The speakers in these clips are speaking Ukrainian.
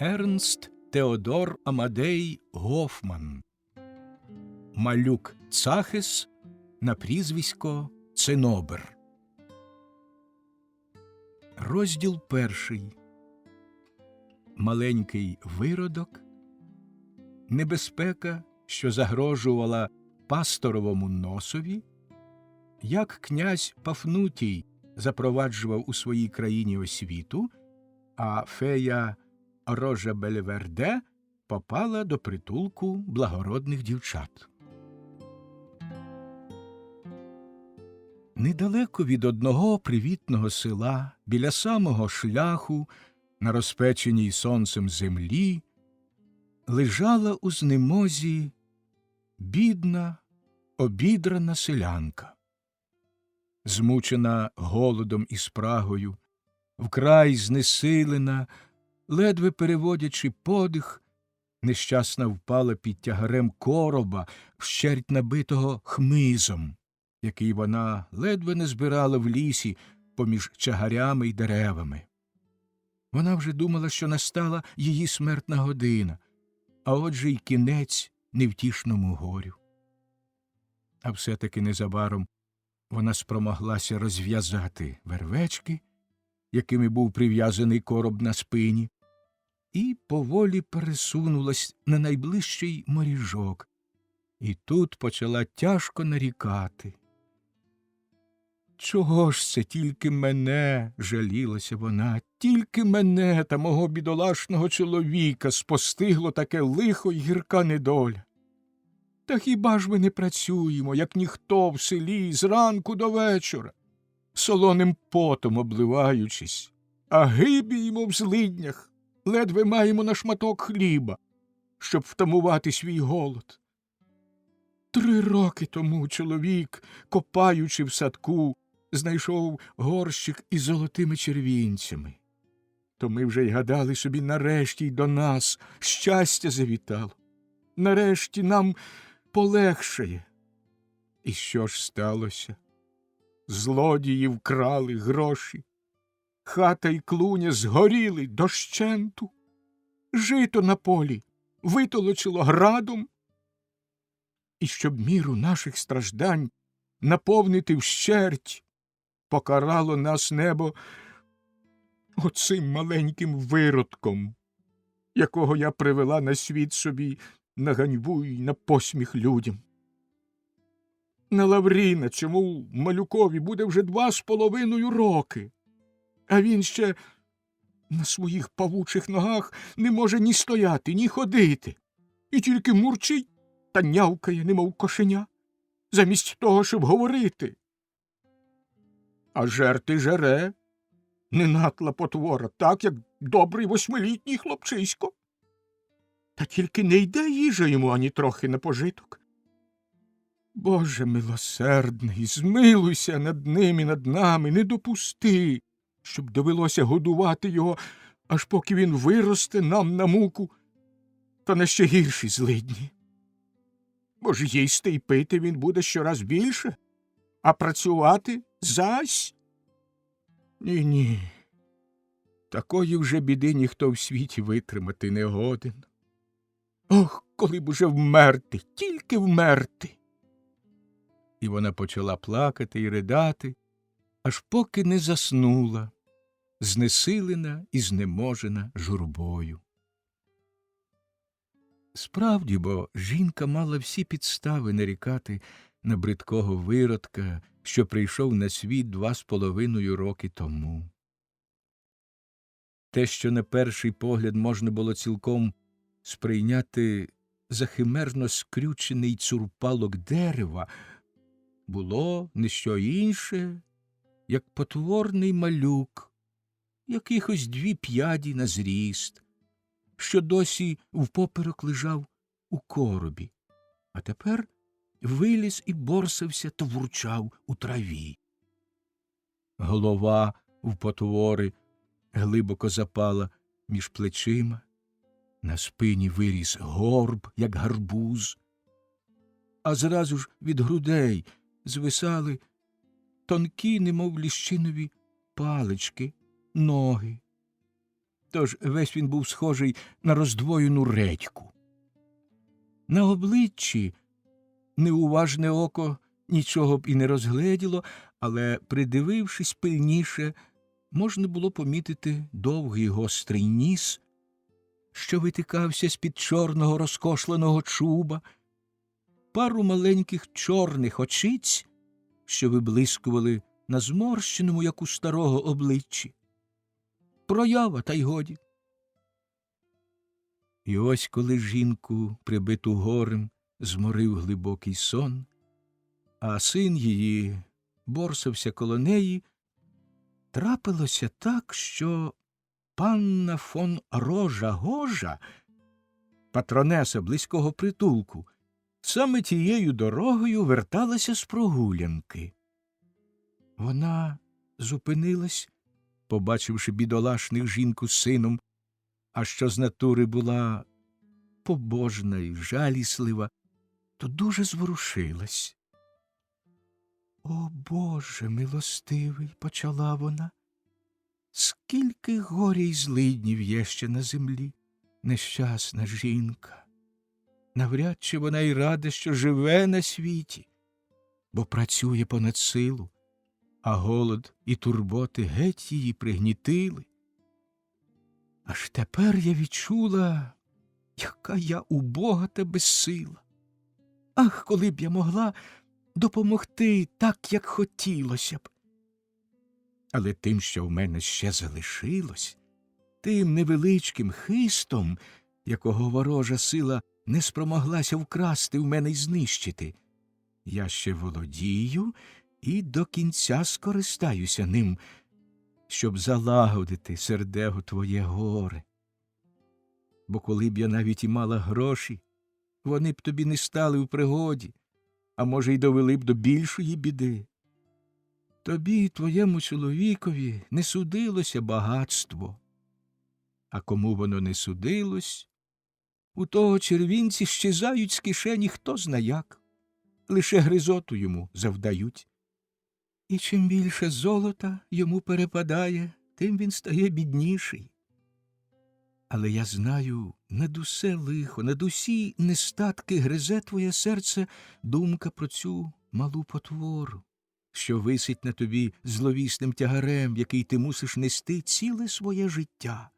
Ернст Теодор Амадей Гофман. Малюк Цахес на прізвисько Цинобер. Розділ перший. Маленький виродок. Небезпека, що загрожувала пасторовому носові. Як князь Пафнутій запроваджував у своїй країні освіту, а фея Рожа Бельверде попала до притулку благородних дівчат. Недалеко від одного привітного села, біля самого шляху, на розпеченій сонцем землі, лежала у знемозі бідна, обідрана селянка. Змучена голодом і спрагою, вкрай знесилена, ледве переводячи подих, нещасна впала під тягарем короба, вщерть набитого хмизом, який вона ледве не збирала в лісі поміж чагарями й деревами. Вона вже думала, що настала її смертна година, а отже й кінець невтішному горю. А все-таки незабаром вона спромоглася розв'язати вервечки, якими був прив'язаний короб на спині, і поволі пересунулась на найближчий моріжок, і тут почала тяжко нарікати. «Чого ж це тільки мене, — жалілася вона, — тільки мене та мого бідолашного чоловіка спостигло таке лихо й гірка недоля? Та хіба ж ми не працюємо, як ніхто в селі, зранку до вечора, солоним потом обливаючись, а гибіємо в злиднях, ледве маємо на шматок хліба, щоб втамувати свій голод? 3 роки тому чоловік, копаючи в садку, знайшов горщик із золотими червінцями. То ми вже й гадали собі, нарешті й до нас щастя завітало. Нарешті нам полегшає. І що ж сталося? Злодії вкрали гроші, хата й клуня згоріли дощенту, жито на полі витолочило градом. І щоб міру наших страждань наповнити вщерть, покарало нас небо оцим маленьким виродком, якого я привела на світ собі на ганьбу й на посміх людям. На Лавріна, чому малюкові буде вже 2,5 роки, а він ще на своїх павучих ногах не може ні стояти, ні ходити, і тільки мурчить та нявкає, немов кошеня, замість того, щоб говорити. А жерти жере, ненатла потвора, так, як добрий 8-літній хлопчисько. Та тільки не йде їжа йому ані трохи на пожиток. Боже милосердний, змилуйся над ним і над нами, не допусти, щоб довелося годувати його, аж поки він виросте нам на муку, та на ще гірші злидні. Бо ж їсти й пити він буде щораз більше, а працювати зась? Ні, такої вже біди ніхто в світі витримати не годен. Ох, коли б уже вмерти, тільки вмерти. І вона почала плакати і ридати, аж поки не заснула, знесилена і знеможена журбою. Справді, бо жінка мала всі підстави нарікати на бридкого виродка, що прийшов на світ 2,5 роки тому. Те, що на перший погляд можна було цілком сприйняти за химерно скрючений цурпалок дерева, було не що інше, як потворний малюк, якихось 2 п'яді на зріст, що досі впоперек лежав у коробі, а тепер виліз і борсався та вурчав у траві. Голова в потвори глибоко запала між плечима, на спині виріс горб, як гарбуз, а зразу ж від грудей звисали тонкі, немов ліщинові палички, ноги. тож весь він був схожий на роздвоєну редьку. На обличчі неуважне око нічого б і не розгледіло, але, придивившись пильніше, можна було помітити довгий гострий ніс, що витикався з-під чорного розкошленого чуба, пару маленьких чорних очиць, що виблискували на зморщеному, як у старого, обличчі. Проява, та й годі. І ось коли жінку, прибиту горем, зморив глибокий сон, а син її борсався коло неї, трапилося так, що панна фон Рожа-Гожа, патронеса близького притулку, саме тією дорогою верталася з прогулянки. Вона зупинилась, побачивши бідолашних жінку з сином, а що з натури була побожна й жаліслива, то дуже зворушилась. «О, Боже милостивий!» – почала вона. «Скільки горя й злиднів є ще на землі, нещасна жінка! Навряд чи вона й рада, що живе на світі, бо працює понад силу, а голод і турботи геть її пригнітили. Аж тепер я відчула, яка я убога та безсила. Ах, коли б я могла допомогти так, як хотілося б. Але тим, що в мене ще залишилось, тим невеличким хистом, якого ворожа сила не спромоглася вкрасти в мене й знищити, я ще володію і до кінця скористаюся ним, щоб залагодити сердего твоє горе. Бо коли б я навіть і мала гроші, вони б тобі не стали в пригоді, а може й довели б до більшої біди. Тобі і твоєму чоловікові не судилося багатство, а кому воно не судилось, у того червінці щезають з кишені хто зна як, лише гризоту йому завдають. І чим більше золота йому перепадає, тим він стає бідніший. Але я знаю, над усе лихо, над усі нестатки гризе твоє серце думка про цю малу потвору, що висить на тобі зловісним тягарем, який ти мусиш нести ціле своє життя.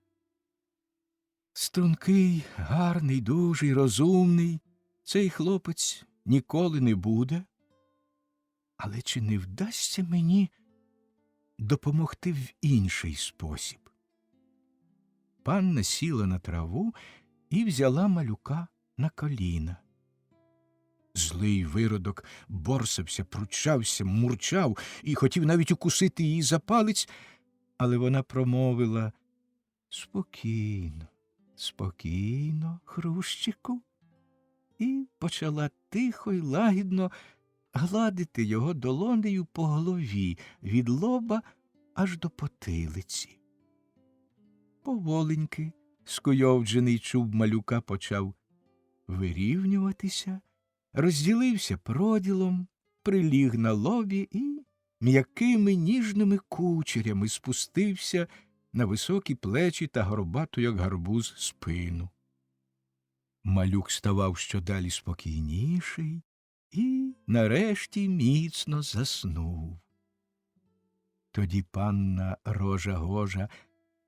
Стрункий, гарний, дужий, розумний цей хлопець ніколи не буде. Але чи не вдасться мені допомогти в інший спосіб? Панна сіла на траву і взяла малюка на коліна. Злий виродок борсався, пручався, мурчав і хотів навіть укусити її за палець, але вона промовила: «Спокійно, спокійно, хрущику», і почала тихо й лагідно гладити його долонею по голові від лоба аж до потилиці. Поволеньки скуйовджений чуб малюка почав вирівнюватися, розділився проділом, приліг на лобі і м'якими ніжними кучерями спустився на високі плечі та горбату, як гарбуз, спину. Малюк ставав щодалі спокійніший і нарешті міцно заснув. Тоді панна Рожа-Гожа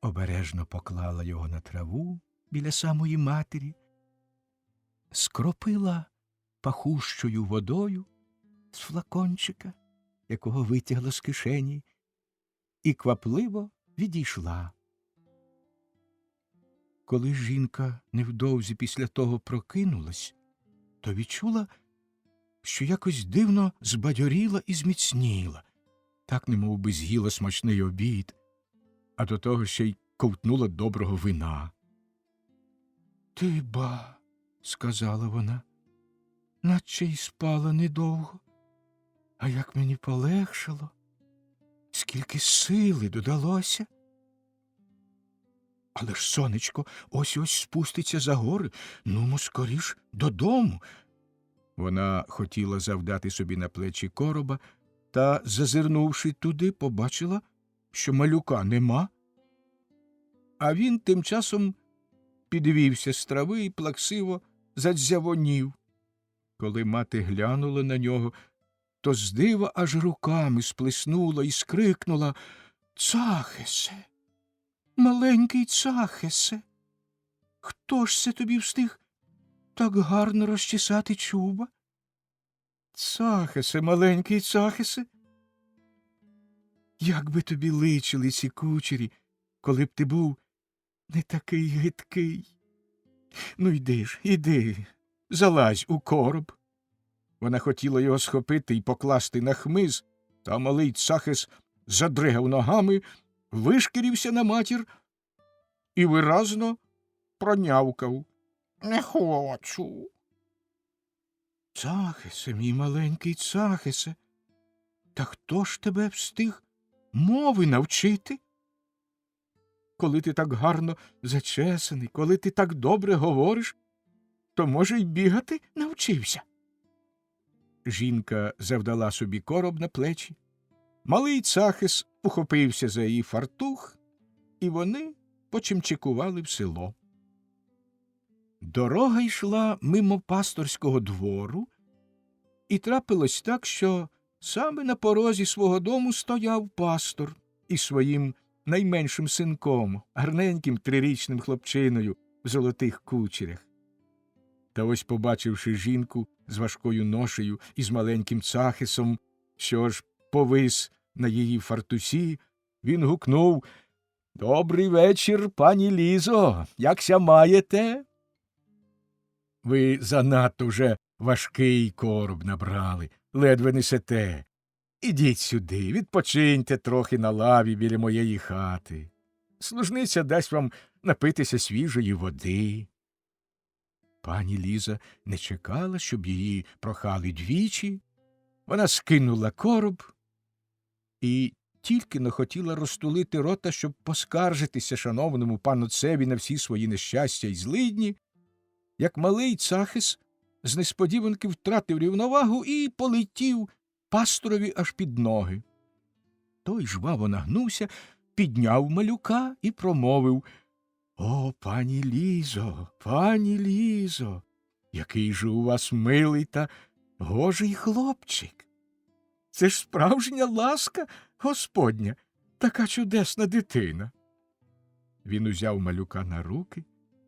обережно поклала його на траву біля самої матері, скропила пахущою водою з флакончика, якого витягла з кишені, і квапливо відійшла. Коли жінка невдовзі після того прокинулась, то відчула, що якось дивно збадьоріла і зміцніла, так немов би з'їла смачний обід, а до того ще й ковтнула доброго вина. «Ти ба», – сказала вона, – «наче й спала недовго, а як мені полегшало, скільки сили додалося. Але ж сонечко ось-ось спуститься за гори, нумо скоріш додому». Вона хотіла завдати собі на плечі короба, та, зазирнувши туди, побачила, що малюка нема. А він тим часом підвівся з трави і плаксиво задзявонів. Коли мати глянула на нього, то з дива аж руками сплеснула і скрикнула: «Цахесе! Маленький Цахесе! Хто ж це тобі встиг так гарно розчесати чуба? Цахесе, маленький Цахесе! Як би тобі личили ці кучері, коли б ти був не такий гидкий. Ну йди ж, іди, залазь у короб». Вона хотіла його схопити і покласти на хмиз, та малий Цахес задригав ногами, вишкірився на матір і виразно пронявкав: «Не хочу». «Цахесе, мій маленький Цахесе, та хто ж тебе встиг мови навчити? Коли ти так гарно зачесаний, коли ти так добре говориш, то, може, й бігати навчився». Жінка завдала собі короб на плечі. Малий Цахес ухопився за її фартух, і вони почимчикували в село. Дорога йшла мимо пасторського двору, і трапилось так, що саме на порозі свого дому стояв пастор із своїм найменшим синком, гарненьким 3-річним хлопчиною в золотих кучерях. Та ось, побачивши жінку з важкою ношею і з маленьким Цахесом, що ж повис на її фартусі, він гукнув: «Добрий вечір, пані Лізо! Якся маєте?» «Ви занадто вже важкий короб набрали, ледве несете. Ідіть сюди, відпочиньте трохи на лаві біля моєї хати. Служниця дасть вам напитися свіжої води». Пані Ліза не чекала, щоб її прохали двічі. Вона скинула короб і тільки-но хотіла розтулити рота, щоб поскаржитися шановному пану Цеві на всі свої нещастя й злидні, як малий Цахес з несподіванки втратив рівновагу і полетів пасторові аж під ноги. Той жваво нагнувся, підняв малюка і промовив: «О, пані Лізо, який же у вас милий та гожий хлопчик! Це ж справжня ласка Господня, така чудесна дитина». Він узяв малюка на руки,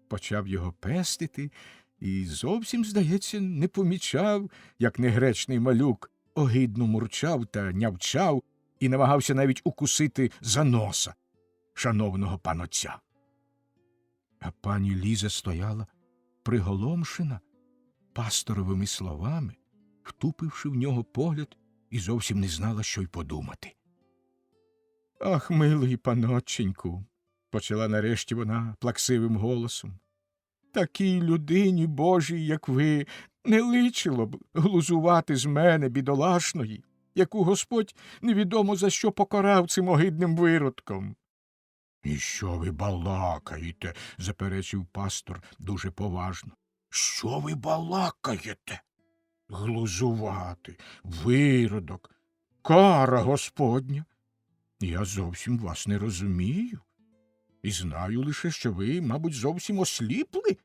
почав його пестити і зовсім, здається, не помічав, як негречний малюк огидно мурчав та нявчав і намагався навіть укусити за носа шановного панотця. А пані Ліза стояла приголомшена пасторовими словами, втупивши в нього погляд, і зовсім не знала, що й подумати. «Ах, милий панотченьку», – почала нарешті вона плаксивим голосом, «такій людині Божій, як ви, не личило б глузувати з мене, бідолашної, яку Господь невідомо за що покарав цим огидним виродком». «І що ви балакаєте?» – заперечив пастор дуже поважно. «Що ви балакаєте? Глузувати, виродок, кара Господня. Я зовсім вас не розумію. І знаю лише, що ви, мабуть, зовсім осліпли,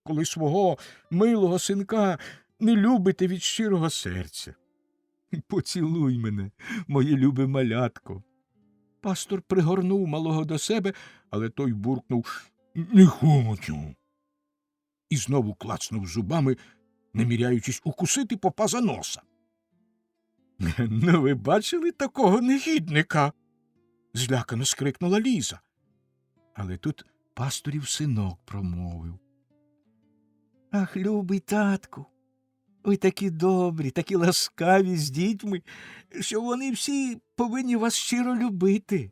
коли свого милого синка не любите від щирого серця. Поцілуй мене, моє любе малятко». Пастор пригорнув малого до себе, але той буркнув: «Не хочу». І знову клацнув зубами, наміряючись укусити попа за носа. «Ну, ви бачили такого негідника?» – злякано скрикнула Ліза. Але тут пасторів синок промовив: «Ах, любий татку, ви такі добрі, такі ласкаві з дітьми, що вони всі повинні вас щиро любити».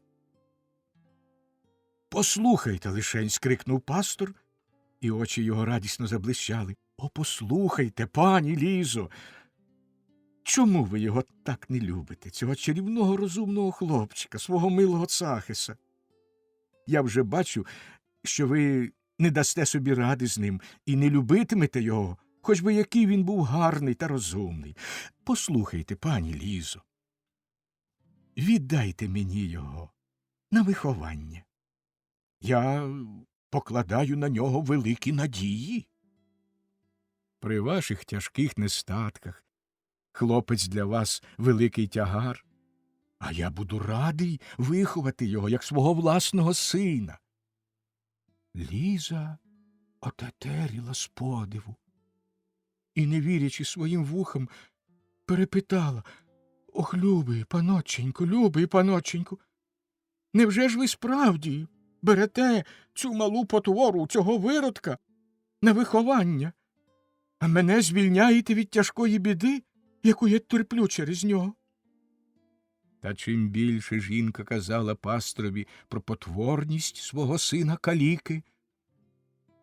«Послухайте лишень», – скрикнув пастор, і очі його радісно заблищали. «О, послухайте, пані Лізо, чому ви його так не любите, цього чарівного розумного хлопчика, свого милого Цахеса? Я вже бачу, що ви не дасте собі ради з ним і не любитимете його, хоч би який він був гарний та розумний. Послухайте, пані Лізо, віддайте мені його на виховання. Я покладаю на нього великі надії. При ваших тяжких нестатках хлопець для вас великий тягар, а я буду радий виховати його, як свого власного сина. Ліза отетеріла з подиву і, не вірячи своїм вухам, перепитала: «Ох, любий паноченьку, невже ж ви справді берете цю малу потвору, цього виродка, на виховання, а мене звільняєте від тяжкої біди, яку я терплю через нього?» Та чим більше жінка казала пастрові про потворність свого сина каліки,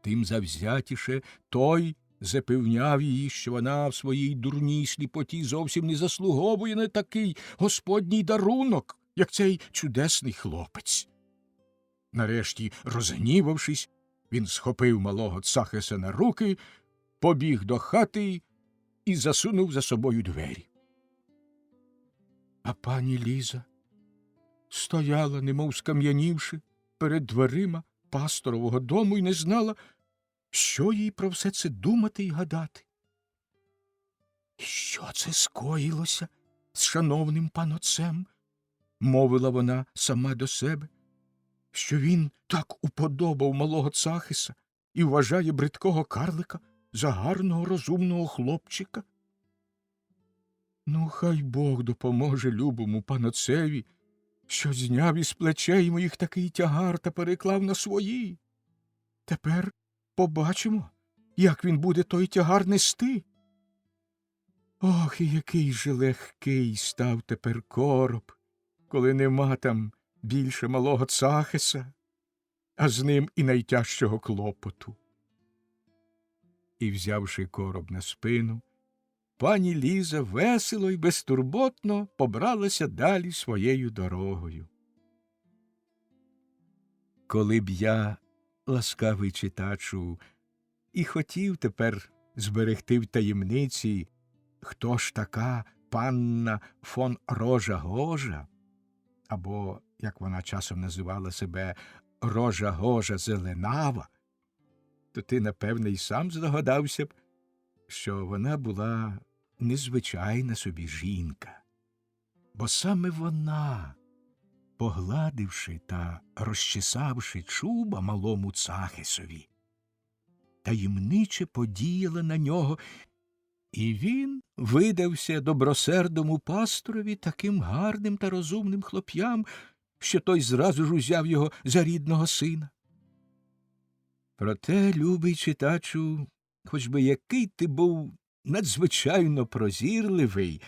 тим завзятіше той запевняв її, що вона в своїй дурній сліпоті зовсім не заслуговує на такий господній дарунок, як цей чудесний хлопець. Нарешті, розгнівавшись, він схопив малого Цахеса на руки, побіг до хати і засунув за собою двері. А пані Ліза стояла, немов скам'янівши, перед дверима пасторового дому і не знала, що їй про все це думати і гадати. «І що це скоїлося з шановним панотцем?» – мовила вона сама до себе, що він так уподобав малого Цахеса і вважає бридкого карлика за гарного розумного хлопчика. Ну, хай Бог допоможе любому панотцеві, що зняв із плечей моїх такий тягар та переклав на свої. Тепер побачимо, як він буде той тягар нести. Ох, і який же легкий став тепер короб, коли нема там більше малого Цахеса, а з ним і найтяжчого клопоту. І, взявши короб на спину, пані Ліза весело й безтурботно побралася далі своєю дорогою. Коли б я, ласкавий читачу, і хотів тепер зберегти в таємниці, хто ж така панна фон Рожа-Гожа, або, як вона часом називала себе, Рожа-Гожа Зеленава, то ти, напевне, й сам здогадався б, що вона була незвичайна собі жінка. Бо саме вона, погладивши та розчесавши чуба малому Цахесові, таємниче подіяла на нього, і він видався добросердому пасторові таким гарним та розумним хлоп'ям, що той зразу ж узяв його за рідного сина. Проте, любий читачу, хоч би який ти був надзвичайно прозірливий,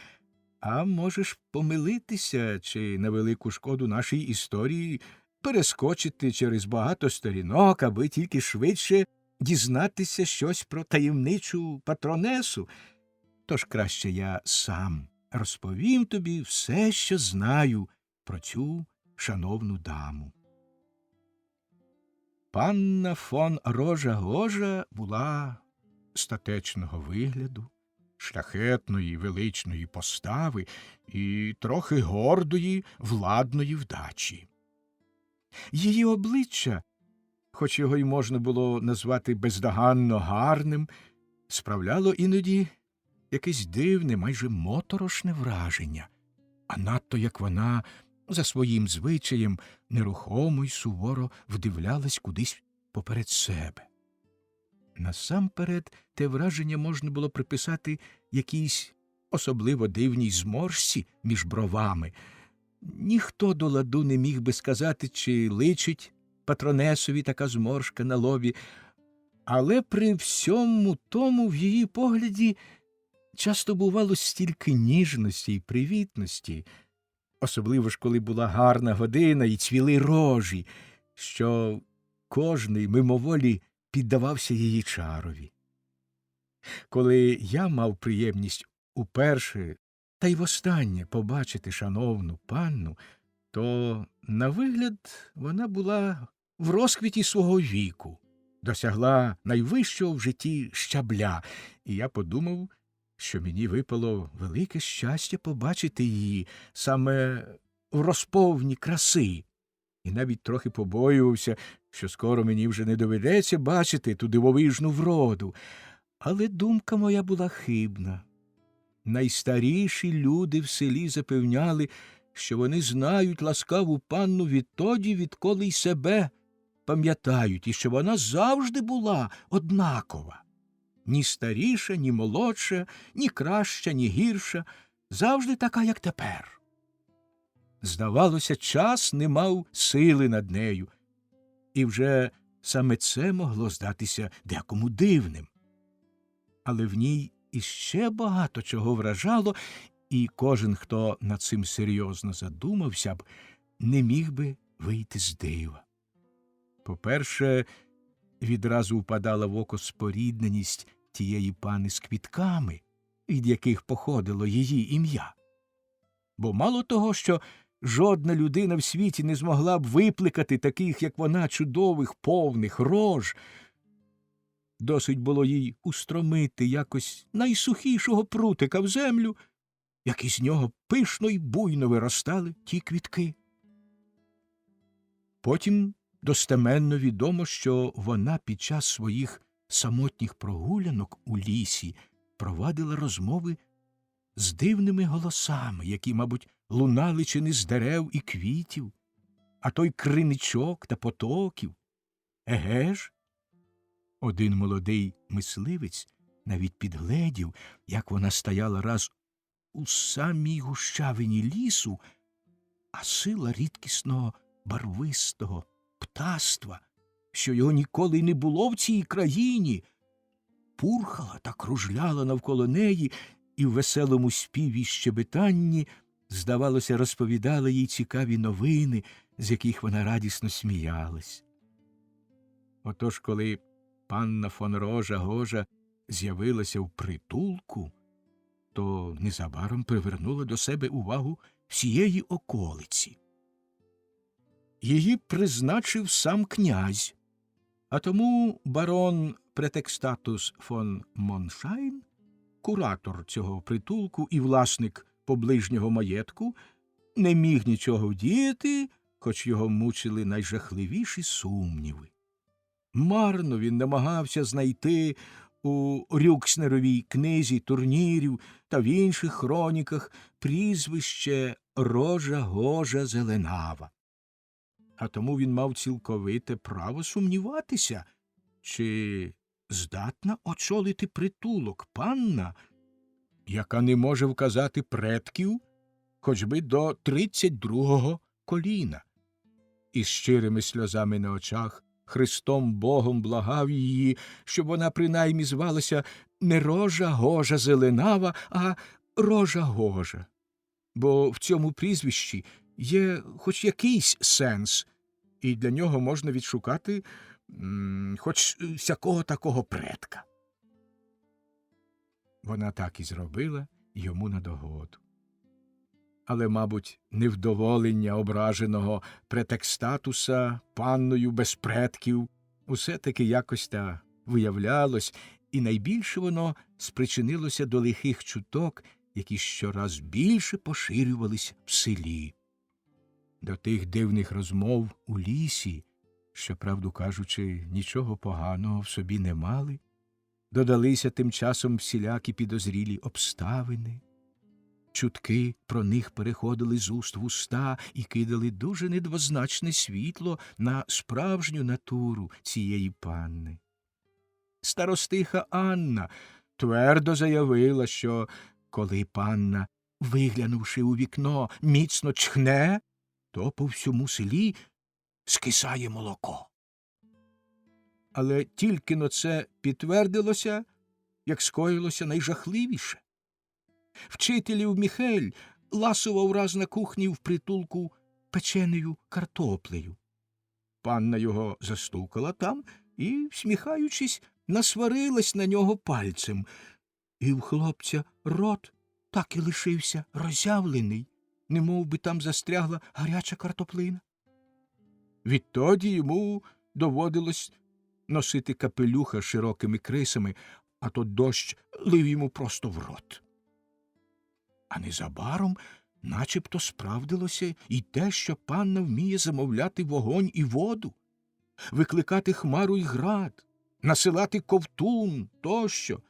а можеш помилитися чи на велику шкоду нашій історії перескочити через багато сторінок, аби тільки швидше дізнатися щось про таємничу патронесу. Тож краще я сам розповім тобі все, що знаю про цю шановну даму. Панна фон Рожа-Гожа була статечного вигляду, шляхетної величної постави і трохи гордої владної вдачі. Її обличчя, хоч його й можна було назвати бездоганно гарним, справляло іноді якесь дивне, майже моторошне враження, а надто як вона за своїм звичаєм нерухомо й суворо вдивлялась кудись поперед себе. Насамперед те враження можна було приписати якійсь особливо дивній зморшці між бровами. Ніхто до ладу не міг би сказати, чи личить патронесові така зморшка на лобі, але при всьому тому в її погляді часто бувало стільки ніжності й привітності, особливо ж коли була гарна година і цвіли рожі, що кожний мимоволі піддавався її чарові. Коли я мав приємність уперше та й востаннє побачити шановну панну, то, на вигляд, вона була в розквіті свого віку, досягла найвищого в житті щабля, і я подумав, що мені випало велике щастя побачити її саме в розповні краси, і навіть трохи побоювався, що скоро мені вже не доведеться бачити ту дивовижну вроду. Але думка моя була хибна. Найстаріші люди в селі запевняли, що вони знають ласкаву панну відтоді, відколи й себе пам'ятають, і що вона завжди була однакова. Ні старіша, ні молодша, ні краща, ні гірша, завжди така, як тепер. Здавалося, час не мав сили над нею, і вже саме це могло здатися декому дивним. Але в ній іще багато чого вражало, і кожен, хто над цим серйозно задумався б, не міг би вийти з дива. По-перше, відразу впадала в око спорідненість тієї пани з квітками, від яких походило її ім'я. Бо мало того, що жодна людина в світі не змогла б випликати таких, як вона, чудових, повних рож, досить було їй устромити якось найсухішого прутика в землю, як із нього пишно й буйно виростали ті квітки. Потім достеменно відомо, що вона під час своїх самотніх прогулянок у лісі провадила розмови з дивними голосами, які, мабуть, лунали чи не з дерев і квітів, а то й криничок та потоків. Еге ж? Один молодий мисливець навіть підгледів, як вона стояла раз у самій гущавині лісу, а сила рідкісного барвистого птаства, що його ніколи й не було в цій країні, пурхала та кружляла навколо неї і в веселому співі й щебетанні, здавалося, розповідала їй цікаві новини, з яких вона радісно сміялась. Отож, коли панна фон Рожа-Гожа з'явилася в притулку, то незабаром привернула до себе увагу всієї околиці. Її призначив сам князь, а тому барон Претекстатус фон Моншайн, куратор цього притулку і власник поближнього маєтку, не міг нічого вдіяти, хоч його мучили найжахливіші сумніви. Марно він намагався знайти у Рюкснеровій книзі турнірів та в інших хроніках прізвище Рожа-Гожа Зеленава. А тому він мав цілковите право сумніватися, чи здатна очолити притулок панна, яка не може вказати предків хоч би до 32-го коліна. І з щирими сльозами на очах Христом Богом благав її, щоб вона принаймні звалася не Рожа-Гожа Зеленава, а Рожа-Гожа. Бо в цьому прізвищі є хоч якийсь сенс, і для нього можна відшукати хоч всякого такого предка. Вона так і зробила йому на догоду. Але, мабуть, невдоволення ображеного Претекстатуса панною без предків усе-таки якось та виявлялось, і найбільше воно спричинилося до лихих чуток, які щораз більше поширювались в селі. До тих дивних розмов у лісі, що, правду кажучи, нічого поганого в собі не мали, додалися тим часом всілякі підозрілі обставини. Чутки про них переходили з уст в уста і кидали дуже недвозначне світло на справжню натуру цієї панни. Старостиха Анна твердо заявила, що коли панна, виглянувши у вікно, міцно чхне, то по всьому селі скисає молоко. Але тільки-но це підтвердилося, як скоїлося найжахливіше. Вчителів Міхель ласував раз на кухні в притулку печеною картоплею. Панна його застукала там і, всміхаючись, насварилась на нього пальцем. І в хлопця рот так і лишився роззявлений, немов би там застрягла гаряча картоплина. Відтоді йому доводилось носити капелюха широкими крисами, а то дощ лив йому просто в рот. А незабаром начебто справдилося і те, що панна вміє замовляти вогонь і воду. викликати хмару й град, насилати ковтун тощо.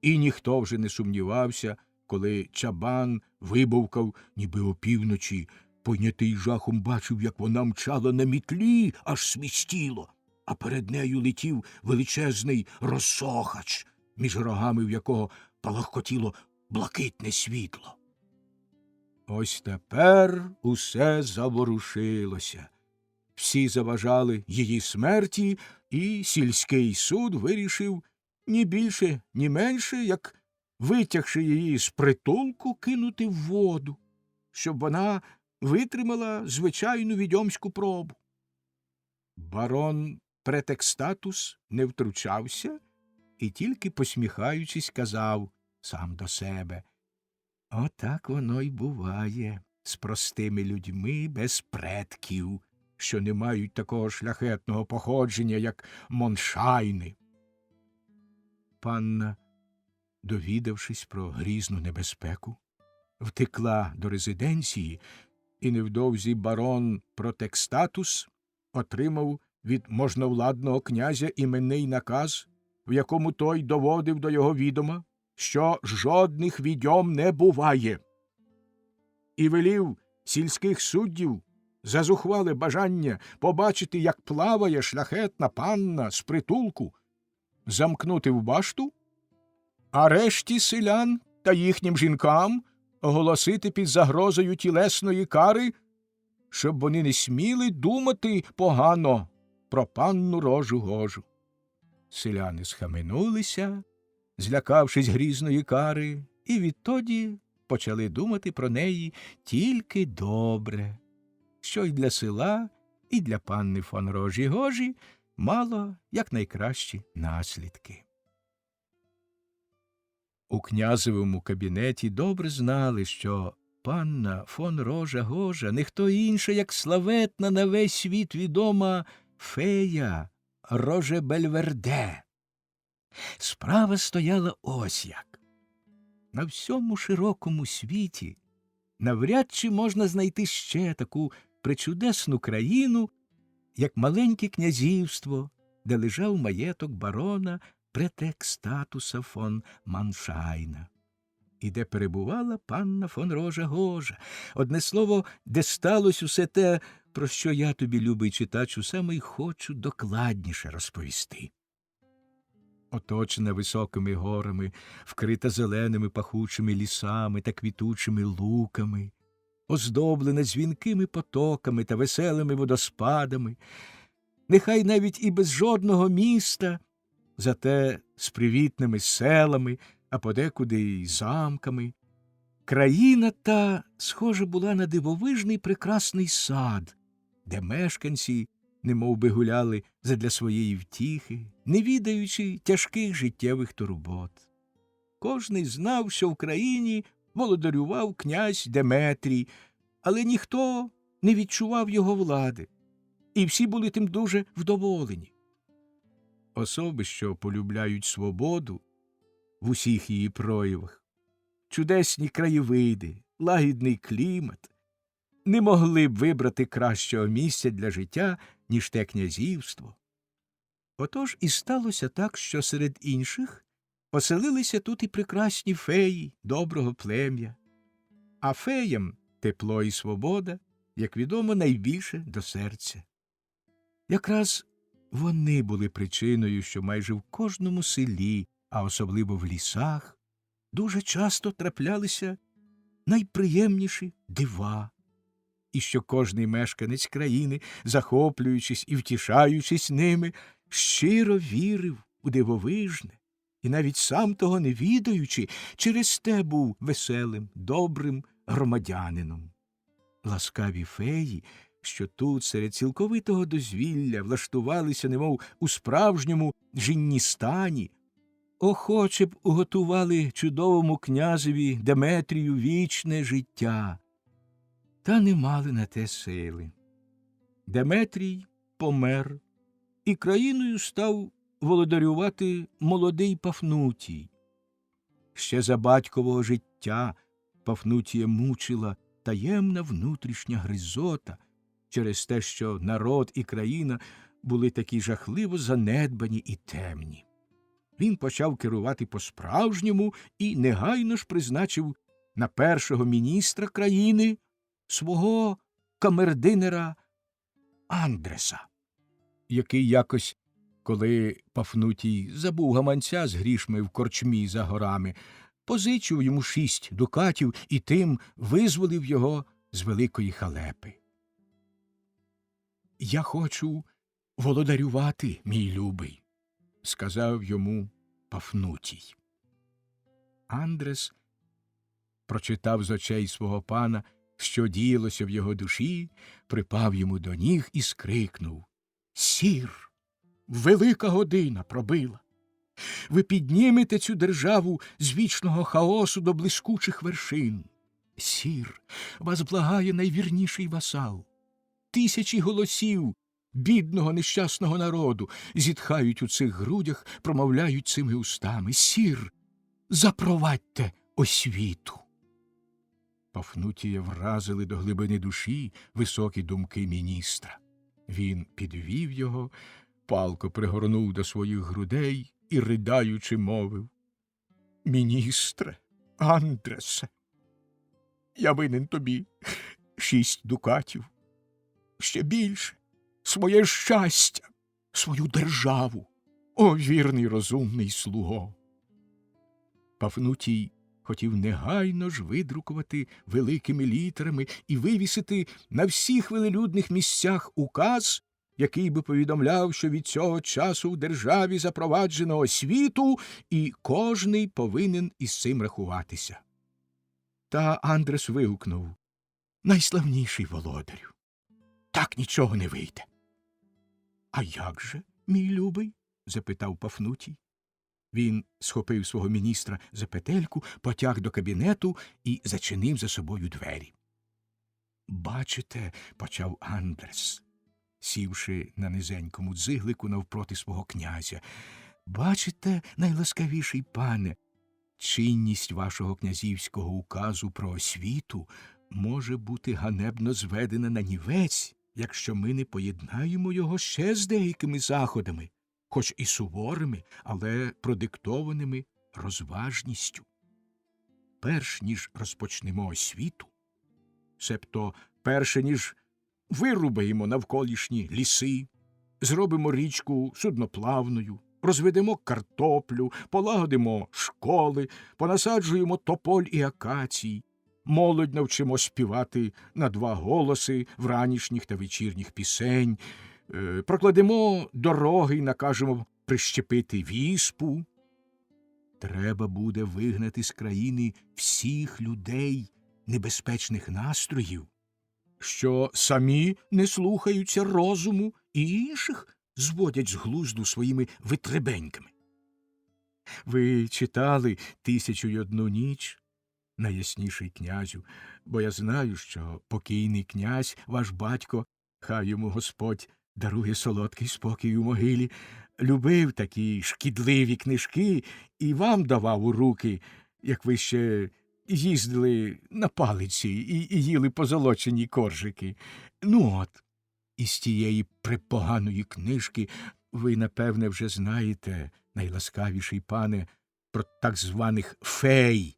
І ніхто вже не сумнівався, коли чабан вибовкав, ніби опівночі, пойнятий жахом бачив, як вона мчала на мітлі, аж свистіло, а перед нею летів величезний розсохач, між рогами в якого палахкотіло блакитне світло. Ось тепер усе заворушилося. Всі заважали її смерті, і сільський суд вирішив ні більше, ні менше, як, витягши її з притулку, кинути в воду, щоб вона витримала звичайну відьомську пробу. Барон Претекстатус не втручався і тільки, посміхаючись, казав сам до себе: «Отак воно й буває з простими людьми без предків, що не мають такого шляхетного походження, як Моншайни». Панна, довідавшись про грізну небезпеку, втекла до резиденції, і невдовзі барон Протекстатус отримав від можновладного князя іменний наказ, в якому той доводив до його відома, що жодних відьом не буває, і велів сільських суддів за зухвале бажання побачити, як плаває шляхетна панна з притулку, замкнути в башту, а решті селян та їхнім жінкам оголосити під загрозою тілесної кари, щоб вони не сміли думати погано про панну Рожу-Гожу. Селяни схаменулися, злякавшись грізної кари, і відтоді почали думати про неї тільки добре, що й для села, і для панни фон Рожі-Гожі мало якнайкращі наслідки. У князевому кабінеті добре знали, що панна фон Рожа-Гожа не хто інша, як славетна на весь світ відома фея Рожебельверде. Справа стояла ось як. На всьому широкому світі навряд чи можна знайти ще таку пречудесну країну, як маленьке князівство, де лежав маєток барона Претекстатуса фон Маншайна, і де перебувала панна фон Рожа-Гожа. Одне слово, де сталося усе те, про що я тобі, любий читачу, саме й хочу докладніше розповісти. Оточена високими горами, вкрита зеленими пахучими лісами та квітучими луками, оздоблена дзвінкими потоками та веселими водоспадами, нехай навіть і без жодного міста, зате з привітними селами, а подекуди й замками. Країна та схожа була на дивовижний прекрасний сад, де мешканці немовби гуляли задля своєї втіхи, не відаючи тяжких життєвих турбот. Кожний знав, що в країні володарював князь Деметрій, але ніхто не відчував його влади, і всі були тим дуже вдоволені. Особи, що полюбляють свободу в усіх її проявах, чудесні краєвиди, лагідний клімат, не могли б вибрати кращого місця для життя, ніж те князівство. Отож і сталося так, що серед інших оселилися тут і прекрасні феї доброго плем'я. А феям тепло і свобода, як відомо, найбільше до серця. Якраз вони були причиною, що майже в кожному селі, а особливо в лісах, дуже часто траплялися найприємніші дива, і що кожний мешканець країни, захоплюючись і втішаючись ними, щиро вірив у дивовижне, і навіть сам того не відаючи, через те був веселим, добрим громадянином. Ласкаві феї, що тут серед цілковитого дозвілля влаштувалися, немов у справжньому Джинністані, охоче б уготували чудовому князеві Деметрію вічне життя, та не мали на те сили. Деметрій помер, і країною став володарювати молодий Пафнутій. Ще за батькового життя Пафнутія мучила таємна внутрішня гризота через те, що народ і країна були такі жахливо занедбані і темні. Він почав керувати по-справжньому і негайно ж призначив на першого міністра країни свого камердинера Андреса, який якось, коли Пафнутій забув гаманця з грішми в корчмі за горами, позичив йому 6 дукатів і тим визволив його з великої халепи. «Я хочу володарювати, мій любий», – сказав йому Пафнутій. Андрес прочитав з очей свого пана, що діялося в його душі, припав йому до ніг і скрикнув: «Сір, велика година пробила! Ви піднімете цю державу з вічного хаосу до блискучих вершин. Сір, вас благає найвірніший васал. Тисячі голосів бідного нещасного народу зітхають у цих грудях, промовляють цими устами: сір, запровадьте освіту». Пафнутія вразили до глибини душі високі думки міністра. Він підвів його, палко пригорнув до своїх грудей і, ридаючи, мовив: «Міністре Андресе, я винен тобі 6 дукатів, ще більше своє щастя, свою державу, о вірний розумний слуго». Пафнутій хотів негайно ж видрукувати великими літерами і вивісити на всіх велелюдних місцях указ, який би повідомляв, що від цього часу в державі запроваджено освіту, і кожний повинен із цим рахуватися. Та Андрес вигукнув: «Найславніший володарю, так нічого не вийде». «А як же, мій любий?» – запитав Пафнутій. Він схопив свого міністра за петельку, потяг до кабінету і зачинив за собою двері. «Бачите», – почав Андрес, сівши на низенькому дзиглику навпроти свого князя, «бачите, найласкавіший пане, чинність вашого князівського указу про освіту може бути ганебно зведена на нівець, якщо ми не поєднаємо його ще з деякими заходами, хоч і суворими, але продиктованими розважністю. Перш ніж розпочнемо освіту, себто перше ніж вирубаємо навколишні ліси, зробимо річку судноплавною, розведемо картоплю, полагодимо школи, понасаджуємо тополь і акацій, молодь навчимо співати на 2 голоси вранішніх та вечірніх пісень, прокладемо дороги і накажемо прищепити віспу. Треба буде вигнати з країни всіх людей небезпечних настроїв, що самі не слухаються розуму і інших зводять з глузду своїми витребеньками. Ви читали «1001 ніч», найясніший князю, бо я знаю, що покійний князь, ваш батько, хай йому Господь дарує солодкий спокій у могилі, любив такі шкідливі книжки і вам давав у руки, як ви ще їздили на палиці і їли позолочені коржики. Ну от, із тієї препоганої книжки ви, напевне, вже знаєте, найласкавіший пане, про так званих фей.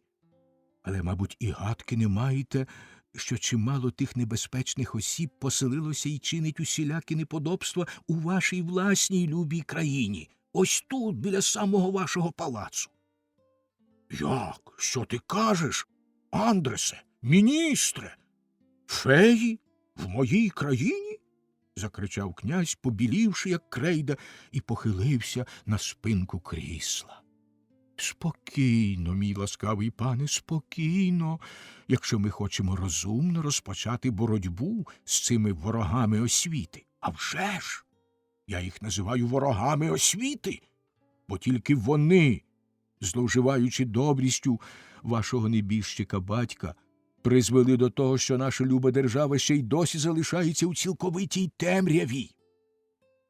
Але, мабуть, і гадки не маєте, що чимало тих небезпечних осіб поселилося і чинить усілякі неподобства у вашій власній любій країні, ось тут, біля самого вашого палацу. Як? Що ти кажеш, Андресе, міністре? Феї? В моїй країні? Закричав князь, побілівши, як крейда, і похилився на спинку крісла. Спокійно, мій ласкавий пане, спокійно, якщо ми хочемо розумно розпочати боротьбу з цими ворогами освіти. А вже ж! Я їх називаю ворогами освіти, бо тільки вони, зловживаючи добрістю вашого небіжчика батька, призвели до того, що наша люба держава ще й досі залишається у цілковитій темряві.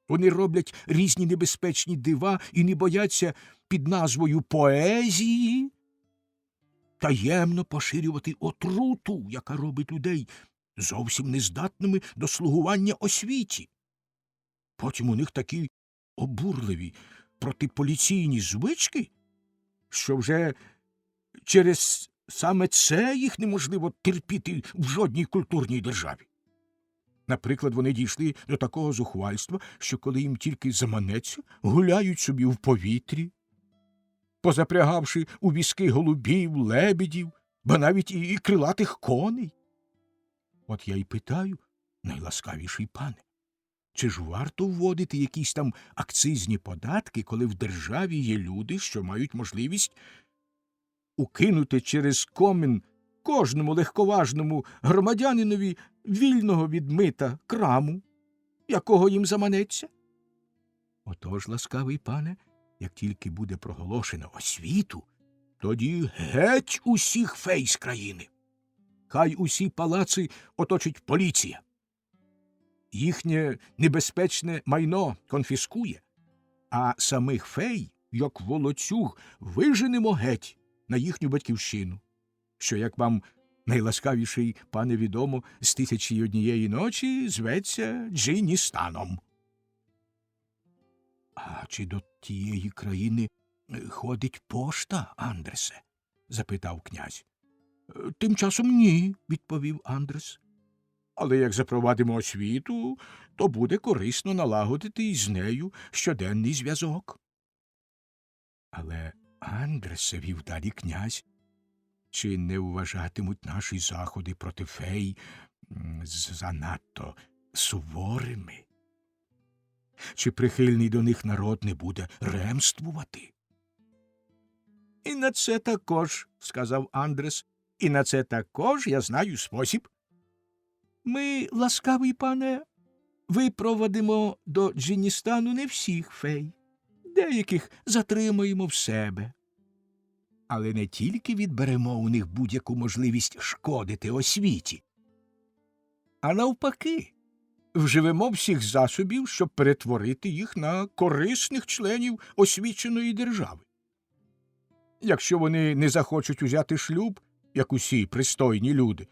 Вони роблять різні небезпечні дива і не бояться під назвою поезії таємно поширювати отруту, яка робить людей зовсім нездатними до слугування освіті. Потім у них такі обурливі протиполіційні звички, що вже через саме це їх неможливо терпіти в жодній культурній державі. Наприклад, вони дійшли до такого зухвальства, що коли їм тільки заманеться, гуляють собі в повітрі, позапрягавши у візки голубів, лебедів, ба навіть і крилатих коней. От я й питаю, найласкавіший пане, чи ж варто вводити якісь там акцизні податки, коли в державі є люди, що мають можливість укинути через комін кожному легковажному громадянинові вільного від мита краму, якого їм заманеться? Отож, ласкавий пане, як тільки буде проголошено освіту, тоді геть усіх фей з країни. Хай усі палаци оточить поліція. Їхнє небезпечне майно конфіскує, а самих фей, як волоцюг, виженемо геть на їхню батьківщину, що, як вам, найласкавіший пане, відомо, з «1001 ночі» зветься Джиністаном. А чи до тієї країни ходить пошта, Андресе? Запитав князь. Тим часом ні, відповів Андрес. Але як запровадимо освіту, то буде корисно налагодити із нею щоденний зв'язок. Але, Андресе, вів далі князь, чи не вважатимуть наші заходи проти фей занадто суворими? Чи прихильний до них народ не буде ремствувати? І на це також, сказав Андрес, і на це також я знаю спосіб. Ми, ласкавий пане, випровадимо до Джиністану не всіх фей, деяких затримаємо в себе. Але не тільки відберемо у них будь-яку можливість шкодити освіті, а навпаки, вживемо всіх засобів, щоб перетворити їх на корисних членів освіченої держави. Якщо вони не захочуть узяти шлюб, як усі пристойні люди,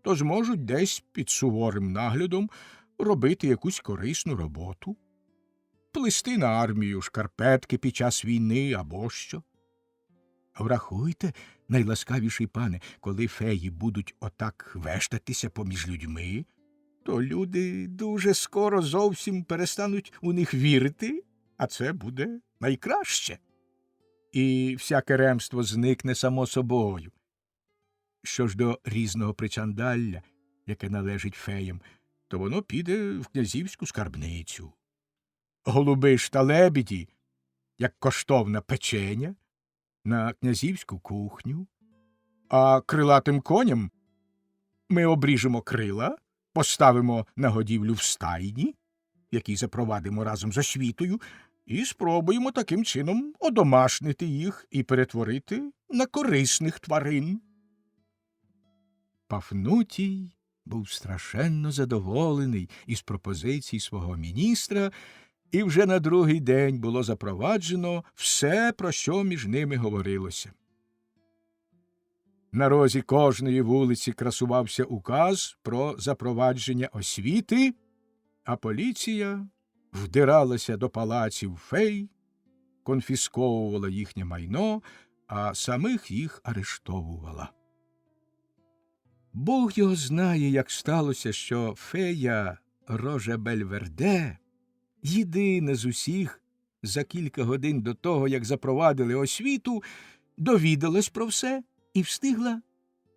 то зможуть десь під суворим наглядом робити якусь корисну роботу, плести на армію шкарпетки під час війни або що. Врахуйте, найласкавіший пане, коли феї будуть отак вештатися поміж людьми, то люди дуже скоро зовсім перестануть у них вірити, а це буде найкраще. І всяке ремство зникне само собою. Що ж до різного причандалля, яке належить феям, то воно піде в князівську скарбницю. Голуби ж та лебеді, як коштовна печеня, на князівську кухню, а крилатим коням ми обріжемо крила, поставимо на годівлю в стайні, які запровадимо разом з освітою, і спробуємо таким чином одомашнити їх і перетворити на корисних тварин. Пафнутій був страшенно задоволений із пропозицій свого міністра, і вже на другий день було запроваджено все, про що між ними говорилося. На розі кожної вулиці красувався указ про запровадження освіти, а поліція вдиралася до палаців фей, конфісковувала їхнє майно, а самих їх арештовувала. Бог його знає, як сталося, що фея Рожа Бельверде, єдина з усіх, за кілька годин до того, як запровадили освіту, довідалась про все і встигла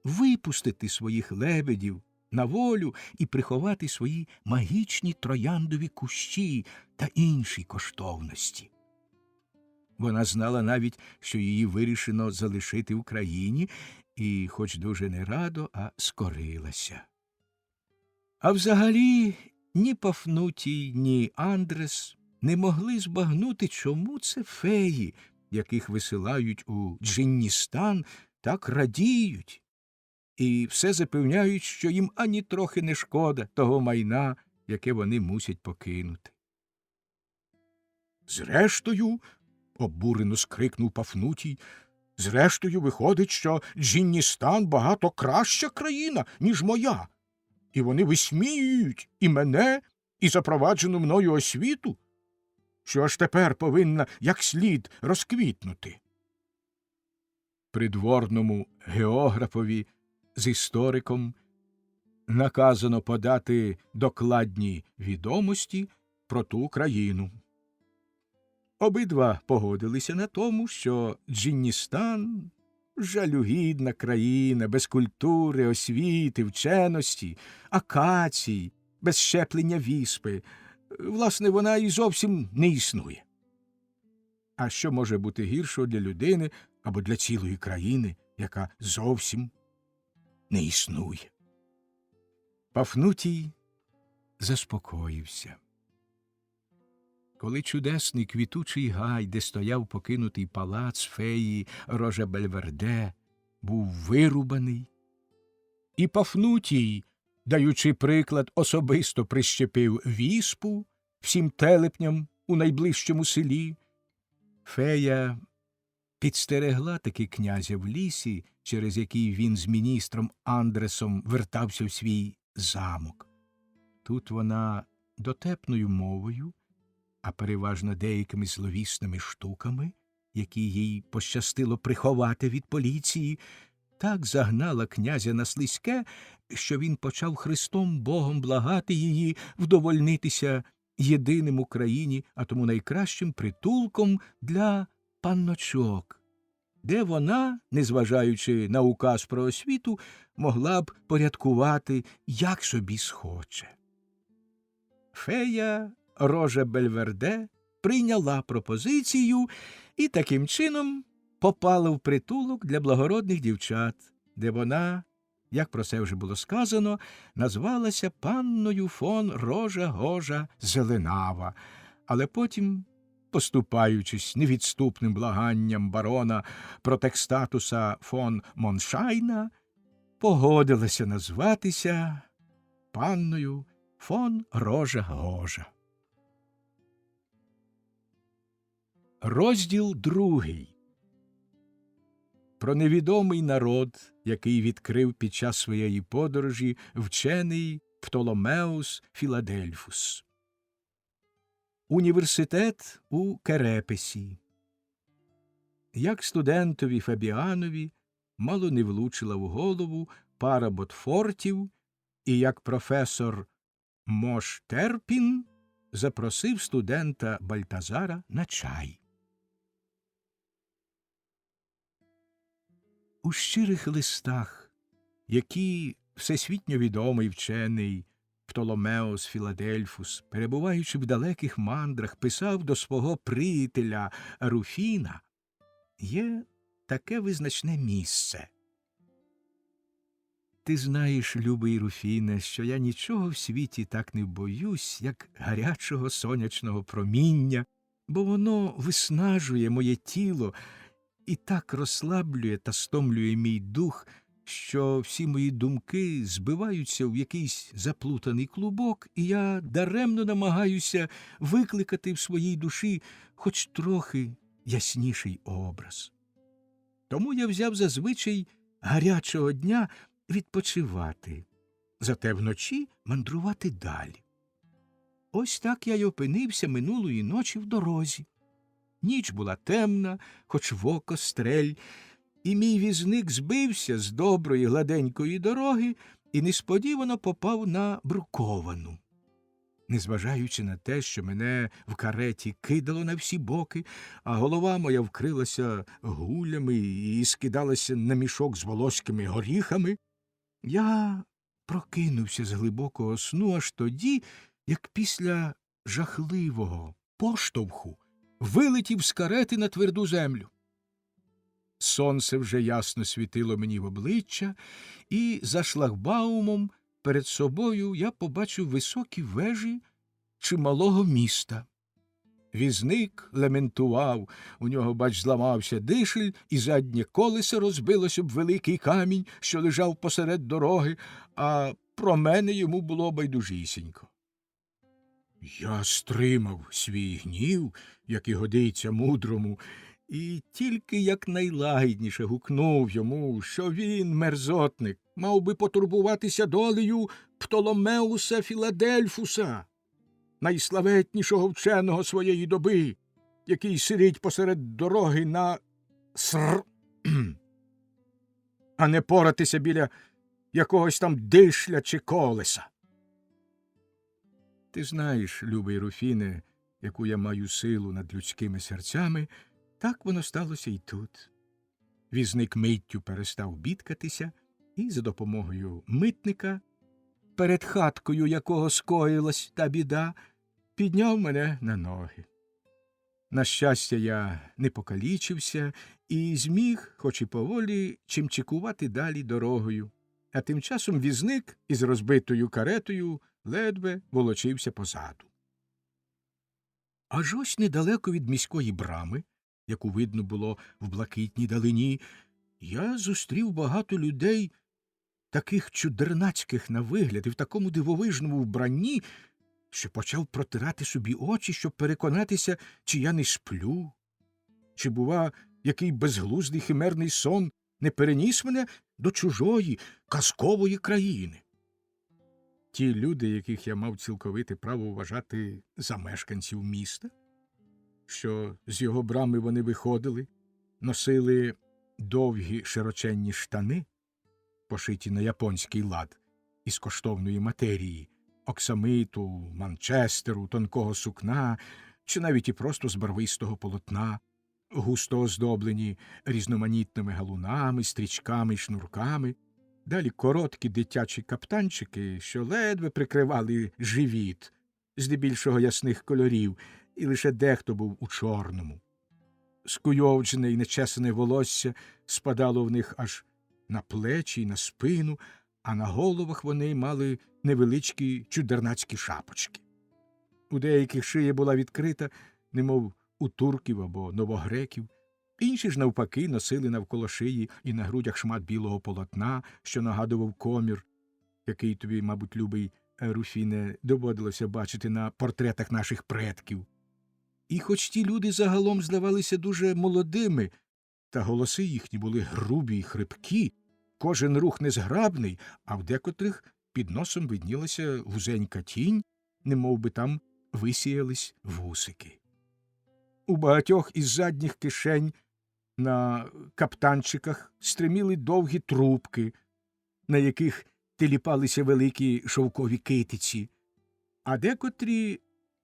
випустити своїх лебедів на волю і приховати свої магічні трояндові кущі та інші коштовності. Вона знала навіть, що її вирішено залишити в країні, і, хоч дуже не радо, а скорилася. А взагалі ні Пафнутій, ні Андрес не могли збагнути, чому це феї, яких висилають у Джинністан, так радіють, і все запевняють, що їм ані трохи не шкода того майна, яке вони мусять покинути. Зрештою, обурено скрикнув Пафнутій, зрештою виходить, що Джинністан багато краща країна, ніж моя, і вони висміюють і мене, і запроваджену мною освіту, що аж тепер повинна як слід розквітнути. Придворному географові з істориком наказано подати докладні відомості про ту країну. Обидва погодилися на тому, що Джинністан – жалюгідна країна, без культури, освіти, вченості, акацій, без щеплення віспи. Власне, вона і зовсім не існує. А що може бути гіршого для людини або для цілої країни, яка зовсім не існує? Пафнутій заспокоївся. Коли чудесний квітучий гай, де стояв покинутий палац феї Рожа-Бельверде, був вирубаний, і Пафнутій, даючи приклад, особисто прищепив віспу всім телепням у найближчому селі, фея підстерегла таки князя в лісі, через який він з міністром Андресом вертався в свій замок. Тут вона дотепною мовою, а переважно деякими зловісними штуками, які їй пощастило приховати від поліції, так загнала князя на слизьке, що він почав Христом Богом благати її вдовольнитися єдиним у країні, а тому найкращим притулком для панночок, де вона, незважаючи на указ про освіту, могла б порядкувати, як собі схоче. Фея Рожа-Бельверде прийняла пропозицію і таким чином попала в притулок для благородних дівчат, де вона, як про це вже було сказано, назвалася панною фон Рожа-Гожа-Зеленава, але потім, поступаючись невідступним благанням барона Протекстатуса фон Моншайна, погодилася назватися панною фон Рожа-Гожа. Розділ 2. Про невідомий народ, який відкрив під час своєї подорожі вчений Птоломеус Філадельфус. Університет у Керепесі. Як студентові Фабіанові мало не влучила в голову пара Ботфортів, і як професор Мош Терпін запросив студента Бальтазара на чай. У щирих листах, які всесвітньо відомий вчений Птоломеус Філадельфус, перебуваючи в далеких мандрах, писав до свого приятеля Руфіна, є таке визначне місце. Ти знаєш, любий Руфіне, що я нічого в світі так не боюсь, як гарячого сонячного проміння, бо воно виснажує моє тіло і так розслаблює та стомлює мій дух, що всі мої думки збиваються в якийсь заплутаний клубок, і я даремно намагаюся викликати в своїй душі хоч трохи ясніший образ. Тому я взяв за звичай гарячого дня відпочивати, зате вночі мандрувати далі. Ось так я й опинився минулої ночі в дорозі. Ніч була темна, хоч в око стрель, і мій візник збився з доброї гладенької дороги і несподівано попав на бруковану. Незважаючи на те, що мене в кареті кидало на всі боки, а голова моя вкрилася гулями і скидалася на мішок з волоськими горіхами, я прокинувся з глибокого сну аж тоді, як після жахливого поштовху вилетів з карети на тверду землю. Сонце вже ясно світило мені в обличчя, і за шлагбаумом перед собою я побачив високі вежі чималого міста. Візник лементував, у нього, бач, зламався дишель, і заднє колесо розбилося об великий камінь, що лежав посеред дороги, а про мене йому було байдужісінько. Я стримав свій гнів, як і годиться мудрому, і тільки якнайлагідніше гукнув йому, що він, мерзотник, мав би потурбуватися долею Птоломеуса Філадельфуса, найславетнішого вченого своєї доби, який сидить посеред дороги на а не поратися біля якогось там дишля чи колеса. Ти знаєш, любий Руфіне, яку я маю силу над людськими серцями, так воно сталося й тут. Візник миттю перестав бідкатися і за допомогою митника, перед хаткою якого скоїлась та біда, підняв мене на ноги. На щастя, я не покалічився і зміг, хоч і поволі, чимчикувати далі дорогою, а тим часом візник із розбитою каретою ледве волочився позаду. Аж ось недалеко від міської брами, яку видно було в блакитній далині, я зустрів багато людей, таких чудернацьких на вигляд і в такому дивовижному вбранні, що почав протирати собі очі, щоб переконатися, чи я не сплю, чи, бува, який безглуздий химерний сон не переніс мене до чужої, казкової країни. Ті люди, яких я мав цілковите право вважати за мешканців міста, що з його брами вони виходили, носили довгі широченні штани, пошиті на японський лад, із коштовної матерії, оксамиту, манчестеру, тонкого сукна, чи навіть і просто з барвистого полотна, густо оздоблені різноманітними галунами, стрічками й шнурками, далі короткі дитячі каптанчики, що ледве прикривали живіт, здебільшого ясних кольорів, і лише дехто був у чорному. Скуйовджене й нечесане волосся спадало в них аж на плечі й на спину, а на головах вони мали невеличкі чудернацькі шапочки. У деяких шия була відкрита, немов у турків або новогреків, інші ж, навпаки, носили навколо шиї і на грудях шмат білого полотна, що нагадував комір, який тобі, мабуть, любий Руфіне, доводилося бачити на портретах наших предків. І хоч ті люди загалом здавалися дуже молодими, та голоси їхні були грубі й хрипкі, кожен рух незграбний, а в декотрих під носом виднілася вузенька тінь, немов би там висіялись вусики. У багатьох із задніх кишень на каптанчиках стриміли довгі трубки, на яких теліпалися великі шовкові китиці, а декотрі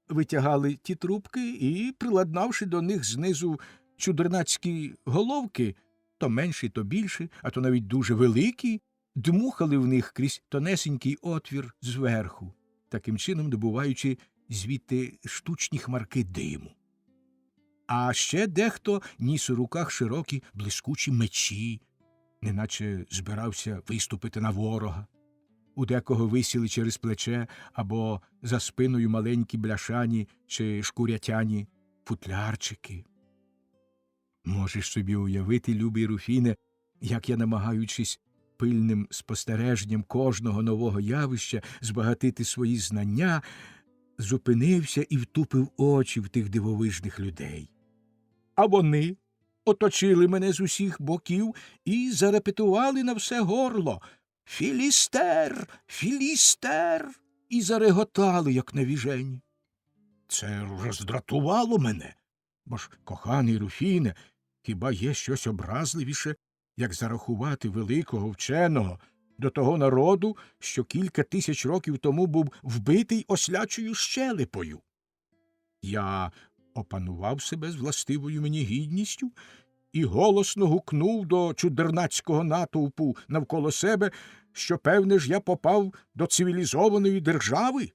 витягали ті трубки і, приладнавши до них знизу чудернацькі головки, то менші, то більші, а то навіть дуже великі, дмухали в них крізь тонесенький отвір зверху, таким чином добуваючи звідти штучні хмарки диму. А ще дехто ніс у руках широкі блискучі мечі, неначе збирався виступити на ворога. У декого висіли через плече або за спиною маленькі бляшані чи шкурятяні футлярчики. Можеш собі уявити, любий Руфіне, як я, намагаючись пильним спостереженням кожного нового явища збагатити свої знання, зупинився і втупив очі в тих дивовижних людей. А вони оточили мене з усіх боків і зарепетували на все горло: «Філістер! Філістер!» і зареготали, як навіжені. Це роздратувало мене, бо ж, коханий Руфіне, хіба є щось образливіше, як зарахувати великого вченого до того народу, що кілька тисяч років тому був вбитий ослячою щелепою? Я опанував себе з властивою мені гідністю і голосно гукнув до чудернацького натовпу навколо себе, що, певне ж, я попав до цивілізованої держави,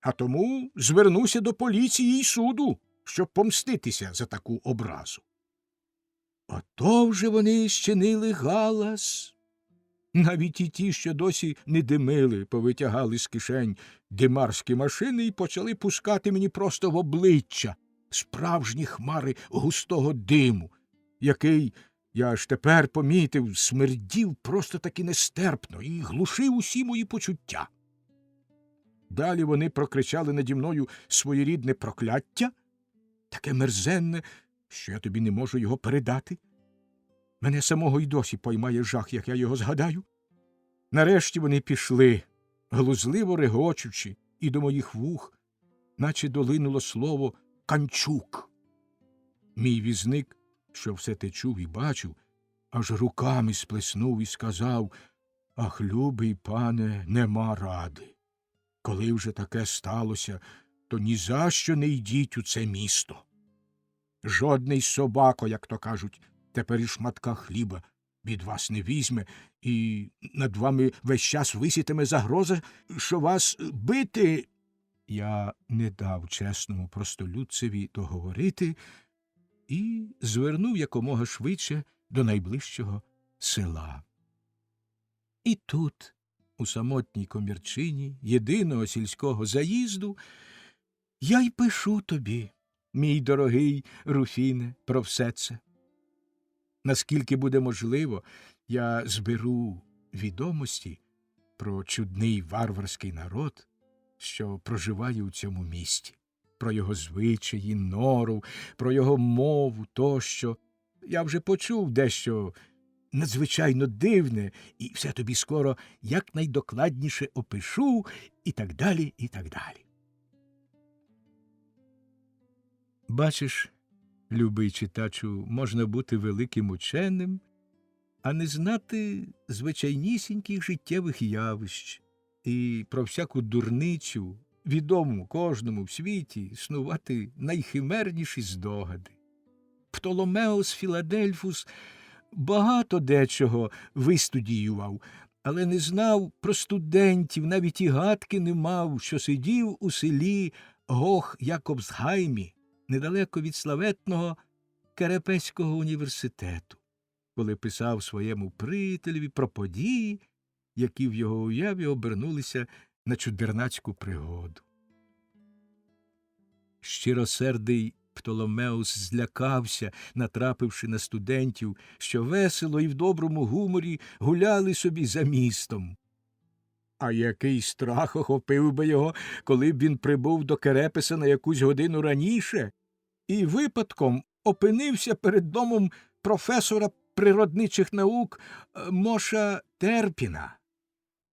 а тому звернуся до поліції й суду, щоб помститися за таку образу. Ото вже вони щинили галас. Навіть і ті, що досі не димили, повитягали з кишень димарські машини і почали пускати мені просто в обличчя справжні хмари густого диму, який, я аж тепер помітив, смердів просто таки нестерпно і глушив усі мої почуття. Далі вони прокричали наді мною своєрідне прокляття, таке мерзенне, що я тобі не можу його передати. Мене самого й досі поймає жах, як я його згадаю. Нарешті вони пішли, глузливо регочучи, і до моїх вух наче долинуло слово «Канчук». Мій візник, що все те чув і бачив, аж руками сплеснув і сказав: «Ах, любий пане, нема ради. Коли вже таке сталося, то ні за що не йдіть у це місто. Жодний собако, як то кажуть, тепер і шматка хліба від вас не візьме, і над вами весь час висітиме загроза, що вас бити». Я не дав чесному простолюдцеві договорити і звернув якомога швидше до найближчого села. І тут, у самотній комірчині єдиного сільського заїзду, я й пишу тобі, мій дорогий Руфіне, про все це. Наскільки буде можливо, я зберу відомості про чудний варварський народ, що проживає у цьому місті, про його звичаї, нору, про його мову тощо. Я вже почув дещо надзвичайно дивне, і все тобі скоро якнайдокладніше опишу, і так далі, і так далі. Бачиш, любий читачу, можна бути великим ученим, а не знати звичайнісіньких життєвих явищ і про всяку дурницю, відому кожному в світі, снувати найхимерніші здогади. Птоломеос Філадельфус багато дечого вистудіював, але не знав про студентів, навіть і гадки не мав, що сидів у селі Гох-Якобсгаймі, недалеко від славетного Керепеського університету, коли писав своєму приятелеві про події, які в його уяві обернулися на чудернацьку пригоду. Щиросердий Птоломеус злякався, натрапивши на студентів, що весело і в доброму гуморі гуляли собі за містом. А який страх охопив би його, коли б він прибув до Керепеса на якусь годину раніше і випадком опинився перед домом професора природничих наук Моша Терпіна.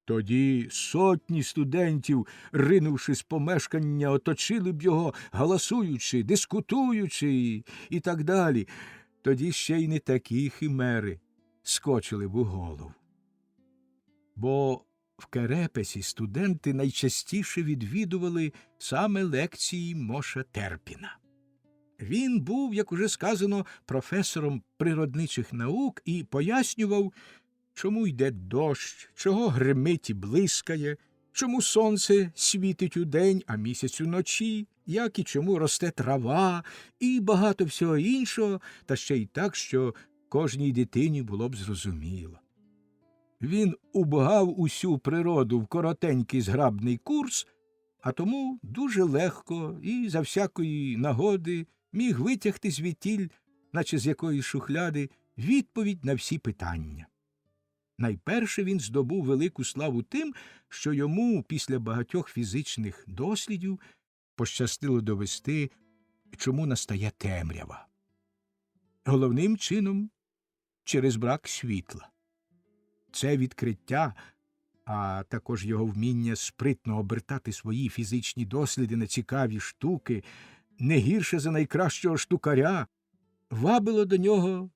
Тоді сотні студентів, ринувши з помешкання, оточили б його, галасуючи, дискутуючи і так далі. Тоді ще й не такі химери скочили б у голову. Бо в Керепесі студенти найчастіше відвідували саме лекції Моша Терпіна. Він був, як уже сказано, професором природничих наук і пояснював, чому йде дощ, чого гримить і блискає, чому сонце світить удень, а місяць уночі, як і чому росте трава, і багато всього іншого, та ще й так, що кожній дитині було б зрозуміло. Він убгав усю природу в коротенький зграбний курс, а тому дуже легко і за всякої нагоди міг витягти звідтіль, наче з якоїсь шухляди, відповідь на всі питання. Найперше він здобув велику славу тим, що йому після багатьох фізичних дослідів пощастило довести, чому настає темрява. Головним чином через брак світла. Це відкриття, а також його вміння спритно обертати свої фізичні досліди на цікаві штуки, не гірше за найкращого штукаря, вабило до нього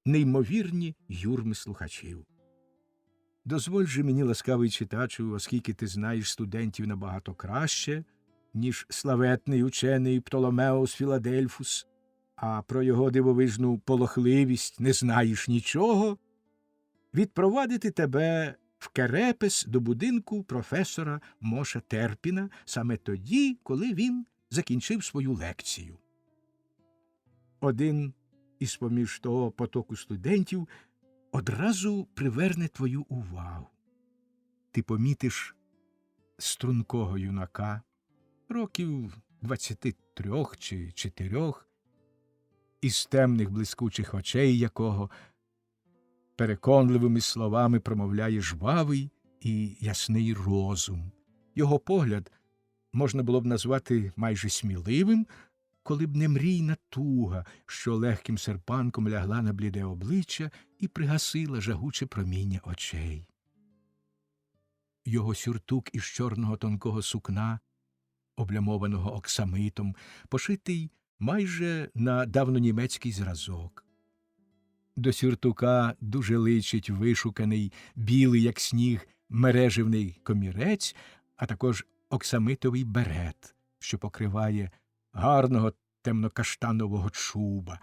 неймовірні юрми слухачів. Дозволь же мені, ласкавий читачу, оскільки ти знаєш студентів набагато краще, ніж славетний учений Птоломеос Філадельфус, а про його дивовижну полохливість не знаєш нічого, відпровадити тебе в Керепес до будинку професора Моша Терпіна саме тоді, коли він закінчив свою лекцію. Один із-поміж того потоку студентів одразу приверне твою увагу. Ти помітиш стрункого юнака, років 23 чи 4, із темних блискучих очей якого переконливими словами промовляє жвавий і ясний розум. Його погляд можна було б назвати майже сміливим, коли б не мрійна туга, що легким серпанком лягла на бліде обличчя і пригасила жагуче проміння очей. Його сюртук із чорного тонкого сукна облямованого оксамитом, пошитий майже на давнонімецький зразок. До сюртука дуже личить вишуканий, білий, як сніг, мереживний комірець, а також оксамитовий берет, що покриває гарного темно-каштанового чуба.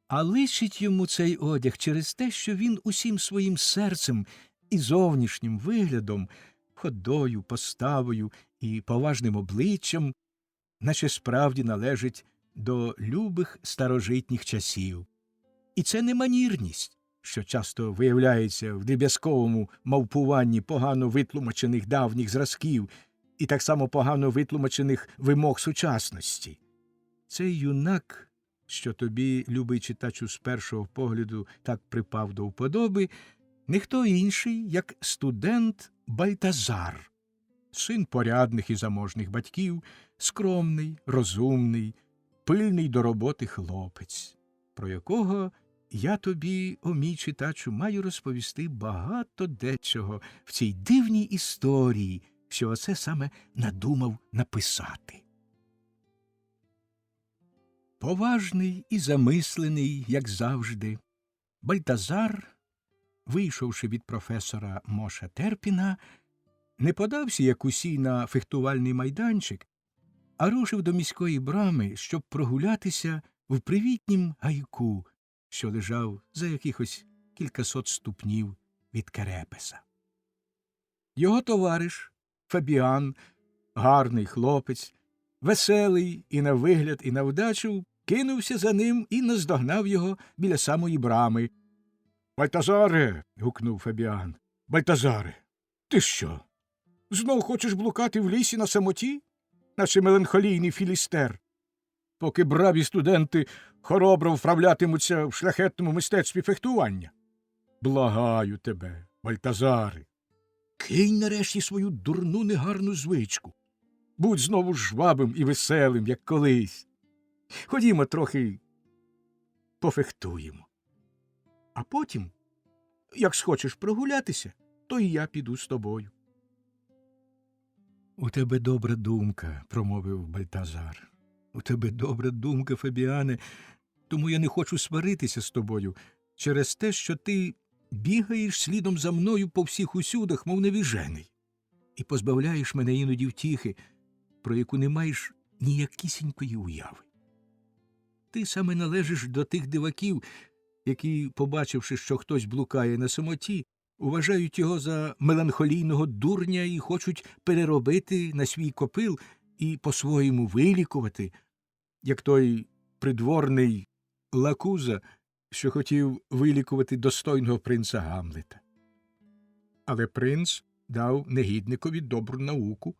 А личить йому цей одяг через те, що він усім своїм серцем і зовнішнім виглядом, ходою, поставою і поважним обличчям, наче справді належить до любих старожитніх часів. І це не манірність, що часто виявляється в дріб'язковому мавпуванні погано витлумачених давніх зразків і так само погано витлумачених вимог сучасності. Цей юнак, що тобі, любий читачу, з першого погляду так припав до вподоби, не хто інший, як студент Бальтазар, син порядних і заможних батьків, скромний, розумний, пильний до роботи хлопець, про якого я тобі, о мій читачу, маю розповісти багато дечого в цій дивній історії, що оце саме надумав написати. Поважний і замислений, як завжди, Бальтазар, вийшовши від професора Моша Терпіна, не подався, як усі, на фехтувальний майданчик, а рушив до міської брами, щоб прогулятися в привітнім гайку, що лежав за якихось кількасот ступнів від Керепеса. Його товариш Фабіан, гарний хлопець, веселий і на вигляд, і на вдачу, кинувся за ним і наздогнав його біля самої брами. — Бальтазаре! — гукнув Фабіан. — Бальтазаре! Ти що? Знов хочеш блукати в лісі на самоті, наче меланхолійний філістер? Поки браві студенти хоробро вправлятимуться в шляхетному мистецтві фехтування. Благаю тебе, Бальтазаре, кинь нарешті свою дурну негарну звичку. Будь знову жвавим і веселим, як колись. Ходімо трохи пофехтуємо. А потім, як схочеш прогулятися, то і я піду з тобою. — У тебе добра думка, — промовив Бальтазар. — У тебе добра думка, Фабіане, тому я не хочу сваритися з тобою через те, що ти бігаєш слідом за мною по всіх усюдах, мов невіжений, і позбавляєш мене іноді втіхи, про яку не маєш ніякісінької уяви. Ти саме належиш до тих диваків, які, побачивши, що хтось блукає на самоті, вважають його за меланхолійного дурня і хочуть переробити на свій копил і по-своєму вилікувати, як той придворний Лакуза, що хотів вилікувати достойного принца Гамлета. Але принц дав негідникові добру науку,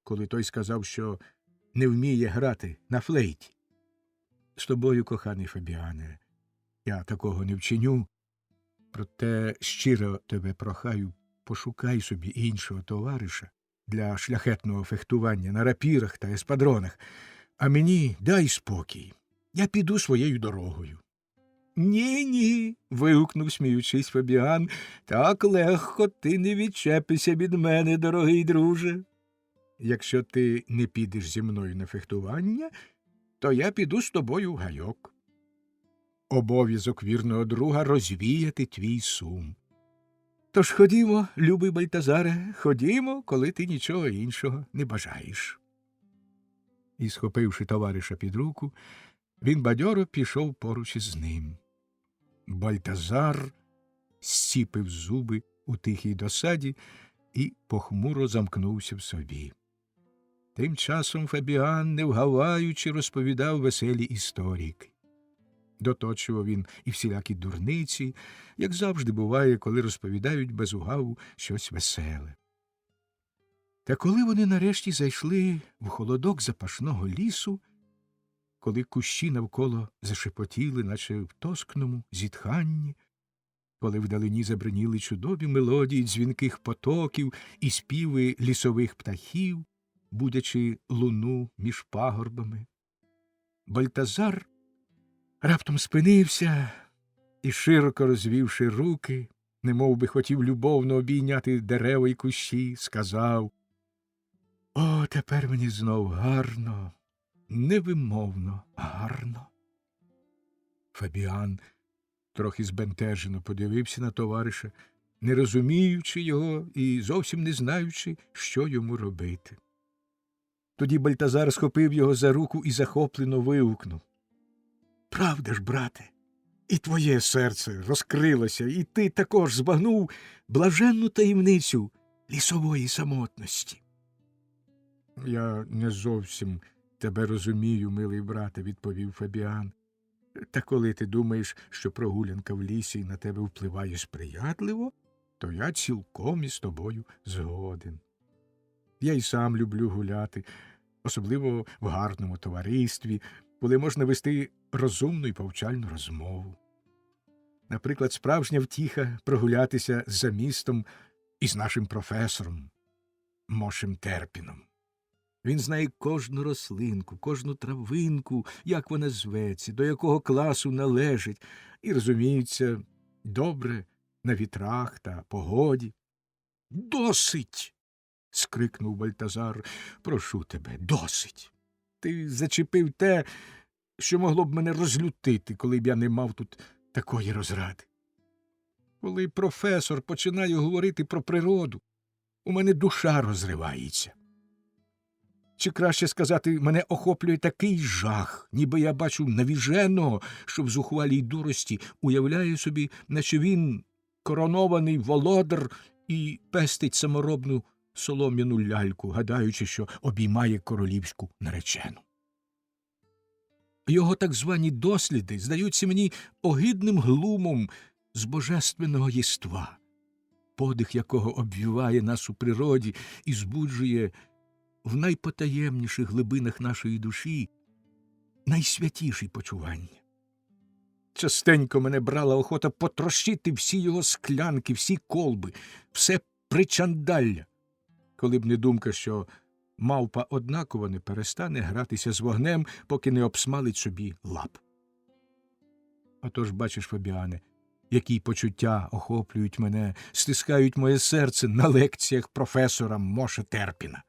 коли той сказав, що не вміє грати на флейті. З тобою, коханий Фабіане, я такого не вчиню, проте щиро тебе прохаю, пошукай собі іншого товариша для шляхетного фехтування на рапірах та еспадронах, а мені дай спокій, я піду своєю дорогою. Ні, — вигукнув, сміючись, Фабіан, — так легко ти не відчепишся від мене, дорогий друже. Якщо ти не підеш зі мною на фехтування, то я піду з тобою в гайок. Обов'язок вірного друга — розвіяти твій сум. Тож ходімо, любий Бальтазаре, ходімо, коли ти нічого іншого не бажаєш. І, схопивши товариша під руку, він бадьоро пішов поруч із ним. Бальтазар зціпив зуби у тихій досаді і похмуро замкнувся в собі. Тим часом Фабіан, не вгаваючи, розповідав веселі історики. Доточував він і всілякі дурниці, як завжди буває, коли розповідають без угаву щось веселе. Та коли вони нарешті зайшли в холодок запашного лісу, коли кущі навколо зашепотіли, наче в тоскному зітханні, коли вдалині забриніли чудові мелодії дзвінких потоків і співи лісових птахів, будячи луну між пагорбами, Бальтазар раптом спинився і, широко розвівши руки, немов би хотів любовно обійняти дерева й кущі, сказав: О, тепер мені знов гарно, невимовно гарно. Фабіан трохи збентежено подивився на товариша, не розуміючи його і зовсім не знаючи, що йому робити. Тоді Бальтазар схопив його за руку і захоплено вигукнув: «Правда ж, брате, і твоє серце розкрилося, і ти також збагнув блаженну таємницю лісової самотності». «Я не зовсім тебе розумію, милий брате», – відповів Фабіан. «Та коли ти думаєш, що прогулянка в лісі на тебе впливає сприятливо, то я цілком із тобою згоден. Я й сам люблю гуляти, особливо в гарному товаристві, коли можна вести розумну і повчальну розмову. Наприклад, справжня втіха прогулятися за містом із нашим професором Мошем Терпіном. Він знає кожну рослинку, кожну травинку, як вона зветься, до якого класу належить, і розуміється добре на вітрах та погоді». «Досить!» – скрикнув Бальтазар. «Прошу тебе, досить! Ти зачепив те, що могло б мене розлютити, коли б я не мав тут такої розради. Коли професор починає говорити про природу, у мене душа розривається. Чи краще сказати, мене охоплює такий жах, ніби я бачу навіженого, що в зухвалій дурості уявляє собі, наче він коронований володар і пестить саморобну солом'яну ляльку, гадаючи, що обіймає королівську наречену. Його так звані досліди здаються мені огидним глумом з божественного єства, подих якого обвіває нас у природі і збуджує в найпотаємніших глибинах нашої душі найсвятіші почування. Частенько мене брала охота потрощити всі його склянки, всі колби, все причандалля, коли б не думка, що мавпа однаково не перестане гратися з вогнем, поки не обсмалить собі лап. Отож, бачиш, Фабіане, які почуття охоплюють мене, стискають моє серце на лекціях професора Моше Терпіна.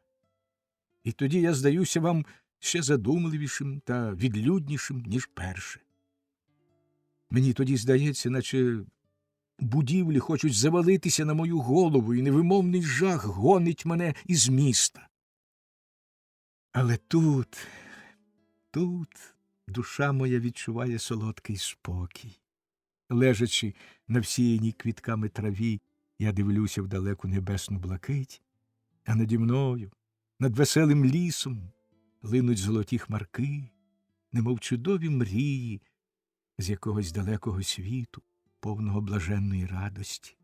І тоді я здаюся вам ще задумливішим та відлюднішим, ніж перше. Мені тоді здається, наче будівлі хочуть завалитися на мою голову, і невимовний жах гонить мене із міста. Але тут душа моя відчуває солодкий спокій. Лежачи на всіяній квітками траві, я дивлюся в далеку небесну блакить, а наді мною, над веселим лісом, линуть золоті хмарки, немов чудові мрії з якогось далекого світу, повного блаженної радості.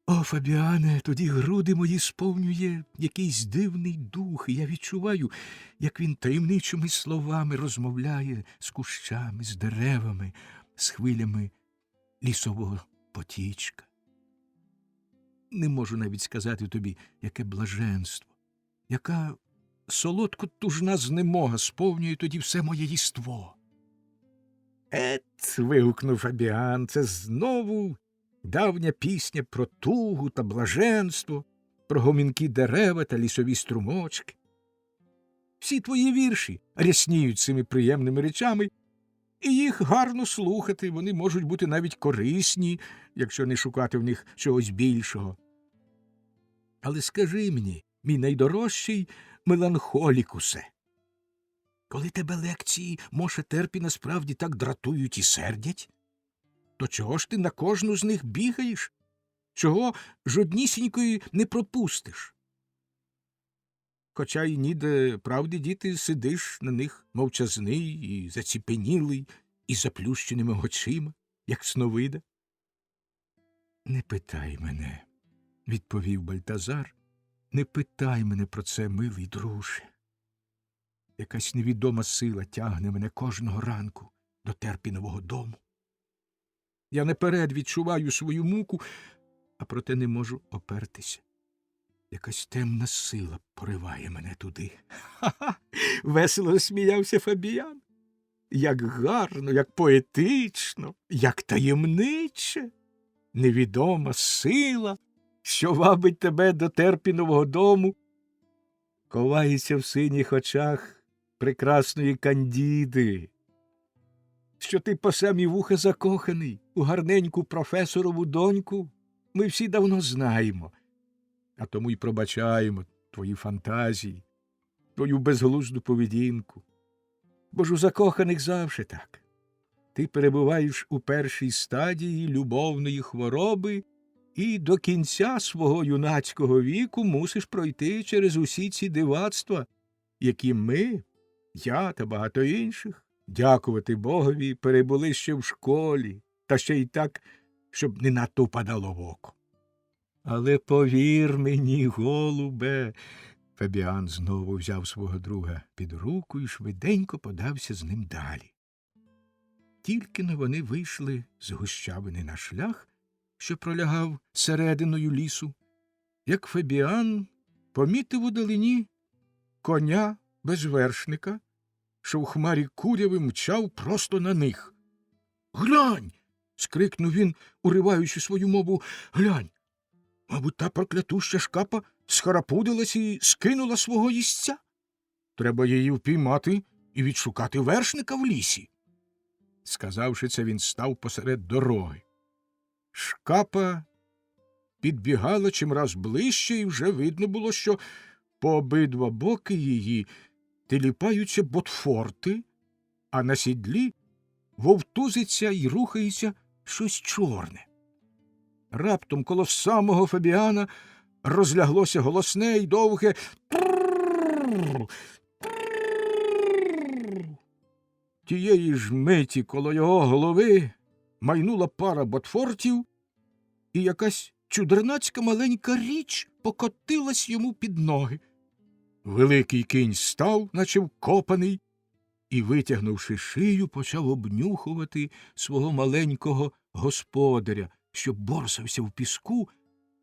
О, Фабіане, тоді груди мої сповнює якийсь дивний дух, і я відчуваю, як він таємничими словами розмовляє з кущами, з деревами, з хвилями лісового потічка. Не можу навіть сказати тобі, яке блаженство, яка солодко-тужна знемога сповнює тоді все моє єство. «Ет!» – вигукнув Фабіан, – «це знову давня пісня про тугу та блаженство, про гомінкі дерева та лісові струмочки. Всі твої вірші рясніють цими приємними речами, і їх гарно слухати, вони можуть бути навіть корисні, якщо не шукати в них чогось більшого. Але скажи мені, мій найдорожчий меланхолікусе, коли тебе лекції Моше Терпіна справді так дратують і сердять, то чого ж ти на кожну з них бігаєш? Чого жоднісінької не пропустиш? Хоча й ніде правди діти сидиш на них мовчазний і заціпенілий, і заплющеними очима, як сновида. «Не питай мене», – відповів Бальтазар, – «не питай мене про це, милий друже. Якась невідома сила тягне мене кожного ранку до Терпінового дому. Я наперед відчуваю свою муку, а проте не можу опертися. Якась темна сила пориває мене туди». «Ха-ха!» – весело сміявся Фабіан. «Як гарно, як поетично, як таємниче! Невідома сила, що вабить тебе до Терпінового дому ховається в синіх очах прекрасної Кандіди, що ти по самі вуха закоханий у гарненьку професорову доньку, ми всі давно знаємо, а тому й пробачаємо твої фантазії, твою безглузду поведінку. Бо ж у закоханих завжди так. Ти перебуваєш у першій стадії любовної хвороби і до кінця свого юнацького віку мусиш пройти через усі ці дивацтва, які ми, я та багато інших, дякувати Богові, перебули ще в школі, та ще й так, щоб не надто впадало в око. Але повір мені, голубе, Фабіан знову взяв свого друга під руку і швиденько подався з ним далі. Тільки-но вони вийшли з гущавини на шлях, що пролягав серединою лісу, як Фабіан помітив удалині коня без вершника, що в хмарі куряви мчав просто на них. «Глянь!» – скрикнув він, уриваючи свою мову. «Глянь! Мабуть, та проклятуща шкапа схарапудилась і скинула свого їстця. Треба її впіймати і відшукати вершника в лісі». Сказавши це, він став посеред дороги. Шкапа підбігала чимраз ближче, і вже видно було, що по обидва боки її теліпаються ботфорти, а на сідлі вовтузиться і рухається щось чорне. Раптом коло самого Фабіана розляглося голосне й довге «трррррр! Трррррр!». Тієї ж миті коло його голови майнула пара ботфортів, і якась чудернацька маленька річ покотилась йому під ноги. Великий кінь став, наче вкопаний, і, витягнувши шию, почав обнюхувати свого маленького господаря, що борсався в піску,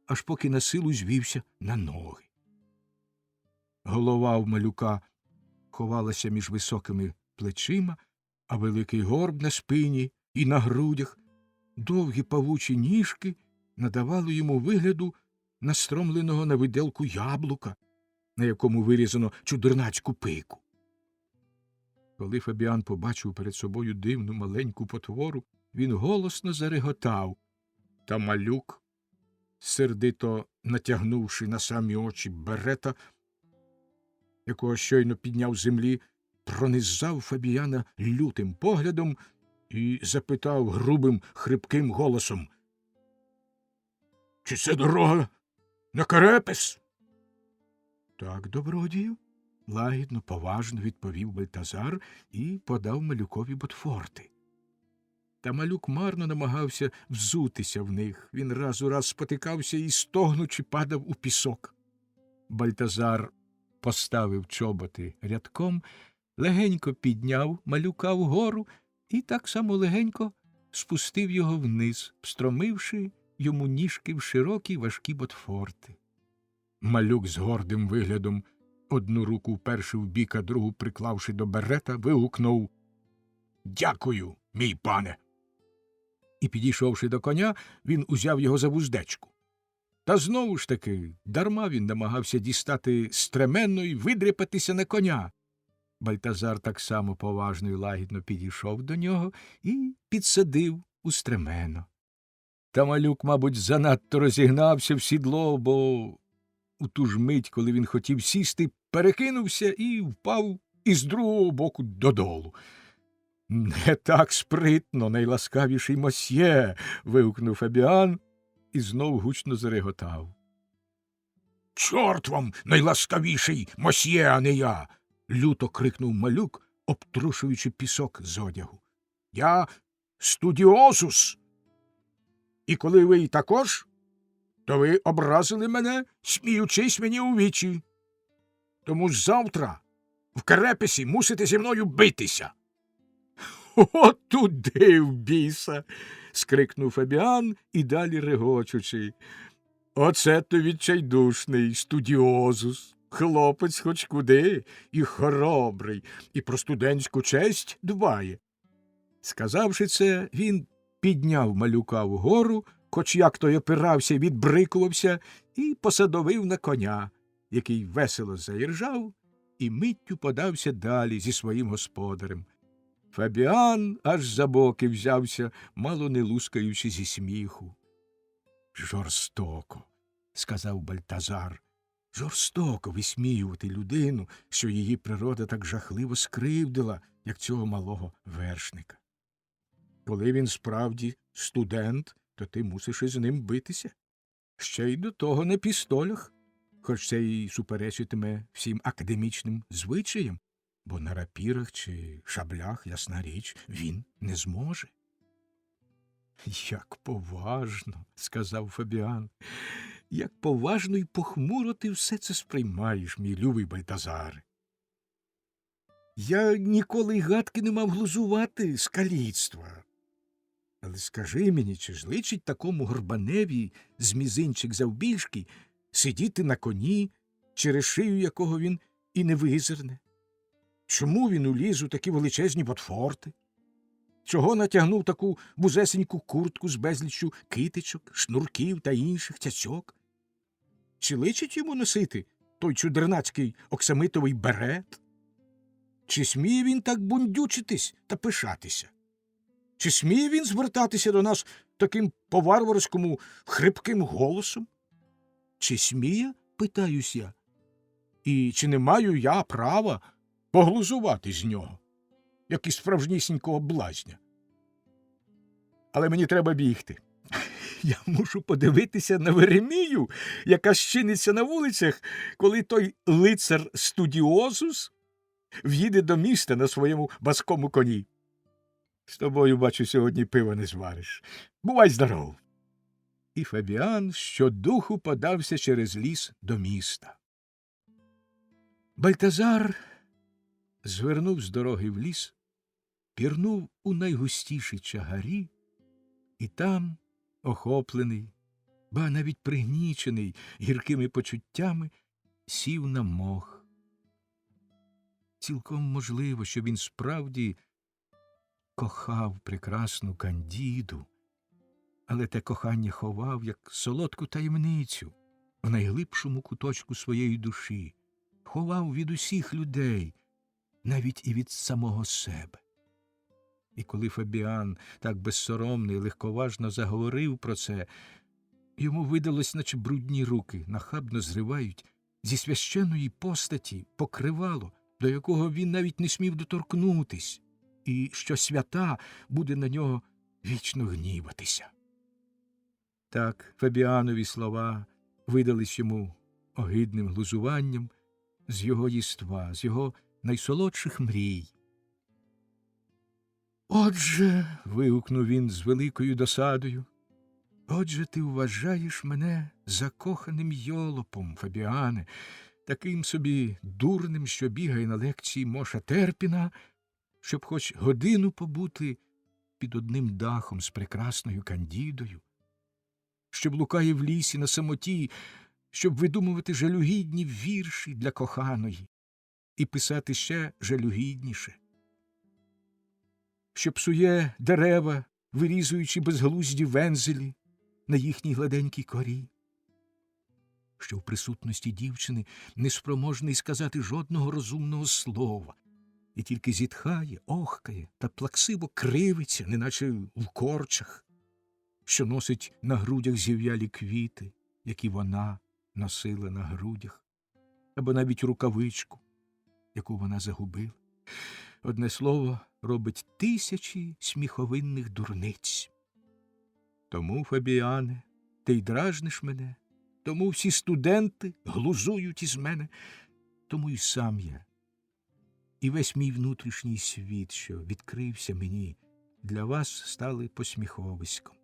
аж поки насилу звівся на ноги. Голова в малюка ховалася між високими плечима, а великий горб на спині і на грудях, довгі павучі ніжки надавали йому вигляду настромленого на виделку яблука, на якому вирізано чудернацьку пику. Коли Фабіан побачив перед собою дивну маленьку потвору, він голосно зареготав, та малюк, сердито натягнувши на самі очі берета, якого щойно підняв з землі, пронизав Фабіана лютим поглядом і запитав грубим, хрипким голосом: «Чи це дорога на Карепес?» «Так, добродію», – лагідно, поважно відповів Бальтазар і подав малюкові ботфорти. Та малюк марно намагався взутися в них. Він раз у раз спотикався і, стогнучи, падав у пісок. Бальтазар поставив чоботи рядком, легенько підняв малюка вгору і так само легенько спустив його вниз, встромивши йому ніжки в широкі важкі ботфорти. Малюк з гордим виглядом, одну руку вперши в бік, а другу приклавши до берета, вигукнув: «Дякую, мій пане!» І, підійшовши до коня, він узяв його за вуздечку. Та знову ж таки дарма він намагався дістати стременно й видряпатися на коня. Бальтазар так само поважно й лагідно підійшов до нього і підсадив у стремено. Та малюк, мабуть, занадто розігнався в сідло, бо у ту ж мить, коли він хотів сісти, перекинувся і впав із другого боку додолу. «Не так спритно, найласкавіший мосьє!» – вигукнув Фабіан і знов гучно зареготав. «Чорт вам, найласкавіший мосьє, а не я!» – люто крикнув малюк, обтрушуючи пісок з одягу. «Я студіозус! І коли ви також, то ви образили мене, сміючись мені у вічі. Тому ж завтра в Карепесі мусите зі мною битися!» «О, туди в біса!» – скрикнув Фабіан і далі регочучи. «Оце то відчайдушний студіозус, хлопець хоч куди, і хоробрий, і про студентську честь дбає». Сказавши це, він підняв малюка вгору, хоч як той опирався й відбрикувався, і посадовив на коня. який весело заіржав і миттю подався далі зі своїм господарем. Фабіан аж за боки взявся, мало не лускаючи зі сміху. «Жорстоко», – сказав Бальтазар, – «жорстоко висміювати людину, що її природа так жахливо скривдила, як цього малого вершника. Коли він справді студент, то ти мусиш із ним битися. Ще й до того на пістолях, хоч це й суперечитиме всім академічним звичаям, бо на рапірах чи шаблях, ясна річ, він не зможе». «Як поважно», – сказав Фабіан, – «як поважно й похмуро ти все це сприймаєш, мій любий Бальтазаре. Я ніколи й гадки не мав глузувати з каліцтва. Але скажи мені, чи ж личить такому горбаневі з мізинчик завбільшки сидіти на коні, через шию якого він і не визирне? Чому він уліз у такі величезні ботфорти? Чого натягнув таку вузесеньку куртку з безліччю китичок, шнурків та інших цяцьок? Чи личить йому носити той чудернацький оксамитовий берет? Чи сміє він так бундючитись та пишатися? Чи сміє він звертатися до нас таким по-варварському хрипким голосом? Чи сміє, питаюсь я, і чи не маю я права поглузувати з нього, як із справжнісінького блазня? Але мені треба бігти. Я мушу подивитися на Веремію, яка щиниться на вулицях, коли той лицар Студіозус в'їде до міста на своєму баскому коні. З тобою, бачу, сьогодні пива не звариш. Бувай здоров!» І Фабіан щодуху подався через ліс до міста. Бальтазар звернув з дороги в ліс, пірнув у найгустіші чагарі, і там, охоплений, ба навіть пригнічений гіркими почуттями, сів на мох. Цілком можливо, що він справді кохав прекрасну Кандіду, але те кохання ховав, як солодку таємницю, в найглибшому куточку своєї душі, ховав від усіх людей, навіть і від самого себе. І коли Фабіан так безсоромно і легковажно заговорив про це, йому видалось, наче брудні руки нахабно зривають зі священної постаті покривало, до якого він навіть не смів доторкнутись, і що свята буде на нього вічно гніватися. Так Фабіанові слова видались йому огидним глузуванням з його єства, з його найсолодших мрій. «Отже», – вигукнув він з великою досадою, – «отже ти вважаєш мене закоханим йолопом, Фабіане, таким собі дурним, що бігає на лекції Моша Терпіна, щоб хоч годину побути під одним дахом з прекрасною Кандідою, що блукає в лісі на самоті, щоб видумувати жалюгідні вірші для коханої і писати ще жалюгідніше, що псує дерева, вирізуючи безглузді вензелі на їхній гладенькій корі, що в присутності дівчини неспроможний сказати жодного розумного слова, і тільки зітхає, охкає та плаксиво кривиться, неначе в корчах, що носить на грудях зів'ялі квіти, які вона носила на грудях, або навіть рукавичку, яку вона загубила. Одне слово, робить тисячі сміховинних дурниць. Тому, Фабіане, ти й дражниш мене, тому всі студенти глузують із мене, тому й сам я. І весь мій внутрішній світ, що відкрився мені, для вас стали посміховиськом.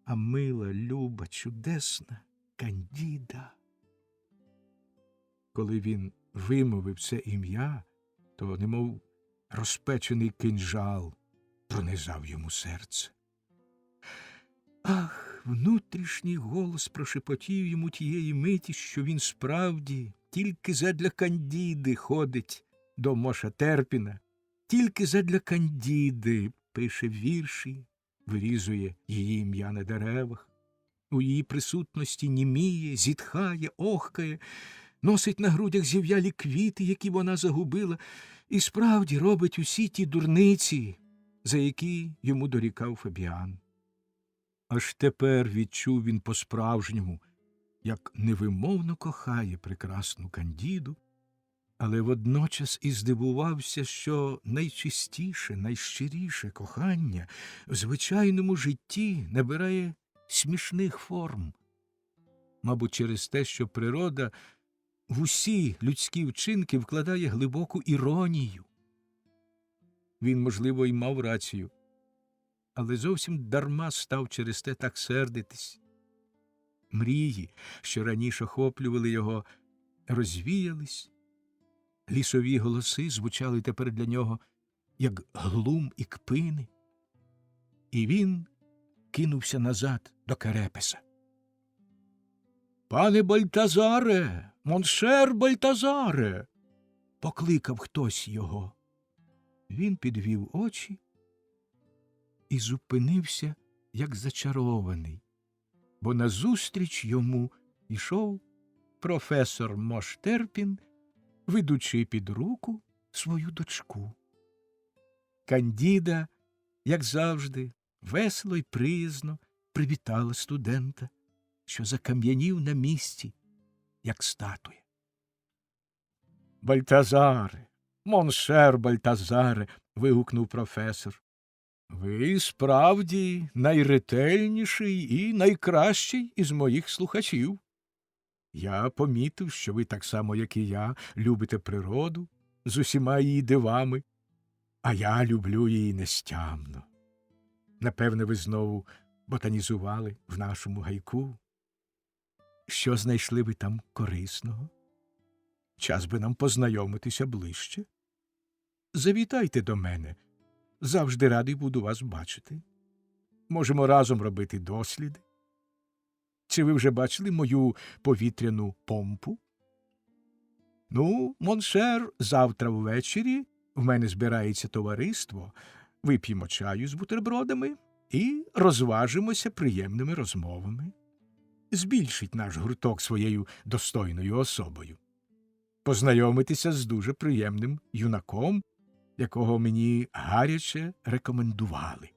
А мила, люба, чудесна Кандіда. Коли він вимовив це ім'я, то немов розпечений кинджал пронизав йому серце. Ах, внутрішній голос прошепотів йому тієї миті, що він справді тільки задля Кандіди ходить до Моша Терпіна, тільки задля Кандіди пише вірші, вирізує її ім'я на деревах, у її присутності німіє, зітхає, охкає, носить на грудях зів'ялі квіти, які вона загубила, і справді робить усі ті дурниці, за які йому дорікав Фабіан. Аж тепер відчув він по-справжньому, як невимовно кохає прекрасну Кандіду, але водночас і здивувався, що найчистіше, найщиріше кохання в звичайному житті набирає смішних форм. Мабуть, через те, що природа в усі людські вчинки вкладає глибоку іронію. Він, можливо, й мав рацію, але зовсім дарма став через те так сердитись. Мрії, що раніше охоплювали його, розвіялись. Лісові голоси звучали тепер для нього, як глум і кпини. І він кинувся назад до Керепеса. «Пане Бальтазаре! Моншер Бальтазаре!» – покликав хтось його. Він підвів очі і зупинився, як зачарований, бо назустріч йому йшов професор Моштерпін, ведучи під руку свою дочку. Кандіда, як завжди, весело й приязно привітала студента, що закам'янів на місці, як статуя. «Бальтазаре! Моншер Бальтазаре!» – вигукнув професор. «Ви справді найретельніший і найкращий із моїх слухачів. Я помітив, що ви так само, як і я, любите природу з усіма її дивами, а я люблю її нестямно. Напевне, ви знову ботанізували в нашому гайку. Що знайшли ви там корисного? Час би нам познайомитися ближче. Завітайте до мене. Завжди радий буду вас бачити. Можемо разом робити досліди. Чи ви вже бачили мою повітряну помпу? Ну, моншер, завтра ввечері в мене збирається товариство, вип'ємо чаю з бутербродами і розважимося приємними розмовами. Збільшить наш гурток своєю достойною особою. Познайомитися з дуже приємним юнаком, якого мені гаряче рекомендували.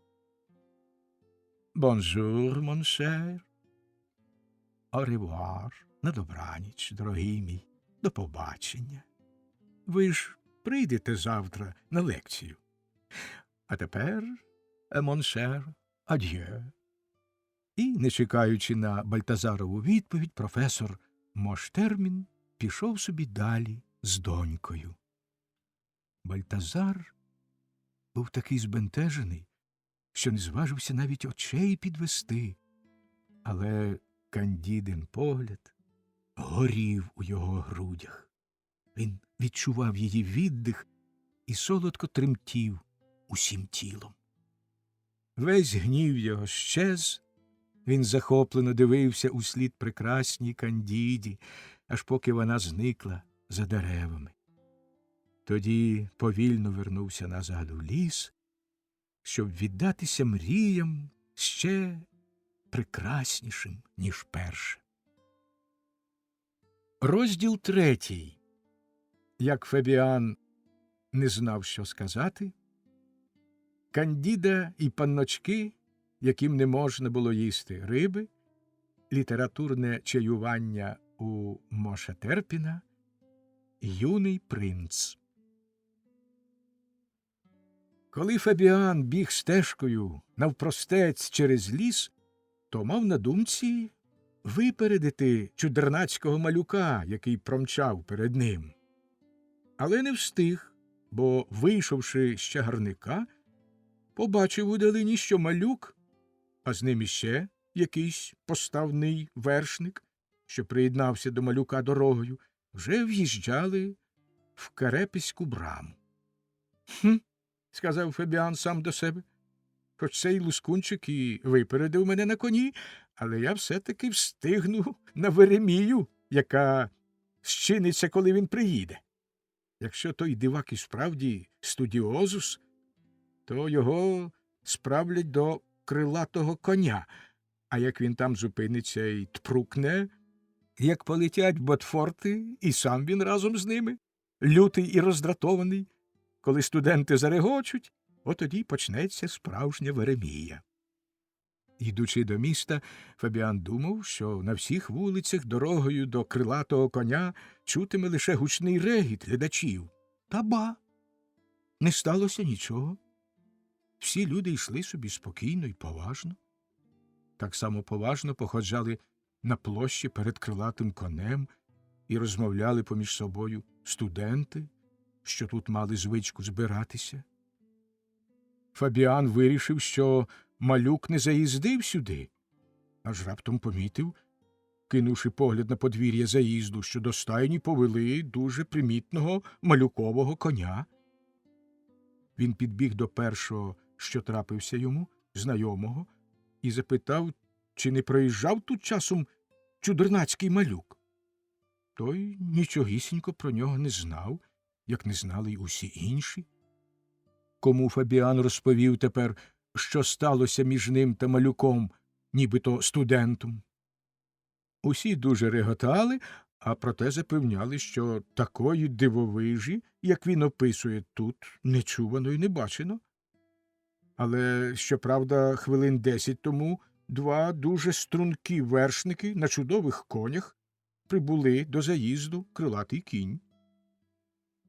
Бонжур, моншер. Au revoir. На добраніч, дорогий мій. До побачення. Ви ж прийдете завтра на лекцію. А тепер, моншер, ад'є. І, не чекаючи на Бальтазарову відповідь, професор Моштермін пішов собі далі з донькою. Бальтазар був такий збентежений, що не зважився навіть очей підвести, але Кандідин погляд горів у його грудях. Він відчував її віддих і солодко тремтів усім тілом. Весь гнів його щез, він захоплено дивився услід прекрасній Кандіді, аж поки вона зникла за деревами. Тоді повільно вернувся назад у ліс, щоб віддатися мріям ще прекраснішим, ніж перше. Розділ 3. Як Фабіан не знав, що сказати, Кандіда і панночки, яким не можна було їсти риби, літературне чаювання у Моштерпіна, юний принц. Коли Фабіан біг стежкою навпростець через ліс, то мав на думці випередити чудернацького малюка, який промчав перед ним. Але не встиг, бо, вийшовши з чагарника, побачив удалині, що малюк, а з ним іще якийсь поставний вершник, що приєднався до малюка дорогою, вже в'їжджали в Керепеську браму. «Хм», – сказав Фабіан сам до себе, – хоч цей лускунчик і випередив мене на коні, але я все-таки встигну на Веремію, яка щиниться, коли він приїде. Якщо той дивак і справді студіозус, то його справлять до крилатого коня, а як він там зупиниться і тпрукне, як полетять Ботфорти, і сам він разом з ними, лютий і роздратований. Коли студенти зарегочуть, от тоді почнеться справжня Веремія. Йдучи до міста, Фабіан думав, що на всіх вулицях дорогою до крилатого коня чутиме лише гучний регіт глядачів. Та ба! Не сталося нічого. Всі люди йшли собі спокійно і поважно. Так само поважно походжали на площі перед крилатим конем і розмовляли поміж собою студенти, що тут мали звичку збиратися. Фабіан вирішив, що малюк не заїздив сюди, аж раптом помітив, кинувши погляд на подвір'я заїзду, що до стайні повели дуже примітного малюкового коня. Він підбіг до першого, що трапився йому, знайомого, і запитав, чи не проїжджав тут часом чудернацький малюк. Той нічогісінько про нього не знав, як не знали й усі інші. Кому Фабіан розповів тепер, що сталося між ним та малюком, нібито студентом. Усі дуже реготали, а проте запевняли, що такої дивовижі, як він описує тут, не чувано й не бачено. Але, щоправда, хвилин 10 тому два дуже стрункі вершники на чудових конях прибули до заїзду крилатий кінь.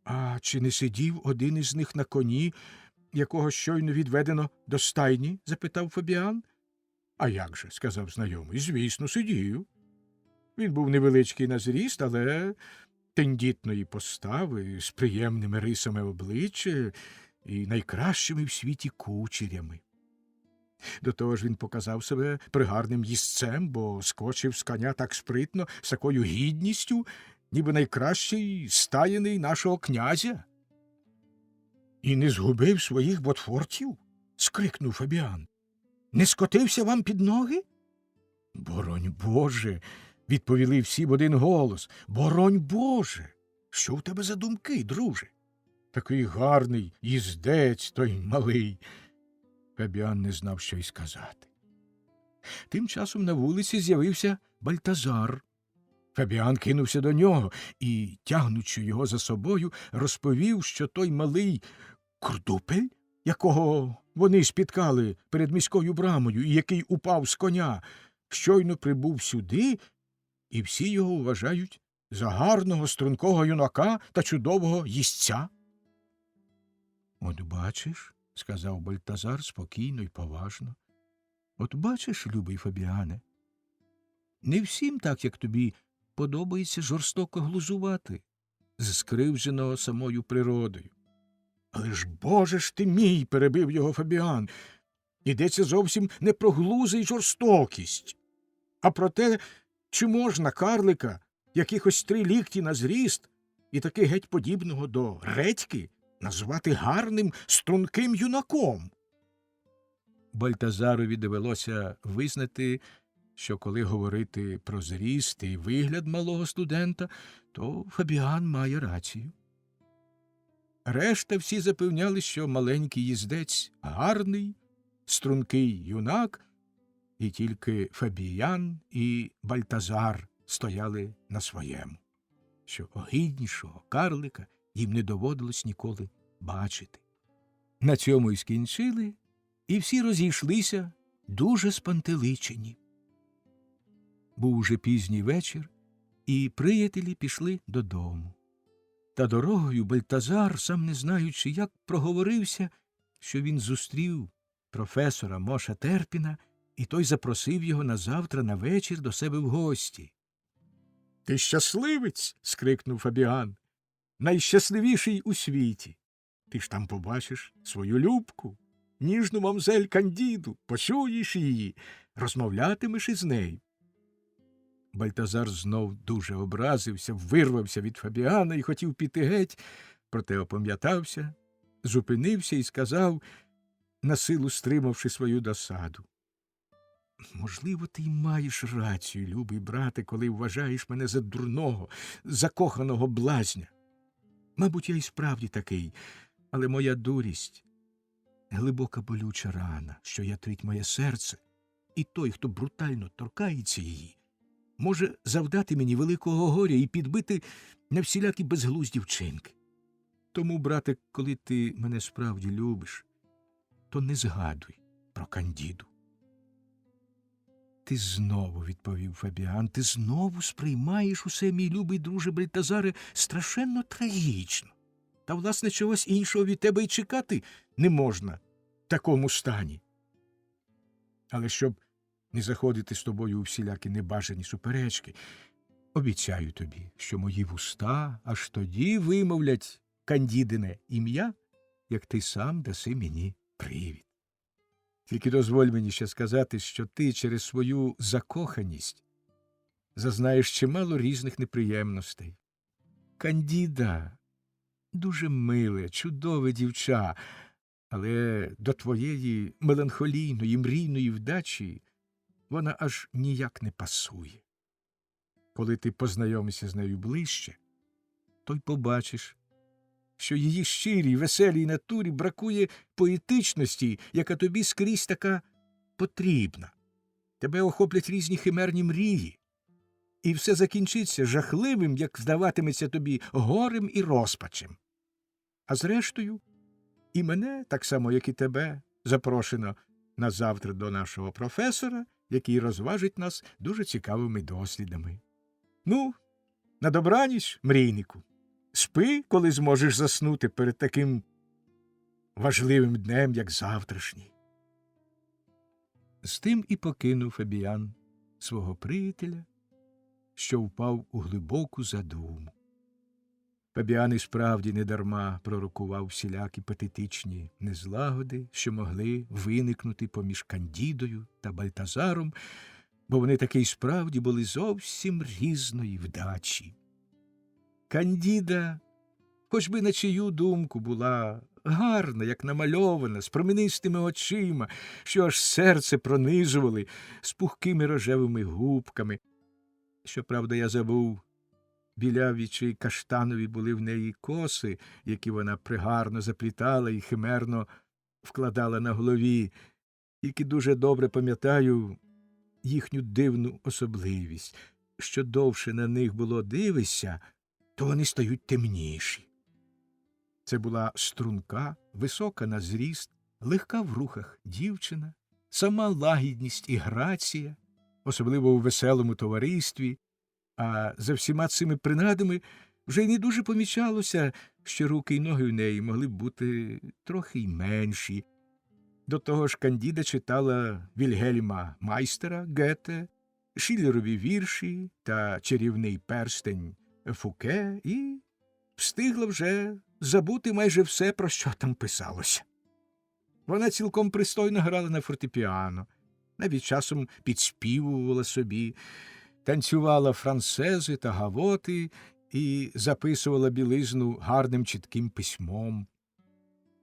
А чи не сидів один із них на коні, якого щойно відведено до стайні? — запитав Фабіан. — А як же? — сказав знайомий. — Звісно, сидів. Він був невеличкий на зріст, але тендітної постави, з приємними рисами обличчя і найкращими в світі кучерями. До того ж він показав себе пригарним їзцем, бо скочив з коня так спритно, з такою гідністю, ніби найкращий стаєний нашого князя. — І не згубив своїх ботфортів? — скрикнув Фабіан. — Не скотився вам під ноги? — Боронь Боже! — відповіли всі в один голос. — Боронь Боже! Що в тебе за думки, друже? Такий гарний їздець той малий. Фабіан не знав, що й сказати. Тим часом на вулиці з'явився Бальтазар. Фабіан кинувся до нього і, тягнучи його за собою, розповів, що той малий Курдупель, якого вони спіткали перед міською брамою і який упав з коня, щойно прибув сюди, і всі його вважають за гарного стрункого юнака та чудового їзця. — От бачиш, — сказав Бальтазар спокійно й поважно, — от бачиш, любий Фабіане, не всім так, як тобі, подобається жорстоко глузувати з скривдженого самою природою. — Але ж, Боже ж ти мій! — перебив його Фабіан. — Йдеться зовсім не про глузи й жорстокість, а про те, чи можна карлика, якихось 3 лікті на зріст, і таки геть подібного до редьки, назвати гарним, струнким юнаком. Бальтазарові довелося визнати, що коли говорити про зріст і вигляд малого студента, то Фабіан має рацію. Решта всі запевняли, що маленький їздець гарний, стрункий юнак, і тільки Фабіян і Бальтазар стояли на своєму, що огиднішого карлика їм не доводилось ніколи бачити. На цьому й скінчили, і всі розійшлися дуже спантеличені. Був уже пізній вечір, і приятелі пішли додому. Та дорогою Бальтазар, сам не знаючи, як проговорився, що він зустрів професора Моша Терпіна, і той запросив його назавтра на вечір до себе в гості. — Ти щасливець! — скрикнув Фабіан. — Найщасливіший у світі. Ти ж там побачиш свою Любку, ніжну мамзель Кандіду, почуєш її, розмовлятимеш із нею. Бальтазар знов дуже образився, вирвався від Фабіана і хотів піти геть, проте опам'ятався, зупинився і сказав, насилу стримавши свою досаду: — Можливо, ти й маєш рацію, любий брате, коли вважаєш мене за дурного, закоханого блазня. Мабуть, я й справді такий, але моя дурість — глибока болюча рана, що ятрить моє серце, і той, хто брутально торкається її, може завдати мені великого горя і підбити на всілякі безглузді вчинки. Тому, брате, коли ти мене справді любиш, то не згадуй про Кандіду. Ти знову, відповів Фабіан, ти знову сприймаєш усе, мій любий друже Бальтазаре, страшенно трагічно. Та, власне, чогось іншого від тебе й чекати не можна в такому стані. Але щоб не заходити з тобою у всілякі небажані суперечки, обіцяю тобі, що мої вуста аж тоді вимовлять Кандідине ім'я, як ти сам даси мені привід. Тільки дозволь мені ще сказати, що ти через свою закоханість зазнаєш чимало різних неприємностей. Кандіда дуже миле, чудове дівча, але до твоєї меланхолійної, мрійної вдачі вона аж ніяк не пасує. Коли ти познайомишся з нею ближче, то й побачиш, що її щирій, веселій натурі бракує поетичності, яка тобі скрізь така потрібна. Тебе охоплять різні химерні мрії, і все закінчиться жахливим, як здаватиметься тобі, горем і розпачем. А зрештою, і мене, так само, як і тебе, запрошено на завтра до нашого професора, який розважить нас дуже цікавими дослідами. Ну, на добраніч, мрійнику. Спи, коли зможеш заснути перед таким важливим днем, як завтрашній. З тим і покинув Фабіан свого приятеля, що впав у глибоку задуму. Фабіан і справді недарма пророкував всілякі патетичні незлагоди, що могли виникнути поміж Кандідою та Бальтазаром, бо вони таки й справді були зовсім різної вдачі. Кандіда, хоч би на чию думку, була гарна, як намальована, з променистими очима, що аж серце пронизували, з пухкими рожевими губками. Щоправда, я забув, біляві чи каштанові були в неї коси, які вона пригарно заплітала і химерно вкладала на голові, тільки дуже добре пам'ятаю їхню дивну особливість. Що довше на них було дивишся, то вони стають темніші. Це була струнка, висока на зріст, легка в рухах дівчина, сама лагідність і грація, особливо у веселому товаристві, а за всіма цими принадами вже й не дуже помічалося, що руки й ноги в неї могли б бути трохи й менші. До того ж Кандіда читала Вільгельма Майстера Гете, Шиллерові вірші та чарівний перстень Фуке і встигла вже забути майже все, про що там писалося. Вона цілком пристойно грала на фортепіано, навіть часом підспівувала собі, танцювала францези та гавоти і записувала білизну гарним чітким письмом.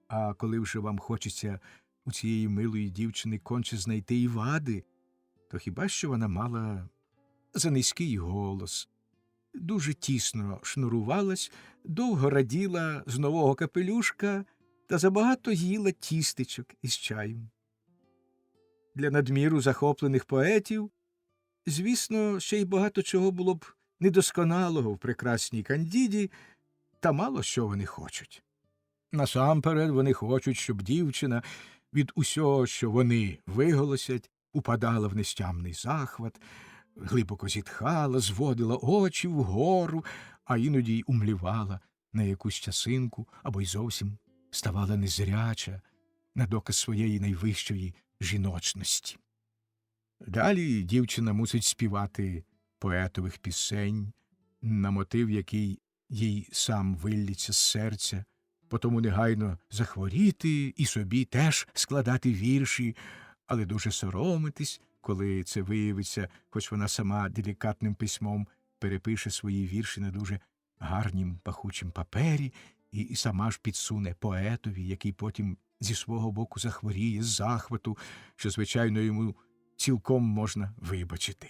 А коли вже вам хочеться у цієї милої дівчини конче знайти і вади, то хіба що вона мала занизький голос, дуже тісно шнурувалась, довго раділа з нового капелюшка та забагато їла тістечок із чаєм. Для надміру захоплених поетів, звісно, ще й багато чого було б недосконалого в прекрасній Кандіді, та мало що вони хочуть. Насамперед вони хочуть, щоб дівчина від усього, що вони виголосять, упадала в нестямний захват, глибоко зітхала, зводила очі вгору, а іноді й умлівала на якусь часинку або й зовсім ставала незряча на доказ своєї найвищої жіночності. Далі дівчина мусить співати поетових пісень, на мотив, який їй сам виллється з серця, потому негайно захворіти і собі теж складати вірші, але дуже соромитись, коли це виявиться, хоч вона сама делікатним письмом перепише свої вірші на дуже гарнім пахучім папері і сама ж підсуне поетові, який потім зі свого боку захворіє з захвату, що, звичайно, йому цілком можна вибачити.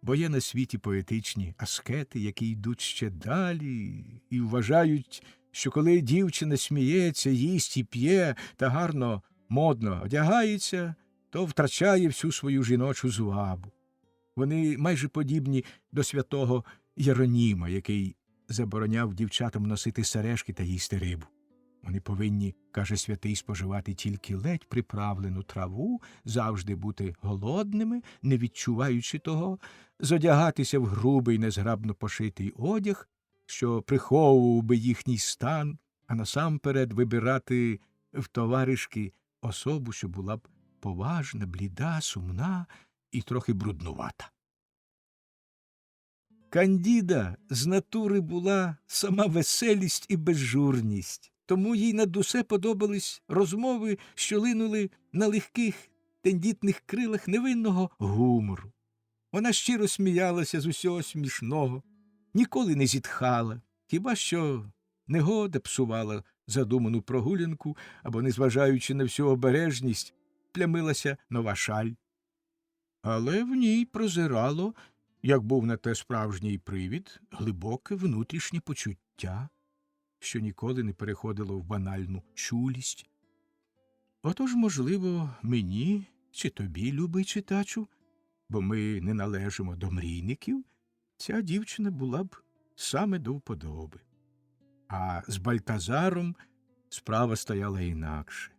Бо є на світі поетичні аскети, які йдуть ще далі і вважають, що коли дівчина сміється, їсть і п'є та гарно, модно одягається, то втрачає всю свою жіночу звабу. Вони майже подібні до святого Єроніма, який забороняв дівчатам носити сережки та їсти рибу. Вони повинні, каже святий, споживати тільки ледь приправлену траву, завжди бути голодними, не відчуваючи того, зодягатися в грубий, незграбно пошитий одяг, що приховував би їхній стан, а насамперед вибирати в товаришки особу, що була б поважна, бліда, сумна і трохи бруднувата. Кандіда з натури була сама веселість і безжурність, тому їй над усе подобались розмови, що линули на легких, тендітних крилах невинного гумору. Вона щиро сміялася з усього смішного, ніколи не зітхала, хіба що негода псувала задуману прогулянку або, незважаючи на всю обережність, плямилася нова шаль. Але в ній прозирало, як був на те справжній привід, глибоке внутрішнє почуття, що ніколи не переходило в банальну чулість. Отож, можливо, мені чи тобі, любий читачу, бо ми не належимо до мрійників, ця дівчина була б саме до вподоби. А з Бальтазаром справа стояла інакше.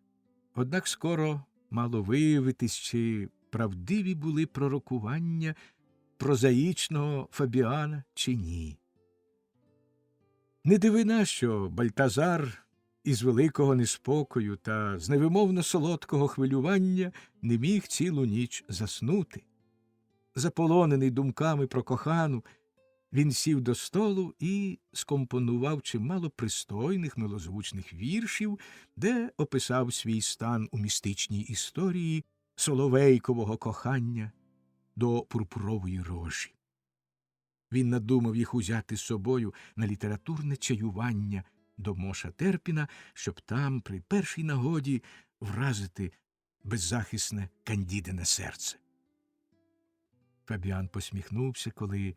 Однак скоро мало виявитись, чи правдиві були пророкування прозаїчного Фабіана чи ні. Не дивина, що Бальтазар із великого неспокою та з невимовно солодкого хвилювання не міг цілу ніч заснути. Заполонений думками про кохану, він сів до столу і скомпонував чимало пристойних милозвучних віршів, де описав свій стан у містичній історії соловейкового кохання до пурпурової рожі. Він надумав їх узяти з собою на літературне чаювання до Моша Терпіна, щоб там при першій нагоді вразити беззахисне Кандідине серце. Фабіан посміхнувся, коли,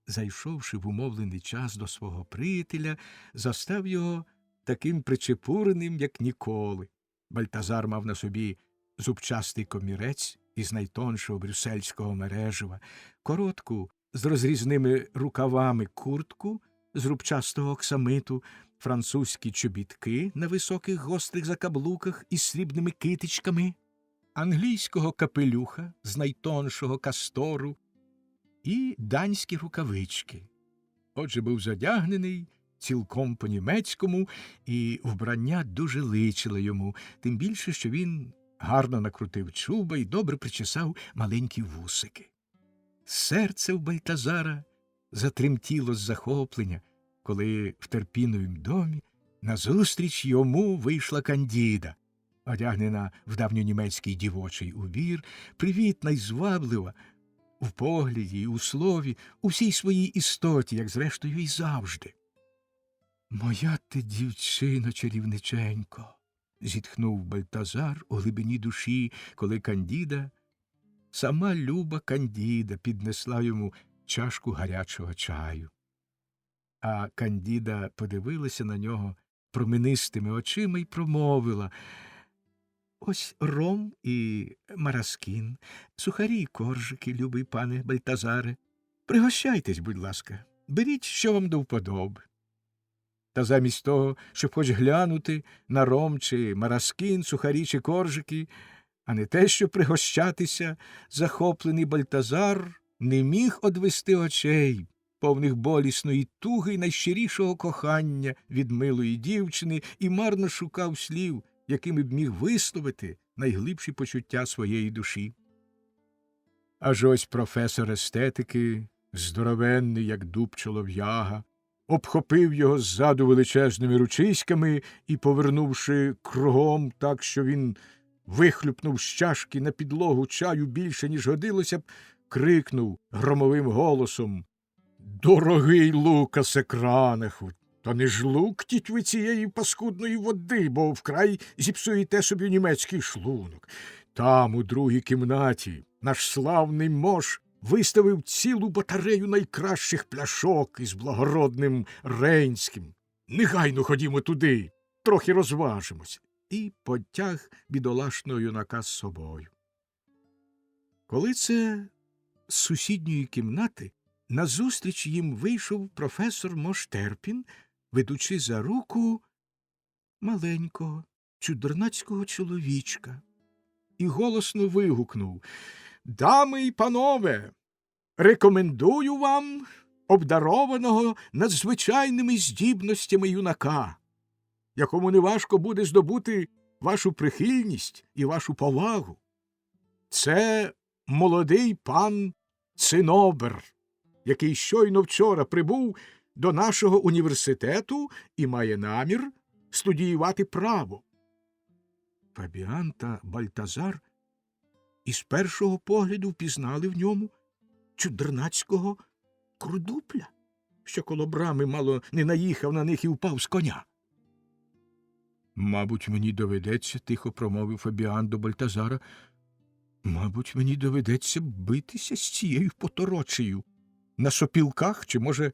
зайшовши в умовлений час до свого приятеля, застав його таким причепуреним, як ніколи. Бальтазар мав на собі зубчастий комірець із найтоншого брюссельського мережева, коротку, з розрізними рукавами куртку з рубчастого оксамиту, французькі чобітки на високих гострих закаблуках із срібними китичками, англійського капелюха з найтоншого кастору і данські рукавички. Отже, був задягнений цілком по-німецькому, і вбрання дуже личило йому, тим більше, що він гарно накрутив чуба і добре причесав маленькі вусики. Серце в Бальтазара затремтіло з захоплення, коли в Терпіновім домі назустріч йому вийшла Кандіда, одягнена в давньонімецький дівочий убір, привітна й зваблива, в погляді, у слові, у всій своїй істоті, як зрештою і завжди. «Моя ти дівчино чарівниченько», – зітхнув Бальтазар у глибині душі, коли Кандіда, сама люба Кандіда, піднесла йому чашку гарячого чаю. А Кандіда подивилася на нього променистими очима й промовила: «Ось ром і мараскін, сухарі й коржики, любий пане Бальтазаре. Пригощайтесь, будь ласка, беріть, що вам до вподоби». Та замість того, щоб хоч глянути на ром чи мараскін, сухарі чи коржики, а не те, що пригощатися, захоплений Бальтазар не міг одвести очей, повних болісної туги й найщирішого кохання від милої дівчини, і марно шукав слів, якими б міг висловити найглибші почуття своєї душі. Аж ось професор естетики, здоровенний, як дуб чолов'яга, обхопив його ззаду величезними ручиськами і, повернувши кругом так, що він вихлюпнув з чашки на підлогу чаю більше, ніж годилося б, крикнув громовим голосом: «Дорогий Лукасе Кранеху, та не жлуктіть ви цієї паскудної води, бо вкрай зіпсуєте собі німецький шлунок. Там, у другій кімнаті, наш славний Мош виставив цілу батарею найкращих пляшок із благородним Рейнським. Негайно ходімо туди, трохи розважимось». І потяг бідолашного юнака з собою. Коли це З сусідньої кімнати назустріч їм вийшов професор Моштерпін, ведучи за руку маленького, чудернацького чоловічка, і голосно вигукнув: «Дами й панове, рекомендую вам обдарованого надзвичайними здібностями юнака, якому неважко буде здобути вашу прихильність і вашу повагу. Це молодий пан Цинобер, який щойно вчора прибув до нашого університету і має намір студіювати право». Фабіан та Бальтазар із першого погляду впізнали в ньому чудернацького курдупля, що коло брами мало не наїхав на них і впав з коня. «Мабуть, мені доведеться», – тихо промовив Фабіан до Бальтазара, – «мабуть, мені доведеться битися з цією поторочею на сопілках чи, може,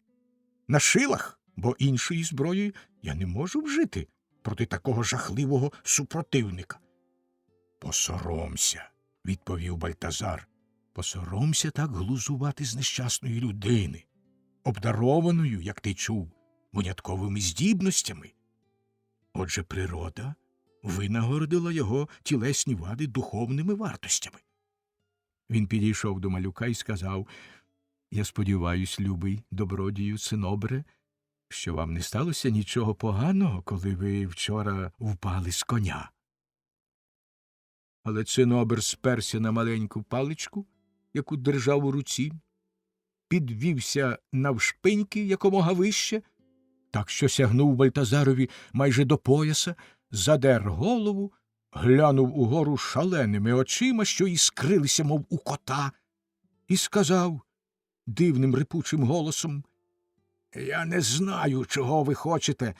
на шилах, бо іншої зброї я не можу вжити проти такого жахливого супротивника». «Посоромся», – відповів Бальтазар, – «посоромся так глузувати з нещасної людини, обдарованою, як ти чув, винятковими здібностями. Отже, природа винагородила його тілесні вади духовними вартостями». Він підійшов до малюка і сказав: «Я сподіваюсь, любий добродію Цинобере, що вам не сталося нічого поганого, коли ви вчора впали з коня». Але Цинобер сперся на маленьку паличку, яку держав у руці, підвівся навшпиньки якомога вище, так що сягнув Бальтазарові майже до пояса, задер голову, глянув угору шаленими очима, що іскрилися, мов у кота, і сказав дивним рипучим голосом: «Я не знаю, чого ви хочете,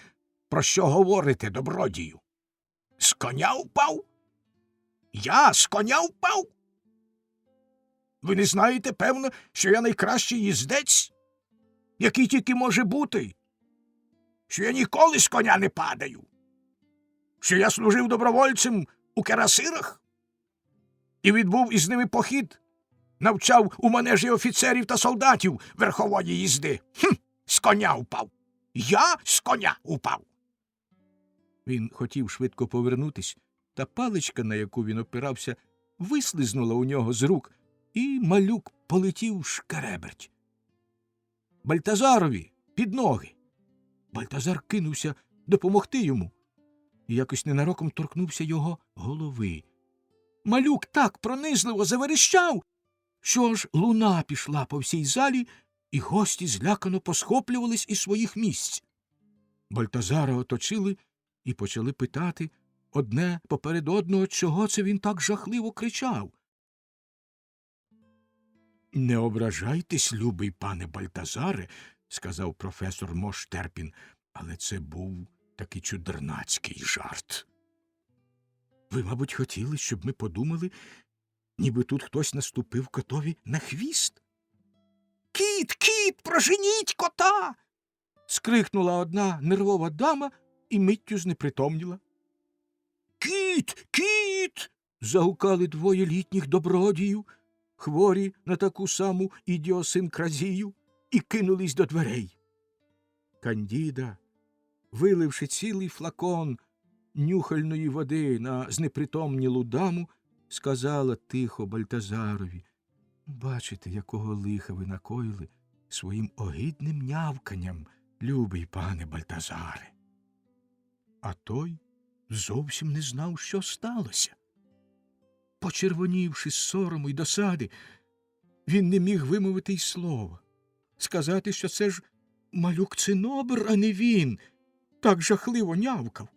про що говорите, добродію. З коня впав? Я з коня впав? Ви не знаєте, певно, що я найкращий їздець, який тільки може бути, що я ніколи з коня не падаю, що я служив добровольцем у кирасирах і відбув із ними похід, навчав у манежі офіцерів та солдатів верхової їзди. З коня впав! Я з коня упав!» Він хотів швидко повернутись, та паличка, на яку він опирався, вислизнула у нього з рук, і малюк полетів шкереберть. Бальтазарові під ноги. Бальтазар кинувся допомогти йому і якось ненароком торкнувся його голови. Малюк так пронизливо заверещав, що аж луна пішла по всій залі, і гості злякано посхоплювались із своїх місць. Бальтазара оточили і почали питати одне поперед одного, чого це він так жахливо кричав. «Не ображайтесь, любий пане Бальтазаре», – сказав професор Моштерпін, – «але це був такий чудернацький жарт. Ви, мабуть, хотіли, щоб ми подумали, ніби тут хтось наступив котові на хвіст?» «Кіт, кіт, проженіть кота!» – скрикнула одна нервова дама і миттю знепритомніла. «Кіт, кіт!» – загукали двоє літніх добродіїв, хворі на таку саму ідіосинкразію, і кинулись до дверей. Кандіда, виливши цілий флакон нюхальної води на знепритомнілу даму, сказала тихо Бальтазарові: «Бачите, якого лиха ви накоїли своїм огидним нявканням, любий пане Бальтазаре». А той зовсім не знав, що сталося. Почервонівши з сорому й досади, він не міг вимовити й слова, сказати, що це ж малюк Цинобер, а не він, так жахливо нявкав.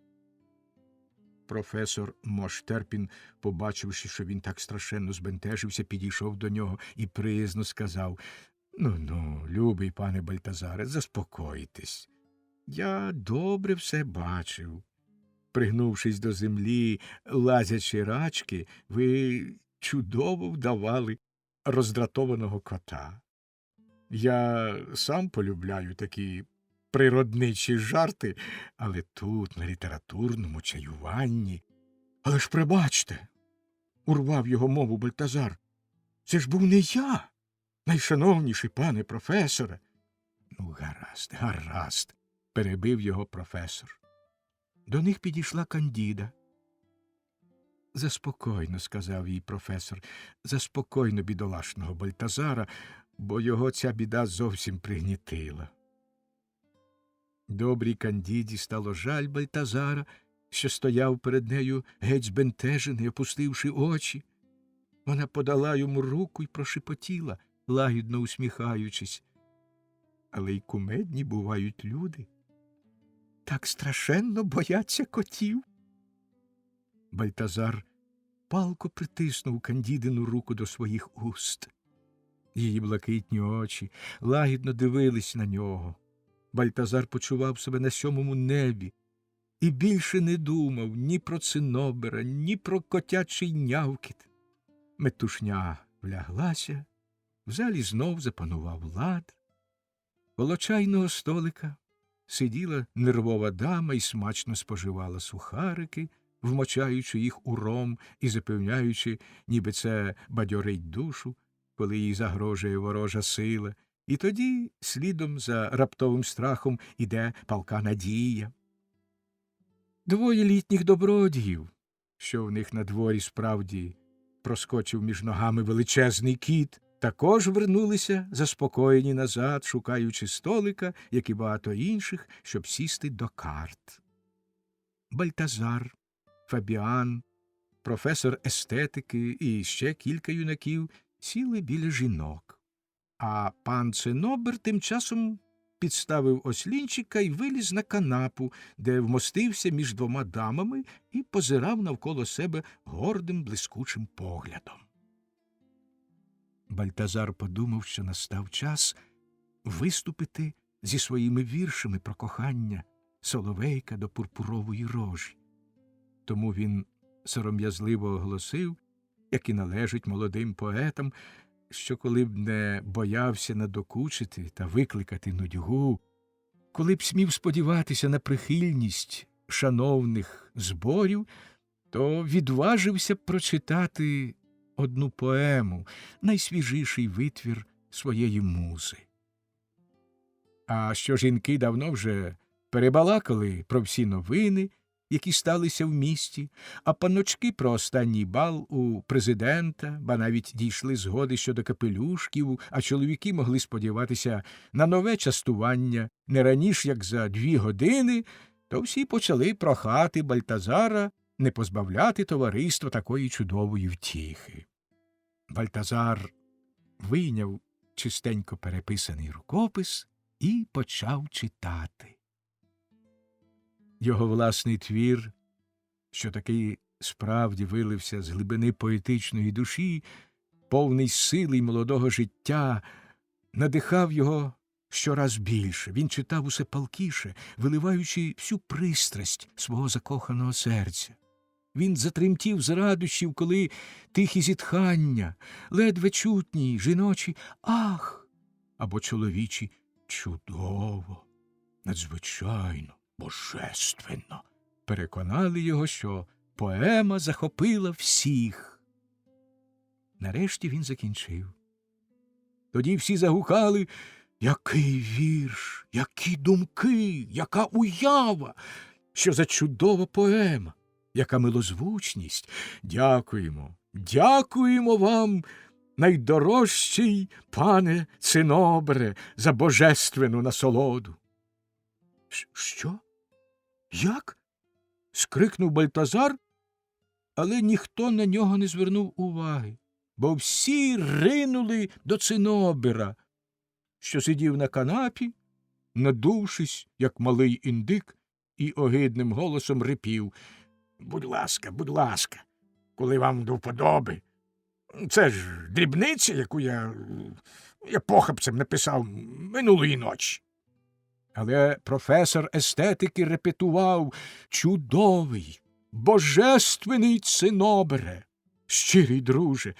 Професор Моштерпін, побачивши, що він так страшенно збентежився, підійшов до нього і приязно сказав: «Ну, любий пане Бальтазаре, заспокойтесь. Я добре все бачив. Пригнувшись до землі, лазячи рачки, ви чудово вдавали роздратованого кота. Я сам полюбляю такі природничі жарти, але тут, на літературному чаюванні. Але ж пробачте, – урвав його мову Бальтазар, – це ж був не я. Найшановніший пане професоре. Ну, гаразд, гаразд, перебив його професор. До них підійшла Кандіда. Заспокойно, сказав їй професор, заспокойно бідолашного Бальтазара, бо його ця біда зовсім пригнітила. Добрій Кандіді стало жаль Бальтазара, що стояв перед нею геть збентежений, опустивши очі. Вона подала йому руку й прошепотіла, лагідно усміхаючись. Але й кумедні бувають люди. Так страшенно бояться котів. Бальтазар палко притиснув Кандідину руку до своїх уст. Її блакитні очі лагідно дивились на нього. Бальтазар почував себе на сьомому небі і більше не думав ні про цинобера, ні про котячий нявкіт. Метушня вляглася, в залі знов запанував лад. Коло чайного столика сиділа нервова дама і смачно споживала сухарики, вмочаючи їх у ром і запевняючи, ніби це бадьорить душу, коли їй загрожує ворожа сила, і тоді слідом за раптовим страхом іде палка надія. Двоє літніх добродіїв, що в них на дворі справді проскочив між ногами величезний кіт, також вернулися заспокоєні назад, шукаючи столика, як і багато інших, щоб сісти до карт. Бальтазар, Фабіан, професор естетики і ще кілька юнаків сіли біля жінок. А пан Цинобер тим часом підставив ослінчика й виліз на канапу, де вмостився між двома дамами і позирав навколо себе гордим блискучим поглядом. Бальтазар подумав, що настав час виступити зі своїми віршами про кохання соловейка до пурпурової рожі. Тому він сором'язливо оголосив, як і належить молодим поетам, що коли б не боявся надокучити та викликати нудьгу, коли б смів сподіватися на прихильність шановних зборів, то відважився б прочитати одну поему, найсвіжіший витвір своєї музи. А що жінки давно вже перебалакали про всі новини, які сталися в місті, а паночки про останній бал у президента, ба навіть дійшли згоди щодо капелюшків, а чоловіки могли сподіватися на нове частування не раніш, як за 2 години, то всі почали прохати Бальтазара не позбавляти товариства такої чудової втіхи. Бальтазар вийняв чистенько переписаний рукопис і почав читати. Його власний твір, що таки справді вилився з глибини поетичної душі, повний сили й молодого життя, надихав його щораз більше. Він читав усе палкіше, виливаючи всю пристрасть свого закоханого серця. Він затремтів з радощів, коли тихі зітхання, ледве чутні жіночі «ах» або чоловічі «чудово», «надзвичайно», «божественно» переконали його, що поема захопила всіх. Нарешті він закінчив. Тоді всі загукали «Який вірш! Які думки! Яка уява! Що за чудова поема! Яка милозвучність! Дякуємо! Дякуємо вам, найдорожчий пане Цинобере, за божественну насолоду!» «Що? Як?» – скрикнув Бальтазар, але ніхто на нього не звернув уваги, бо всі ринули до Цинобера, що сидів на канапі, надувшись, як малий індик, і огидним голосом рипів: будь ласка, коли вам до вподоби. Це ж дрібниця, яку я похапцем написав минулої ночі». Але професор естетики репетував: «Чудовий, божественний Цинобере! Щирий друже,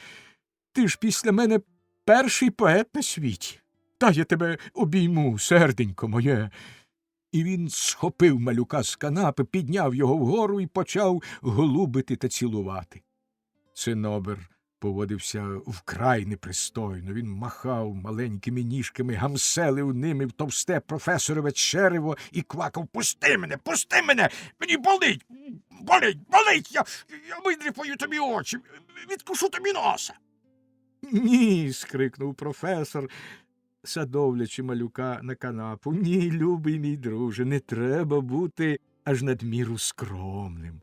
ти ж після мене перший поет на світі. Та я тебе обійму, серденько моє». І він схопив малюка з канапи, підняв його вгору і почав голубити та цілувати. Цинобер поводився вкрай непристойно. Він махав маленькими ніжками, гамселив ними в товсте професорове черево і квакав: «Пусти мене, пусти мене! Мені болить! Болить, болить! Я видріпаю тобі очі! Відкушу тобі носа!» «Ні!» – скрикнув професор, садовлячи малюка на канапу. «Ні, любий мій друже, не треба бути аж надміру скромним».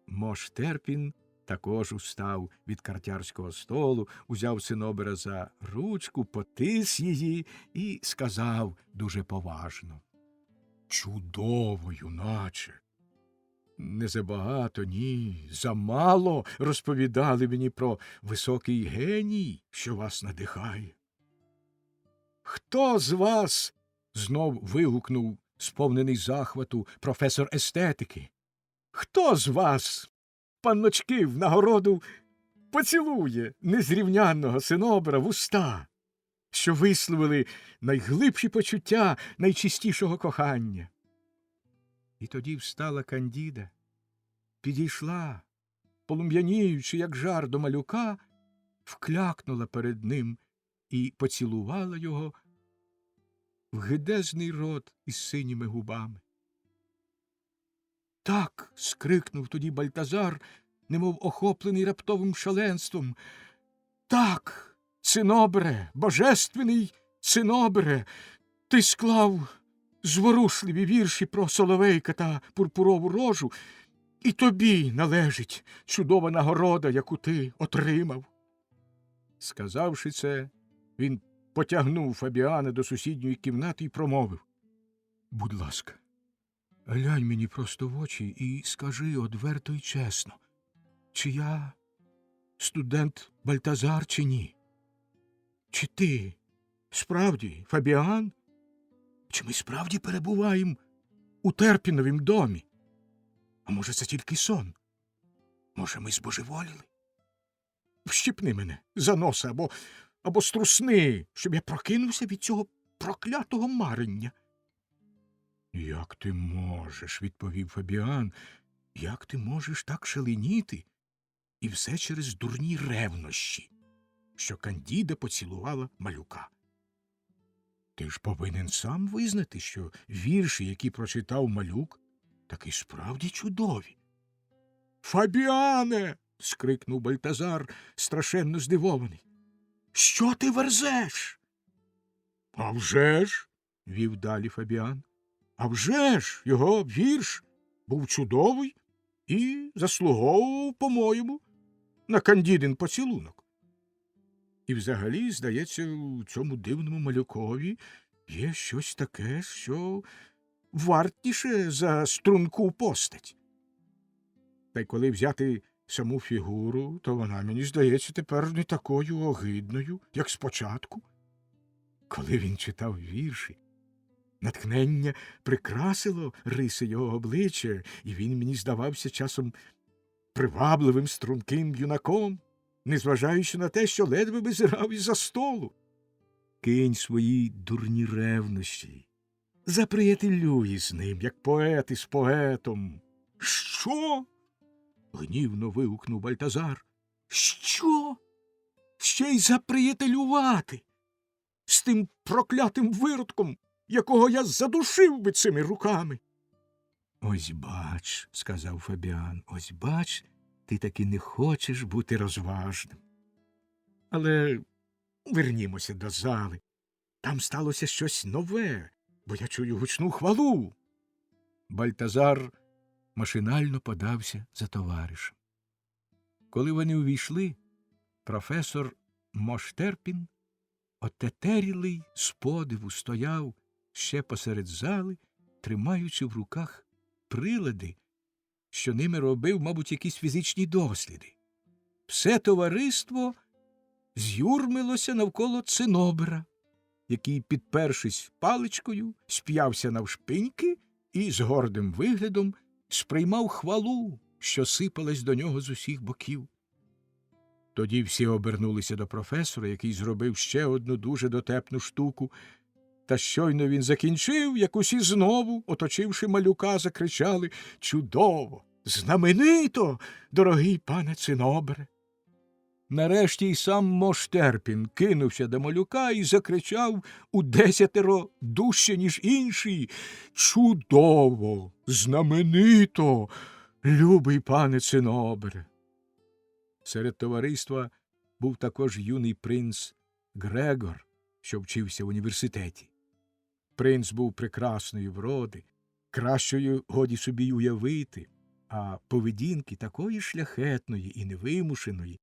Мош Терпін також устав від картярського столу, узяв Цинобера за ручку, потис її і сказав дуже поважно: «Чудово, юначе! Не забагато, ні, замало розповідали мені про високий геній, що вас надихає». «Хто з вас?» – знов вигукнув, сповнений захвату, професор естетики. «Хто з вас, панночки, в нагороду поцілує незрівнянного Цинобера в уста, що висловили найглибші почуття найчистішого кохання?» І тоді встала Кандіда, підійшла, полум'яніючи, як жар, до малюка, вклякнула перед ним і поцілувала його в гидезний рот із синіми губами. «Так!» – скрикнув тоді Бальтазар, немов охоплений раптовим шаленством. «Так, Цинобере, божественний Цинобере, ти склав зворушливі вірші про Соловейка та Пурпурову рожу, і тобі належить чудова нагорода, яку ти отримав». Сказавши це, він потягнув Фабіана до сусідньої кімнати і промовив: «Будь ласка, глянь мені просто в очі і скажи одверто й чесно, чи я студент Бальтазар, чи ні? Чи ти справді Фабіан? Чи ми справді перебуваємо у Терпіновім домі? А може, це тільки сон? Може, ми збожеволіли? Вщипни мене за носа або струсни, щоб я прокинувся від цього проклятого марення». «Як ти можеш?» – відповів Фабіан. «Як ти можеш так шаленіти? І все через дурні ревнощі, що Кандіда поцілувала малюка. Ти ж повинен сам визнати, що вірші, які прочитав малюк, таки справді чудові». «Фабіане!» – скрикнув Бальтазар, страшенно здивований. «Що ти верзеш?» «А вже ж!» – вів далі Фабіан. «А вже ж, його вірш був чудовий і заслуговував, по-моєму, на Кандідин поцілунок. І взагалі, здається, у цьому дивному малюкові є щось таке, що вартіше за струнку постать. Та й коли взяти саму фігуру, то вона, мені здається, тепер не такою огидною, як спочатку. Коли він читав вірші, натхнення прикрасило риси його обличчя, і він мені здавався часом привабливим струнким юнаком, незважаючи на те, що ледве визирав із-за столу. Кинь свої дурні ревнощі, заприятелюй з ним, як поет із поетом». «Що?» – гнівно вигукнув Бальтазар. «Що? Ще й заприятелювати? З тим проклятим виродком, якого я задушив би цими руками?» «Ось бач», – сказав Фабіан, – «ось бач, ти таки не хочеш бути розважним. Але вернімося до зали. Там сталося щось нове, бо я чую гучну хвалу». Бальтазар машинально подався за товаришем. Коли вони увійшли, професор Мош Терпін, отетерілий з подиву, стояв ще посеред зали, тримаючи в руках прилади, що ними робив, мабуть, якісь фізичні досліди. Все товариство з'юрмилося навколо Цинобера, який, підпершись паличкою, сп'явся навшпиньки і з гордим виглядом сприймав хвалу, що сипалась до нього з усіх боків. Тоді всі обернулися до професора, який зробив ще одну дуже дотепну штуку, та щойно він закінчив, як усі знову, оточивши малюка, закричали: «Чудово! Знаменито, дорогий пане Цинобере!» Нарешті й сам Моштерпін кинувся до малюка і закричав у 10 дужче, ніж інший: «Чудово! Знаменито! Любий пане Цинобере!» Серед товариства був також юний принц Грегор, що вчився в університеті. Принц був прекрасної вроди, кращою годі собі й уявити, а поведінки такої шляхетної і невимушеної,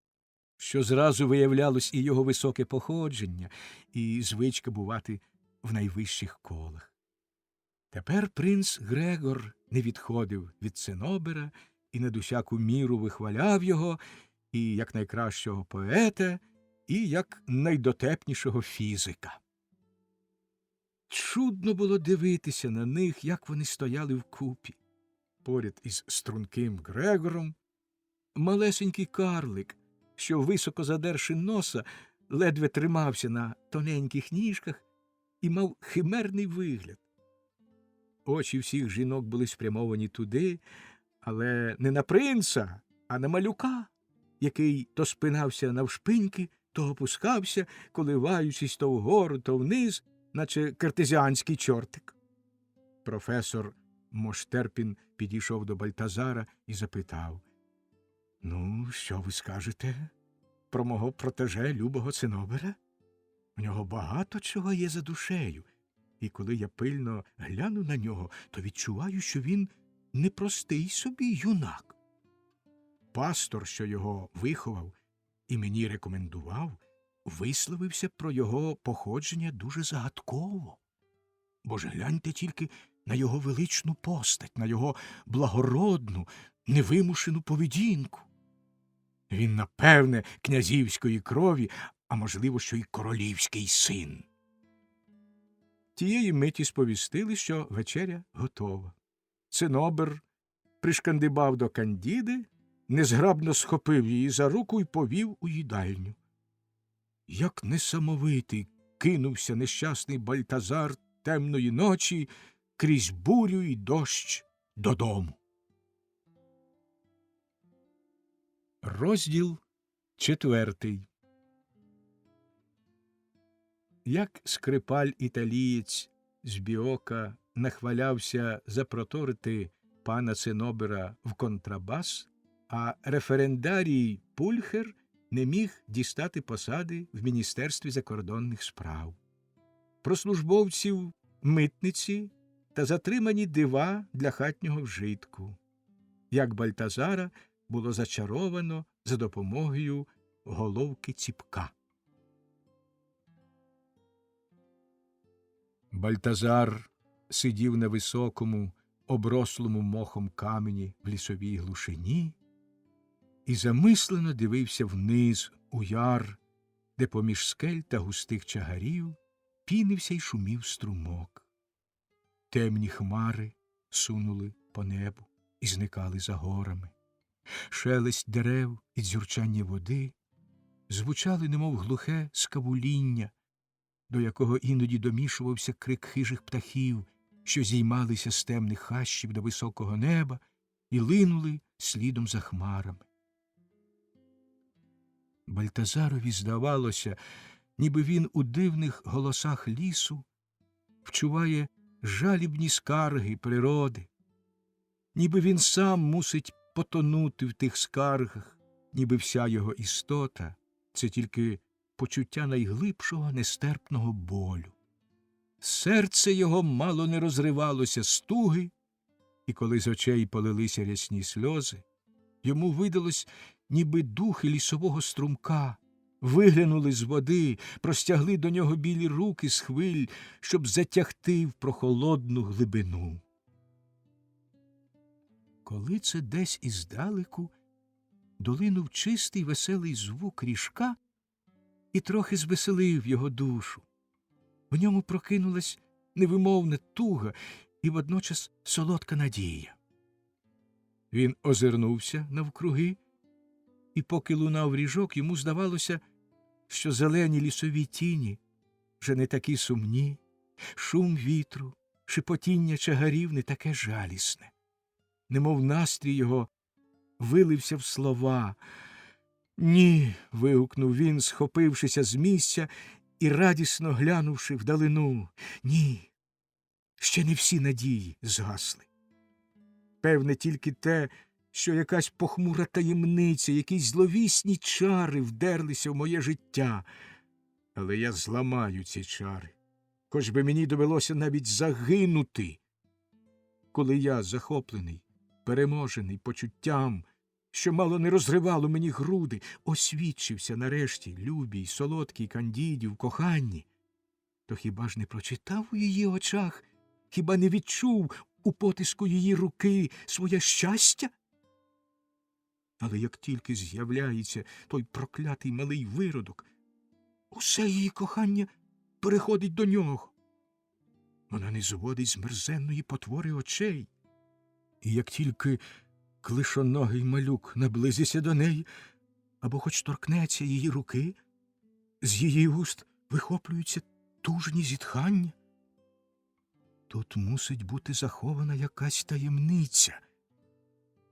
що зразу виявлялось і його високе походження, і звичка бувати в найвищих колах. Тепер принц Грегор не відходив від Цинобера і над усяку міру вихваляв його і як найкращого поета, і як найдотепнішого фізика. Чудно було дивитися на них, як вони стояли вкупі. Поряд із струнким Грегором малесенький карлик, що, високо задерши носа, ледве тримався на тоненьких ніжках і мав химерний вигляд. Очі всіх жінок були спрямовані туди, але не на принца, а на малюка, який то спинався навшпиньки, то опускався, коливаючись то вгору, то вниз, наче картезіанський чортик. Професор Моштерпін підійшов до Бальтазара і запитав: «Ну, що ви скажете про мого протеже любого Цинобера? У нього багато чого є за душею, і коли я пильно гляну на нього, то відчуваю, що він непростий собі юнак. Пастор, що його виховав і мені рекомендував, висловився про його походження дуже загадково. Бо ж гляньте тільки на його величну постать, на його благородну, невимушену поведінку. Він, напевне, князівської крові, а можливо, що й королівський син». Тієї миті сповістили, що вечеря готова. Цинобер пришкандибав до Кандіди, незграбно схопив її за руку і повів у їдальню. Як несамовитий кинувся нещасний Бальтазар темної ночі крізь бурю й дощ додому. Розділ 4. Як скрипаль-італієць з Біока нахвалявся запроторити пана Цинобера в контрабас, а референдарій Пульхер не міг дістати посади в Міністерстві закордонних справ. Про службовців митниці та затримані дива для хатнього вжитку. Як Бальтазара було зачаровано за допомогою головки ціпка. Бальтазар сидів на високому, оброслому мохом камені в лісовій глушині і замислено дивився вниз у яр, де поміж скель та густих чагарів пінився й шумів струмок. Темні хмари сунули по небу і зникали за горами. Шелест дерев і дзюрчання води звучали, немов глухе скавуління, до якого іноді домішувався крик хижих птахів, що зіймалися з темних хащів до високого неба і линули слідом за хмарами. Бальтазарові здавалося, ніби він у дивних голосах лісу вчуває жалібні скарги природи, ніби він сам мусить потонути в тих скаргах, ніби вся його істота – це тільки почуття найглибшого нестерпного болю. Серце його мало не розривалося з туги, і коли з очей полилися рясні сльози, йому видалось, ніби духи лісового струмка виглянули з води, простягли до нього білі руки з хвиль, щоб затягти в прохолодну глибину. Коли це десь іздалеку долинув чистий веселий звук ріжка і трохи звеселив його душу. В ньому прокинулась невимовна туга і водночас солодка надія. Він озирнувся навкруги, і поки лунав ріжок, йому здавалося, що зелені лісові тіні вже не такі сумні, шум вітру, шепотіння чагарів не таке жалісне. Немов настрій його вилився в слова: Ні. Вигукнув він, схопившися з місця і радісно глянувши вдалину. Ні. Ще не всі надії згасли. Певне, тільки те, що якась похмура таємниця, якісь зловісні чари вдерлися в моє життя. Але я зламаю ці чари, хоч би мені довелося навіть загинути. Коли я, захоплений, переможений почуттям, що мало не розривало мені груди, освідчився нарешті любій, солодкій Кандіді в коханні, то хіба ж не прочитав у її очах, хіба не відчув у потиску її руки своє щастя? Але як тільки з'являється той проклятий малий виродок, усе її кохання переходить до нього. Вона не зводить з мерзенної потвори очей. І як тільки клишоногий малюк наблизиться до неї, або хоч торкнеться її руки, з її уст вихоплюються тужні зітхання. Тут мусить бути захована якась таємниця.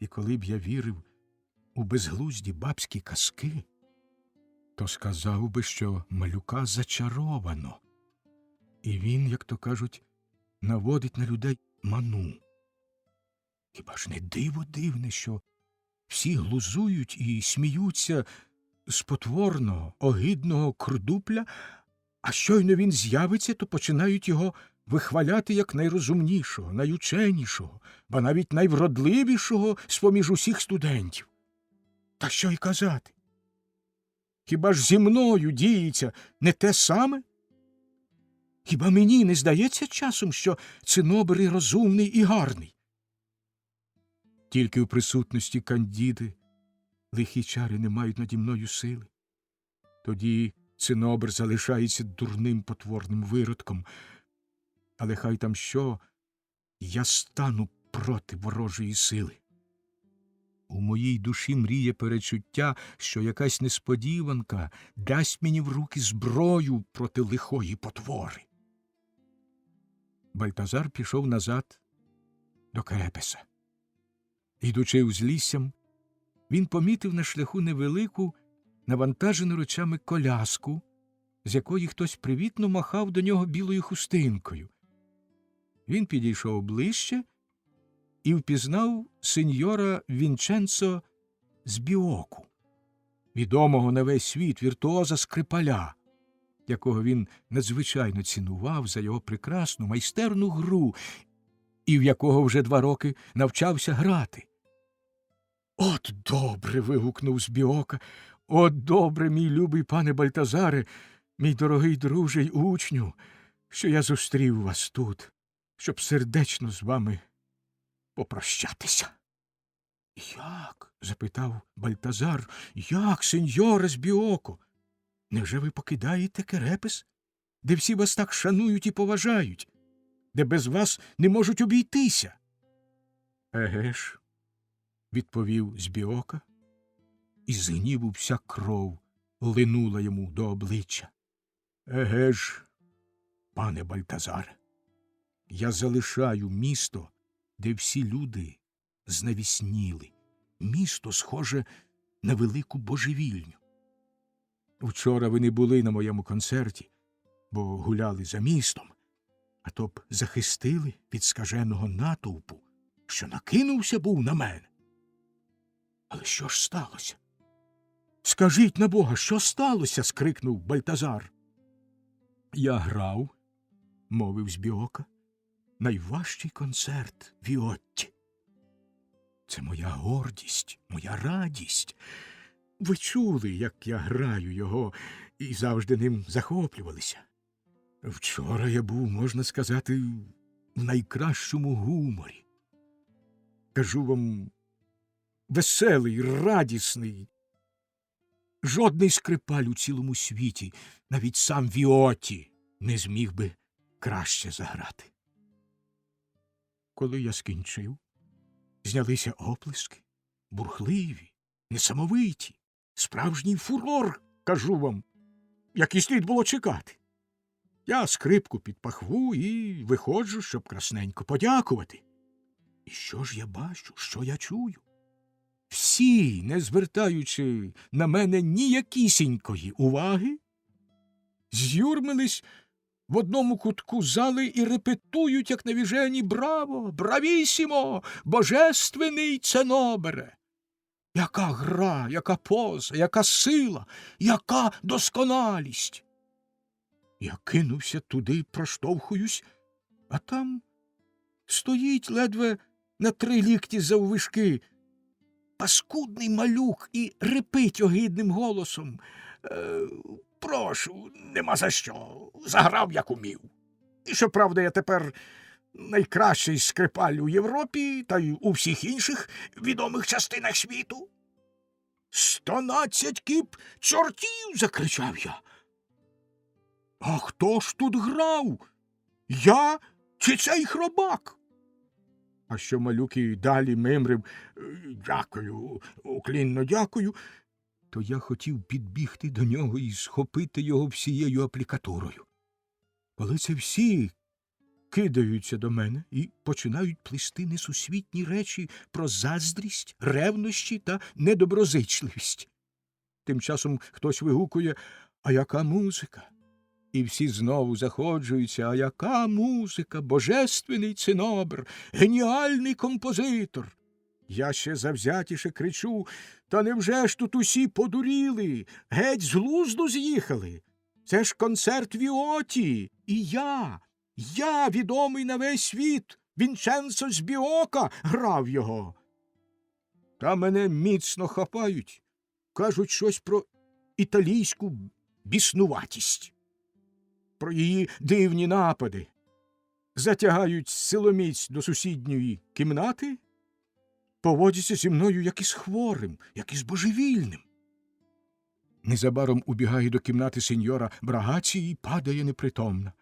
І коли б я вірив у безглузді бабські казки, то сказав би, що малюка зачаровано, і він, як то кажуть, наводить на людей ману. Хіба ж не диво дивне, що всі глузують і сміються з потворного, огидного курдупля, а щойно він з'явиться, то починають його вихваляти як найрозумнішого, найученішого, ба навіть найвродливішого з-поміж усіх студентів. Та що й казати? Хіба ж зі мною діється не те саме? Хіба мені не здається часом, що цинобер і розумний і гарний? Тільки в присутності Кандіди лихі чари не мають наді мною сили. Тоді цинобер залишається дурним потворним виродком. Але хай там що, я стану проти ворожої сили. У моїй душі мріє перечуття, що якась несподіванка дасть мені в руки зброю проти лихої потвори. Бальтазар пішов назад до Керепеса. Йдучи узліссям, він помітив на шляху невелику, навантажену речами коляску, з якої хтось привітно махав до нього білою хустинкою. Він підійшов ближче і впізнав сеньора Вінченцо Збіоку, відомого на весь світ віртуоза Скрипаля, якого він надзвичайно цінував за його прекрасну майстерну гру і в якого вже 2 роки навчався грати. «От добре!» – вигукнув Збіока. «От добре, мій любий пане Бальтазаре, мій дорогий друже й учню, що я зустрів вас тут, щоб сердечно з вами попрощатися». «Як?» – запитав Бальтазар. «Як, сеньоре Збіоко? Невже ви покидаєте Керепес, де всі вас так шанують і поважають, де без вас не можуть обійтися?» «Еге ж», – відповів Збіока, і з гніву вся кров линула йому до обличчя. «Еге ж, пане Бальтазаре, я залишаю місто, де всі люди знавісніли, місто схоже на велику божевільню. Вчора ви не були на моєму концерті, бо гуляли за містом, а то б захистили від скаженого натовпу, що накинувся був на мене. Але що ж сталося? Скажіть на Бога, що сталося? – скрикнув Бальтазар. Я грав, – мовив Збіока, – найважчий концерт Віотті. Це моя гордість, моя радість. Ви чули, як я граю його, і завжди ним захоплювалися. Вчора я був, можна сказати, в найкращому гуморі. Кажу вам, веселий, радісний. Жодний скрипаль у цілому світі, навіть сам Віотті, не зміг би краще заграти. Коли я скінчив, знялися оплески, бурхливі, несамовиті, справжній фурор, кажу вам, як і слід було чекати. Я скрипку під пахву і виходжу, щоб красненько подякувати. І що ж я бачу, що я чую? Всі всі, не звертаючи на мене ніякісінької уваги, з'юрмились в одному кутку зали і репетують, як навіжені: «Браво! Бравісімо! Божественний Ценобере!» Яка гра, яка поза, яка сила, яка досконалість! Я кинувся туди, проштовхуюсь, а там стоїть ледве на 3 лікті заввишки паскудний малюк і репить огидним голосом: прошу, нема за що, заграв, як умів. І, щоправда, я тепер найкращий скрипаль у Європі та й у всіх інших відомих частинах світу. 112 кіп чортів!» – закричав я. «А хто ж тут грав? Я чи цей хробак?» А що малюк і далі мимрив: «Дякую, уклінно дякую», то я хотів підбігти до нього і схопити його всією аплікатурою. Коли це всі кидаються до мене і починають плести несусвітні речі про заздрість, ревнощі та недоброзичливість. Тим часом хтось вигукує: «А яка музика!» І всі знову заходжуються: «А яка музика! Божественний Цинобер! Геніальний композитор!» Я ще завзятіше кричу: «Та невже ж тут усі подуріли? Геть з глузду з'їхали? Це ж концерт Віоті! І я, відомий на весь світ, Вінченцо Збіока, грав його!» Та мене міцно хапають, кажуть щось про італійську біснуватість, про її дивні напади, затягають силоміць до сусідньої кімнати, поводяться зі мною як із хворим, як із божевільним. Незабаром убігає до кімнати сеньора Брагаці і падає непритомна.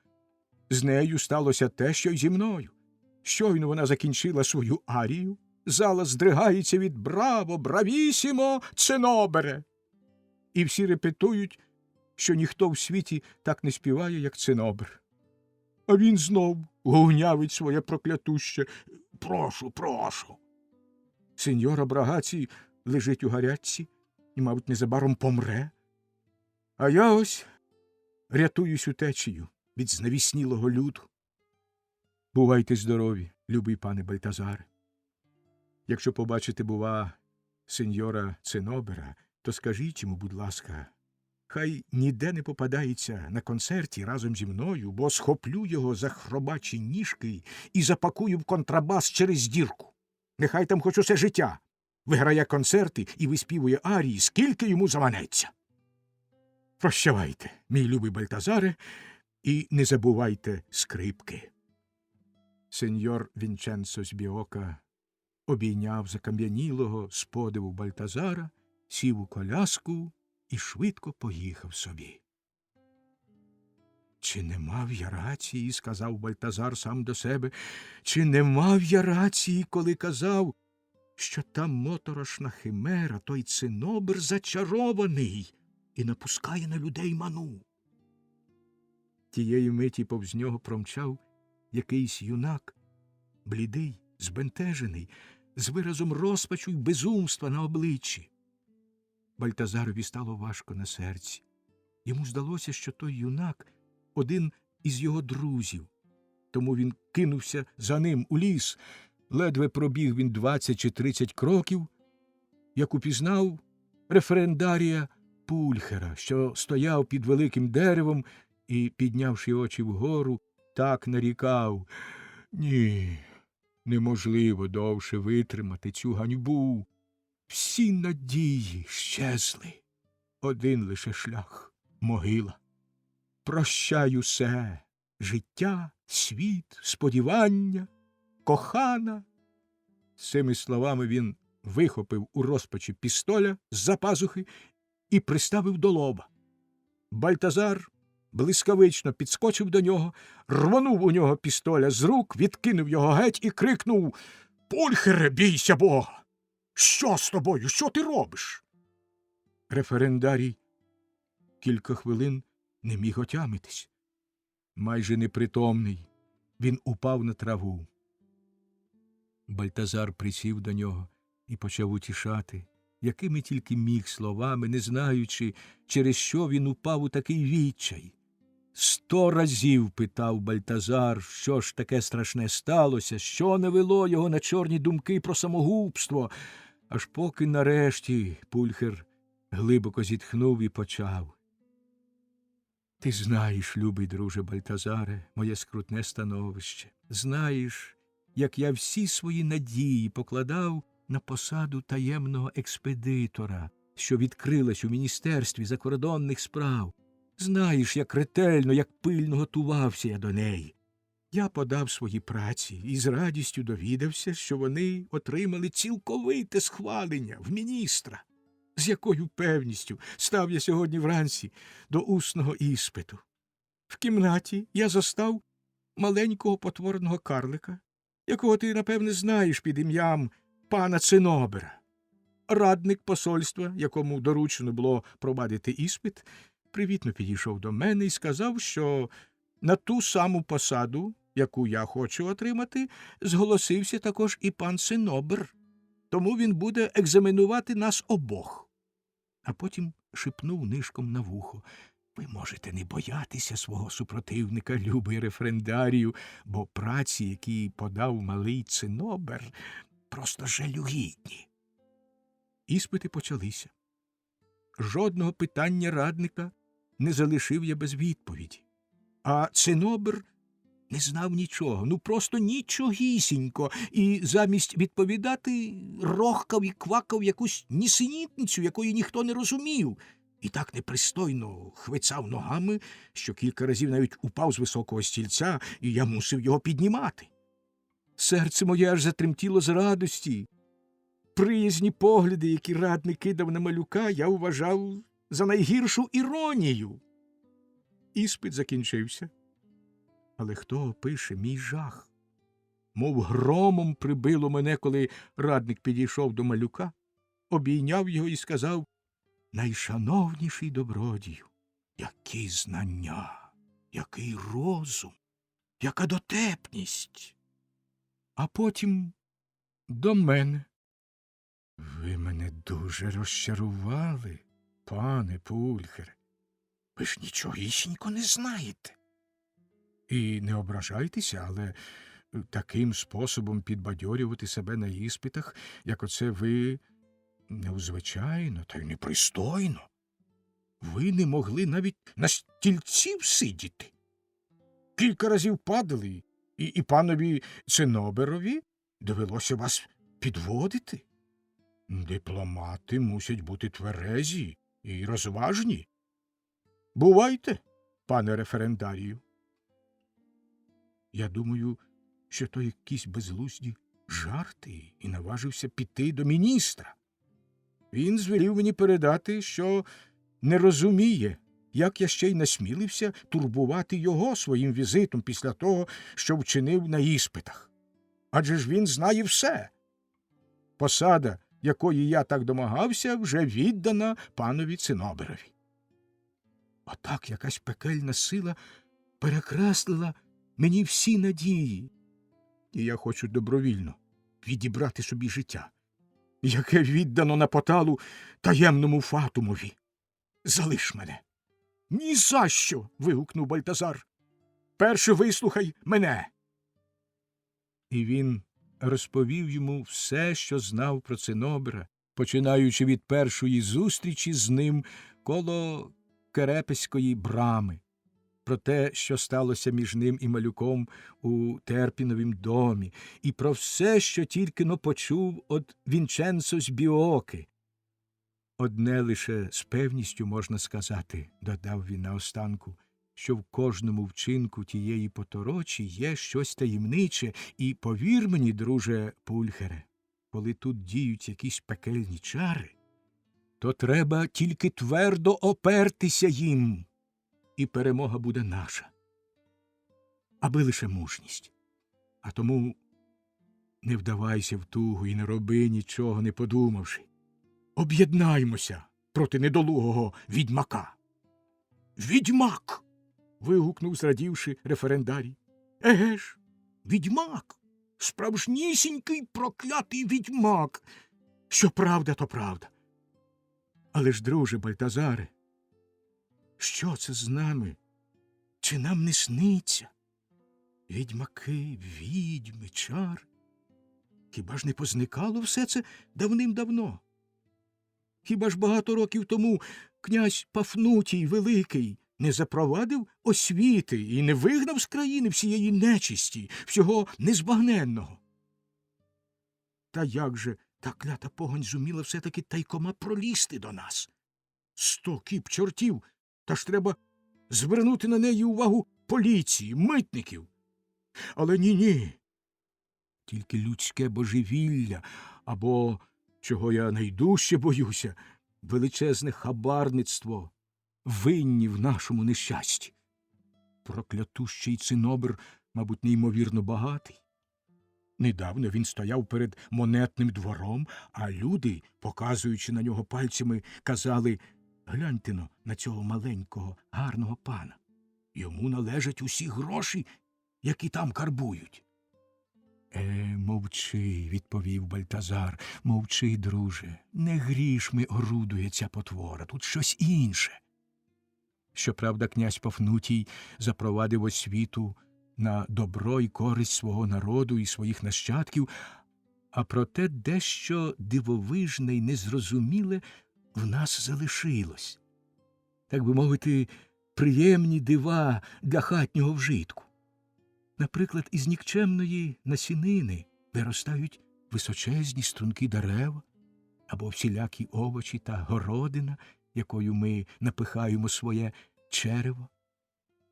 З нею сталося те, що й зі мною. Щойно вона закінчила свою арію, зала здригається від «Браво! Бравісімо! Цинобере!» І всі репетують, що ніхто в світі так не співає, як Цинобер. А він знов гугнявить своє проклятуще: «Прошу, прошу!» Сеньора Брагаці лежить у гарячці і, мабуть, незабаром помре. А я ось рятуюсь утечею від знавіснілого люду. Бувайте здорові, любий пане Бальтазаре. Якщо побачите, бува, сеньора Цинобера, то скажіть йому, будь ласка, хай ніде не попадається на концерті разом зі мною, бо схоплю його за хробачі ніжки і запакую в контрабас через дірку. Нехай там хоч усе життя виграє концерти і виспівує арії, скільки йому заманеться. Прощавайте, мій любий Бальтазаре, і не забувайте скрипки. Сеньор Вінченцо Збіока обійняв закам'янілого з подиву Бальтазара, сів у коляску і швидко поїхав собі. «Чи не мав я рації, – сказав Бальтазар сам до себе, – чи не мав я рації, коли казав, що та моторошна химера, той Цинобер зачарований і напускає на людей ману?» Тієї миті повз нього промчав якийсь юнак, блідий, збентежений, з виразом розпачу й безумства на обличчі. Бальтазарові стало важко на серці. Йому здалося, що той юнак – один із його друзів. Тому він кинувся за ним у ліс. Ледве пробіг він 20 чи 30 кроків, як упізнав референдарія Пульхера, що стояв під великим деревом і, піднявши очі вгору, так нарікав: «Ні, неможливо довше витримати цю ганьбу. Всі надії щезли. Один лише шлях – могила. Прощай усе – життя, світ, сподівання, кохана». З цими словами він вихопив у розпачі пістоля з-за пазухи і приставив до лоба. Бальтазар блискавично підскочив до нього, рвонув у нього пістоля з рук, відкинув його геть і крикнув: «Пульхере, бійся Бога! Що з тобою? Що ти робиш?» Референдарій кілька хвилин не міг отямитись. Майже непритомний, він упав на траву. Бальтазар присів до нього і почав утішати: якими тільки міг словами, не знаючи, через що він упав у такий відчай. 100 разів питав Бальтазар, що ж таке страшне сталося, що навело його на чорні думки про самогубство, аж поки нарешті Пульхер глибоко зітхнув і почав. Ти знаєш, любий друже Бальтазаре, моє скрутне становище. Знаєш, як я всі свої надії покладав на посаду таємного експедитора, що відкрилась у Міністерстві закордонних справ. Знаєш, як ретельно, як пильно готувався я до неї. Я подав свої праці і з радістю довідався, що вони отримали цілковите схвалення в міністра. З якою певністю став я сьогодні вранці до усного іспиту. В кімнаті я застав маленького потворного карлика, якого ти, напевне, знаєш під ім'ям пана Цинобера. Радник посольства, якому доручено було провадити іспит, привітно підійшов до мене і сказав, що на ту саму посаду, яку я хочу отримати, зголосився також і пан Цинобер. Тому він буде екзаменувати нас обох. А потім шепнув нишком на вухо. Ви можете не боятися свого супротивника, любий референдарію, бо праці, які подав малий Цинобер, просто жалюгідні. Іспити почалися. Жодного питання радника не залишив я без відповіді. А Цинобер не знав нічого, просто нічогісінько, і замість відповідати рохкав і квакав якусь нісенітницю, якої ніхто не розумів, і так непристойно хвицав ногами, що кілька разів навіть упав з високого стільця, і я мусив його піднімати. Серце моє аж затремтіло з радості. Приязні погляди, які радник кидав на малюка, я вважав за найгіршу іронію. Іспит закінчився. Але хто опише мій жах? Мов громом прибило мене, коли радник підійшов до малюка, обійняв його і сказав: «Найшановніший добродію, які знання, який розум, яка дотепність!» А потім до мене. Ви мене дуже розчарували, пане Пульхере. Ви ж нічогісінько не знаєте. І не ображайтеся, але таким способом підбадьорювати себе на іспитах, як оце ви, незвичайно та й непристойно. Ви не могли навіть на стільці всидіти. Кілька разів падали, і панові Циноберові довелося вас підводити. Дипломати мусять бути тверезі і розважні. Бувайте, пане референдарію. Я думаю, що то якісь безглузді жарти, і наважився піти до міністра. Він звелів мені передати, що не розуміє, як я ще й насмілився турбувати його своїм візитом після того, що вчинив на іспитах. Адже ж він знає все. Посада, якої я так домагався, вже віддана панові Циноберові. Отак якась пекельна сила перекреслила мені всі надії, і я хочу добровільно відібрати собі життя, яке віддано на поталу таємному Фатумові. Залиш мене. Ні за що. Вигукнув Бальтазар. Перше вислухай мене. І він розповів йому все, що знав про Цинобера, починаючи від першої зустрічі з ним коло Керепеської брами, про те, що сталося між ним і малюком у Терпіновім домі, і про все, що тільки-но почув од Вінченцо з Біоки. Одне лише з певністю можна сказати, додав він наостанку, що в кожному вчинку тієї поторочі є щось таємниче, і повір мені, друже Пульхере, коли тут діють якісь пекельні чари, то треба тільки твердо опертися їм, і перемога буде наша. Аби лише мужність. А тому не вдавайся в тугу і не роби нічого, не подумавши. Об'єднаймося проти недолугого відьмака. Відьмак! Вигукнув, зрадівши референдарій. Еге ж, відьмак! Справжнісінький проклятий відьмак! Що правда, то правда. Але ж, друже Бальтазаре, що це з нами? Чи нам не сниться? Відьмаки, відьми, чар. Хіба ж не позникало все це давним-давно? Хіба ж багато років тому князь Пафнутій Великий не запровадив освіти і не вигнав з країни всієї нечисті, всього незбагненного? Та як же та клята погонь зуміла все-таки тайкома пролізти до нас? 100 кіп чортів, та ж треба звернути на неї увагу поліції, митників. Але ні-ні. Тільки людське божевілля, або, чого я найдужче боюся, величезне хабарництво винні в нашому нещасті. Проклятущий цинобр, мабуть, неймовірно багатий. Недавно він стояв перед монетним двором, а люди, показуючи на нього пальцями, казали: «Гляньте-но на цього маленького, гарного пана. Йому належать усі гроші, які там карбують». Мовчи, відповів Бальтазар, мовчи, друже. Не грішми орудує ця потвора, тут щось інше. Щоправда, князь Пафнутій запровадив освіту на добро і користь свого народу і своїх нащадків, а проте дещо дивовижне й незрозуміле в нас залишилось. Так би мовити, приємні дива для хатнього вжитку. Наприклад, із нікчемної насінини виростають височезні струнки дерева, або всілякі овочі та городина, якою ми напихаємо своє черево.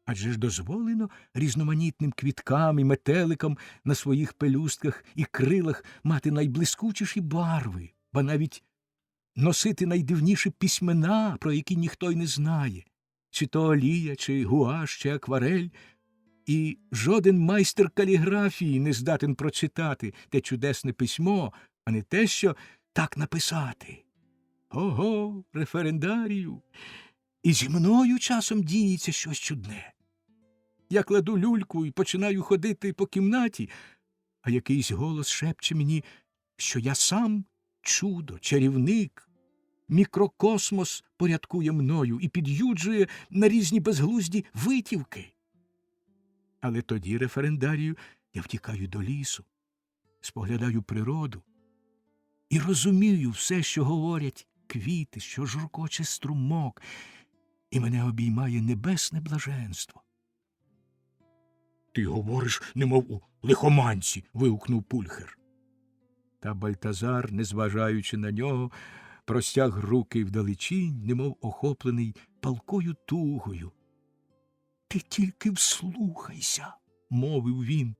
Адже ж дозволено різноманітним квіткам і метеликам на своїх пелюстках і крилах мати найблискучіші барви, ба навіть носити найдивніші письмена, про які ніхто й не знає, чи то олія, чи гуаш, чи акварель, і жоден майстер каліграфії не здатен прочитати те чудесне письмо, а не те, що так написати. Ого, референдарію! І зі мною часом діється щось чудне. Я кладу люльку і починаю ходити по кімнаті, а якийсь голос шепче мені, що я сам чудо, чарівник, мікрокосмос порядкує мною і під'юджує на різні безглузді витівки. Але тоді, референдарію, я втікаю до лісу, споглядаю природу і розумію все, що говорять квіти, що журкоче струмок, і мене обіймає небесне блаженство. «Ти говориш, немов у лихоманці!» – вигукнув Пульхер. Та Бальтазар, незважаючи на нього, простяг руки вдалечінь, немов охоплений палкою тугою. «Ти тільки вслухайся!» – мовив він.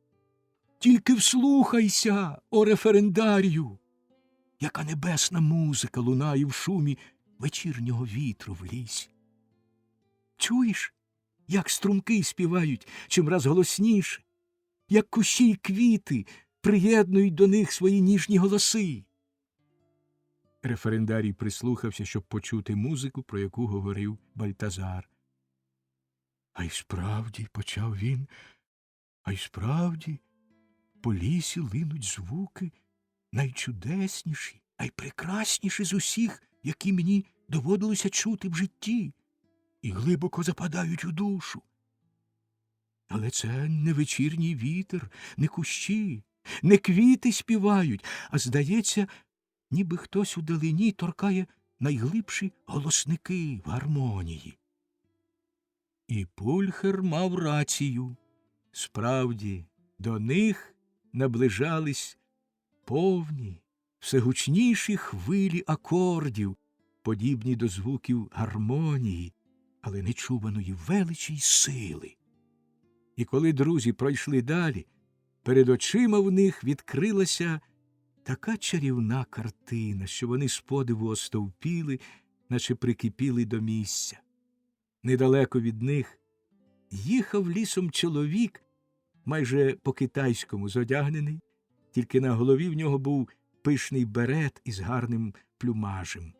«Тільки вслухайся, о референдарію! Яка небесна музика лунає в шумі вечірнього вітру в лісі! Чуєш, як струмки співають чимраз голосніше, як кущі й квіти приєднують до них свої ніжні голоси?» Референдарій прислухався, щоб почути музику, про яку говорив Бальтазар. «А й справді, – почав він, – а й справді, по лісі линуть звуки найчудесніші, найпрекрасніші з усіх, які мені доводилося чути в житті, і глибоко западають у душу. Але це не вечірній вітер, не кущі, не квіти співають, а, здається, ніби хтось удалині торкає найглибші голосники в гармонії». І Пульхер мав рацію. Справді, до них наближались повні, все гучніші хвилі акордів, подібні до звуків гармонії, але нечуваної величі й сили. І коли друзі пройшли далі, перед очима в них відкрилася така чарівна картина, що вони з подиву остовпіли, наче прикипіли до місця. Недалеко від них їхав лісом чоловік, майже по-китайському зодягнений, тільки на голові в нього був пишний берет із гарним плюмажем.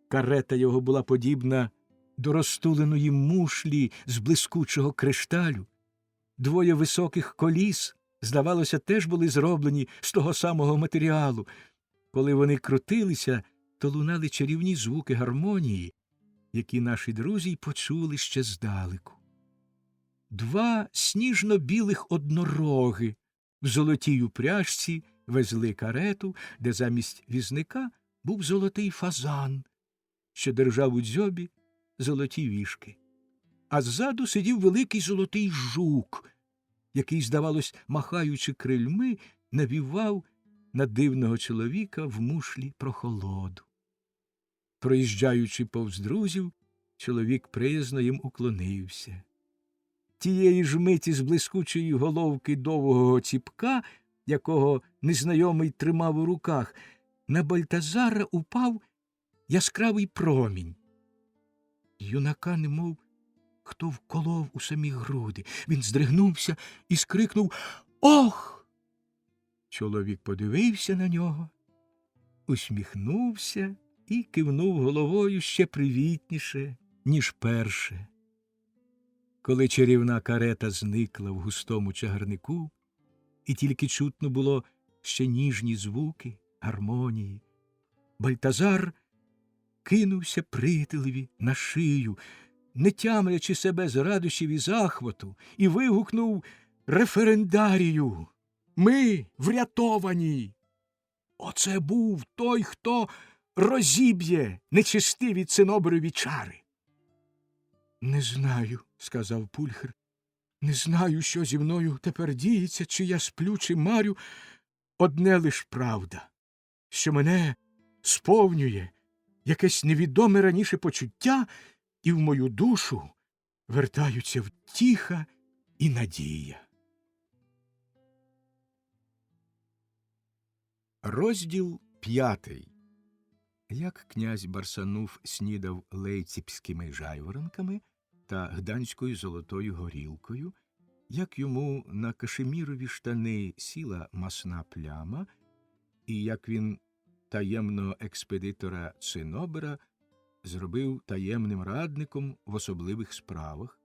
Карета його була подібна до розтуленої мушлі з блискучого кришталю. Двоє високих коліс, здавалося, теж були зроблені з того самого матеріалу. Коли вони крутилися, то то лунали чарівні звуки гармонії, які наші друзі й почули ще здалеку. Два сніжно-білих однороги в золотій упряжці везли карету, де замість візника був золотий фазан, що держав у дзьобі золоті віжки. А ззаду сидів великий золотий жук, який, здавалось, махаючи крильми, навівав на дивного чоловіка в мушлі прохолоду. Проїжджаючи повз друзів, чоловік приязно їм уклонився. Тієї ж миті з блискучої головки довгого ціпка, якого незнайомий тримав у руках, на Бальтазара упав яскравий промінь. Юнака немов хто вколов у самі груди. Він здригнувся і скрикнув «Ох!». Чоловік подивився на нього, усміхнувся і кивнув головою ще привітніше, ніж перше. Коли чарівна карета зникла в густому чагарнику, і тільки чутно було ще ніжні звуки гармонії, Бальтазар кинувся приятелеві на шию, не тямлячи себе з радощів і захвату, і вигукнув референдарію: «Ми врятовані! Оце був той, хто розіб'є нечестиві циноброві чари!» «Не знаю», – сказав Пульхер, – «не знаю, що зі мною тепер діється, чи я сплю, чи марю. Одне лиш правда, що мене сповнює якесь невідоме раніше почуття, і в мою душу вертаються втіха і надія». Розділ 5. Як князь Барсанув снідав лейпцигськими жайворонками та гданською золотою горілкою, як йому на кашемірові штани сіла масна пляма, і як він таємного експедитора Цинобера зробив таємним радником в особливих справах.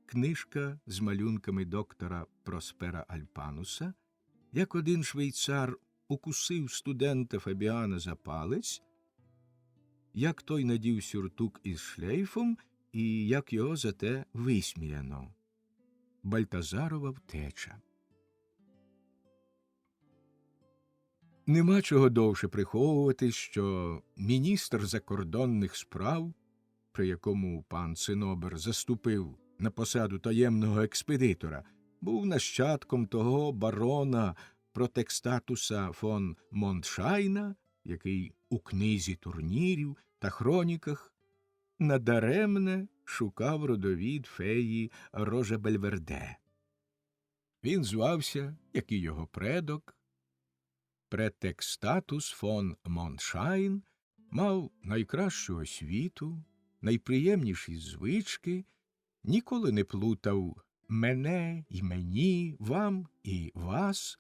Книжка з малюнками доктора Проспера Альпануса, як один швейцар укусив студента Фабіана за палець, як той надів сюртук із шлейфом і як його за те висміяно. Бальтазарова втеча. Нема чого довше приховувати, що міністр закордонних справ, при якому пан Цинобер заступив на посаду таємного експедитора, був нащадком того барона Протекстатуса фон Монтшайна, який у книзі турнірів та хроніках надаремне шукав родовід феї Рожа Бельверде. Він звався, як і його предок, Претекстатус фон Монтшайн, мав найкращу освіту, найприємніші звички, ніколи не плутав мене і мені, вам і вас,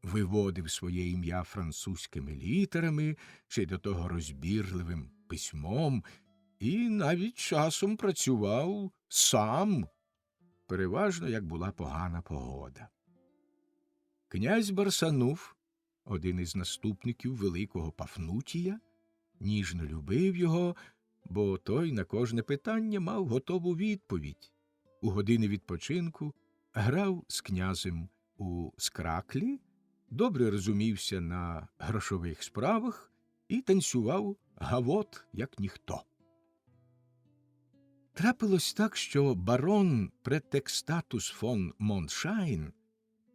виводив своє ім'я французькими літерами чи до того розбірливим письмом і навіть часом працював сам, переважно як була погана погода. Князь Барсанув, один із наступників великого Пафнутія, ніжно любив його, бо той на кожне питання мав готову відповідь. У години відпочинку грав з князем у скраклі, добре розумівся на грошових справах і танцював гавот, як ніхто. Трапилось так, що барон Претекстатус фон Монтшайн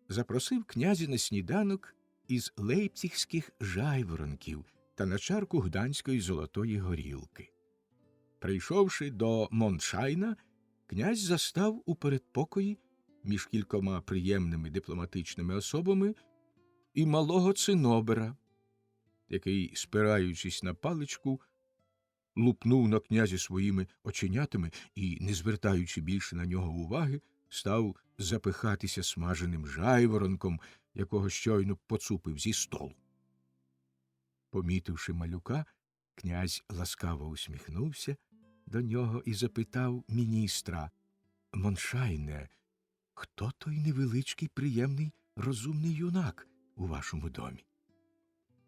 запросив князя на сніданок із лейпцигських жайворонків та на чарку гданської золотої горілки. Прийшовши до Монтшайна, князь застав у передпокої між кількома приємними дипломатичними особами і малого Цинобера, який, спираючись на паличку, лупнув на князя своїми оченятами і, не звертаючи більше на нього уваги, став запихатися смаженим жайворонком, якого щойно поцупив зі столу. Помітивши малюка, князь ласкаво усміхнувся до нього і запитав міністра: «Моншайне, хто той невеличкий, приємний, розумний юнак у вашому домі?»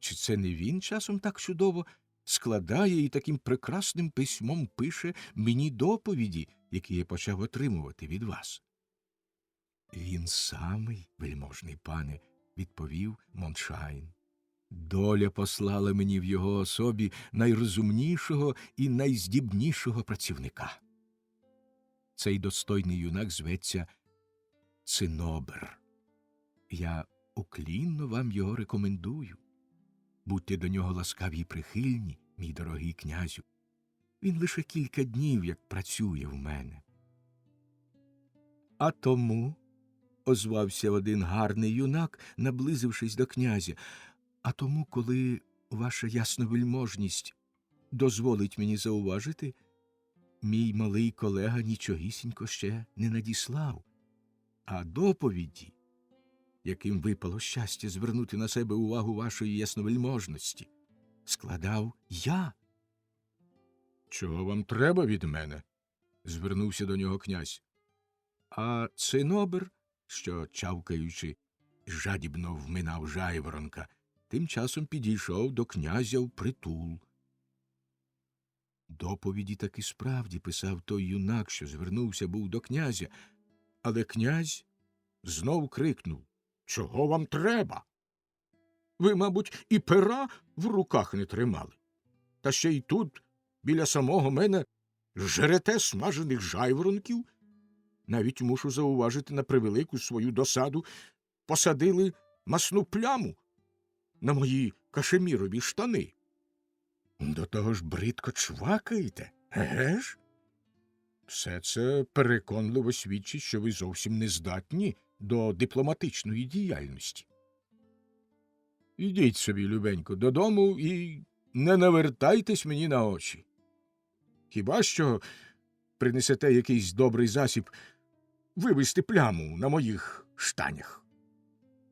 Чи це не він часом так чудово складає і таким прекрасним письмом пише мені доповіді, які я почав отримувати від вас? Він самий, вельможний пане, відповів Моншайн. Доля послала мені в його особі найрозумнішого і найздібнішого працівника. Цей достойний юнак зветься Цинобер. Я уклінно вам його рекомендую. Будьте до нього ласкаві й прихильні, мій дорогий князю. Він лише кілька днів, як працює в мене. А тому, озвався один гарний юнак, наблизившись до князя, а тому, коли ваша ясновельможність дозволить мені зауважити, мій малий колега нічогісінько ще не надіслав, а доповіді, яким випало щастя звернути на себе увагу вашої ясновельможності, складав я. Чого вам треба від мене? Звернувся до нього князь. А Цинобер, що, чавкаючи, жадібно вминав жайворонка, тим часом підійшов до князя впритул. Доповіді таки справді писав той юнак, що звернувся був до князя, але князь знов крикнув: «Чого вам треба? Ви, мабуть, і пера в руках не тримали. Та ще й тут, біля самого мене, жерете смажених жайворонків. Навіть мушу зауважити на превелику свою досаду, посадили масну пляму на мої кашемірові штани. До того ж бридко чвакаєте, еге ж? Все це переконливо свідчить, що ви зовсім не здатні до дипломатичної діяльності. Ідіть собі, любенько, додому і не навертайтесь мені на очі. Хіба що принесете якийсь добрий засіб вивести пляму на моїх штанях.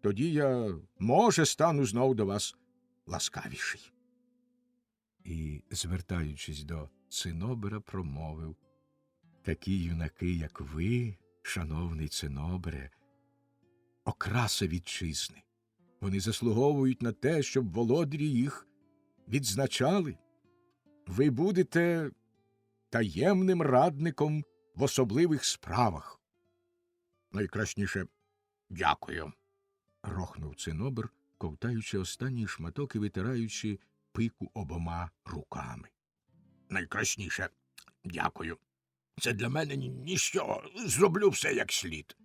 Тоді я, може, стану знов до вас ласкавіший. І, звертаючись до Цинобера, промовив: такі юнаки, як ви, шановний Цинобере, окраса вітчизни. Вони заслуговують на те, щоб володарі їх відзначали. Ви будете таємним радником в особливих справах. Найкрасніше дякую, рохнув Цинобер, ковтаючи останній шматок і витираючи пику обома руками. Найкрасніше дякую. Це для мене ніщо. Зроблю все як слід.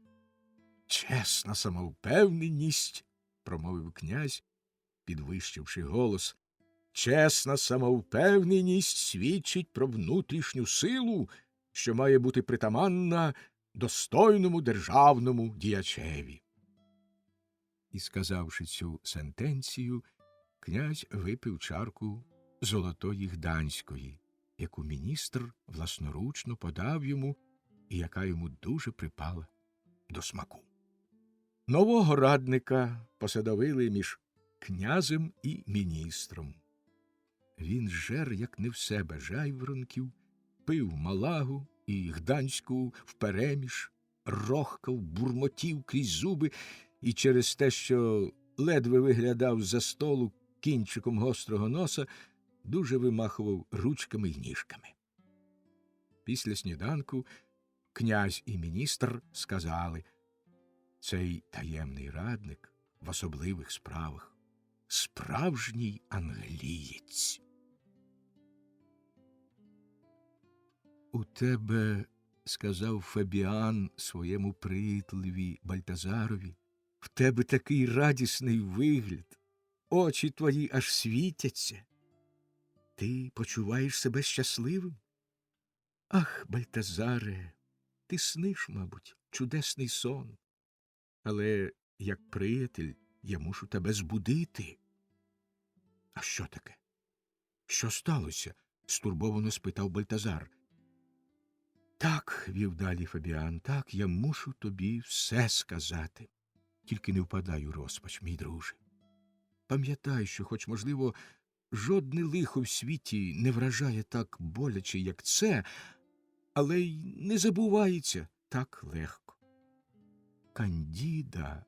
Чесна самовпевненість, промовив князь, підвищивши голос. Чесна самовпевненість свідчить про внутрішню силу, що має бути притаманна достойному державному діячеві. І, сказавши цю сентенцію, князь випив чарку золотої гданської, яку міністр власноручно подав йому і яка йому дуже припала до смаку. Нового радника посадовили між князем і міністром. Він жер, як не в себе, жайворонків, пив малагу і гданську впереміж, рохкав, бурмотів крізь зуби і через те, що ледве виглядав з-за столу кінчиком гострого носа, дуже вимахував ручками й ніжками. Після сніданку князь і міністр сказали: цей таємний радник в особливих справах справжній англієць. У тебе, сказав Фабіан своєму приятелеві Бальтазарові, в тебе такий радісний вигляд, очі твої аж світяться. Ти почуваєш себе щасливим? Ах, Бальтазаре, ти сниш, мабуть, чудесний сон. Але, як приятель, я мушу тебе збудити. А що таке? Що сталося? Стурбовано спитав Бальтазар. Так, вів далі Фабіан, так, я мушу тобі все сказати. Тільки не впадай у розпач, мій друже. Пам'ятай, що, хоч, можливо, жодне лихо в світі не вражає так боляче, як це, але й не забувається так легко. Кандіда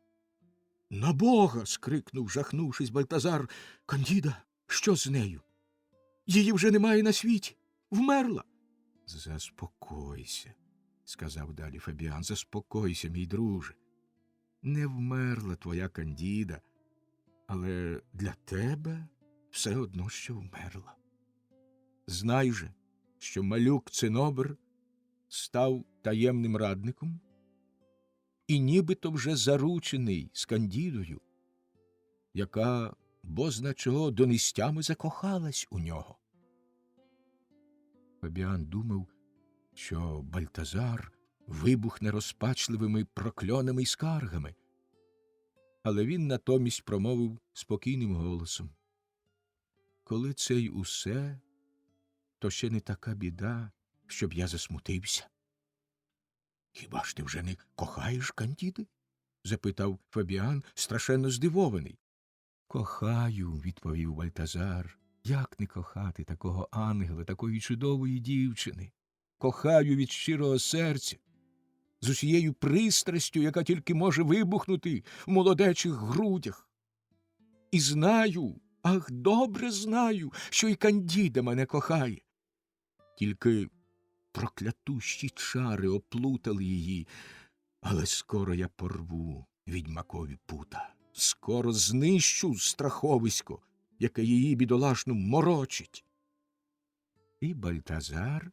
На Бога. Скрикнув, жахнувшись, Бальтазар. Кандіда, що з нею? Її вже немає на світі. Вмерла. Заспокойся, сказав далі Фабіан. Заспокойся, мій друже. Не вмерла твоя Кандіда, але для тебе все одно, що вмерла. Знай же, що малюк Цинобер став таємним радником і нібито вже заручений з Кандідою, яка бозна чого донестями закохалась у нього. Фабіан думав, що Бальтазар вибухне розпачливими прокльонами й скаргами, але він натомість промовив спокійним голосом: коли це й усе, то ще не така біда, щоб я засмутився. Хіба ж ти вже не кохаєш Кандіди? Запитав Фабіан, страшенно здивований. Кохаю, відповів Бальтазар. Як не кохати такого ангела, такої чудової дівчини? Кохаю від щирого серця, з усією пристрастю, яка тільки може вибухнути в молодечих грудях. І знаю, ах, добре знаю, що й Кандіда мене кохає. Тільки проклятущі чари оплутали її, але скоро я порву відьмакові пута. Скоро знищу страховисько, яке її бідолашну морочить. І Бальтазар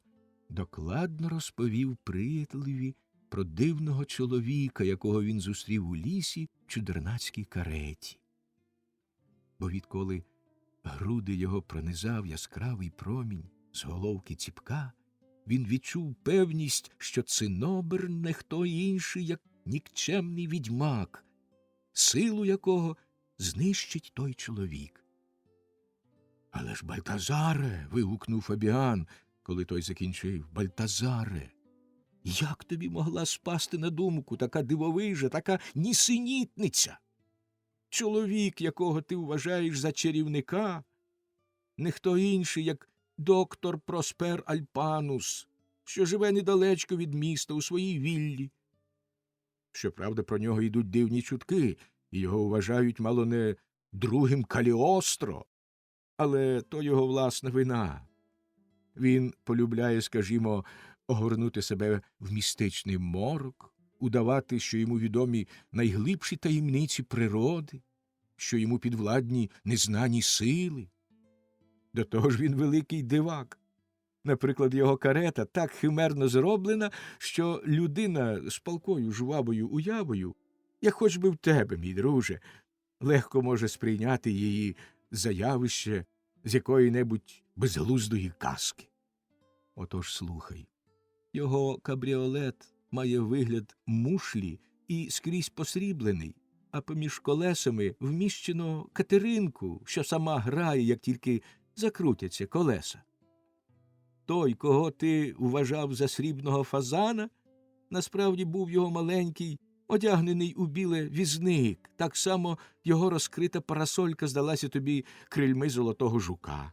докладно розповів приятелеві про дивного чоловіка, якого він зустрів у лісі в чудернацькій кареті. Бо відколи груди його пронизав яскравий промінь з головки ціпка, він відчув певність, що Цинобер не хто інший, як нікчемний відьмак, силу якого знищить той чоловік. Але ж, Бальтазаре, вигукнув Фабіан, коли той закінчив, Бальтазаре, як тобі могла спасти на думку така дивовижа, така нісенітниця? Чоловік, якого ти вважаєш за чарівника, не хто інший, як доктор Проспер Альпанус, що живе недалечко від міста у своїй віллі. Щоправда, про нього йдуть дивні чутки, і його вважають мало не другим Каліостро, але то його власна вина. Він полюбляє, скажімо, огорнути себе в містичний морок, удавати, що йому відомі найглибші таємниці природи, що йому підвладні незнані сили. До того ж він великий дивак. Наприклад, його карета так химерно зроблена, що людина з палкою жвавою уявою, як хоч би в тебе, мій друже, легко може сприйняти її за явище з якої-небудь безглуздої казки. Отож слухай. Його кабріолет має вигляд мушлі і скрізь посріблений, а поміж колесами вміщено Катеринку, що сама грає, як тільки закрутяться колеса. Той, кого ти вважав за срібного фазана, насправді був його маленький, одягнений у біле візник, так само його розкрита парасолька здалася тобі крильми золотого жука.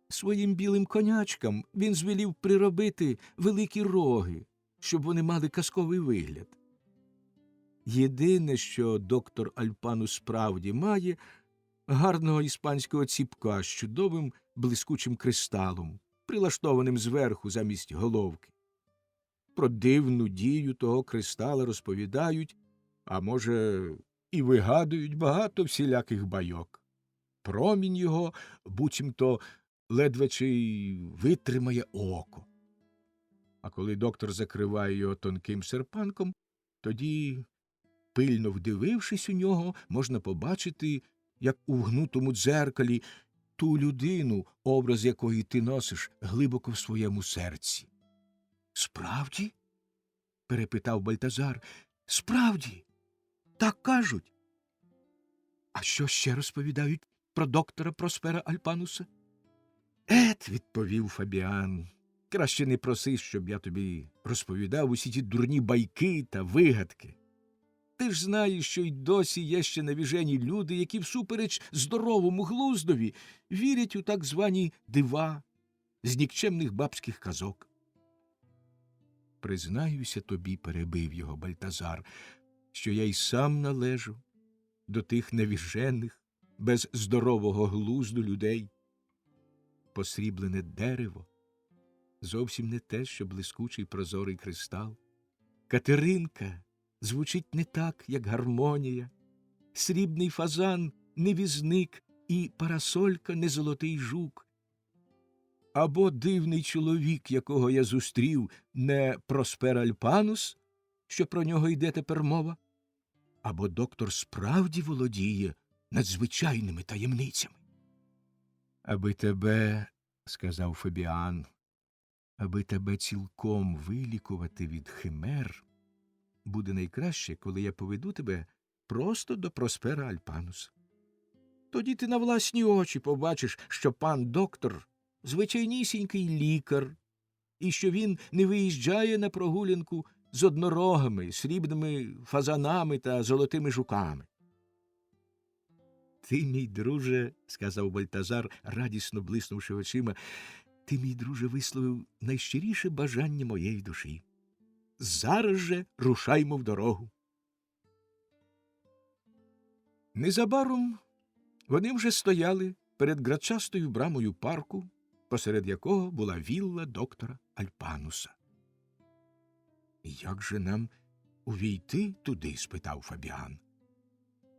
Своїм білим конячкам він звелів приробити великі роги, щоб вони мали казковий вигляд. Єдине, що доктор Альпанус справді має, гарного іспанського ціпка з чудовим блискучим кристалом, прилаштованим зверху замість головки. Про дивну дію того кристала розповідають, а може, і вигадують багато всіляких байок. Промінь його, буцімто, ледве чи витримає око. А коли доктор закриває його тонким серпанком, тоді, пильно вдивившись у нього, можна побачити, як у вгнутому дзеркалі, ту людину, образ якої ти носиш глибоко в своєму серці. Справді? Перепитав Бальтазар. Справді? Так кажуть. А що ще розповідають про доктора Проспера Альпануса? Відповів Фабіан, краще не проси, щоб я тобі розповідав усі ті дурні байки та вигадки. Ти ж знаєш, що й досі є ще навіжені люди, які всупереч здоровому глуздові вірять у так звані дива з нікчемних бабських казок. Признаюся тобі, перебив його Бальтазар, що я й сам належу до тих невіжених, без здорового глузду людей. Посріблене дерево зовсім не те, що блискучий прозорий кристал. Катеринка звучить не так, як гармонія. Срібний фазан – не візник, і парасолька – не золотий жук. Або дивний чоловік, якого я зустрів, не Проспер Альпанус, що про нього йде тепер мова, або доктор справді володіє надзвичайними таємницями. Аби тебе, сказав Фабіан, аби тебе цілком вилікувати від химер, буде найкраще, коли я поведу тебе просто до Проспера Альпануса. Тоді ти на власні очі побачиш, що пан доктор – звичайнісінький лікар, і що він не виїжджає на прогулянку з однорогами, срібними фазанами та золотими жуками. Ти, мій друже, сказав Бальтазар, радісно блиснувши очима, ти, мій друже, висловив найщиріше бажання моєї душі. Зараз же рушаймо в дорогу. Незабаром вони вже стояли перед грачастою брамою парку, посеред якого була вілла доктора Альпануса. «Як же нам увійти туди?» – спитав Фабіан.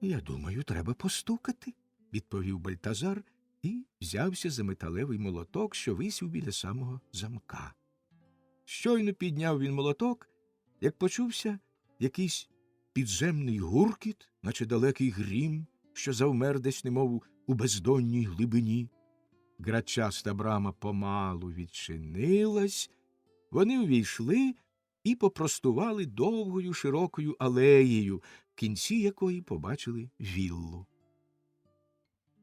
«Я думаю, треба постукати», – відповів Бальтазар і взявся за металевий молоток, що висів біля самого замка. Щойно підняв він молоток, як почувся якийсь підземний гуркіт, наче далекий грім, що завмер десь немов у бездонній глибині. Грачаста брама помалу відчинилась, вони увійшли і попростували довгою широкою алеєю, в кінці якої побачили віллу.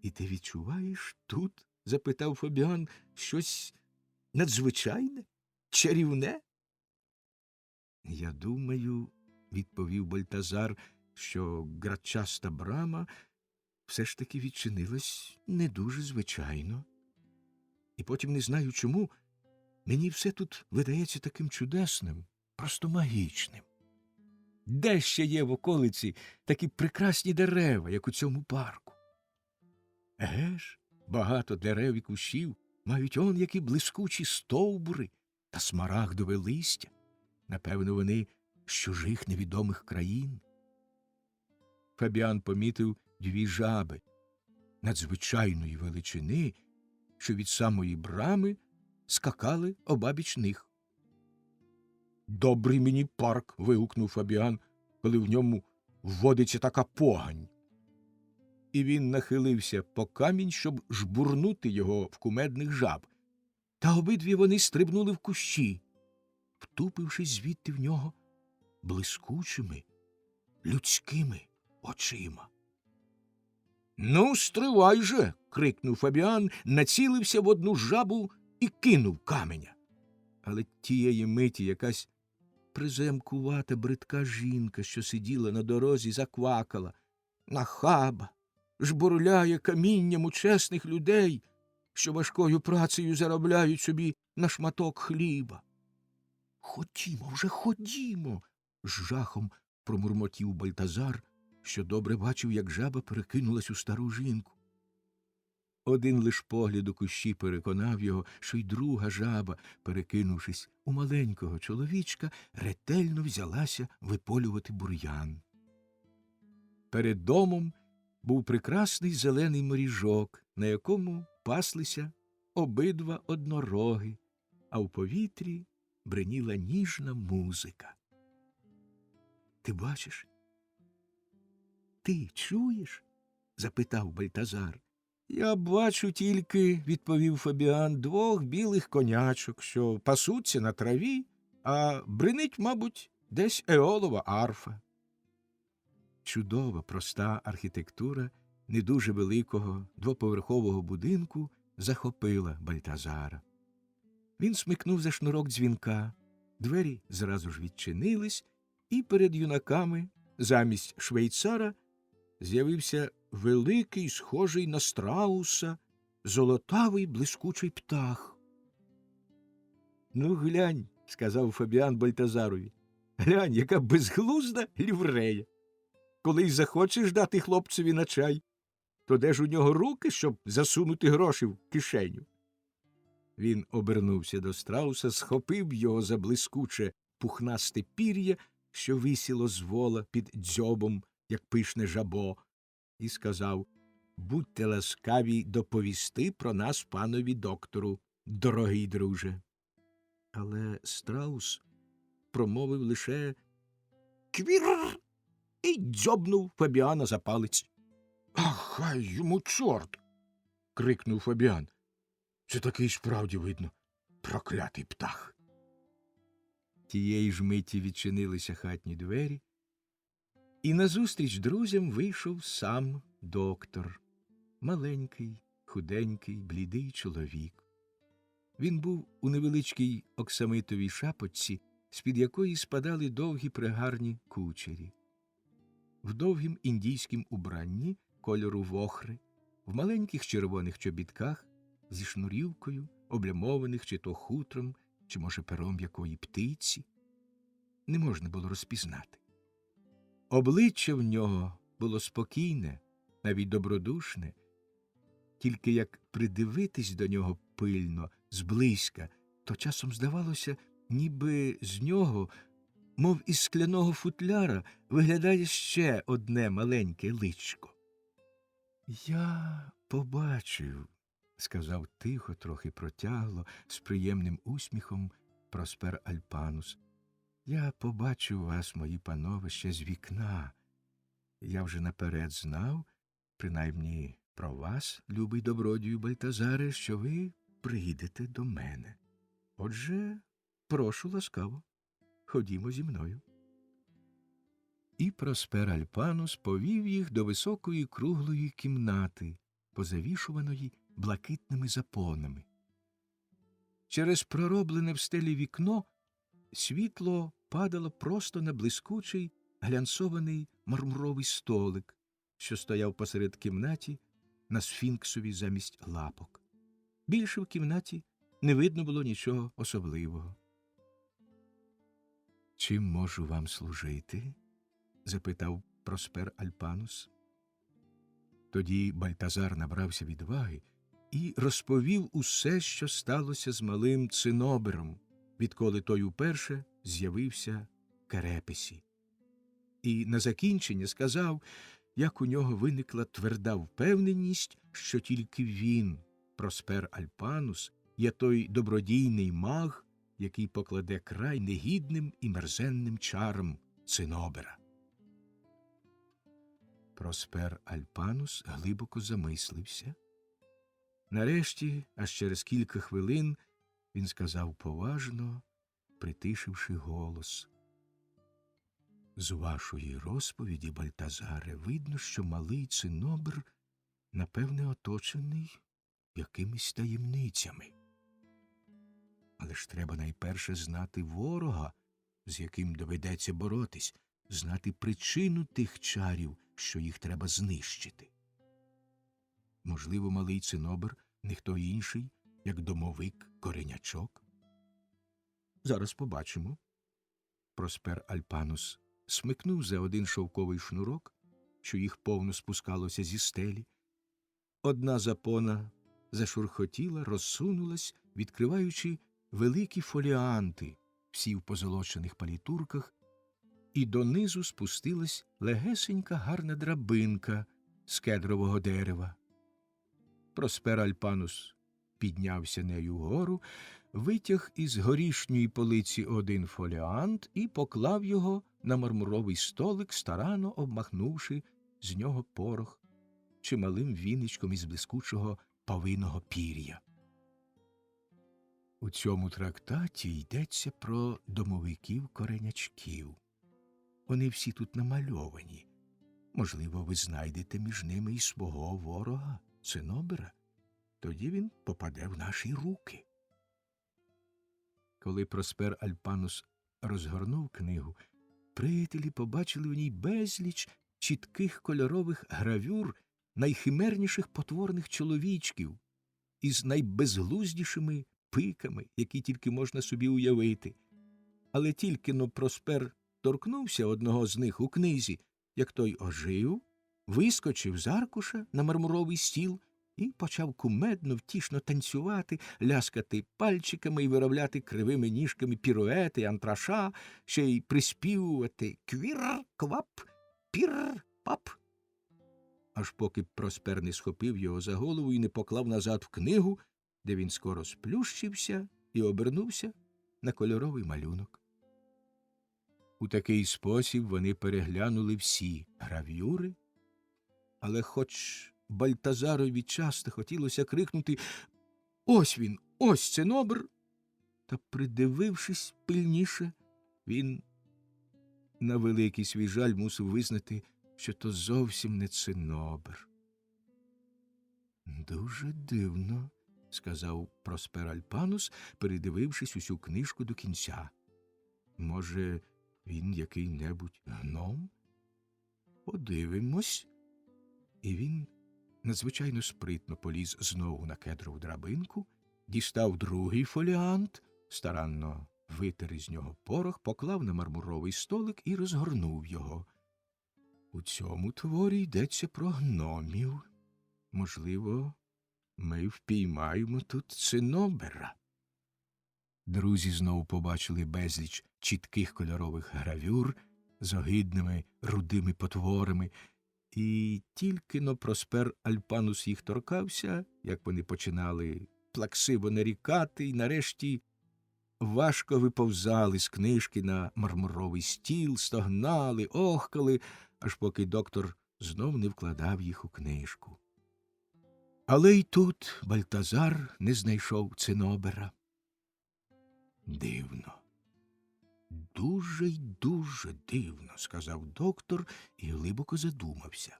«І ти відчуваєш тут, – запитав Фабіан, – щось надзвичайне, чарівне?» «Я думаю, – відповів Бальтазар, – що грачаста брама все ж таки відчинилась не дуже звичайно. І потім не знаю чому, мені все тут видається таким чудесним, просто магічним. Де ще є в околиці такі прекрасні дерева, як у цьому парку? Еге ж, багато дерев і кущів мають он які блискучі стовбури та смарагдове листя. Напевно, вони з чужих невідомих країн». Фабіан помітив дві жаби надзвичайної величини, що від самої брами скакали обабіч них. «Добрий мені парк!» – вигукнув Фабіан, коли в ньому вводиться така погань. І він нахилився по камінь, щоб жбурнути його в кумедних жаб. Та обидві вони стрибнули в кущі, втупившись звідти в нього блискучими людськими очима. «Ну, стривай же!» – крикнув Фабіан, націлився в одну жабу і кинув каменя. Але тієї миті якась приземкувата бридка жінка, що сиділа на дорозі, заквакала. «Нахаба! Жбурляє камінням у чесних людей, що важкою працею заробляють собі на шматок хліба». «Ходімо вже, ходімо!» – з жахом промурмотів Бальтазар, що добре бачив, як жаба перекинулась у стару жінку. Один лиш погляд у кущі переконав його, що й друга жаба, перекинувшись у маленького чоловічка, ретельно взялася виполювати бур'ян. Перед домом був прекрасний зелений моріжок, на якому паслися обидва однороги, а в повітрі бреніла ніжна музика. «Ти бачиш? Ти чуєш?» – запитав Бальтазар. «Я бачу тільки, – відповів Фабіан, – двох білих конячок, що пасуться на траві, а бринить, мабуть, десь еолова арфа». Чудова, проста архітектура не дуже великого двоповерхового будинку захопила Бальтазара. Він смикнув за шнурок дзвінка, двері зразу ж відчинились, і перед юнаками замість швейцара з'явився великий, схожий на страуса, золотавий блискучий птах. «Ну, глянь», – сказав Фабіан Бальтазарові, – «глянь, яка безглузда ліврея! коли й захочеш дати хлопцеві на чай, то де ж у нього руки, щоб засунути гроші в кишеню? Він обернувся до страуса, схопив його за блискуче пухнасте пір'я, що висіло з вола під дзьобом, як пишне жабо, і сказав: «Будьте ласкаві доповісти про нас панові доктору, дорогий друже». Але страус промовив лише «Квір!» і дзьобнув Фабіана за палець. «Ах, хай йому чорт!» – крикнув Фабіан. «Це такий справді, видно, проклятий птах». Тієї ж миті відчинилися хатні двері, і назустріч друзям вийшов сам доктор. Маленький, худенький, блідий чоловік. Він був у невеличкій оксамитовій шапочці, з-під якої спадали довгі пригарні кучері. В довгім індійськім убранні кольору вохри, в маленьких червоних чобітках, зі шнурівкою, облямованих чи то хутром, чи, може, пером якої птиці. Не можна було розпізнати. Обличчя в нього було спокійне, навіть добродушне, тільки як придивитись до нього пильно, зблизька, то часом здавалося, ніби з нього, мов із скляного футляра, виглядає ще одне маленьке личко. «Я побачив», – сказав тихо, трохи протягло, з приємним усміхом Проспер Альпанус. «Я побачив вас, мої панове, ще з вікна. Я вже наперед знав, принаймні про вас, любий добродію Бальтазаре, що ви приїдете до мене. Отже, прошу ласкаво, ходімо зі мною». І Проспер Альпанус повів їх до високої круглої кімнати, позавішуваної блакитними запонами. Через пророблене в стелі вікно світло падало просто на блискучий глянцований мармуровий столик, що стояв посеред кімнаті на сфінксові замість лапок. Більше в кімнаті не видно було нічого особливого. «Чим можу вам служити?» – запитав Проспер Альпанус. Тоді Бальтазар набрався відваги і розповів усе, що сталося з малим Цинобером, відколи той уперше з'явився в Керепесі. І на закінчення сказав, як у нього виникла тверда впевненість, що тільки він, Проспер Альпанус, є той добродійний маг, який покладе край негідним і мерзенним чарам Цинобера. Проспер Альпанус глибоко замислився. Нарешті, аж через кілька хвилин, він сказав поважно, притишивши голос: «З вашої розповіді, Бальтазаре, видно, що малий Цинобер, напевне, оточений якимись таємницями. Але ж треба найперше знати ворога, з яким доведеться боротись, знати причину тих чарів, що їх треба знищити. Можливо, малий Цинобер не хто інший, як домовик Коренячок? Зараз побачимо». Проспер Альпанус смикнув за один шовковий шнурок, що їх повно спускалося зі стелі. Одна запона зашурхотіла, розсунулась, відкриваючи великі фоліанти, всі в позолочених палітурках, і донизу спустилась легесенька гарна драбинка з кедрового дерева. Проспер Альпанус піднявся нею вгору, витяг із горішньої полиці один фоліант і поклав його на мармуровий столик, старанно обмахнувши з нього порох чималим віничком із блискучого павиного пір'я. У цьому трактаті йдеться про домовиків-коренячків. Вони всі тут намальовані. Можливо, ви знайдете між ними і свого ворога, Цинобера. Тоді він попаде в наші руки. Коли Проспер Альпанус розгорнув книгу, приятелі побачили в ній безліч чітких кольорових гравюр найхимерніших потворних чоловічків із найбезглуздішими пиками, які тільки можна собі уявити. Але тільки-но Проспер торкнувся одного з них у книзі, як той ожив, вискочив з аркуша на мармуровий стіл і почав кумедно, втішно танцювати, ляскати пальчиками і виробляти кривими ніжками піруети, антраша, ще й приспівувати «квір, квап, пір, пап». Аж поки Проспер не схопив його за голову і не поклав назад в книгу, де він скоро сплющився і обернувся на кольоровий малюнок. У такий спосіб вони переглянули всі гравюри, але хоч Бальтазарові часто хотілося крикнути «Ось він! Ось цинобр!», та, придивившись пильніше, він на великий свій жаль мусив визнати, що то зовсім не цинобр. «Дуже дивно», – сказав Проспер Альпанус, передивившись усю книжку до кінця. «Може, він який-небудь гном? Подивимось». І він надзвичайно спритно поліз знову на кедрову драбинку, дістав другий фоліант, старанно витер із нього порох, поклав на мармуровий столик і розгорнув його. У цьому творі йдеться про гномів. Можливо, ми впіймаємо тут цинобера. Друзі знову побачили безліч чітких кольорових гравюр з огидними рудими потворами, і тільки-но Проспер Альпанус їх торкався, як вони починали плаксиво нарікати, і нарешті важко виповзали з книжки на мармуровий стіл, стогнали, охкали, аж поки доктор знов не вкладав їх у книжку. Але й тут Бальтазар не знайшов цинобера. «Дивно, дуже й дуже дивно», – сказав доктор і глибоко задумався.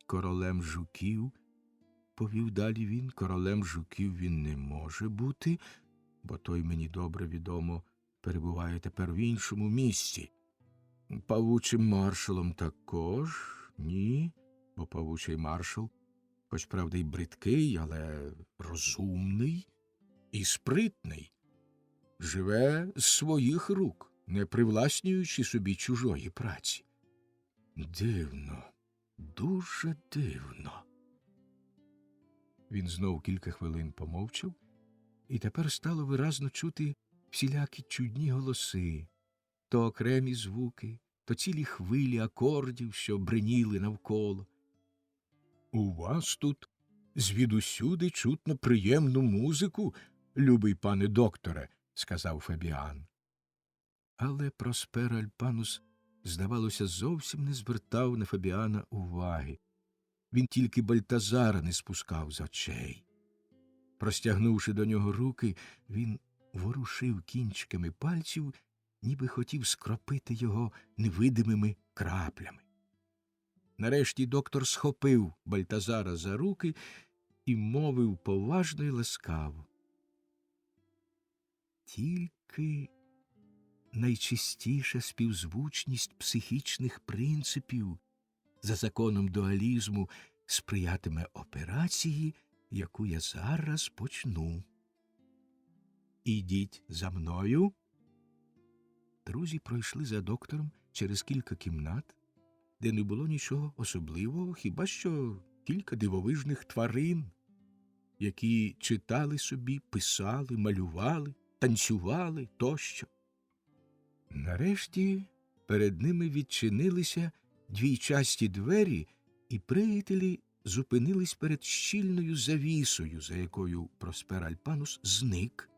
«Королем жуків», – повів далі він, – «королем жуків він не може бути, бо той, мені добре відомо, перебуває тепер в іншому місці. Павучим маршалом також ні, бо павучий маршал, хоч, правда, й бридкий, але розумний і спритний, живе з своїх рук, не привласнюючи собі чужої праці. Дивно, дуже дивно». Він знов кілька хвилин помовчав, і тепер стало виразно чути всілякі чудні голоси, то окремі звуки, то цілі хвилі акордів, що бриніли навколо. «У вас тут звідусюди чутно приємну музику, любий пане докторе», – сказав Фабіан. Але Проспер Альпанус, здавалося, зовсім не звертав на Фабіана уваги. Він тільки Бальтазара не спускав з очей. Простягнувши до нього руки, він ворушив кінчиками пальців, ніби хотів скропити його невидимими краплями. Нарешті доктор схопив Бальтазара за руки і мовив поважно й ласкаво: «Тільки найчистіша співзвучність психічних принципів за законом дуалізму сприятиме операції, яку я зараз почну. Ідіть за мною». Друзі пройшли за доктором через кілька кімнат, де не було нічого особливого, хіба що кілька дивовижних тварин, які читали собі, писали, малювали, танцювали тощо. Нарешті перед ними відчинилися двійчасті двері, і приятелі зупинились перед щільною завісою, за якою Проспер Альпанус зник,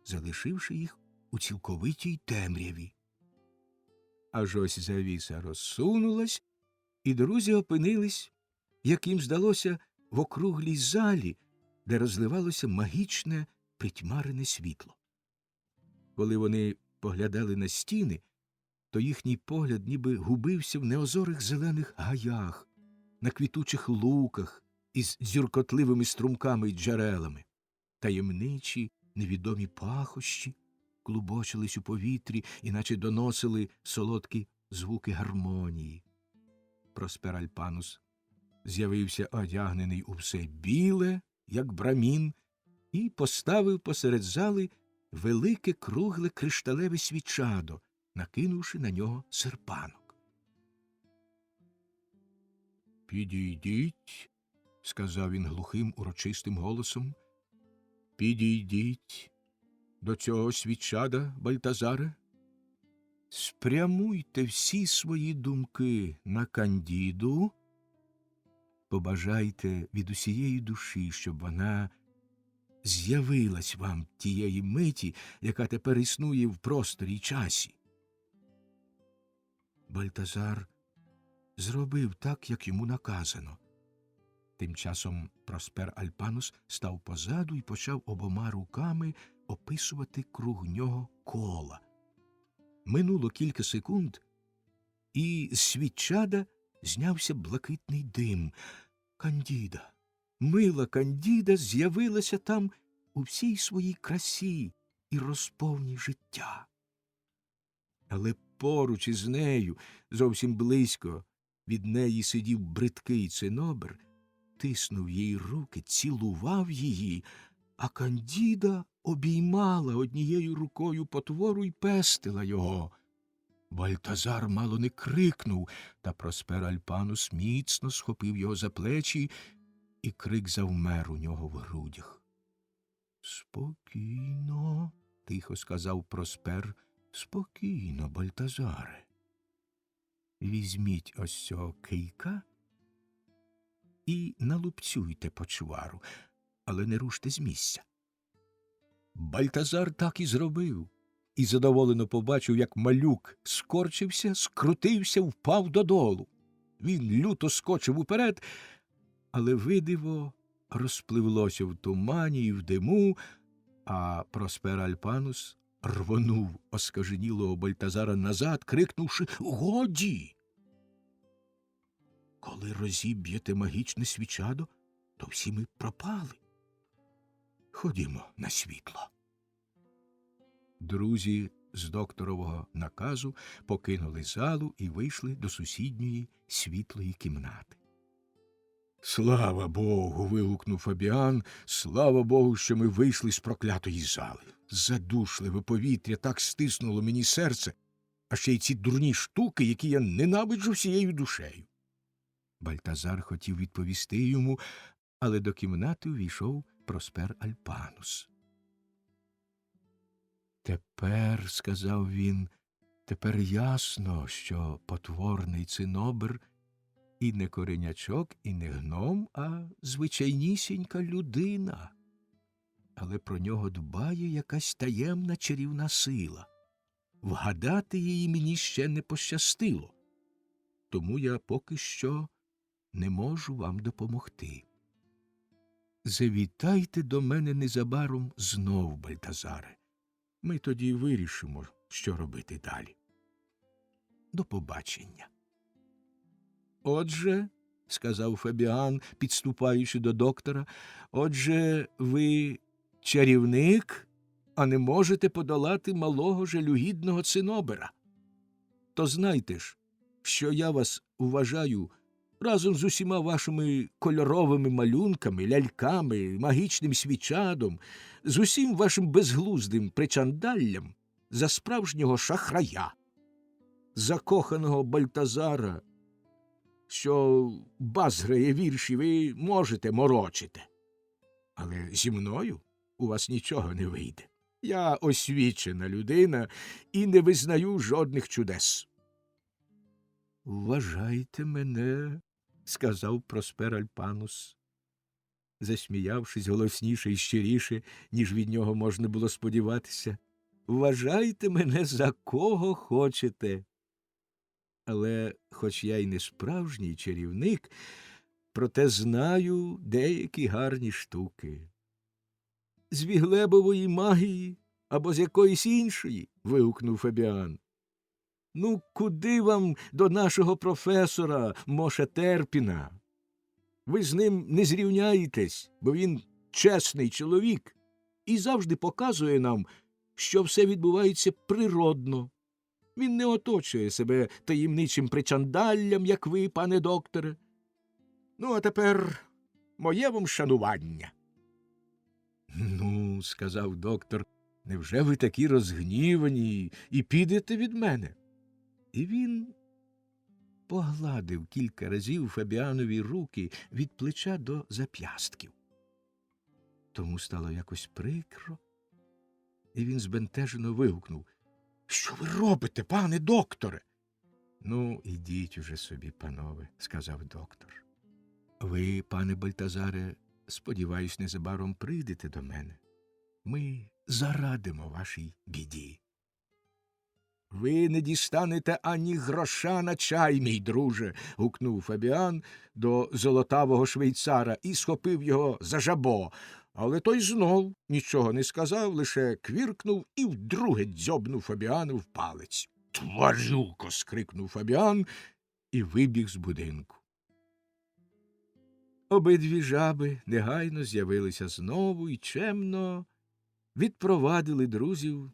залишивши їх у цілковитій темряві. Аж ось завіса розсунулась, і друзі опинились, як їм здалося, в округлій залі, де розливалося магічне притьмарене світло. Коли вони поглядали на стіни, то їхній погляд ніби губився в неозорих зелених гаях, на квітучих луках із дзюркотливими струмками й джерелами. Таємничі, невідомі пахощі клубочились у повітрі, іначе доносили солодкі звуки гармонії. Проспер Альпанус з'явився одягнений у все біле, як брамін, і поставив посеред зали велике кругле кришталеве свічадо, накинувши на нього серпанок. Підійдіть, сказав він глухим, урочистим голосом, підійдіть до цього свічада, Бальтазаре. Спрямуйте всі свої думки на Кандіду, побажайте від усієї душі, щоб вона з'явилась вам тієї миті, яка тепер існує в просторі й часі. Бальтазар зробив так, як йому наказано. Тим часом Проспер Альпанус став позаду і почав обома руками описувати круг нього кола. Минуло кілька секунд, і з свічада знявся блакитний дим. Кандіда, мила Кандіда з'явилася там у всій своїй красі і розповні життя. Але поруч із нею, зовсім близько, від неї сидів бридкий цинобр, тиснув їй руки, цілував її, а Кандіда обіймала однією рукою потвору й пестила його. Бальтазар мало не крикнув, та Проспер Альпанус міцно схопив його за плечі, і крик завмер у нього в грудях. «Спокійно», – тихо сказав Проспер, – «спокійно, Бальтазаре. Візьміть ось цього кийка і налупцюйте почвару, але не руште з місця». Бальтазар так і зробив, і задоволено побачив, як малюк скорчився, скрутився, впав додолу. Він люто скочив уперед, але видиво розпливлося в тумані і в диму, а Проспер Альпанус рвонув оскаженілого Бальтазара назад, крикнувши «Годі!» «Коли розіб'єте магічне свічадо, то всі ми пропали. Ходімо на світло». Друзі з докторового наказу покинули залу і вийшли до сусідньої світлої кімнати. «Слава Богу!» – вигукнув Фабіан. «Слава Богу, що ми вийшли з проклятої зали. Задушливе повітря так стиснуло мені серце, а ще й ці дурні штуки, які я ненавиджу всією душею». Бальтазар хотів відповісти йому, але до кімнати увійшов Проспер Альпанус. «Тепер, – сказав він, – тепер ясно, що потворний цинобр і не коренячок, і не гном, а звичайнісінька людина. Але про нього дбає якась таємна чарівна сила. Вгадати її мені ще не пощастило, тому я поки що не можу вам допомогти. Завітайте до мене незабаром знов, Бальтазаре. Ми тоді вирішимо, що робити далі. До побачення». «Отже, – сказав Фабіан, підступаючи до доктора, – отже, ви чарівник, а не можете подолати малого жалюгідного цинобера. То знайте ж, що я вас вважаю разом з усіма вашими кольоровими малюнками, ляльками, магічним свічадом, з усім вашим безглуздим причандаллям за справжнього шахрая, закоханого Бальтазара, що базграє вірші, ви можете морочити. Але зі мною у вас нічого не вийде. Я освічена людина і не визнаю жодних чудес». «Вважайте мене, – сказав Проспер Альпанус, засміявшись голосніше і щиріше, ніж від нього можна було сподіватися, – вважайте мене за кого хочете. Але, хоч я й не справжній чарівник, проте знаю деякі гарні штуки. З Віглебової магії або з якоїсь іншої», – вигукнув Фабіан. «Ну, куди вам до нашого професора Моше Терпіна? Ви з ним не зрівняєтесь, бо він чесний чоловік і завжди показує нам, що все відбувається природно. Він не оточує себе таємничим причандаллям, як ви, пане докторе. Ну, а тепер моє вам шанування». «Ну, – сказав доктор, – невже ви такі розгнівані і підете від мене?» І він погладив кілька разів Фабіанові руки від плеча до зап'ястків. Тому стало якось прикро, і він збентежено вигукнув: «Що ви робите, пане докторе?» «Ну, ідіть уже собі, панове», – сказав доктор. «Ви, пане Бальтазаре, сподіваюсь, незабаром прийдете до мене. Ми зарадимо вашій біді». «Ви не дістанете ані гроша на чай, мій друже», – гукнув Фабіан до золотавого швейцара і схопив його за жабо. Але той знов нічого не сказав, лише квіркнув і вдруге дзьобнув Фабіану в палець. «Тварюко!» – скрикнув Фабіан і вибіг з будинку. Обидві жаби негайно з'явилися знову і чемно відпровадили друзів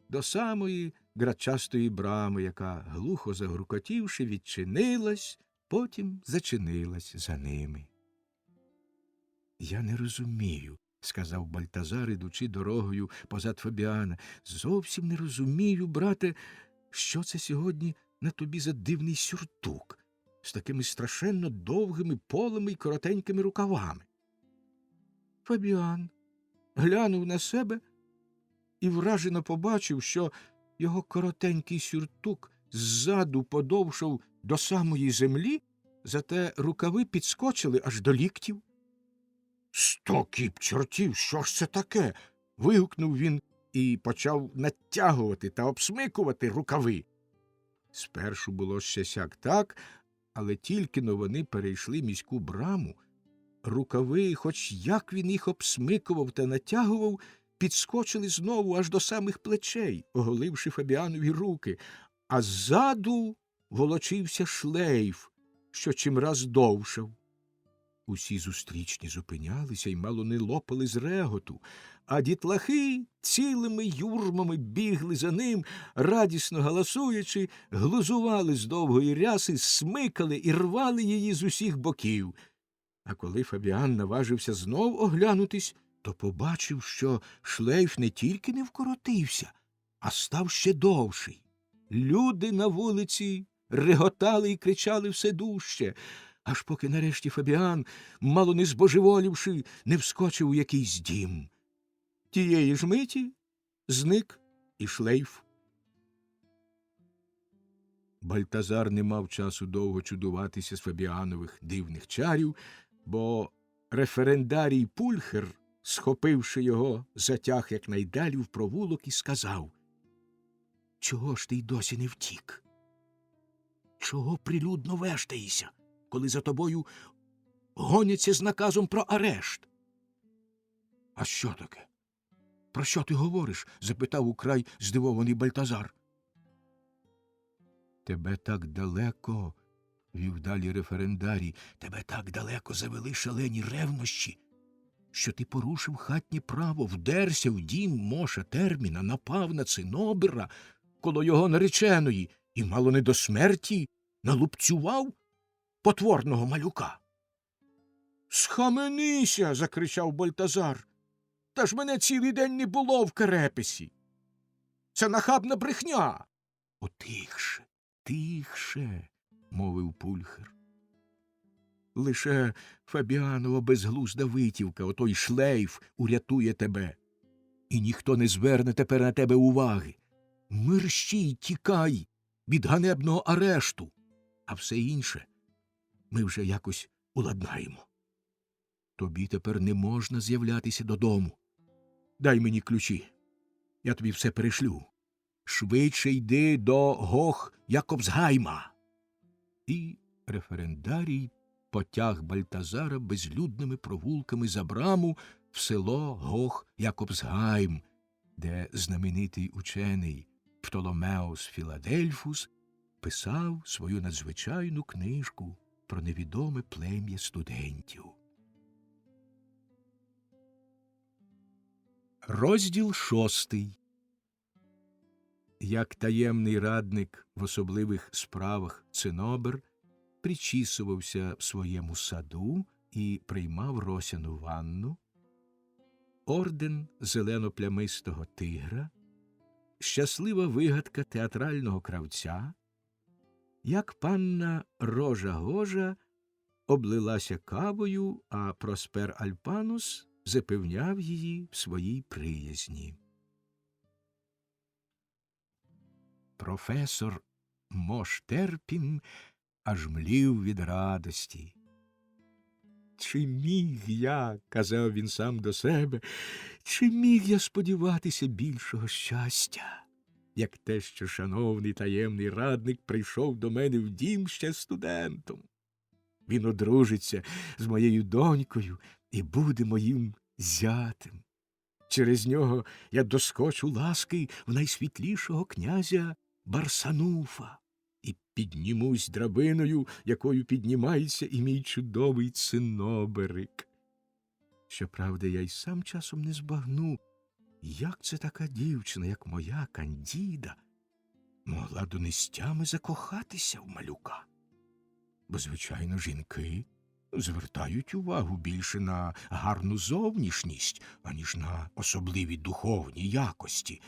до самої грачастої брами, яка, глухо загрукотівши, відчинилась, потім зачинилась за ними. «Я не розумію», – сказав Бальтазар, ідучи дорогою позад Фабіана. «Зовсім не розумію, брате, що це сьогодні на тобі за дивний сюртук з такими страшенно довгими полами й коротенькими рукавами». Фабіан глянув на себе і вражено побачив, що його коротенький сюртук ззаду подовшав до самої землі, зате рукави підскочили аж до ліктів. «Сто кіп чортів, що ж це таке?» – вигукнув він і почав натягувати та обсмикувати рукави. Спершу було ще сяк так, але тільки-но вони перейшли міську браму, рукави, хоч як він їх обсмикував та натягував, підскочили знову аж до самих плечей, оголивши Фабіанові руки, а ззаду волочився шлейф, що чимраз довшав. Усі зустрічні зупинялися й мало не лопали з реготу, а дітлахи цілими юрмами бігли за ним, радісно галасуючи, глузували з довгої ряси, смикали і рвали її з усіх боків. А коли Фабіан наважився знов оглянутись, то побачив, що шлейф не тільки не вкоротився, а став ще довший. Люди на вулиці реготали і кричали все дужче, аж поки нарешті Фабіан, мало не збожеволівши, не вскочив у якийсь дім. Тієї ж миті зник і шлейф. Бальтазар не мав часу довго чудуватися з Фабіанових дивних чарів, бо референдарій Пульхер, схопивши його, затяг якнайдалі в провулок і сказав: «Чого ж ти й досі не втік? Чого прилюдно вештаєшся, коли за тобою гоняться з наказом про арешт?» «А що таке? Про що ти говориш?» – запитав украй здивований Бальтазар. «Тебе так далеко, – вів далі референдарій, – тебе так далеко завели шалені ревнощі, що ти порушив хатнє право, вдерся в дім Моша Терміна, напав на цинобера коло його нареченої і мало не до смерті налупцював потворного малюка». «Схаменися!» – закричав Бальтазар. «Та ж мене цілий день не було в Керепесі. Це нахабна брехня!» «Отихше, тихше!» – мовив Пульхер. «Лише Фабіанова безглузда витівка, отой шлейф, урятує тебе. І ніхто не зверне тепер на тебе уваги. Мерщій тікай від ганебного арешту, а все інше ми вже якось уладнаємо. Тобі тепер не можна з'являтися додому. Дай мені ключі, я тобі все перешлю. Швидше йди до Гох-Якобсгайма». І референдарій потяг Бальтазара безлюдними провулками за браму в село Гох-Якобсгайм, де знаменитий учений Птоломеос Філадельфус писав свою надзвичайну книжку про невідоме плем'я студентів. Розділ 6. Як таємний радник в особливих справах цинобер причісувався в своєму саду і приймав росяну ванну, орден зелено-плямистого тигра, щаслива вигадка театрального кравця, як панна Рожа-Гожа облилася кавою, а Проспер Альпанус запевняв її в своїй приязні. Професор Мош Терпін аж млів від радості. «Чи міг я, – казав він сам до себе, – чи міг я сподіватися більшого щастя, як те, що шановний таємний радник прийшов до мене в дім ще студентом? Він одружиться з моєю донькою і буде моїм зятем. Через нього я доскочу ласки в найсвітлішого князя Барсануфа і піднімусь драбиною, якою піднімається і мій чудовий циноберик. Щоправда, я й сам часом не збагну, як це така дівчина, як моя Кандіда, могла донестями закохатися в малюка. Бо, звичайно, жінки звертають увагу більше на гарну зовнішність, аніж на особливі духовні якості.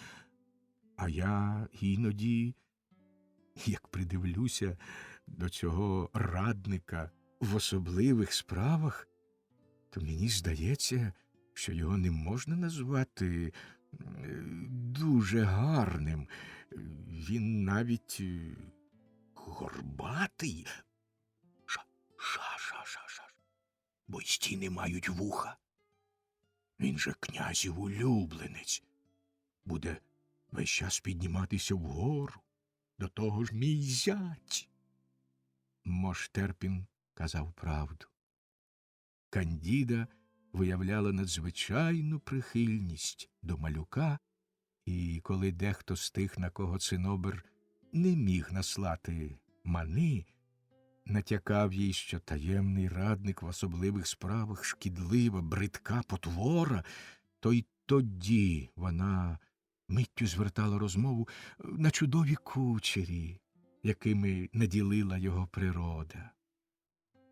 А я іноді, як придивлюся до цього радника в особливих справах, то мені здається, що його не можна назвати дуже гарним. Він навіть горбатий. Ша, бо й стіни мають вуха. Він же князів улюбленець. Буде весь час підніматися вгору. До того ж мій зять. Мош Терпін казав правду. Кандіда виявляла надзвичайну прихильність до малюка, і коли дехто з тих, на кого цинобер не міг наслати мани, натякав їй, що таємний радник в особливих справах шкідлива, бридка потвора, то й тоді вона миттю звертала розмову на чудові кучері, якими наділила його природа.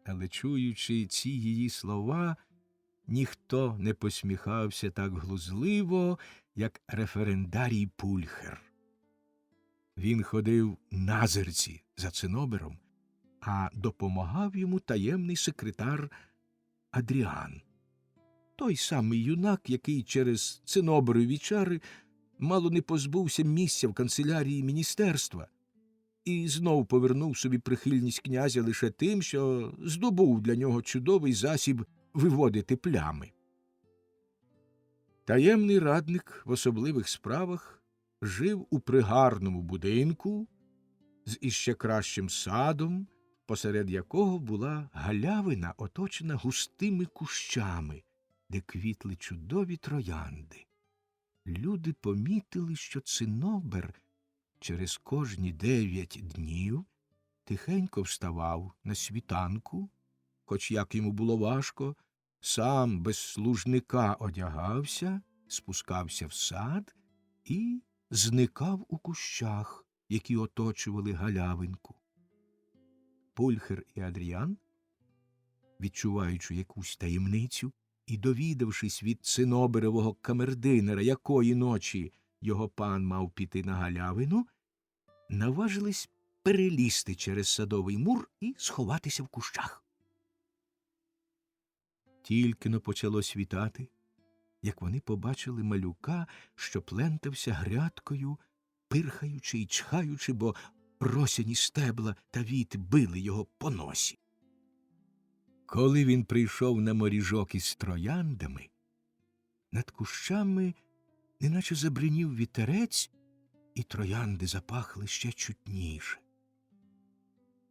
Але, чуючи ці її слова, ніхто не посміхався так глузливо, як референдарій Пульхер. Він ходив назирці за цинобером, а допомагав йому таємний секретар Адріан. Той самий юнак, який через циноберові чари мало не позбувся місця в канцелярії міністерства і знов повернув собі прихильність князя лише тим, що здобув для нього чудовий засіб виводити плями. Таємний радник в особливих справах жив у пригарному будинку з іще кращим садом, посеред якого була галявина, оточена густими кущами, де квітли чудові троянди. Люди помітили, що цинобер через кожні 9 днів тихенько вставав на світанку, хоч як йому було важко, сам без служника одягався, спускався в сад і зникав у кущах, які оточували галявинку. Пульхер і Адріан, відчуваючи якусь таємницю і довідавшись від циноберового камердинера, якої ночі його пан мав піти на галявину, наважились перелізти через садовий мур і сховатися в кущах. Тільки-но почало світати, як вони побачили малюка, що плентався грядкою, пирхаючи й чхаючи, бо росяні стебла та віти били його по носі. Коли він прийшов на моріжок із трояндами, над кущами неначе забринів вітерець, і троянди запахли ще чутніше.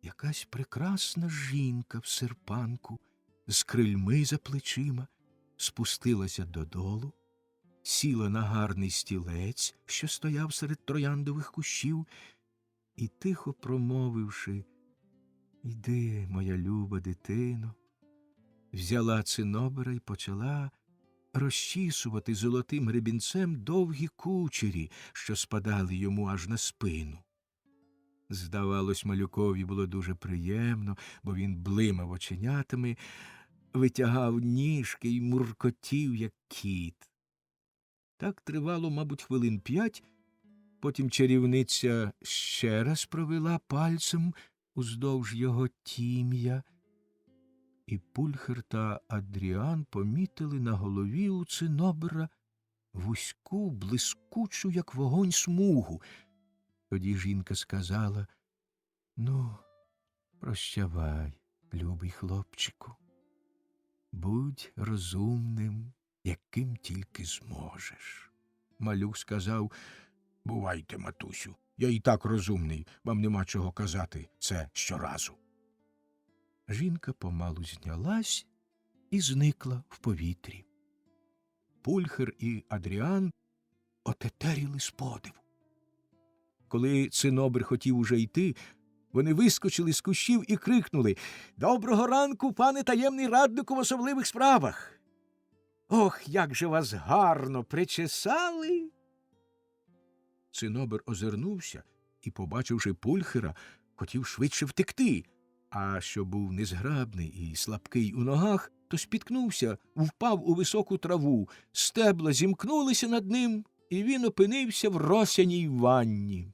Якась прекрасна жінка в серпанку з крильми за плечима спустилася додолу, сіла на гарний стілець, що стояв серед трояндових кущів, і, тихо промовивши «Йди, моя люба дитино», взяла цинобера й почала розчісувати золотим гребінцем довгі кучері, що спадали йому аж на спину. Здавалось, малюкові було дуже приємно, бо він блимав оченятами, витягав ніжки й муркотів, як кіт. Так тривало, мабуть, хвилин 5, потім чарівниця ще раз провела пальцем уздовж його тім'я, і Пульхер та Адріан помітили на голові у цинобера вузьку, блискучу, як вогонь, смугу. Тоді жінка сказала: «Ну, прощавай, любий хлопчику. Будь розумним, яким тільки зможеш». Малюк сказав: «Бувайте, матусю, я і так розумний, вам нема чого казати це щоразу». Жінка помалу знялась і зникла в повітрі. Пульхер і Адріан отетеріли з подиву. Коли цинобер хотів уже йти, вони вискочили з кущів і крикнули: «Доброго ранку, пане таємний раднику в особливих справах! Ох, як же вас гарно причесали!» Цинобер озирнувся і, побачивши Пульхера, хотів швидше втекти, а що був незграбний і слабкий у ногах, то спіткнувся, впав у високу траву, стебла зімкнулися над ним, і він опинився в росяній ванні.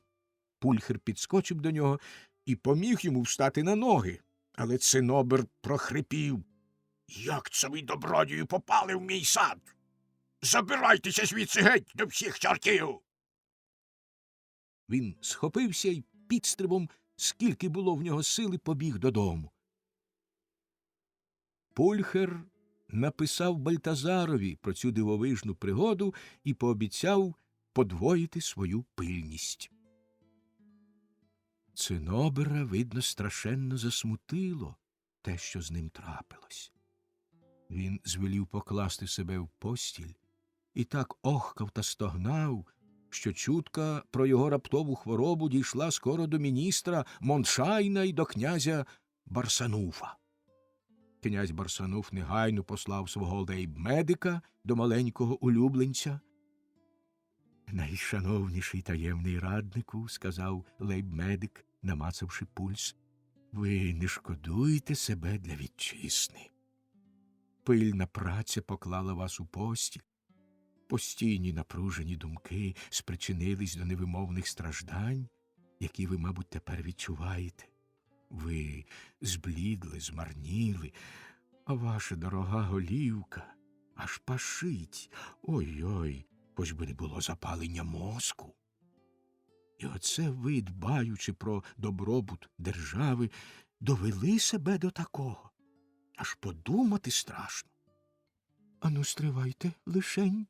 Пульхер підскочив до нього і поміг йому встати на ноги, але цинобер прохрипів: «Як це ви, добродію, попали в мій сад? Забирайтеся звідси геть до всіх чортів!» Він схопився й підстрибом, скільки було в нього сили, побіг додому. Пульхер написав Бальтазарові про цю дивовижну пригоду і пообіцяв подвоїти свою пильність. Цинобера, видно, страшенно засмутило те, що з ним трапилось. Він звелів покласти себе в постіль і так охкав та стогнав, що чутка про його раптову хворобу дійшла скоро до міністра Моншайна й до князя Барсануфа. Князь Барсануф негайно послав свого лейб-медика до маленького улюбленця. «Найшановніший таємний раднику», – сказав лейб-медик, намацавши пульс, – «ви не шкодуєте себе для вітчизни. Пильна праця поклала вас у постіль. Постійні напружені думки спричинились до невимовних страждань, які ви, мабуть, тепер відчуваєте. Ви зблідли, змарніли, а ваша дорога голівка аж пашить. Ой-ой, хоч би не було запалення мозку. І оце ви, дбаючи про добробут держави, довели себе до такого. Аж подумати страшно». «Ану, стривайте, лишень».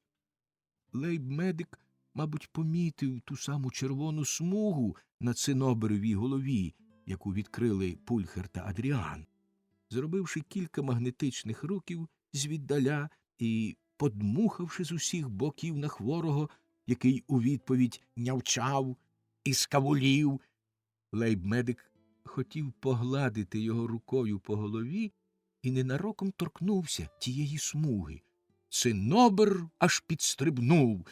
Лейб-медик, мабуть, помітив ту саму червону смугу на циноберовій голові, яку відкрили Пульхер та Адріан. Зробивши кілька магнетичних рухів звіддаля і подмухавши з усіх боків на хворого, який у відповідь нявчав і скавулів, лейб-медик хотів погладити його рукою по голові і ненароком торкнувся тієї смуги. Цинобер аж підстрибнув,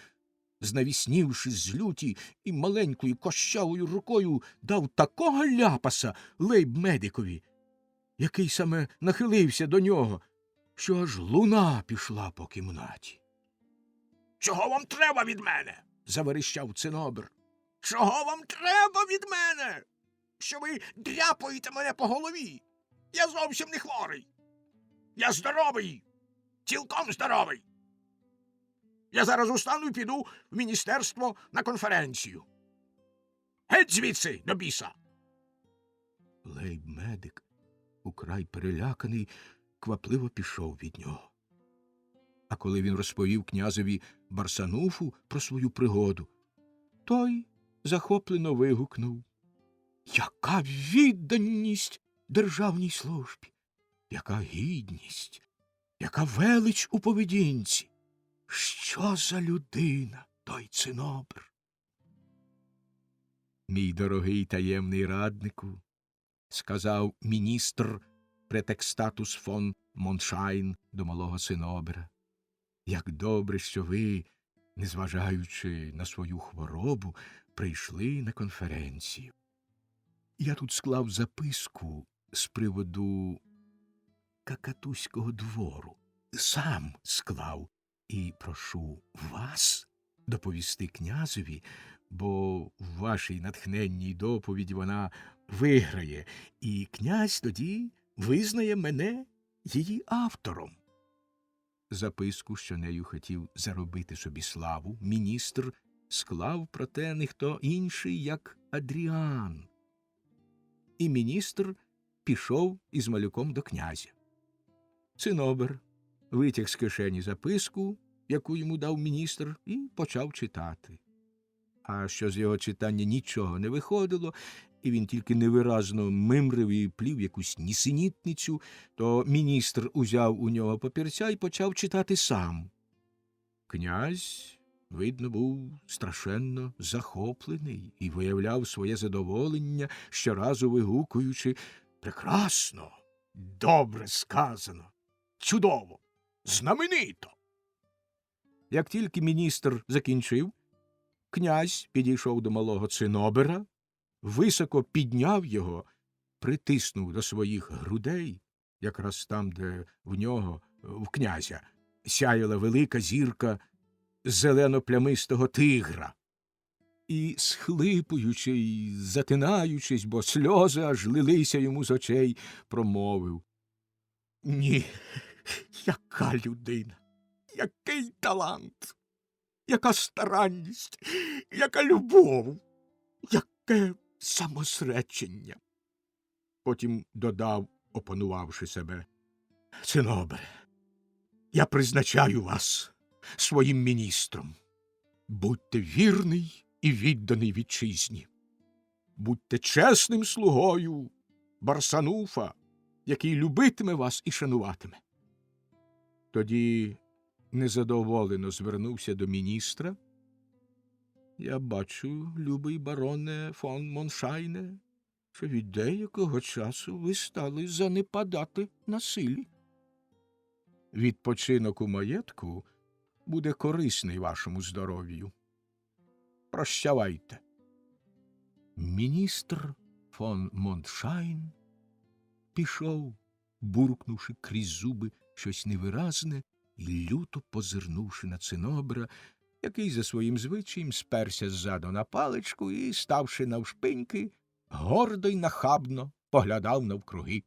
знавіснівши з люті, і маленькою кощавою рукою дав такого ляпаса лейб-медикові, який саме нахилився до нього, що аж луна пішла по кімнаті. «Чого вам треба від мене?» – заверещав цинобер. «Чого вам треба від мене? Що ви дряпаєте мене по голові? Я зовсім не хворий. Я здоровий, цілком здоровий. Я зараз устану і піду в міністерство на конференцію. Геть звідси, до біса!» Лейб-медик, украй переляканий, квапливо пішов від нього. А коли він розповів князеві Барсануфу про свою пригоду, той захоплено вигукнув: «Яка відданість державній службі! Яка гідність! Яка велич у поведінці! Що за людина той цинобер!» «Мій дорогий таємний раднику», – сказав міністр претекстатус фон Моншайн до малого цинобера, – «як добре, що ви, незважаючи на свою хворобу, прийшли на конференцію. Я тут склав записку з приводу Какатузького двору. Сам склав. І прошу вас доповісти князеві, бо в вашій натхненній доповіді вона виграє, і князь тоді визнає мене її автором. Записку, що нею хотів заробити собі славу, міністр склав, проте ніхто інший, як Адріан. І міністр пішов із малюком до князя. Цинобер витяг з кишені записку, яку йому дав міністр, і почав читати. А що з його читання нічого не виходило, і він тільки невиразно мимрив і плів якусь нісенітницю, то міністр узяв у нього папірця і почав читати сам. Князь, видно, був страшенно захоплений і виявляв своє задоволення, щоразу вигукуючи «Прекрасно! Добре сказано! Чудово! Знаменито!» Як тільки міністр закінчив, князь підійшов до малого Цинобера, високо підняв його, притиснув до своїх грудей, якраз там, де в нього, в князя, сяяла велика зірка зелено-плямистого тигра. І, схлипуючи й затинаючись, бо сльози аж лилися йому з очей, промовив: «Ні, яка людина, який талант, яка старанність, яка любов, яке самозречення!» Потім додав, опанувавши себе: «Цинобере, я призначаю вас своїм міністром. Будьте вірний і відданий вітчизні. Будьте чесним слугою Барсануфа, який любитиме вас і шануватиме». Тоді незадоволено звернувся до міністра: «Я бачу, любий бароне фон Моншайне, що від деякого часу ви стали занепадати на силі. Відпочинок у маєтку буде корисний вашому здоров'ю. Прощавайте». Міністр фон Моншайн пішов, буркнувши крізь зуби щось невиразне і люто позирнувши на Цинобера, який за своїм звичаєм сперся ззаду на паличку і, ставши навшпиньки, гордо й нахабно поглядав навкруги.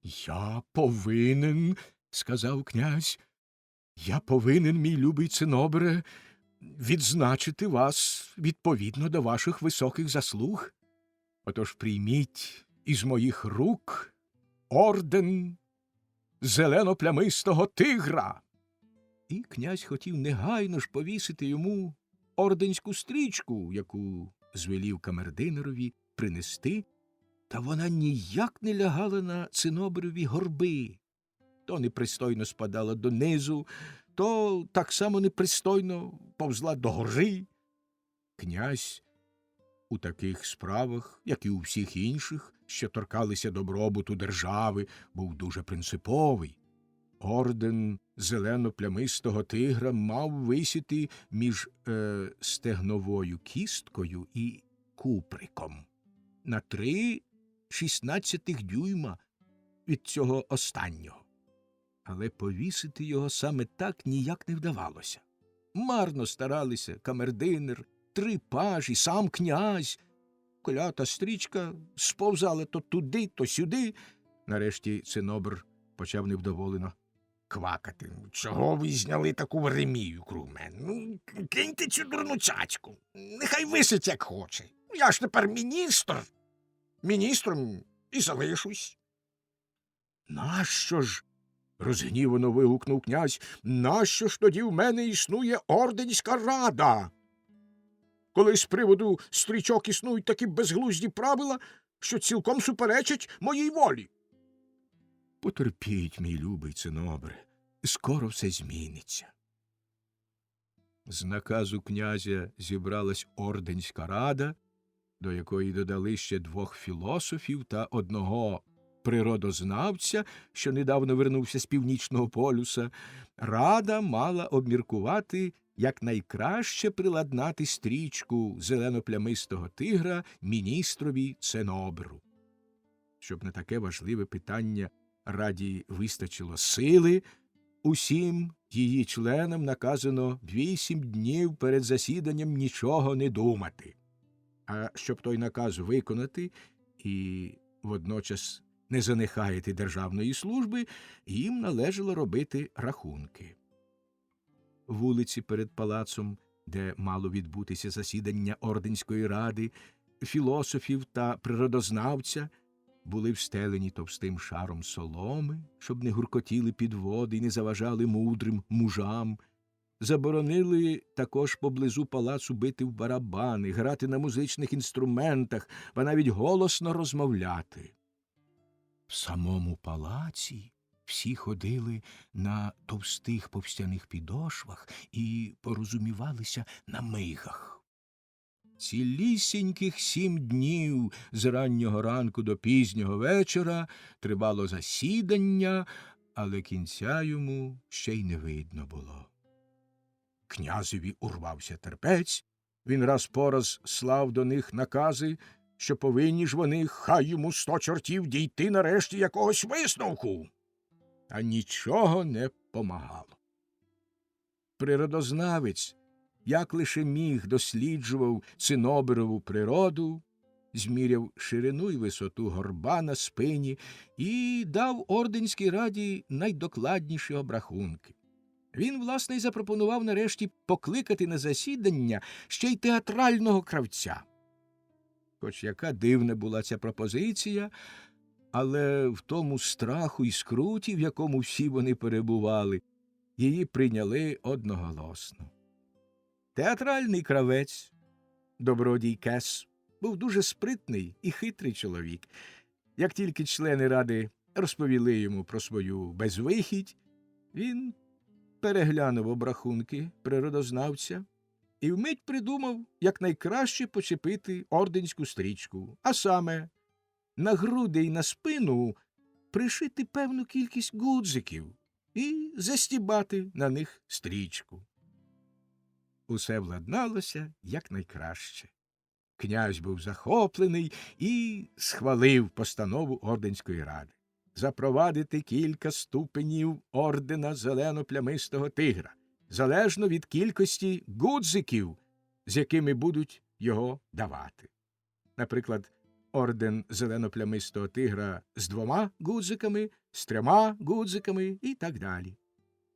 «Я повинен, — сказав князь, — я повинен, мій любий Цинобере, відзначити вас відповідно до ваших високих заслуг. Отож прийміть із моїх рук орден зелено-плямистого тигра». І князь хотів негайно ж повісити йому орденську стрічку, яку звелів камердинерові принести, та вона ніяк не лягала на Циноберові горби. То непристойно спадала донизу, то так само непристойно повзла догори. Князь у таких справах, як і у всіх інших, що торкалися добробуту держави, був дуже принциповий. Орден зелено-плямистого тигра мав висіти між стегновою кісткою і куприком на 3/16 дюйма від цього останнього. Але повісити його саме так ніяк не вдавалося. Марно старалися камердинер, 3 пажі, сам князь. Клята стрічка сповзала то туди, то сюди. Нарешті Цинобер почав невдоволено квакати: «Чого ви зняли таку веремію круг мене? Киньте цю дурну цяцьку. Нехай висить, як хоче. Я ж тепер міністр. Міністром і залишусь». «Нащо ж?» — розгнівано вигукнув князь. «Нащо ж тоді в мене існує орденська рада? Коли з приводу стрічок існують такі безглузді правила, що цілком суперечать моїй волі». «Потерпіть, мій любий Цинобере, скоро все зміниться». З наказу князя зібралась орденська рада, до якої додали ще 2 філософів та 1 природознавця, що недавно вернувся з Північного полюса. Рада мала обміркувати, як найкраще приладнати стрічку зелено-плямистого тигра міністрові Циноберу. Щоб на таке важливе питання раді вистачило сили, Усім її членам наказано 8 днів перед засіданням нічого не думати. А щоб той наказ виконати і водночас не занехаяти державної служби, їм належало робити рахунки. Вулиці перед палацом, де мало відбутися засідання Орденської ради, філософів та природознавця, були встелені товстим шаром соломи, щоб не гуркотіли підводи і не заважали мудрим мужам. Заборонили також поблизу палацу бити в барабани, грати на музичних інструментах, ба навіть голосно розмовляти. В самому палаці всі ходили на товстих повстяних підошвах і порозумівалися на мигах. Цілісіньких 7 днів з раннього ранку до пізнього вечора тривало засідання, але кінця йому ще й не видно було. Князеві урвався терпець, він раз по раз слав до них накази, що повинні ж вони, хай йому 100 чортів, дійти нарешті якогось висновку. А нічого не помагало. Природознавець, як лише міг, досліджував циноберову природу, зміряв ширину й висоту горба на спині і дав Орденській раді найдокладніші обрахунки. Він, власне, й запропонував нарешті покликати на засідання ще й театрального кравця. Хоч яка дивна була ця пропозиція, але в тому страху і скруті, в якому всі вони перебували, її прийняли одноголосно. Театральний кравець, добродій Кес, був дуже спритний і хитрий чоловік. Як тільки члени ради розповіли йому про свою безвихідь, він переглянув обрахунки природознавця і вмить придумав, як найкраще почепити орденську стрічку, а саме на груди й на спину пришити певну кількість гудзиків і застібати на них стрічку. Усе владналося якнайкраще. Князь був захоплений і схвалив постанову Орденської ради запровадити кілька ступенів ордена зелено-плямистого тигра, залежно від кількості гудзиків, з якими будуть його давати. Наприклад, орден зелено-плямистого тигра з 2 гудзиками, з 3 гудзиками і так далі.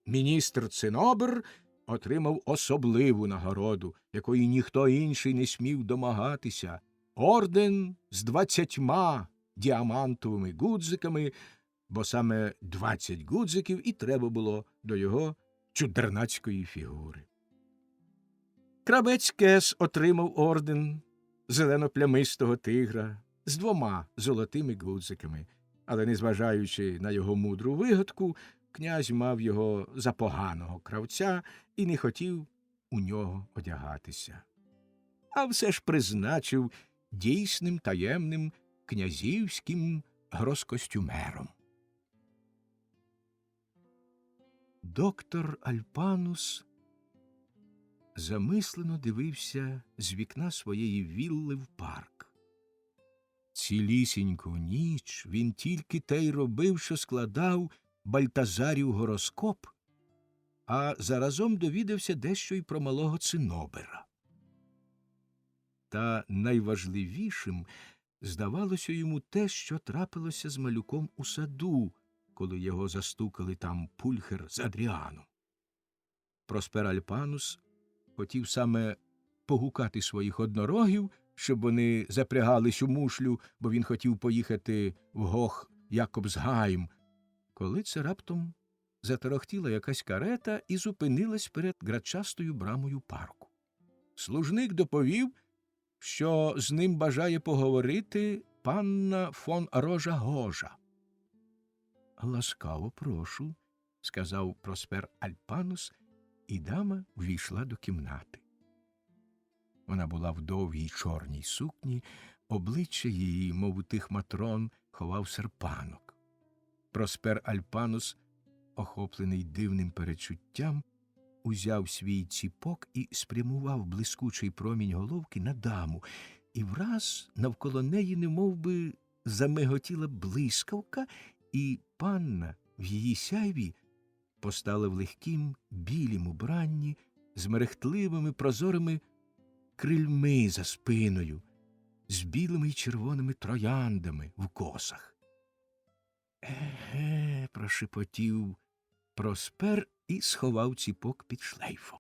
Міністр Цинобер отримав особливу нагороду, якої ніхто інший не смів домагатися – орден з 20 діамантовими гудзиками, бо саме 20 гудзиків і треба було до його чудернацької фігури. Кравець Кес отримав орден зелено-плямистого тигра з 2 золотими гудзиками, але, незважаючи на його мудру вигадку, князь мав його за поганого кравця і не хотів у нього одягатися. А все ж призначив дійсним таємним князівським гроскостюмером. Доктор Альпанус замислено дивився з вікна своєї вілли в парк. Цілісіньку ніч він тільки те й робив, що складав Бальтазарів гороскоп, а заразом довідався дещо й про малого Цинобера. Та найважливішим здавалося йому те, що трапилося з малюком у саду, коли його застукали там Пульхер з Адріаном. Проспер Альпанус хотів саме погукати своїх однорогів, щоб вони запрягались у мушлю, бо він хотів поїхати в Гох Якобсгайм, коли це раптом заторохтіла якась карета і зупинилась перед грачастою брамою парку. Служник доповів, що з ним бажає поговорити панна фон Рожа-Гожа. «Ласкаво прошу», – сказав Проспер Альпанус, і дама ввійшла до кімнати. Вона була в довгій чорній сукні, обличчя її, мов у тих матрон, ховав серпанок. Проспер Альпанус, охоплений дивним перечуттям, узяв свій ціпок і спрямував блискучий промінь головки на даму, і враз навколо неї немовби замиготіла блискавка, і панна в її сяйві постала в легкім білім убранні з мерехтливими прозорими крильми за спиною, з білими й червоними трояндами в косах. Еге, прошепотів Проспер і сховав ціпок під шлейфом.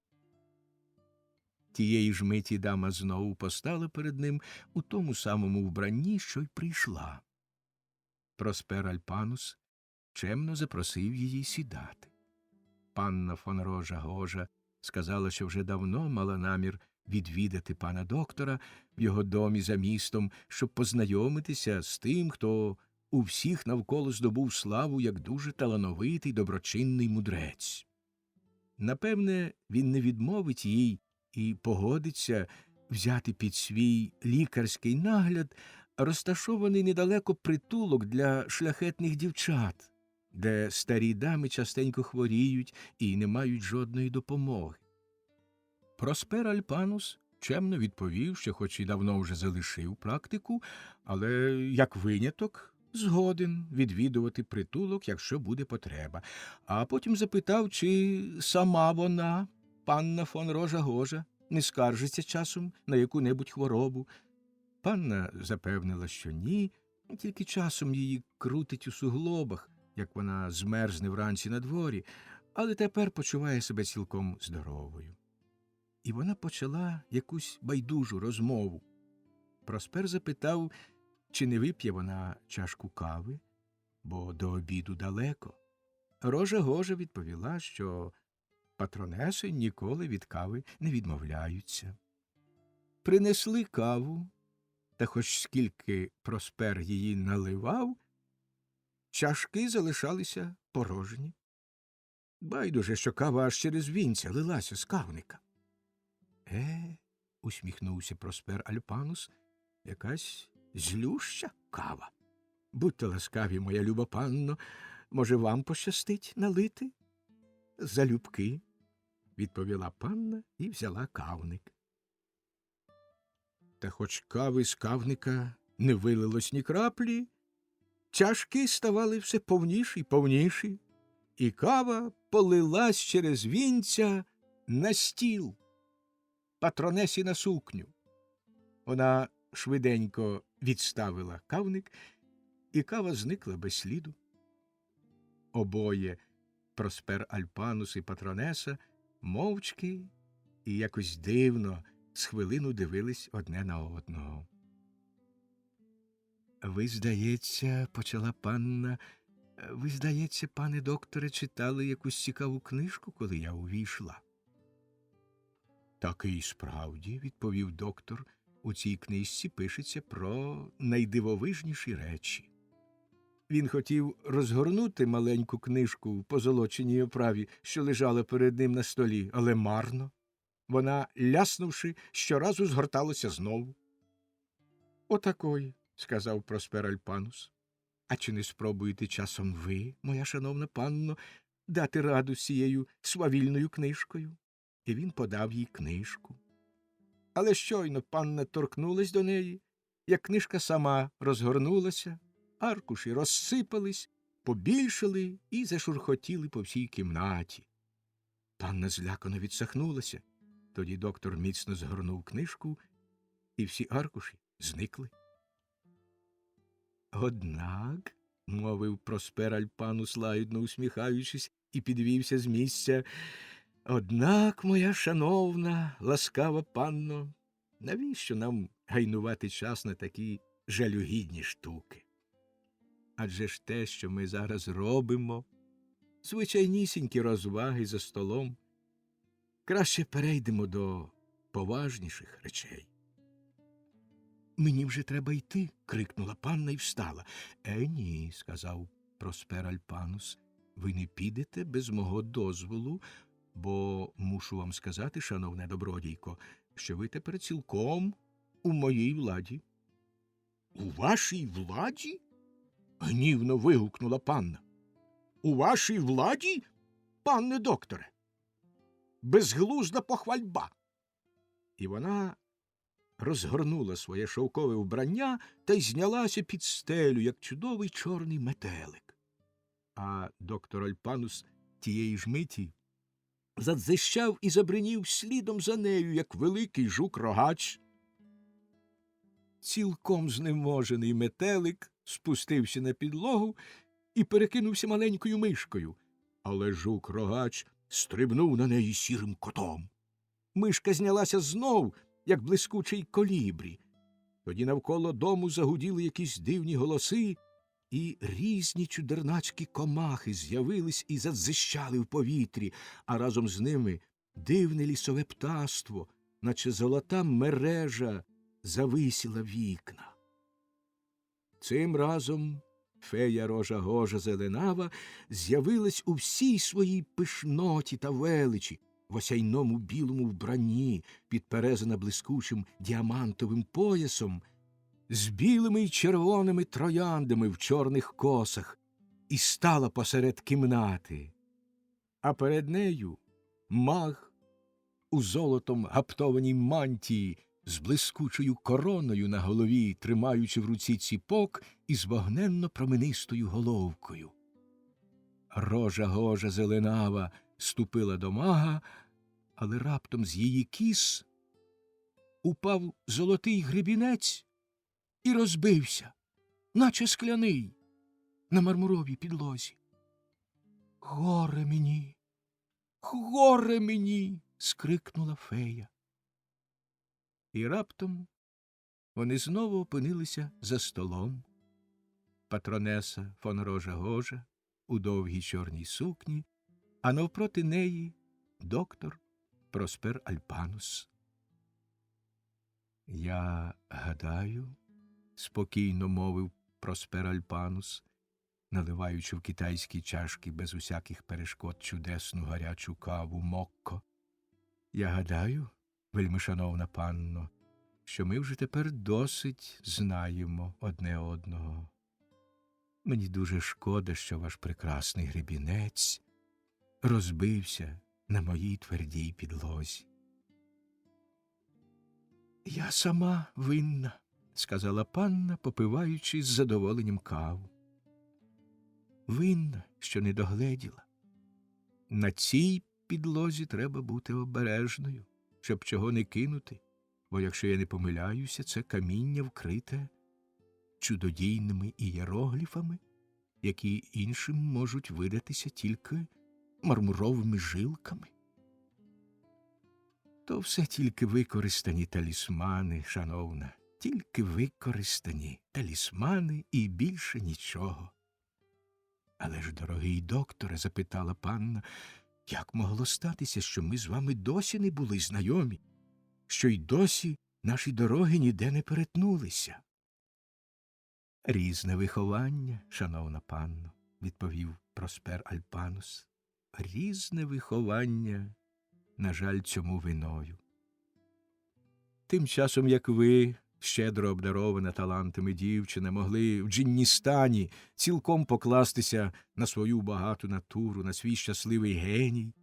Тієї ж миті дама знову постала перед ним у тому самому вбранні, що й прийшла. Проспер Альпанус чемно запросив її сідати. Панна фон Рожа-Гожа сказала, що вже давно мала намір відвідати пана доктора в його домі за містом, щоб познайомитися з тим, хто у всіх навколо здобув славу як дуже талановитий доброчинний мудрець. Напевне, він не відмовить їй і погодиться взяти під свій лікарський нагляд розташований недалеко притулок для шляхетних дівчат, де старі дами частенько хворіють і не мають жодної допомоги. Проспер Альпанус чемно відповів, що хоч і давно вже залишив практику, але, як виняток, згоден відвідувати притулок, якщо буде потреба. А потім запитав, чи сама вона, панна фон Рожа-Гожа, не скаржиться часом на яку-небудь хворобу. Панна запевнила, що ні, тільки часом її крутить у суглобах, як вона змерзне вранці на дворі, але тепер почуває себе цілком здоровою. І вона почала якусь байдужу розмову. Проспер запитав, чи не вип'є вона чашку кави, бо до обіду далеко. Рожа-Гожа відповіла, що патронеси ніколи від кави не відмовляються. Принесли каву, та хоч скільки Проспер її наливав, чашки залишалися порожні. Байдуже, що кава аж через вінця лилася з кавника. Усміхнувся Проспер Альпанус, якась злюща кава. Будьте ласкаві, моя люба панно, може, вам пощастить налити? Залюбки, відповіла панна і взяла кавник. Та хоч кави з кавника не вилилось ні краплі, чашки ставали все повніші й повніші, і кава полилась через вінця на стіл, патронесі на сукню. Вона швиденько відставила кавник, і кава зникла без сліду. Обоє, Проспер Альпанус і патронеса, мовчки і якось дивно з хвилину дивились одне на одного. Ви, здається, почала панна, ви, здається, пане докторе, читали якусь цікаву книжку, коли я увійшла. Так і справді, відповів доктор, у цій книжці пишеться про найдивовижніші речі. Він хотів розгорнути маленьку книжку в позолоченій оправі, що лежала перед ним на столі, але марно. Вона, ляснувши, щоразу згорталася знову. Отакої, сказав Проспер Альпанус. А чи не спробуєте часом ви, моя шановна панно, дати раду з цією свавільною книжкою? І він подав їй книжку. Але щойно панна торкнулась до неї, як книжка сама розгорнулася, аркуші розсипались, побільшали і зашурхотіли по всій кімнаті. Панна злякано відсахнулася. Тоді доктор міцно згорнув книжку, і всі аркуші зникли. Однак, мовив Проспер Альпанус, лагідно усміхаючись, і підвівся з місця, однак, моя шановна, ласкава панно, навіщо нам гайнувати час на такі жалюгідні штуки? Адже ж те, що ми зараз робимо, звичайнісінькі розваги за столом, краще перейдемо до поважніших речей. Мені вже треба йти, крикнула панна і встала. Ні, сказав Проспер Альпанус, ви не підете без мого дозволу, бо мушу вам сказати, шановне добродійко, що ви тепер цілком у моїй владі. У вашій владі? Гнівно вигукнула панна. У вашій владі, пане докторе? Безглузда похвальба. І вона розгорнула своє шовкове вбрання та й знялася під стелю, як чудовий чорний метелик. А доктор Альпанус тієї ж миті задзищав і забринів слідом за нею, як великий жук-рогач. Цілком знеможений метелик спустився на підлогу і перекинувся маленькою мишкою, але жук-рогач стрибнув на неї сірим котом. Мишка знялася знов, як блискучий колібрі. Тоді навколо дому загуділи якісь дивні голоси, і різні чудернацькі комахи з'явились і задзищали в повітрі, а разом з ними дивне лісове птаство, наче золота мережа, зависіла вікна. Цим разом фея Рожа-Гожа Зеленава з'явилась у всій своїй пишноті та величі, в осяйному білому вбранні, підперезана блискучим діамантовим поясом, з білими й червоними трояндами в чорних косах, і стала посеред кімнати. А перед нею маг у золотом гаптованій мантії, з блискучою короною на голові, тримаючи в руці ціпок із вогненно-променистою головкою. Рожа-Гожа Зеленава ступила до мага, але раптом з її кіс упав золотий гребінець і розбився, наче скляний, на мармуровій підлозі. «Горе мені! Горе мені!» – скрикнула фея. І раптом вони знову опинилися за столом. Патронеса фон Рожа-Гожа у довгій чорній сукні, а навпроти неї доктор Проспер Альпанус. «Я гадаю, – спокійно мовив Проспер Альпанус, наливаючи в китайські чашки без усяких перешкод чудесну гарячу каву мокко. Я гадаю, вельмишановна панно, що ми вже тепер досить знаємо одне одного. Мені дуже шкода, що ваш прекрасний гребінець розбився на моїй твердій підлозі. Я сама винна, – сказала панна, попиваючи з задоволенням каву. Винна, що не догледіла. На цій підлозі треба бути обережною, щоб чого не кинути, бо, якщо я не помиляюся, це каміння вкрите чудодійними ієрогліфами, які іншим можуть видатися тільки мармуровими жилками. То все тільки використані талісмани, шановна, тільки використані талісмани і більше нічого. Але ж, дорогий докторе, запитала панна, як могло статися, що ми з вами досі не були знайомі, що й досі наші дороги ніде не перетнулися? Різне виховання, шановна панно, відповів Проспер Альпанус. Різне виховання, на жаль, цьому виною. Тим часом, як ви, щедро обдарована талантами дівчина, могли в Джинністані цілком покластися на свою багату натуру, на свій щасливий геній,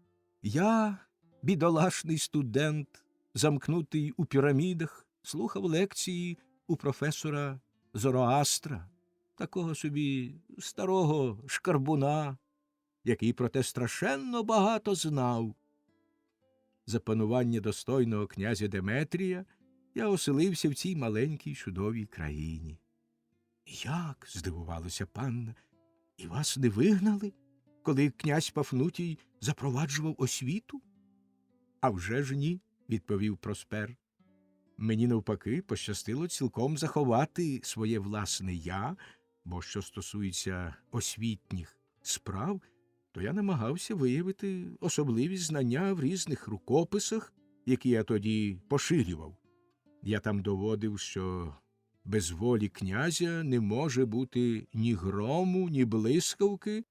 я, бідолашний студент, замкнутий у пірамідах, слухав лекції у професора Зороастра, такого собі старого шкарбуна, який проте страшенно багато знав. За панування достойного князя Деметрія я оселився в цій маленькій чудовій країні. Як? – здивувалася панна. І вас не вигнали, коли князь Пафнутій запроваджував освіту? А вже ж ні, – відповів Проспер. Мені навпаки пощастило цілком заховати своє власне я, бо що стосується освітніх справ, то я намагався виявити особливі знання в різних рукописах, які я тоді поширював. Я там доводив, що без волі князя не може бути ні грому, ні блискавки,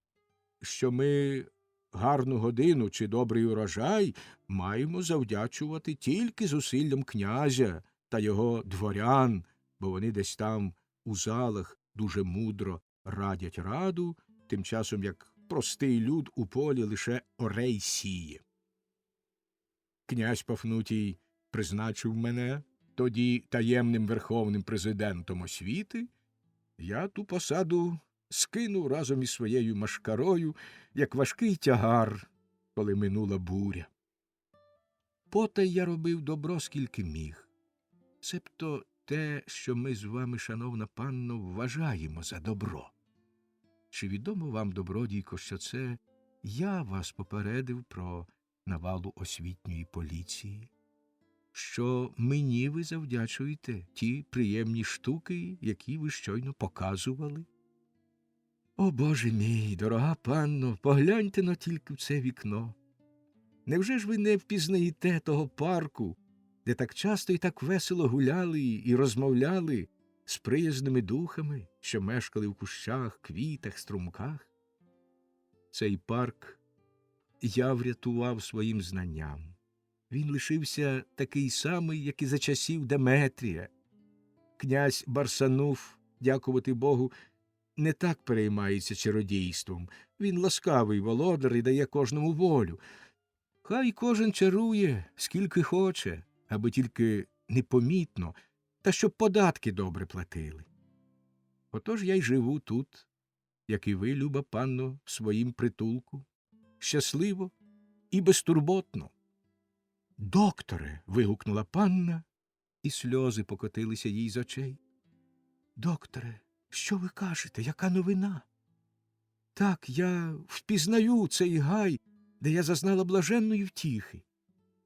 що ми гарну годину чи добрий урожай маємо завдячувати тільки зусиллям князя та його дворян, бо вони десь там у залах дуже мудро радять раду, тим часом як простий люд у полі лише орей сіє. Князь Пафнутій призначив мене тоді таємним верховним президентом освіти. Я ту посаду скинув разом із своєю машкарою, як важкий тягар, коли минула буря. Потай я робив добро, скільки міг. Себто те, що ми з вами, шановна панно, вважаємо за добро. Чи відомо вам, добродійко, що це я вас попередив про навалу освітньої поліції? Що мені ви завдячуєте ті приємні штуки, які ви щойно показували? О, Боже мій, дорога панно, погляньте но тільки в це вікно. Невже ж ви не впізнаєте того парку, де так часто і так весело гуляли і розмовляли з приязними духами, що мешкали в кущах, квітах, струмках? Цей парк я врятував своїм знанням. Він лишився такий самий, як і за часів Деметрія. Князь Барсануф, дякувати Богу, не так переймається чародійством. Він ласкавий володар і дає кожному волю. Хай кожен чарує, скільки хоче, аби тільки непомітно, та щоб податки добре платили. Отож я й живу тут, як і ви, люба панно, в своїм притулку, щасливо і безтурботно. «Докторе!» – вигукнула панна, і сльози покотилися їй з очей. «Докторе, що ви кажете? Яка новина?» «Так, я впізнаю цей гай, де я зазнала блаженної втіхи.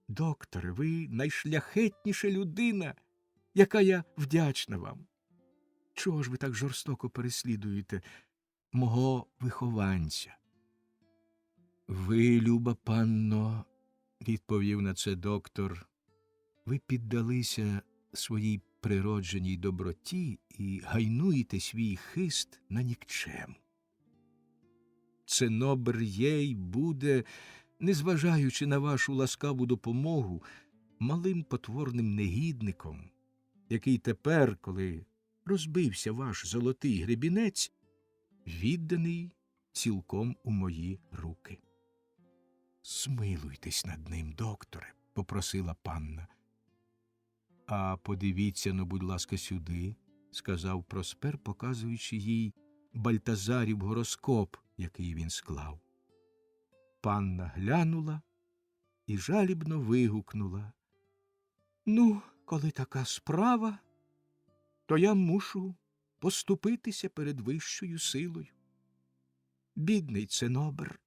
Докторе, ви найшляхетніша людина, яка я вдячна вам. Чого ж ви так жорстоко переслідуєте мого вихованця?» «Ви, люба панно, – відповів на це доктор, – ви піддалися своїй природженій доброті і гайнуєте свій хист на нікчему. Ценобр є й буде, незважаючи на вашу ласкаву допомогу, малим потворним негідником, який тепер, коли розбився ваш золотий гребінець, відданий цілком у мої руки». «Смилуйтесь над ним, докторе», – попросила панна. «А подивіться, ну, будь ласка, сюди», – сказав Проспер, показуючи їй Бальтазарів гороскоп, який він склав. Панна глянула і жалібно вигукнула: «Ну, коли така справа, то я мушу поступитися перед вищою силою. Бідний Ценобр».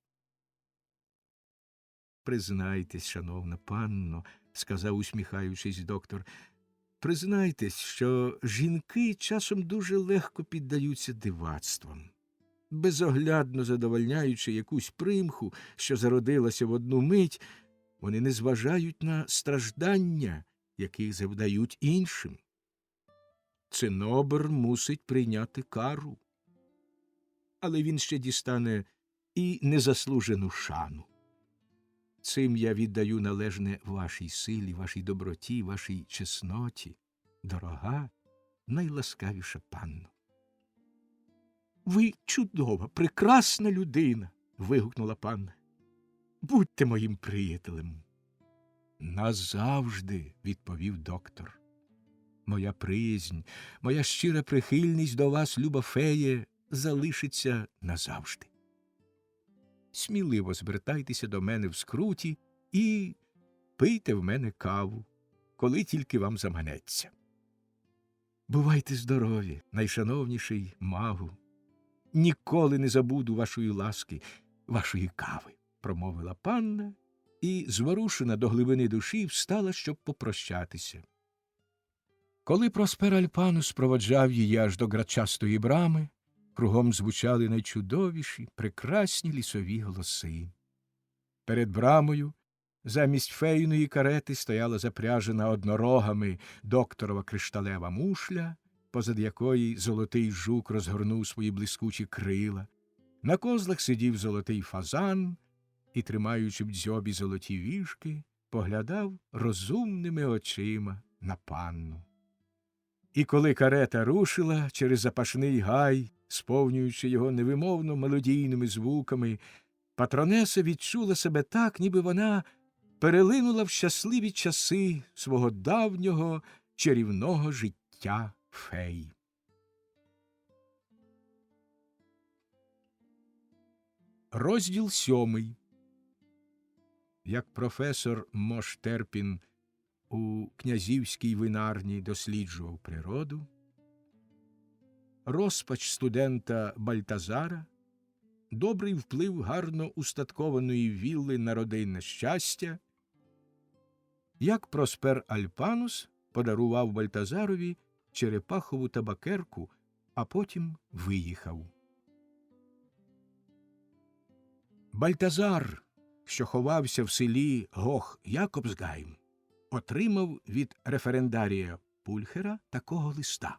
«Признайтесь, шановна панно, – сказав, усміхаючись, доктор, – признайтесь, що жінки часом дуже легко піддаються дивацтвам, безоглядно задовольняючи якусь примху, що зародилася в одну мить, вони не зважають на страждання, яких завдають іншим. Ценобр мусить прийняти кару, але він ще дістане і незаслужену шану. Цим я віддаю належне вашій силі, вашій доброті, вашій чесноті, дорога, найласкавіша панно». «Ви чудова, прекрасна людина!» – вигукнула панна. «Будьте моїм приятелем». «Назавжди», – відповів доктор. «Моя приязнь, моя щира прихильність до вас, люба феє, залишиться назавжди. Сміливо звертайтеся до мене в скруті і пийте в мене каву, коли тільки вам заманеться. Бувайте здорові, найшановніший магу. Ніколи не забуду вашої ласки, вашої кави», – промовила панна і, зворушена до глибини душі, встала, щоб попрощатися. Коли Проспер Альпанус проводжав її аж до грачастої брами, кругом звучали найчудовіші, прекрасні лісові голоси. Перед брамою замість фейної карети стояла запряжена однорогами докторова кришталева мушля, позад якої золотий жук розгорнув свої блискучі крила. На козлах сидів золотий фазан і, тримаючи в дзьобі золоті віжки, поглядав розумними очима на панну. І коли карета рушила через запашний гай, сповнюючи його невимовно мелодійними звуками, патронеса відчула себе так, ніби вона перелинула в щасливі часи свого давнього чарівного життя фей. Розділ 7. Як професор Моштерпін у князівській винарні досліджував природу, розпач студента Бальтазара, добрий вплив гарно устаткованої вілли на родинне щастя, як Проспер Альпанус подарував Бальтазарові черепахову табакерку, а потім виїхав. Бальтазар, що ховався в селі Гох-Якобсгайм, отримав від референдарія Пульхера такого листа.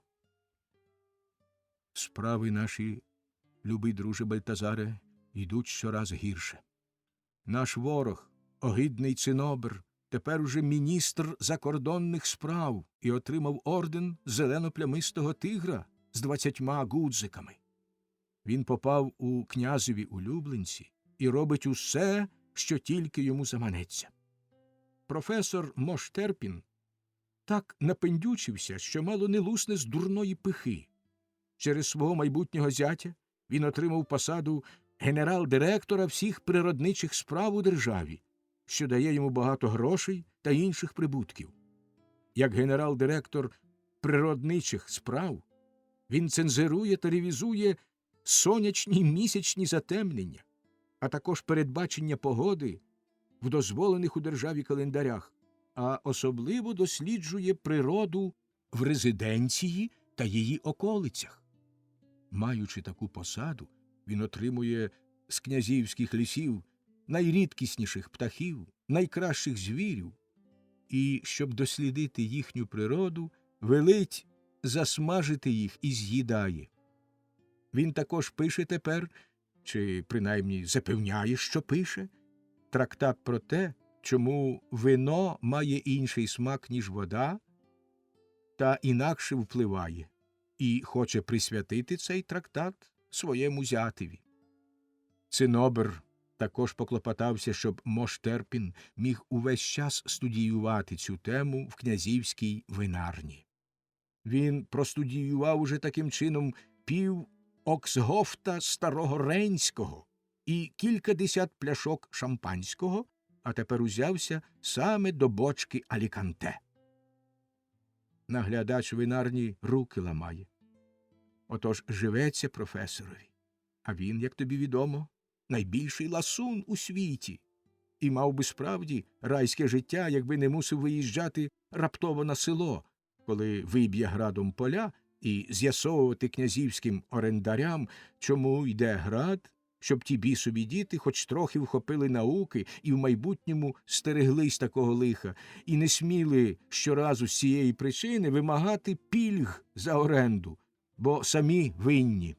«Справи наші, любий друже Бальтазаре, йдуть щораз гірше. Наш ворог, огидний Цинобер, тепер уже міністр закордонних справ і отримав орден зелено-плямистого тигра з 20 гудзиками. Він попав у князеві улюбленці і робить усе, що тільки йому заманеться. Професор Моштерпін так напендючився, що мало не лусне з дурної пихи. Через свого майбутнього зятя він отримав посаду генерал-директора всіх природничих справ у державі, що дає йому багато грошей та інших прибутків. Як генерал-директор природничих справ, він цензирує та ревізує сонячні й місячні затемнення, а також передбачення погоди в дозволених у державі календарях, а особливо досліджує природу в резиденції та її околицях. Маючи таку посаду, він отримує з князівських лісів найрідкісніших птахів, найкращих звірів, і, щоб дослідити їхню природу, велить засмажити їх і з'їдає. Він також пише тепер, чи принаймні запевняє, що пише, трактат про те, чому вино має інший смак, ніж вода, та інакше впливає, і хоче присвятити цей трактат своєму зятеві. Цинобер також поклопотався, щоб Моштерпін міг увесь час студіювати цю тему в князівській винарні. Він простудіював уже таким чином пів Оксгофта старого Рейнського і кількадесят пляшок шампанського, а тепер узявся саме до бочки Аліканте. Наглядач винарні руки ламає. Отож живеться професорові, а він, як тобі відомо, найбільший ласун у світі, і мав би справді райське життя, якби не мусив виїжджати раптово на село, коли виб'є градом поля, і з'ясовувати князівським орендарям, чому йде град, щоб ті бісові діти хоч трохи вхопили науки і в майбутньому стереглись такого лиха, і не сміли щоразу з цієї причини вимагати пільг за оренду, бо самі винні.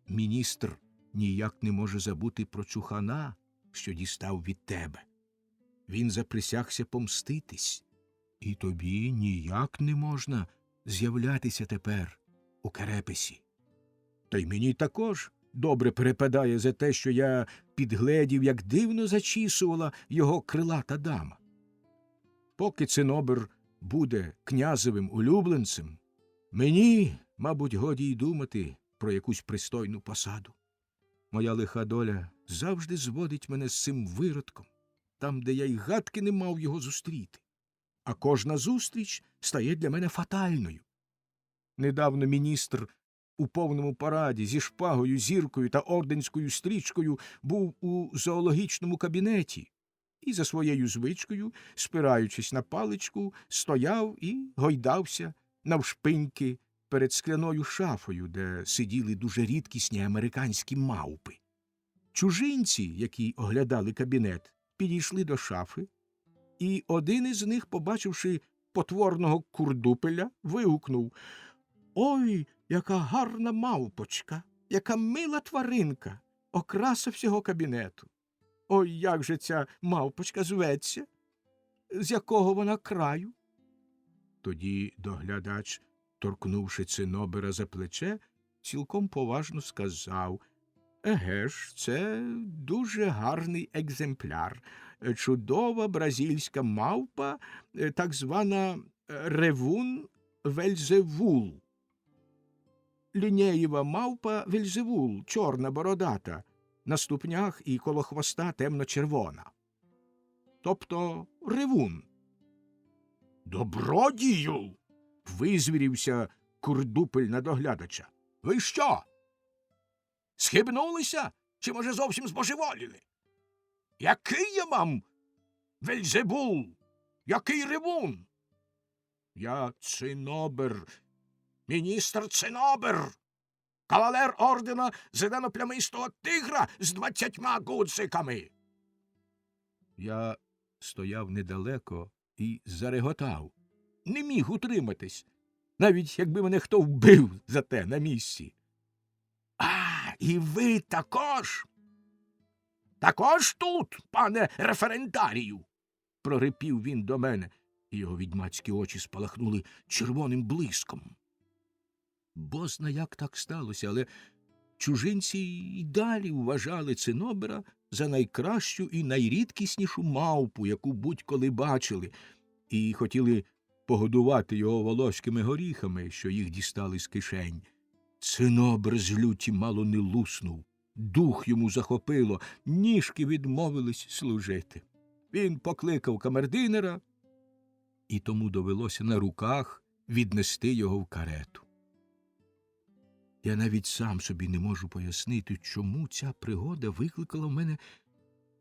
Міністр ніяк не може забути про чухана, що дістав від тебе. Він заприсягся помститись, і тобі ніяк не можна з'являтися тепер у Керепесі. Та й мені також добре перепадає за те, що я підгледів, як дивно зачісувала його крилата дама. Поки Цинобер буде князевим улюбленцем, мені, мабуть, годі й думати про якусь пристойну посаду. Моя лиха доля завжди зводить мене з цим виродком, там, де я й гадки не мав його зустріти. А кожна зустріч стає для мене фатальною. Недавно міністр у повному параді зі шпагою, зіркою та орденською стрічкою був у зоологічному кабінеті і за своєю звичкою, спираючись на паличку, стояв і гойдався навшпиньки перед скляною шафою, де сиділи дуже рідкісні американські мавпи. Чужинці, які оглядали кабінет, підійшли до шафи, і один із них, побачивши потворного курдупеля, вигукнув: «Ой, яка гарна мавпочка, яка мила тваринка, окраса всього кабінету! Ой, як же ця мавпочка зветься? З якого вона краю?» Тоді доглядач, торкнувши Цинобера за плече, цілком поважно сказав: «Еге ж, це дуже гарний екземпляр, чудова бразильська мавпа, так звана ревун Вельзевул». Лінєєва мавпа Вельзевул, чорна бородата, на ступнях і коло хвоста темно-червона. Тобто ревун. Добродію! Визвірівся курдупель на доглядача. Ви що? Схибнулися? Чи, може, зовсім збожеволіли? Який я мам Вельзевул? Який ревун? Я Цинобер, міністр Цинобер, кавалер ордена зелено-плямистого тигра з 20 гудзиками. Я стояв недалеко і зареготав. Не міг утриматись, навіть якби мене хто вбив за те на місці. І ви також? Також тут, пане референтарію? Прорипів він до мене, і його відьмацькі очі спалахнули червоним блиском. Бозна як так сталося, але чужинці й далі вважали Цинобера за найкращу і найрідкіснішу мавпу, яку будь-коли бачили, і хотіли погодувати його волоськими горіхами, що їх дістали з кишень. Цинобер з люті мало не луснув, дух йому захопило, ніжки відмовились служити. Він покликав камердинера, і тому довелося на руках віднести його в карету. Я навіть сам собі не можу пояснити, чому ця пригода викликала в мене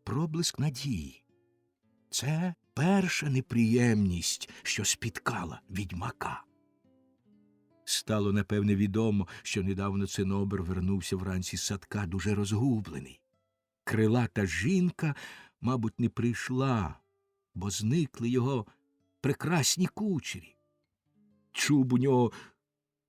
проблиск надії. Це перша неприємність, що спіткала відьмака. Стало, напевне, відомо, що недавно Цинобер вернувся вранці з садка дуже розгублений. Крилата жінка, мабуть, не прийшла, бо зникли його прекрасні кучері. Чуб у нього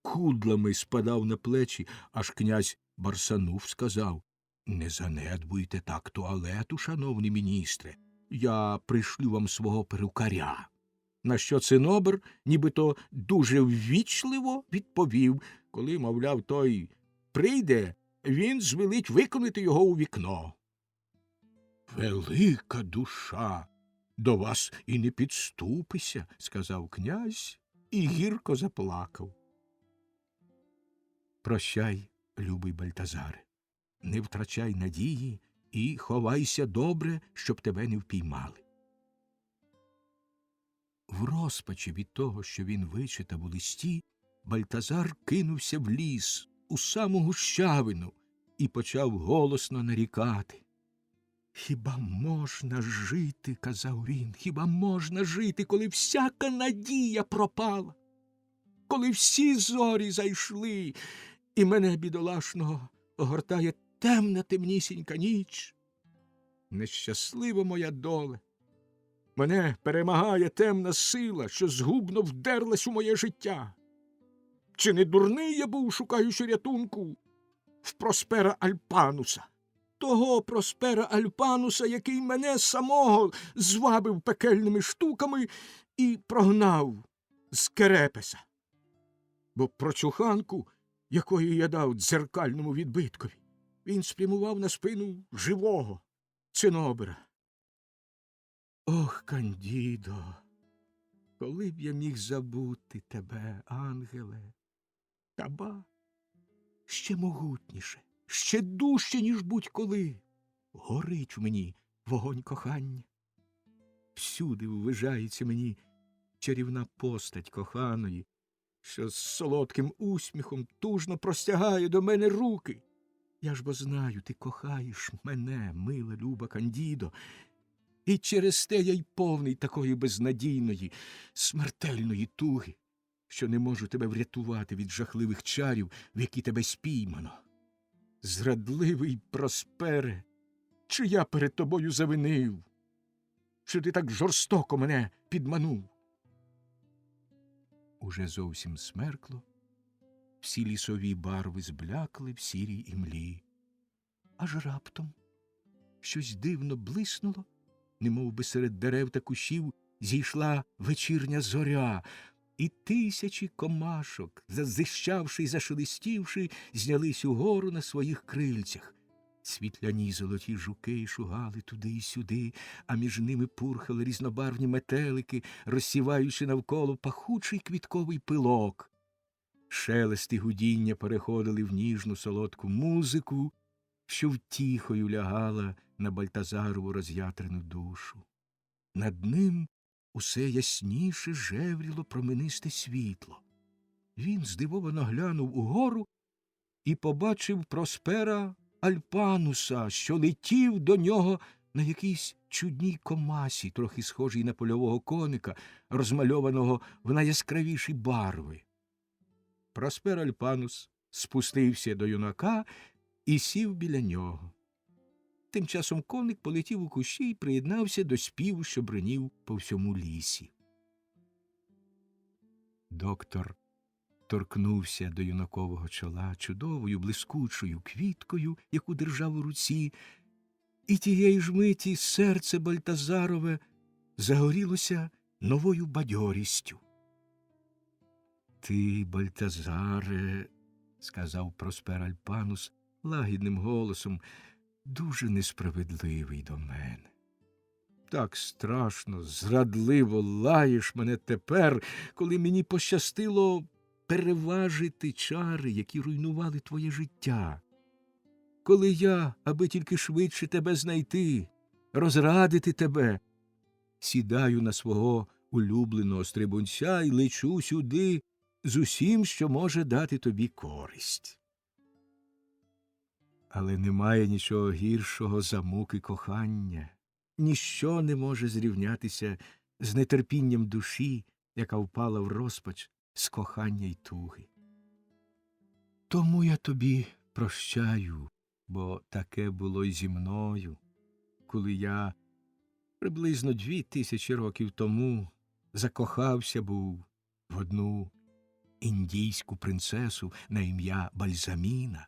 кудлами спадав на плечі, аж князь Барсанув сказав: «Не занедбуйте так туалету, шановний міністре, я пришлю вам свого перукаря». На що Цинобер нібито дуже ввічливо відповів, коли, мовляв, той прийде, він звелить виконати його у вікно. «Велика душа, до вас і не підступися», – сказав князь і гірко заплакав. Прощай, любий Бальтазаре, не втрачай надії і ховайся добре, щоб тебе не впіймали. В розпачі від того, що він вичитав у листі, Бальтазар кинувся в ліс, у саму гущавину, і почав голосно нарікати. «Хіба можна жити, – казав він, – хіба можна жити, коли всяка надія пропала? Коли всі зорі зайшли, і мене, бідолашного, огортає темна темнісінька ніч? Нещаслива моя доле! Мене перемагає темна сила, що згубно вдерлась у моє життя. Чи не дурний я був, шукаючи рятунку в Проспера Альпануса? Того Проспера Альпануса, який мене самого звабив пекельними штуками і прогнав з Керепеса. Бо прочуханку, якої я дав дзеркальному відбиткові, він спрямував на спину живого Цинобера. Ох, Кандідо, коли б я міг забути тебе, ангеле, та ба, ще могутніше, ще дужче, ніж будь-коли, горить в мені вогонь кохання. Всюди ввижається мені чарівна постать коханої, що з солодким усміхом тужно простягає до мене руки. Я ж бо знаю, ти кохаєш мене, мила, люба Кандідо, і через те я й повний такої безнадійної, смертельної туги, що не можу тебе врятувати від жахливих чарів, в які тебе спіймано. Зрадливий Проспере, чи я перед тобою завинив, що ти так жорстоко мене підманув? Уже зовсім смеркло, всі лісові барви зблякли в сірій імлі. Аж раптом щось дивно блиснуло, немов би серед дерев та кущів зійшла вечірня зоря, і тисячі комашок, зазищавши й зашелестівши, знялись угору на своїх крильцях. Світляні золоті жуки шугали туди й сюди, а між ними пурхали різнобарвні метелики, розсіваючи навколо пахучий квітковий пилок. Шелест і гудіння переходили в ніжну солодку музику, що втіхою лягала на Бальтазарову роз'ятрену душу. Над ним усе ясніше жевріло променисте світло. Він здивовано глянув угору і побачив Проспера Альпануса, що летів до нього на якійсь чудній комасі, трохи схожій на польового коника, розмальованого в найяскравіші барви. Проспер Альпанус спустився до юнака і сів біля нього. Тим часом коник полетів у кущі і приєднався до співу, що бринів по всьому лісі. Доктор торкнувся до юнакового чола чудовою блискучою квіткою, яку держав у руці, і тієї ж миті серце Бальтазарове загорілося новою бадьорістю. «Ти, Бальтазаре, – сказав Проспер Альпанус лагідним голосом, – дуже несправедливий до мене. Так страшно, зрадливо лаєш мене тепер, коли мені пощастило переважити чари, які руйнували твоє життя. Коли я, аби тільки швидше тебе знайти, розрадити тебе, сідаю на свого улюбленого стрибунця і лечу сюди з усім, що може дати тобі користь. Але немає нічого гіршого за муки кохання. Ніщо не може зрівнятися з нетерпінням душі, яка впала в розпач з кохання й туги. Тому я тобі прощаю, бо таке було й зі мною, коли я приблизно 2000 років тому закохався був в одну індійську принцесу на ім'я Бальзаміна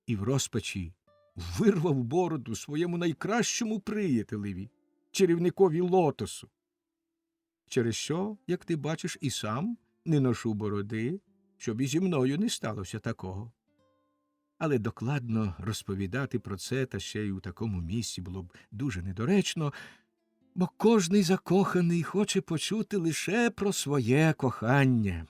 і в розпачі вирвав бороду своєму найкращому приятелеві, чарівникові Лотосу. Через що, як ти бачиш, і сам не ношу бороди, щоб і зі мною не сталося такого. Але докладно розповідати про це та ще й у такому місці було б дуже недоречно, бо кожний закоханий хоче почути лише про своє кохання.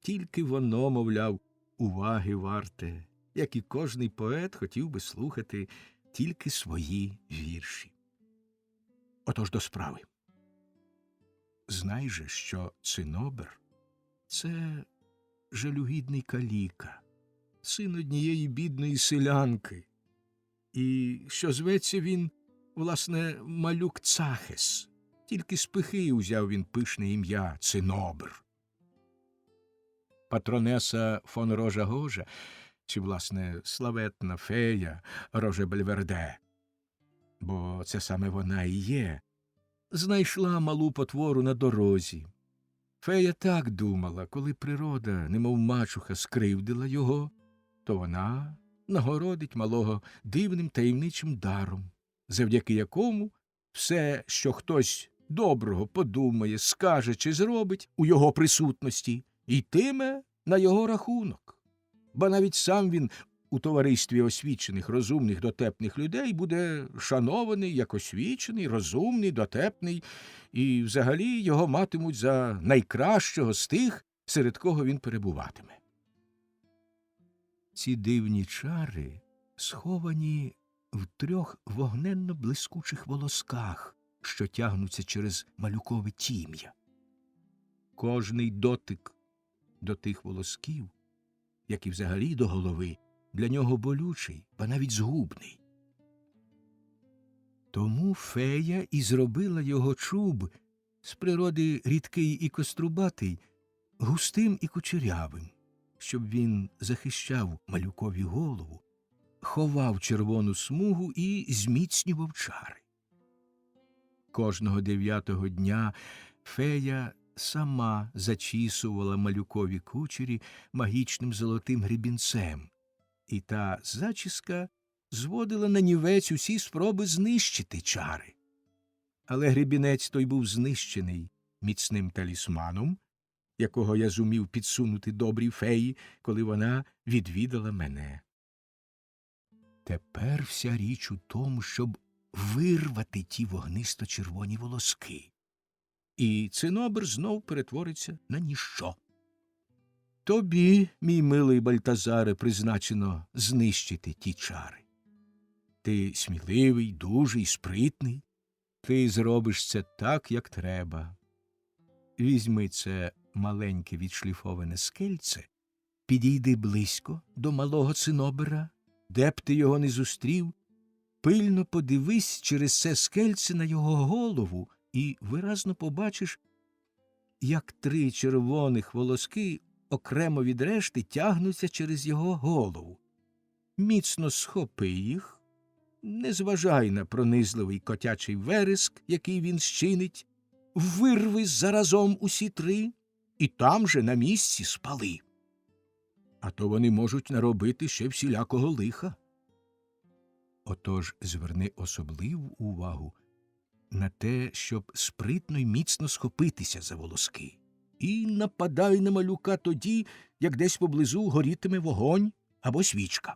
Тільки воно, мовляв, уваги варте, як і кожний поет хотів би слухати тільки свої вірші. Отож до справи. Знай же, що Цинобер – це жалюгідний каліка, син однієї бідної селянки, і що зветься він, власне, малюк Цахес, тільки з пихи узяв він пишне ім'я Цинобер. Патронеса фон Рожа-Гожа, чи, власне, славетна фея Роже-Бельверде, бо це саме вона і є, знайшла малу потвору на дорозі. Фея так думала, коли природа, немов мачуха, скривдила його, то вона нагородить малого дивним таємничим даром, завдяки якому все, що хтось доброго подумає, скаже чи зробить у його присутності, йтиме на його рахунок. Ба навіть сам він у товаристві освічених, розумних, дотепних людей буде шанований як освічений, розумний, дотепний, і взагалі його матимуть за найкращого з тих, серед кого він перебуватиме. Ці дивні чари сховані в 3 вогненно-блискучих волосках, що тягнуться через малюкове тім'я. Кожний дотик до тих волосків, як і взагалі до голови, для нього болючий, ба навіть згубний. Тому фея і зробила його чуб, з природи рідкий і кострубатий, густим і кучерявим, щоб він захищав малюкові голову, ховав червону смугу і зміцнював чари. Кожного 9-го дня фея сама зачісувала малюкові кучері магічним золотим гребінцем, і та зачіска зводила нанівець усі спроби знищити чари. Але гребінець той був знищений міцним талісманом, якого я зумів підсунути добрій феї, коли вона відвідала мене. Тепер вся річ у тому, щоб вирвати ті вогнисто-червоні волоски, і Цинобер знов перетвориться на ніщо. Тобі, мій милий Бальтазаре, призначено знищити ті чари. Ти сміливий, дужий, спритний. Ти зробиш це так, як треба. Візьми це маленьке відшліфоване скельце, підійди близько до малого цинобера, де б ти його не зустрів, пильно подивись через це скельце на його голову і виразно побачиш, як 3 червоних волоски окремо від решти тягнуться через його голову. Міцно схопи їх, не зважай на пронизливий котячий вереск, який він щинить, вирви заразом усі 3 і там же на місці спали. А то вони можуть наробити ще всілякого лиха. Отож зверни особливу увагу на те, щоб спритно й міцно схопитися за волоски. І нападай на малюка тоді, як десь поблизу горітиме вогонь або свічка.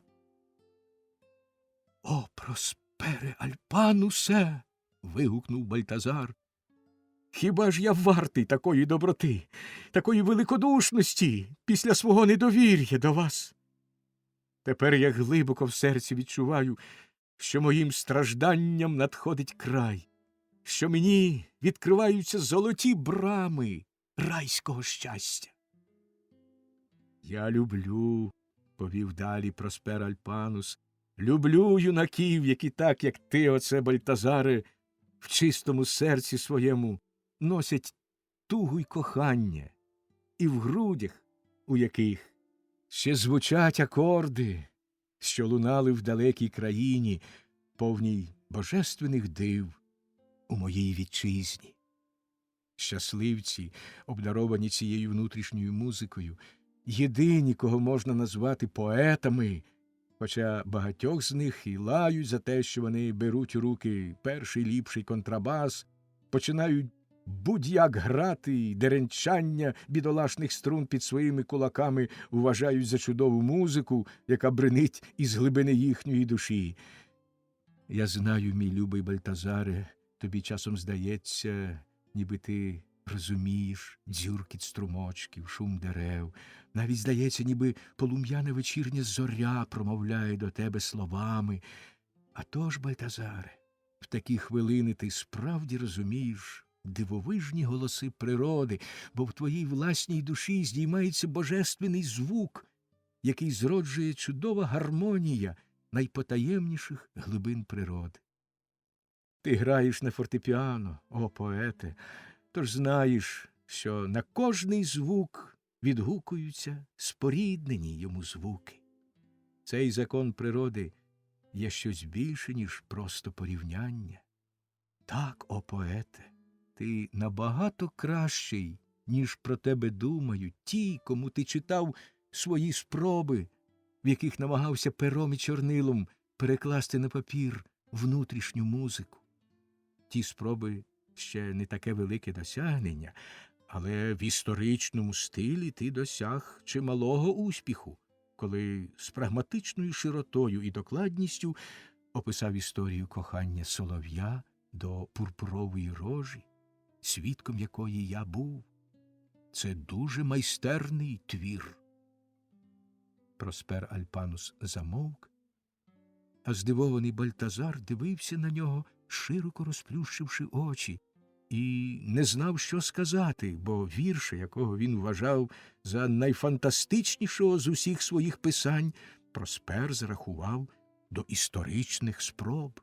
«О, Проспере Альпанусе!» – вигукнув Бальтазар. «Хіба ж я вартий такої доброти, такої великодушності після свого недовір'я до вас? Тепер я глибоко в серці відчуваю, що моїм стражданням надходить край, що мені відкриваються золоті брами райського щастя». «Я люблю», – повів далі Проспер Альпанус, «люблю юнаків, які так, як ти, оце, Бальтазаре, в чистому серці своєму носять тугу й кохання, і в грудях, у яких ще звучать акорди, що лунали в далекій країні, повній божественних див у моїй вітчизні. Щасливці, обдаровані цією внутрішньою музикою, єдині, кого можна назвати поетами, хоча багатьох з них і лають за те, що вони беруть у руки перший ліпший контрабас, починають будь-як грати, і деренчання бідолашних струн під своїми кулаками вважають за чудову музику, яка бринить із глибини їхньої душі. Я знаю, мій любий Бальтазаре, тобі часом здається, ніби ти розумієш дзюркіт струмочків, шум дерев. Навіть здається, ніби полум'яна вечірня зоря промовляє до тебе словами. А тож, Бальтазаре, в такі хвилини ти справді розумієш дивовижні голоси природи, бо в твоїй власній душі здіймається божественний звук, який зроджує чудова гармонія найпотаємніших глибин природи. Ти граєш на фортепіано, о поете, тож знаєш, що на кожний звук відгукуються споріднені йому звуки. Цей закон природи є щось більше, ніж просто порівняння. Так, о поете, ти набагато кращий, ніж про тебе думають ті, кому ти читав свої спроби, в яких намагався пером і чорнилом перекласти на папір внутрішню музику. Ті спроби ще не таке велике досягнення, але в історичному стилі ти досяг чималого успіху, коли з прагматичною широтою і докладністю описав історію кохання солов'я до пурпурової рожі, свідком якої я був. Це дуже майстерний твір. Проспер Альпанус замовк, а здивований Бальтазар дивився на нього, широко розплющивши очі, і не знав, що сказати, бо вірша, якого він вважав за найфантастичнішого з усіх своїх писань, Проспер зарахував до історичних спроб.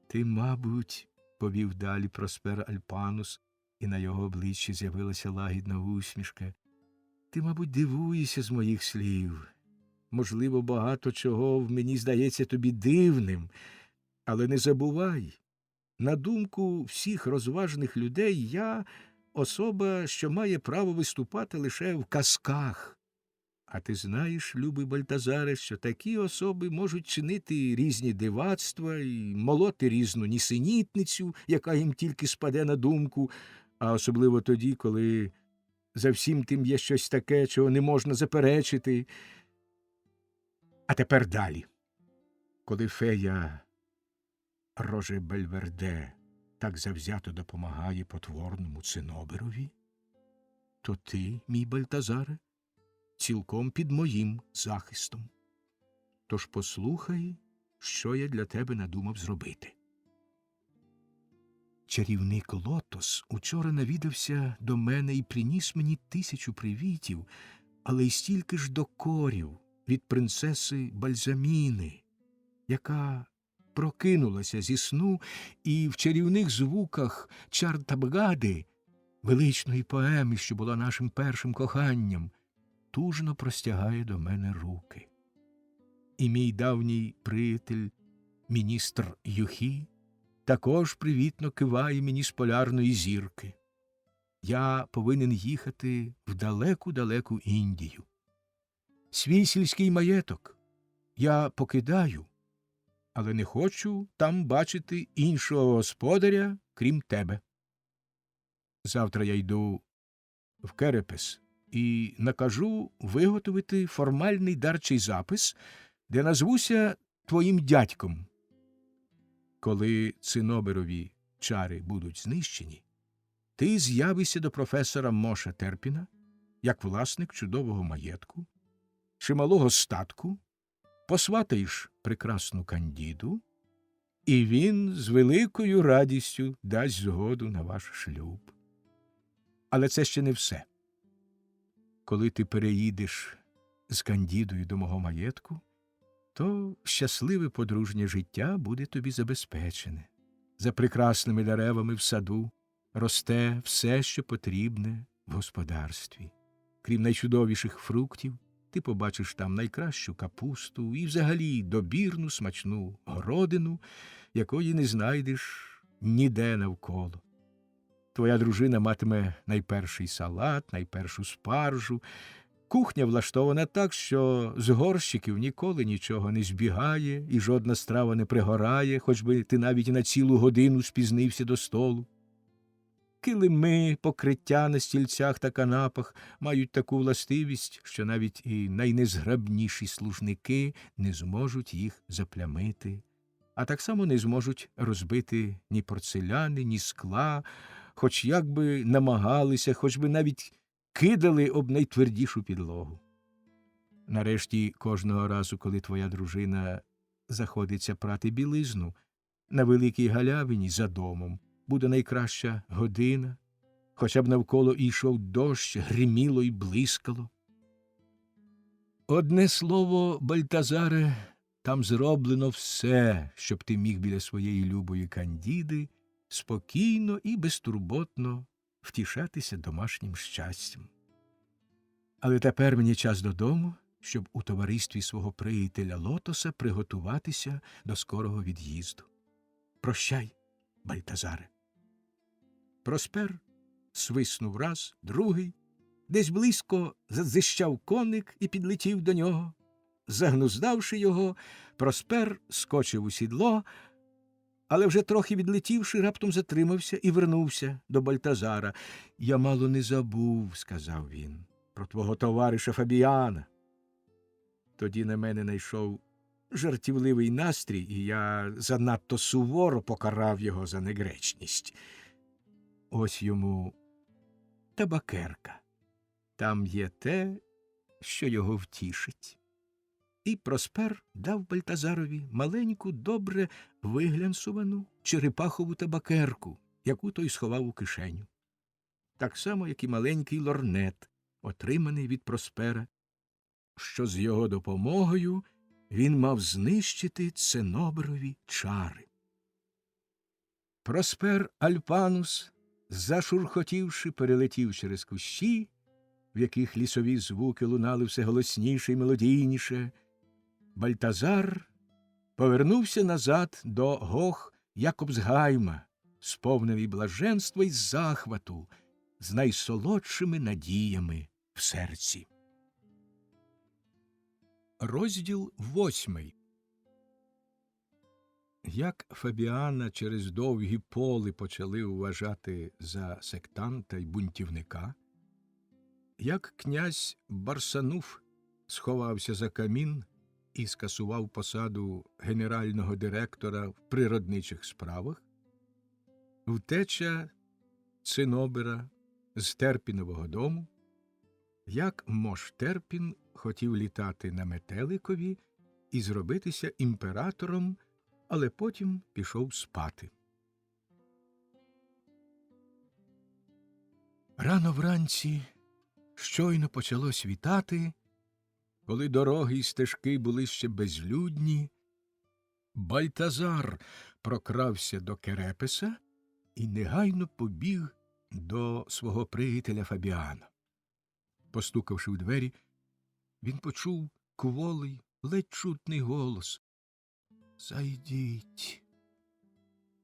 «Ти, мабуть, — повів далі Проспер Альпанус, і на його обличчі з'явилася лагідна усмішка, — ти, мабуть, дивуєшся з моїх слів. Можливо, багато чого в мені здається тобі дивним, але не забувай, на думку всіх розважних людей, я особа, що має право виступати лише в казках. А ти знаєш, любий Бальтазаре, що такі особи можуть чинити різні дивацтва і молоти різну нісенітницю, яка їм тільки спаде на думку, а особливо тоді, коли за всім тим є щось таке, чого не можна заперечити. А тепер далі. Коли фея Роже Бельверде так завзято допомагає потворному циноберові, то ти, мій Бальтазаре, цілком під моїм захистом. Тож послухай, що я для тебе надумав зробити. Чарівник Лотос учора навідався до мене і приніс мені 1000 привітів, але й стільки ж докорів від принцеси Бальзаміни, яка прокинулася зі сну і в чарівних звуках Чартабгади, величної поеми, що була нашим першим коханням, тужно простягає до мене руки. І мій давній приятель, міністр Юхі, також привітно киває мені з полярної зірки. Я повинен їхати в далеку-далеку Індію. Свій сільський маєток я покидаю, але не хочу там бачити іншого господаря, крім тебе. Завтра я йду в Керепес і накажу виготовити формальний дарчий запис, де назвуся твоїм дядьком. Коли циноберові чари будуть знищені, ти з'явишся до професора Моша Терпіна, як власник чудового маєтку, чималого статку, посватаєш прекрасну Кандіду, і він з великою радістю дасть згоду на ваш шлюб. Але це ще не все. Коли ти переїдеш з Кандідою до мого маєтку, то щасливе подружнє життя буде тобі забезпечене. За прекрасними деревами в саду росте все, що потрібне в господарстві. Крім найчудовіших фруктів, ти побачиш там найкращу капусту і взагалі добірну смачну городину, якої не знайдеш ніде навколо. Твоя дружина матиме найперший салат, найпершу спаржу. Кухня влаштована так, що з горщиків ніколи нічого не збігає і жодна страва не пригорає, хоч би ти навіть на цілу годину спізнився до столу. Килими, покриття на стільцях та канапах мають таку властивість, що навіть і найнезграбніші служники не зможуть їх заплямити, а так само не зможуть розбити ні порцеляни, ні скла, хоч як би намагалися, хоч би навіть кидали об найтвердішу підлогу. Нарешті, кожного разу, коли твоя дружина заходиться прати білизну, на великій галявині за домом буде найкраща година, хоча б навколо і йшов дощ, гриміло й блискало. Одне слово, Бальтазаре, там зроблено все, щоб ти міг біля своєї любої Кандіди спокійно і безтурботно втішатися домашнім щастям. Але тепер мені час додому, щоб у товаристві свого приятеля Лотоса приготуватися до скорого від'їзду. Прощай, Бальтазаре. Проспер свиснув раз, другий, десь близько задзищав коник і підлетів до нього. Загнуздавши його, Проспер скочив у сідло, але вже трохи відлетівши, раптом затримався і вернувся до Бальтазара. «Я мало не забув», – сказав він, – «про твого товариша Фабіана». Тоді на мене найшов жартівливий настрій, і я занадто суворо покарав його за негречність. Ось йому табакерка. Там є те, що його втішить. І Проспер дав Бальтазарові маленьку, добре виглянцувану черепахову табакерку, яку той сховав у кишеню. Так само, як і маленький лорнет, отриманий від Проспера, що з його допомогою він мав знищити циноберові чари. Проспер Альпанус, зашурхотівши, перелетів через кущі, в яких лісові звуки лунали все голосніше й мелодійніше. Бальтазар повернувся назад до Гох Якобсгайма, сповнений блаженства й захвату, з найсолодшими надіями в серці. Розділ 8. Як Фабіана через довгі поли почали вважати за сектанта й бунтівника, як князь Барсануф сховався за камін і скасував посаду генерального директора в природничих справах, втеча Цинобера з Терпінового дому як Мош Терпін хотів літати на метеликові і зробитися імператором, але потім пішов спати. Рано вранці щойно почало світати, коли дороги й стежки були ще безлюдні, Бальтазар прокрався до Керепеса і негайно побіг до свого приятеля Фабіана. Постукавши в двері, він почув кволий, ледь чутний голос. «Зайдіть!»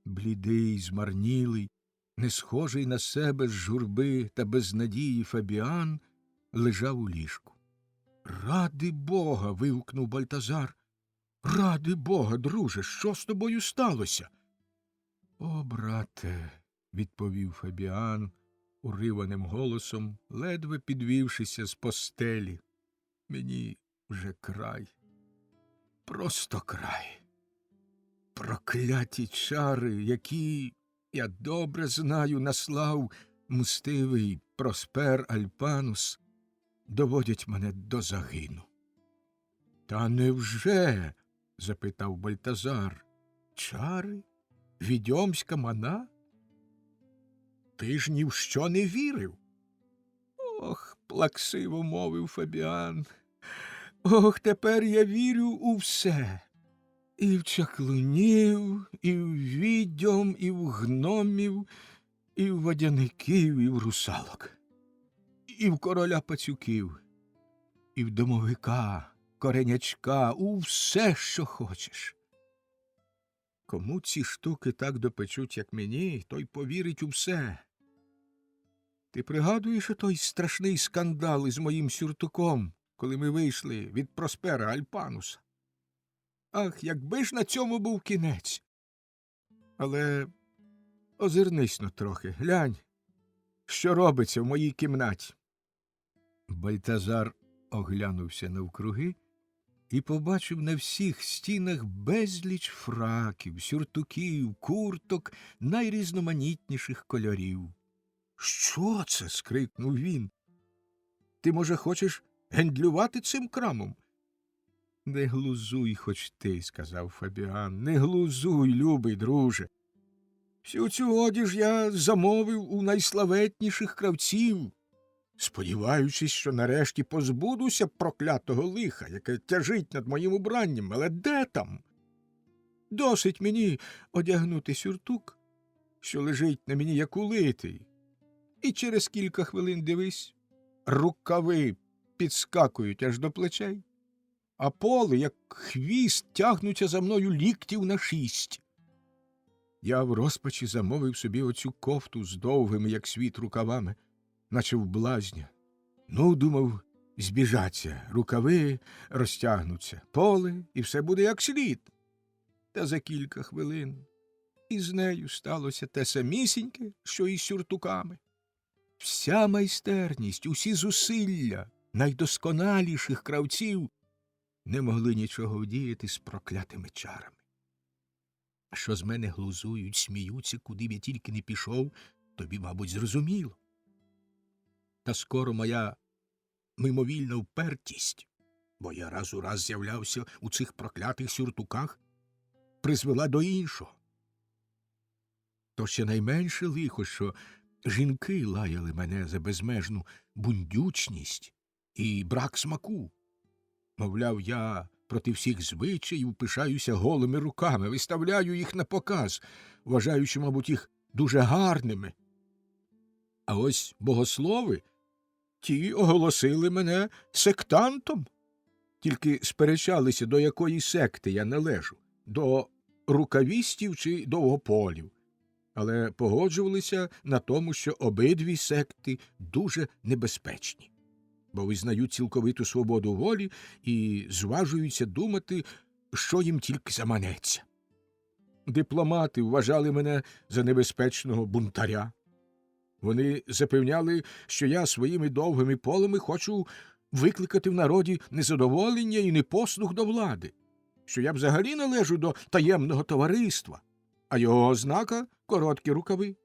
Блідий, змарнілий, не схожий на себе з журби та безнадії Фабіан лежав у ліжку. «Ради Бога!» – вигукнув Бальтазар. «Ради Бога, друже, що з тобою сталося?» «О, брате!» – відповів Фабіан уриваним голосом, ледве підвівшися з постелі. «Мені вже край. Просто край. Прокляті чари, які, я добре знаю, наслав мстивий Проспер Альпанус, доводять мене до загину». «Та невже?» – запитав Бальтазар. «Чари? Відьомська мана? Ти ж ні в що не вірив?» «Ох», – плаксиво мовив Фабіан, «ох, тепер я вірю у все. І в чаклунів, і в відьом, і в гномів, і в водяників, і в русалок, і в короля пацюків, і в домовика, коренячка, у все, що хочеш. Кому ці штуки так допечуть, як мені, той повірить у все. Ти пригадуєш той страшний скандал із моїм сюртуком, коли ми вийшли від Проспера Альпануса? Ах, якби ж на цьому був кінець! Але озирнись-но трохи, глянь, що робиться в моїй кімнаті». Бальтазар оглянувся навкруги і побачив на всіх стінах безліч фраків, сюртуків, курток найрізноманітніших кольорів. «Що це?» – скрикнув він. «Ти, може, хочеш гендлювати цим крамом?» «Не глузуй хоч ти», – сказав Фабіан, – «не глузуй, любий друже. Всю цю одіж я замовив у найславетніших кравців, сподіваючись, що нарешті позбудуся проклятого лиха, яке тяжить над моїм убранням, але де там? Досить мені одягнути сюртук, що лежить на мені як улитий, і через кілька хвилин, дивись, рукави підскакують аж до плечей, а поли, як хвіст, тягнуться за мною ліктів на 6. Я в розпачі замовив собі оцю кофту з довгими, як світ, рукавами, наче в блазня. Ну, думав, збіжаться, рукави розтягнуться, поле, і все буде як слід. Та за кілька хвилин із нею сталося те самісіньке, що і з сюртуками. Вся майстерність, усі зусилля найдосконаліших кравців не могли нічого вдіяти з проклятими чарами. Що з мене глузують, сміються, куди б я тільки не пішов, тобі, мабуть, зрозуміло. Та скоро моя мимовільна впертість, бо я раз у раз з'являвся у цих проклятих сюртуках, призвела до іншого. То ще найменше лихо, що жінки лаяли мене за безмежну бундючність і брак смаку. Мовляв, я проти всіх звичаїв пишаюся голими руками, виставляю їх на показ, вважаючи, мабуть, їх дуже гарними. А ось богослови, ті оголосили мене сектантом. Тільки сперечалися, до якої секти я належу, до рукавістів чи довгополів. Але погоджувалися на тому, що обидві секти дуже небезпечні, бо визнають цілковиту свободу волі і зважуються думати, що їм тільки заманеться. Дипломати вважали мене за небезпечного бунтаря. Вони запевняли, що я своїми довгими полами хочу викликати в народі незадоволення і непослух до влади, що я взагалі належу до таємного товариства, а його ознака – короткі рукави.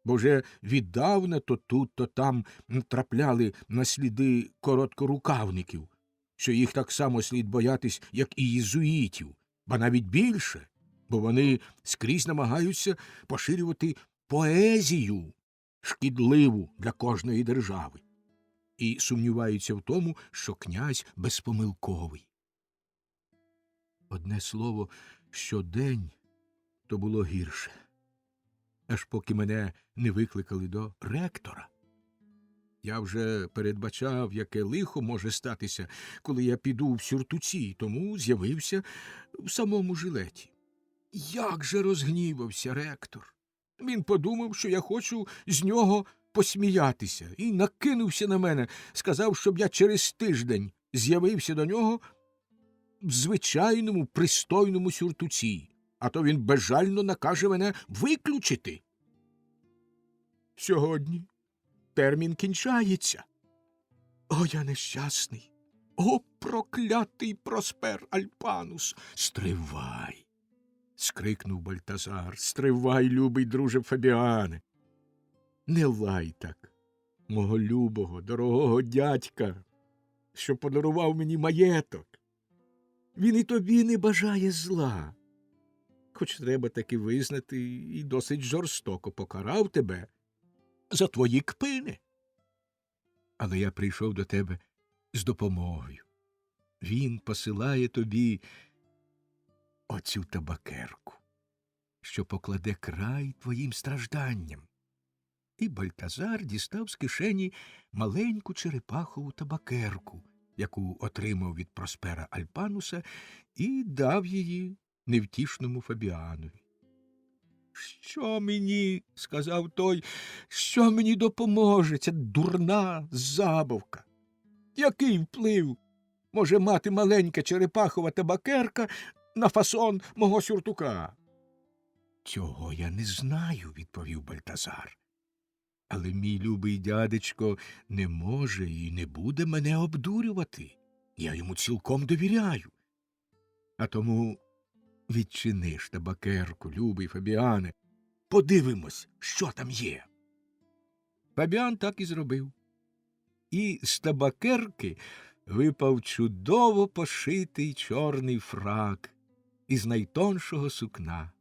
бо вже віддавна то тут, то там трапляли на сліди короткорукавників, що їх так само слід боятись, як і єзуїтів, ба навіть більше, бо вони скрізь намагаються поширювати поезію, шкідливу для кожної держави, і сумніваються в тому, що князь безпомилковий. Одне слово, щодень то було гірше, аж поки мене не викликали до ректора. Я вже передбачав, яке лихо може статися, коли я піду в сюртуці, тому з'явився в самому жилеті. Як же розгнівався ректор! Він подумав, що я хочу з нього посміятися, і накинувся на мене, сказав, щоб я через тиждень з'явився до нього в звичайному пристойному сюртуці, а то він безжально накаже мене виключити. Сьогодні термін кінчається. О, я нещасний! О, проклятий Проспер Альпанус! Стривай! Скрикнув Бальтазар. Стривай, любий друже Фабіане! Не лай так мого любого, дорогого дядька, що подарував мені маєток. Він і тобі не бажає зла. Хоч треба таки визнати, і досить жорстоко покарав тебе за твої кпини. Але я прийшов до тебе з допомогою. Він посилає тобі оцю табакерку, що покладе край твоїм стражданням. І Бальтазар дістав з кишені маленьку черепахову табакерку, яку отримав від Проспера Альпануса, і дав її невтішному Фабіанові. «Що мені, — сказав той, — що мені допоможе ця дурна забавка? Який вплив може мати маленька черепахова табакерка на фасон мого сюртука?» «Цього я не знаю, — відповів Бальтазар. Але мій любий дядечко не може і не буде мене обдурювати. Я йому цілком довіряю. А тому відчиниш табакерку, любий Фабіане. Подивимось, що там є». Фабіан так і зробив. І з табакерки випав чудово пошитий чорний фрак із найтоншого сукна.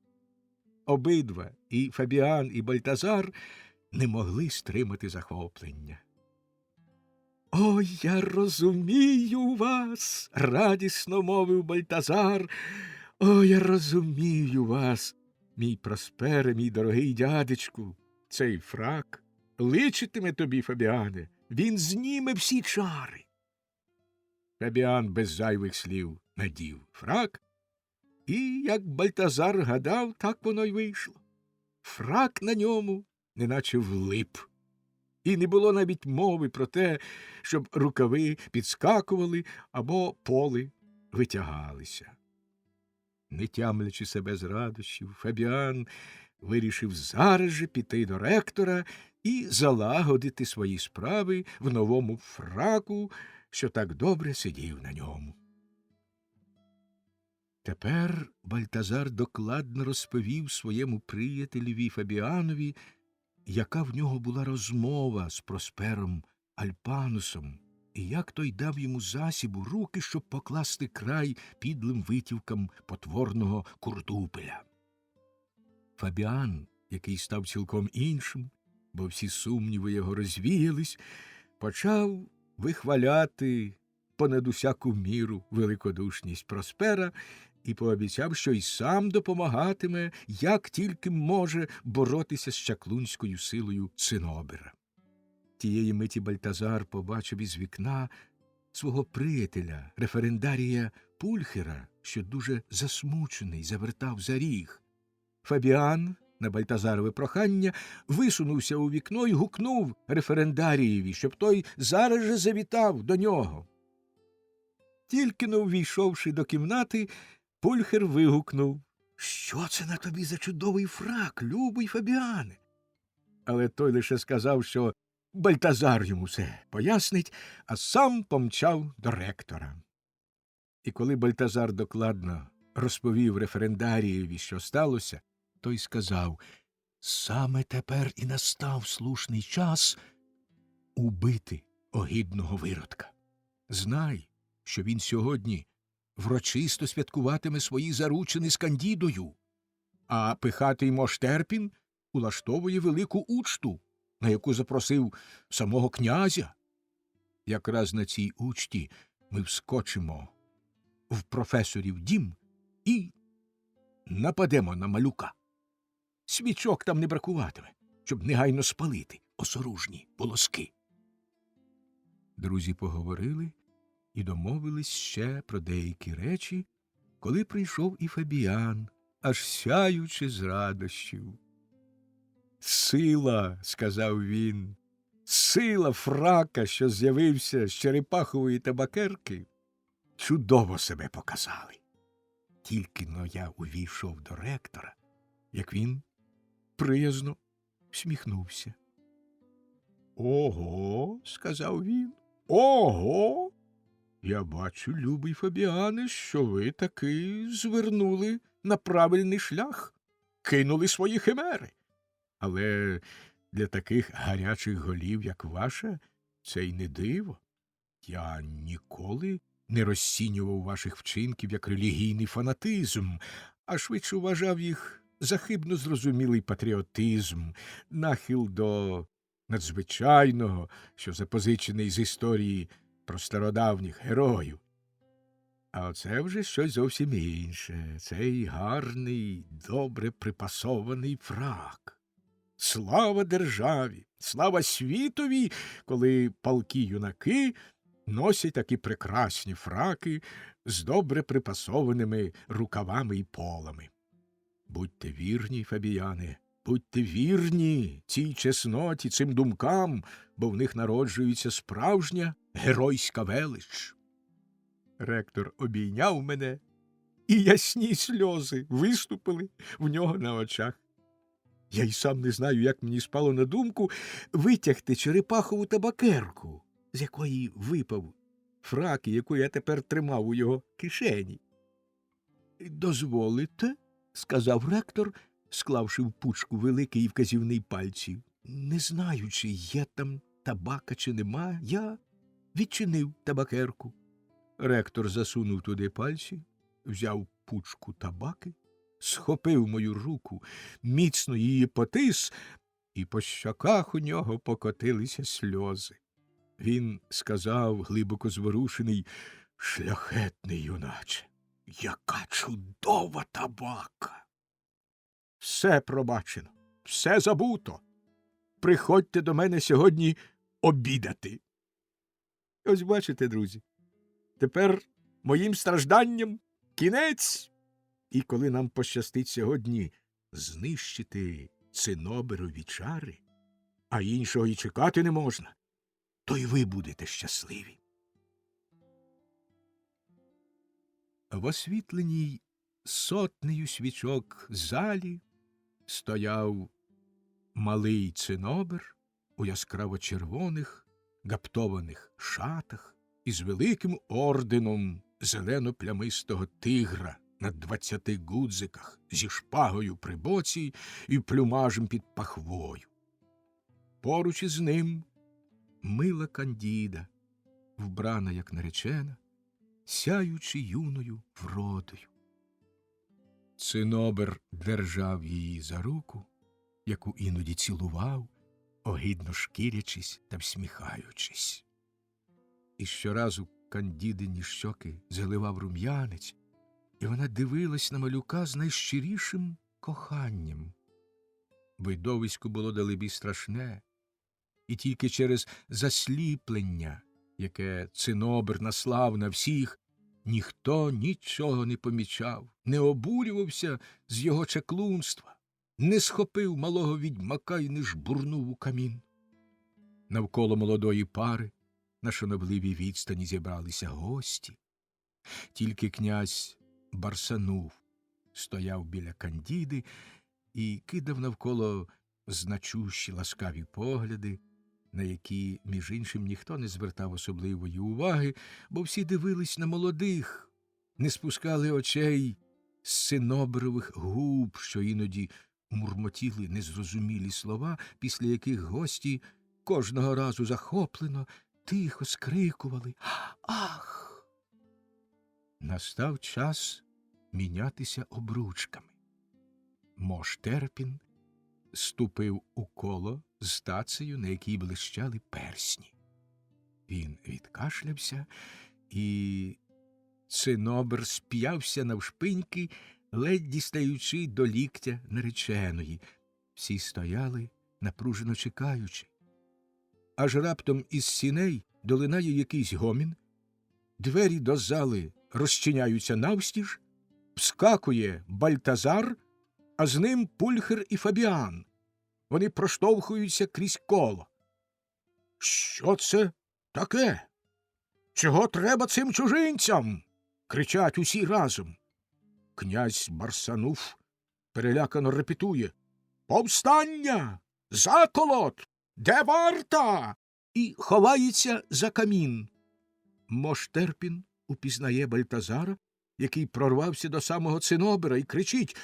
Обидва, і Фабіан, і Бальтазар, не могли стримати захоплення. «Ой, я розумію вас, — радісно мовив Бальтазар, — ой, я розумію вас, мій Проспере, мій дорогий дядечку. Цей фрак личитиме тобі, Фабіане, він зніме всі чари». Фабіан без зайвих слів надів фрак, і, як Бальтазар гадав, так воно й вийшло. Фрак на ньому неначе влип. І не було навіть мови про те, щоб рукави підскакували або поли витягалися. Не тямлячи себе з радощів, Фабіан вирішив зараз же піти до ректора і залагодити свої справи в новому фраку, що так добре сидів на ньому. Тепер Бальтазар докладно розповів своєму приятелеві Фабіанові, яка в нього була розмова з Проспером Альпанусом, і як той дав йому засіб у руки, щоб покласти край підлим витівкам потворного курдупеля. Фабіан, який став цілком іншим, бо всі сумніви його розвіялись, почав вихваляти понад усяку міру великодушність Проспера і пообіцяв, що й сам допомагатиме, як тільки може, боротися з чаклунською силою Цинобера. Тієї миті Бальтазар побачив із вікна свого приятеля, референдарія Пульхера, що дуже засмучений завертав за ріг. Фабіан, на Бальтазарове прохання, висунувся у вікно і гукнув референдарієві, щоб той зараз же завітав до нього. Тільки-но ввійшовши до кімнати, Пульхер вигукнув: «Що це на тобі за чудовий фрак, любий Фабіане?» Але той лише сказав, що Бальтазар йому все пояснить, а сам помчав до ректора. І коли Бальтазар докладно розповів референдарієві, що сталося, той сказав: Саме тепер і настав слушний час убити огидного виродка. Знай, що він сьогодні врочисто святкуватиме свої заручини з Кандідою, а пихатий Моштерпін улаштовує велику учту, на яку запросив самого князя. Якраз на цій учті ми вскочимо в професорів дім і нападемо на малюка. Свічок там не бракуватиме, щоб негайно спалити осоружні волоски. Друзі поговорили і домовились ще про деякі речі, коли прийшов і Фабіан, аж сяючи з радощів. «Сила», – сказав він, – «сила фрака, що з'явився з черепахової табакерки, чудово себе показали. Тільки-но я увійшов до ректора, як він приязно всміхнувся. «Ого», – сказав він, – «ого! Я бачу, любий Фабіане, що ви таки звернули на правильний шлях, кинули свої химери. Але для таких гарячих голів, як ваша, це й не диво. Я ніколи не розцінював ваших вчинків як релігійний фанатизм, а швидше вважав їх за хибно зрозумілий патріотизм, нахил до надзвичайного, що запозичений з історії про стародавніх героїв. А оце вже щось зовсім інше. Цей гарний, добре припасований фрак. Слава державі, слава світові, коли палкі юнаки носять такі прекрасні фраки з добре припасованими рукавами і полами. Будьте вірні, Фабіяне, будьте вірні цій чесноті, цим думкам, бо в них народжується справжня геройська велич. Ректор обійняв мене, і ясні сльози виступили в нього на очах. Я й сам не знаю, як мені спало на думку витягти черепахову табакерку, з якої випав фрак, яку я тепер тримав у його кишені. «Дозволите?» – сказав ректор, склавши в пучку великий вказівний пальці. Не знаю, чи є там табака, чи нема, я відчинив табакерку. Ректор засунув туди пальці, взяв пучку табаки, схопив мою руку, міцно її потис, і по щоках у нього покотилися сльози. Він сказав, глибоко зворушений: «Шляхетний юначе, яка чудова табака! Все пробачено, все забуто. Приходьте до мене сьогодні обідати». Ось бачите, друзі, тепер моїм стражданням кінець. І коли нам пощастить сьогодні знищити циноберові чари, а іншого й чекати не можна, то й ви будете щасливі. В освітленій сотнею свічок залі стояв малий цинобер у яскраво-червоних гаптованих шатах із великим орденом зелено-плямистого тигра на 20 гудзиках, зі шпагою при боці і плюмажем під пахвою. Поруч із ним мила Кандіда, вбрана як наречена, сяючи юною вродою. Цинобер держав її за руку, яку іноді цілував, огидно шкірячись та всміхаючись. І щоразу Кандідині щоки заливав рум'янець, і вона дивилась на малюка з найщирішим коханням. Видовисько було далебі страшне, і тільки через засліплення, яке цинобер наслав на всіх, ніхто нічого не помічав, не обурювався з його чаклунства, не схопив малого відьмака і не жбурнув у камін. Навколо молодої пари на шанобливій відстані зібралися гості. Тільки князь Барсанув стояв біля Кандіди і кидав навколо значущі ласкаві погляди, на які, між іншим, ніхто не звертав особливої уваги, бо всі дивились на молодих, не спускали очей з циноберових губ, що іноді мурмотіли незрозумілі слова, після яких гості кожного разу захоплено, тихо скрикували «Ах!». Настав час мінятися обручками. Мож Терпін ступив у коло з тацею, на якій блищали персні. Він відкашлявся, і цинобр сп'явся навшпиньки, ледь дістаючи до ліктя нареченої. Всі стояли, напружено чекаючи. Аж раптом із сіней долинає якийсь гомін, двері до зали розчиняються навстіж, вскакує Бальтазар, а з ним Пульхер і Фабіан. Вони проштовхуються крізь коло. «Що це таке? Чого треба цим чужинцям?» – кричать усі разом. Князь Барсануф перелякано репетує: «Повстання! Заколот! Де варта?» і ховається за камін. Мож Терпін упізнає Бальтазара, який прорвався до самого цинобера, і кричить: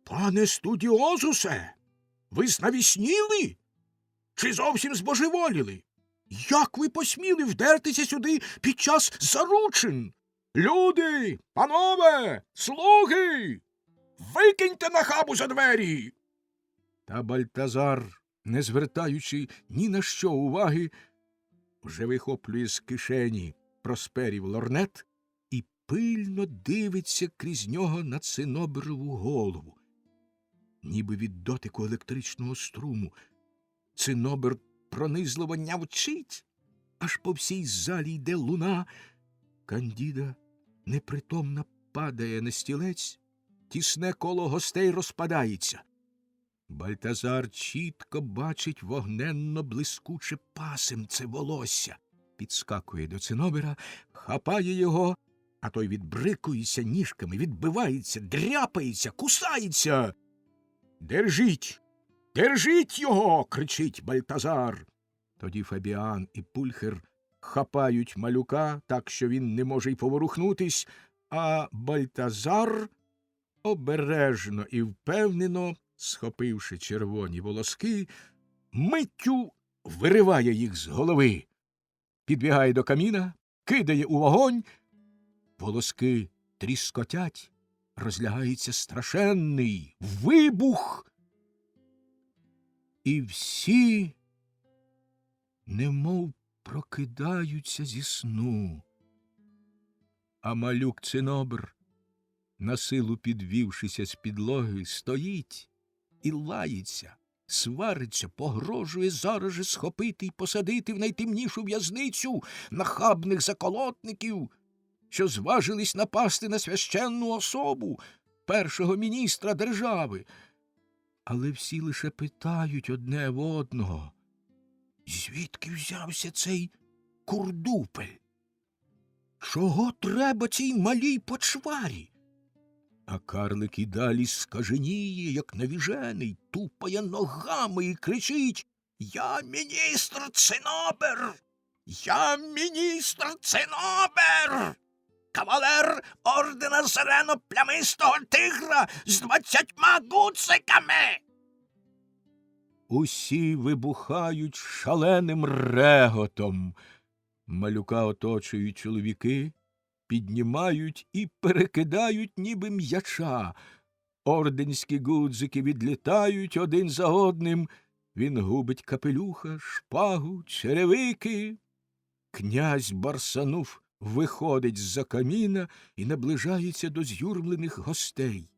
«Пане студіозусе, ви знавісніли? Чи зовсім збожеволіли? Як ви посміли вдертися сюди під час заручин? Люди, панове, слуги, викиньте нахабу за двері!» Та Бальтазар, не звертаючи ні на що уваги, вже вихоплює з кишені Просперів лорнет і пильно дивиться крізь нього на циноберову голову. Ніби від дотику електричного струму цинобер пронизливо нявчить, аж по всій залі йде луна. Кандіда непритомно падає на стілець, тісне коло гостей розпадається. Бальтазар чітко бачить вогненно-блискуче пасемце волосся, підскакує до цинобера, хапає його, а той відбрикується ніжками, відбивається, дряпається, кусається. «Держіть! Держіть його!» – кричить Бальтазар. Тоді Фабіан і Пульхер хапають малюка так, що він не може й поворухнутись, а Бальтазар, обережно і впевнено, схопивши червоні волоски, миттю вириває їх з голови, підбігає до каміна, кидає у вогонь, волоски тріскотять, розлягається страшенний вибух, і всі немов прокидаються зі сну. А малюк цинобр, насилу підвівшися з підлоги, стоїть і лається, свариться, погрожує зараз же схопити й посадити в найтемнішу в'язницю нахабних заколотників, що зважились напасти на священну особу, першого міністра держави. Але всі лише питають одне в одного: звідки взявся цей курдупель? Чого треба цій малій почварі? А карлик і далі скаженіє, як навіжений, тупає ногами і кричить: «Я міністр Цинобер! Я міністр Цинобер! Кавалер ордена зелено-плямистого тигра з 20 гуциками!» Усі вибухають шаленим реготом. Малюка оточують чоловіки, піднімають і перекидають, ніби м'яча. Орденські гудзики відлітають один за одним. Він губить капелюха, шпагу, черевики. Князь Барсануф виходить з-за каміна і наближається до з'юрмлених гостей.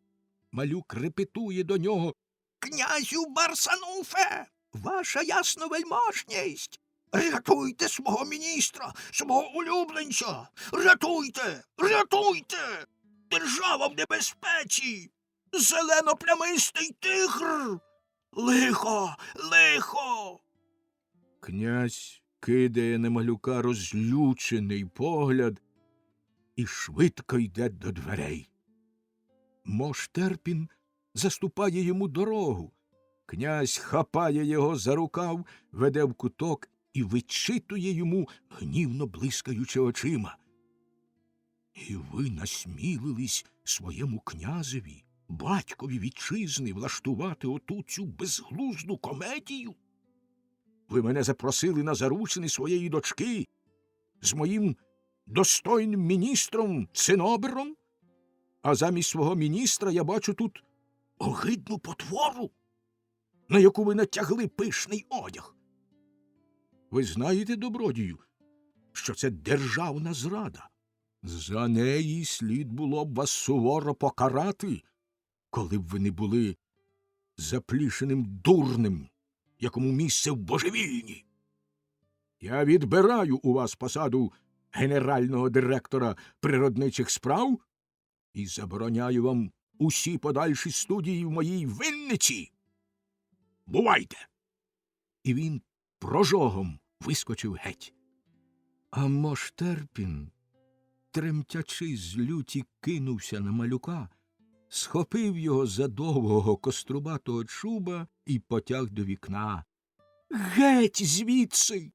Малюк репетує до нього: «Князю Барсануфе, ваша ясновельможність! Рятуйте свого міністра, свого улюбленця! Рятуйте! Рятуйте! Держава в небезпеці! Зелено-плямистий тигр! Лихо! Лихо!» Князь кидає на малюка розлючений погляд і швидко йде до дверей. Мож Терпін заступає йому дорогу. Князь хапає його за рукав, веде в куток і вичитує йому, гнівно блискаючи очима: «І ви насмілились своєму князеві батькові вітчизни влаштувати оту цю безглузду комедію? Ви мене запросили на заручини своєї дочки з моїм достойним міністром Цинобером, а замість свого міністра я бачу тут огидну потвору, на яку ви натягли пишний одяг. Ви знаєте, добродію, що це державна зрада. За неї слід було б вас суворо покарати, коли б ви не були заплішеним дурнем, якому місце в божевільні. Я відбираю у вас посаду генерального директора природничих справ і забороняю вам усі подальші студії в моїй Вінниці. Бувайте! І він прожогом вискочив геть. А Моштерпін, тремтячи з люті, кинувся на малюка, схопив його за довгого кострубатого чуба і потяг до вікна. «Геть звідси!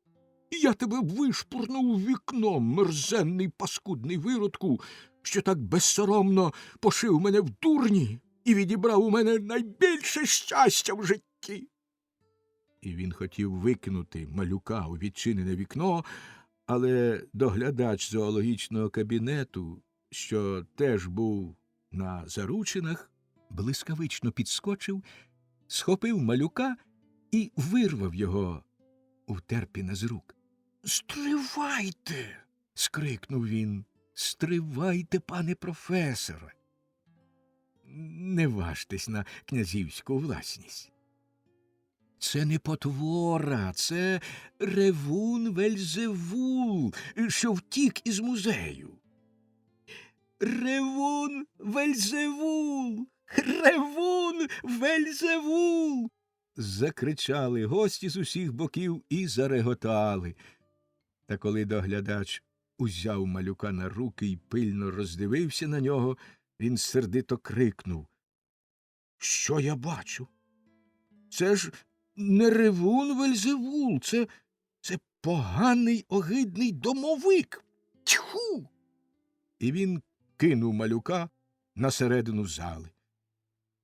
Я тебе вишпурнув вікном, мерзенний паскудний виродку, що так безсоромно пошив мене в дурні і відібрав у мене найбільше щастя в житті!» І він хотів викинути малюка у відчинене вікно, але доглядач зоологічного кабінету, що теж був на заручинах, блискавично підскочив, схопив малюка і вирвав його у Терпіна з рук. «Стривайте!» – скрикнув він. «Стривайте, пане професоре! Не важтесь на князівську власність. Це не потвора, це ревун Вельзевул, що втік із музею. Ревун Вельзевул! Ревун Вельзевул!» Закричали гості з усіх боків і зареготали. Та коли доглядач узяв малюка на руки і пильно роздивився на нього, він сердито крикнув: «Що я бачу? Це ж не ревун Вельзевул, це поганий огидний домовик! Тьху!» І він кинув малюка на середину зали.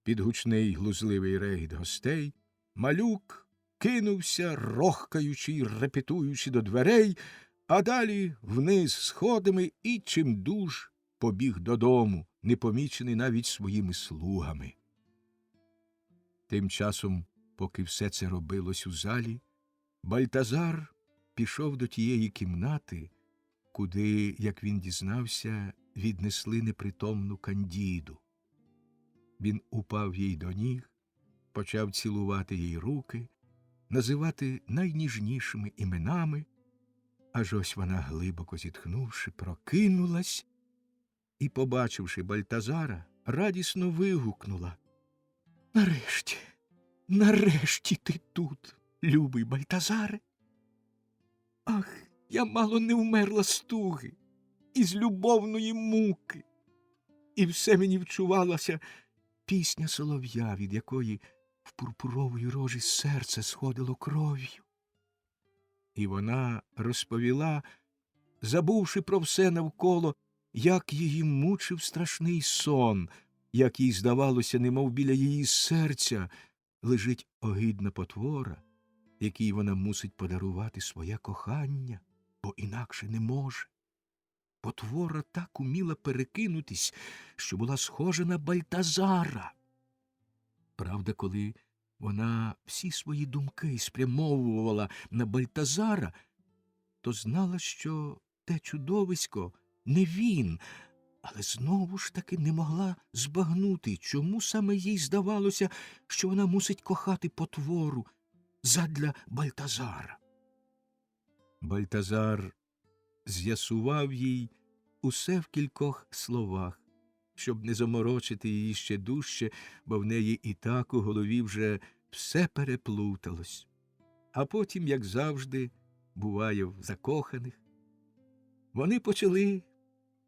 Під гучний глузливий регіт гостей малюк кинувся, рохкаючи й репетуючи до дверей, а далі вниз сходами і чимдуж побіг додому, не помічений навіть своїми слугами. Тим часом, поки все це робилось у залі, Бальтазар пішов до тієї кімнати, куди, як він дізнався, віднесли непритомну Кандіду. Він упав їй до ніг, почав цілувати їй руки, називати найніжнішими іменами, аж ось вона, глибоко зітхнувши, прокинулась і, побачивши Бальтазара, радісно вигукнула: «Нарешті, нарешті ти тут, любий Бальтазаре! Ах, я мало не вмерла з туги, із любовної муки, і все мені вчувалася пісня солов'я, від якої в пурпурової рожі серце сходило кров'ю». І вона розповіла, забувши про все навколо, як її мучив страшний сон, як їй здавалося, немов біля її серця лежить огидна потвора, якій вона мусить подарувати своє кохання, бо інакше не може. Потвора так уміла перекинутись, що була схожа на Бальтазара. Правда, коли вона всі свої думки спрямовувала на Бальтазара, то знала, що те чудовисько не він, але знову ж таки не могла збагнути, чому саме їй здавалося, що вона мусить кохати потвору задля Бальтазара. Бальтазар з'ясував їй усе в кількох словах, щоб не заморочити її ще дужче, бо в неї і так у голові вже все переплуталось. А потім, як завжди, буває в закоханих, вони почали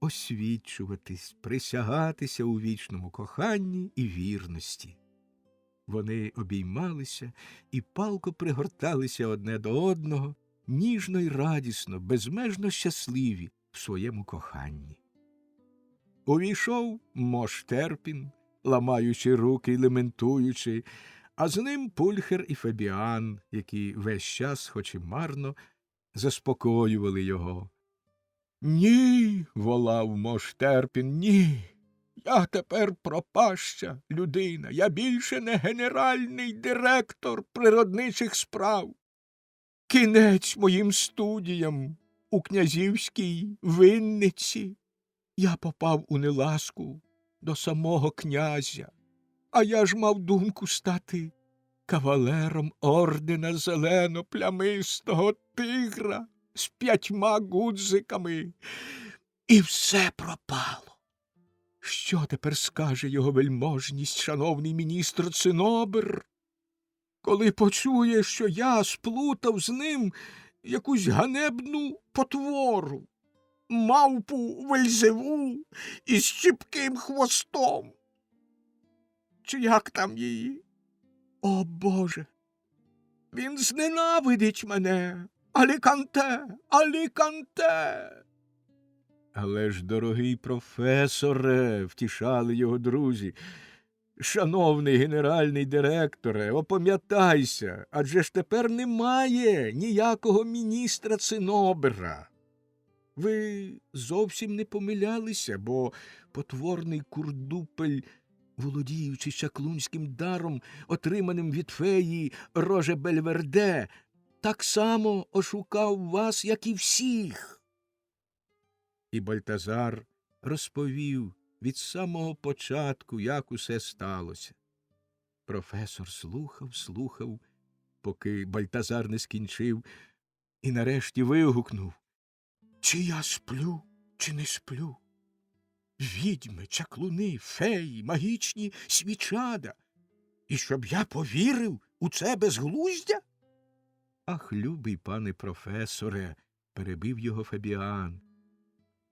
освідчуватись, присягатися у вічному коханні і вірності. Вони обіймалися і палко пригорталися одне до одного, ніжно й радісно, безмежно щасливі в своєму коханні. Увійшов Моштерпін ламаючи руки й лементуючи, а з ним Пульхер і Фабіан, які весь час, хоч і марно, заспокоювали його. «Ні!» – волав Мош Терпін, «ні! Я тепер пропаща людина, я більше не генеральний директор природничих справ. Кінець моїм студіям у князівській Винниці. Я попав у неласку до самого князя, а я ж мав думку стати кавалером ордена зелено-плямистого тигра з 5 гудзиками. І все пропало. Що тепер скаже його вельможність, шановний міністр Цинобер, коли почує, що я сплутав з ним якусь ганебну потвору, мавпу Вельзевул із чіпким хвостом? Чи як там її? О, Боже! Він зненавидить мене! Аліканте! Аліканте! Але ж, дорогий професоре, втішали його друзі, шановний генеральний директоре, опам'ятайся, адже ж тепер немає ніякого міністра Цинобера. Ви зовсім не помилялися, бо потворний курдупель, володіючи чаклунським даром, отриманим від феї Роже Бельверде, так само ошукав вас, як і всіх. І Бальтазар розповів від самого початку, як усе сталося. Професор слухав, поки Бальтазар не скінчив, і нарешті вигукнув: «Чи я сплю, чи не сплю? Відьми, чаклуни, феї, магічні свічада. І щоб я повірив у це безглуздя?» «Ах, любий пане професоре», – перебив його Фабіан,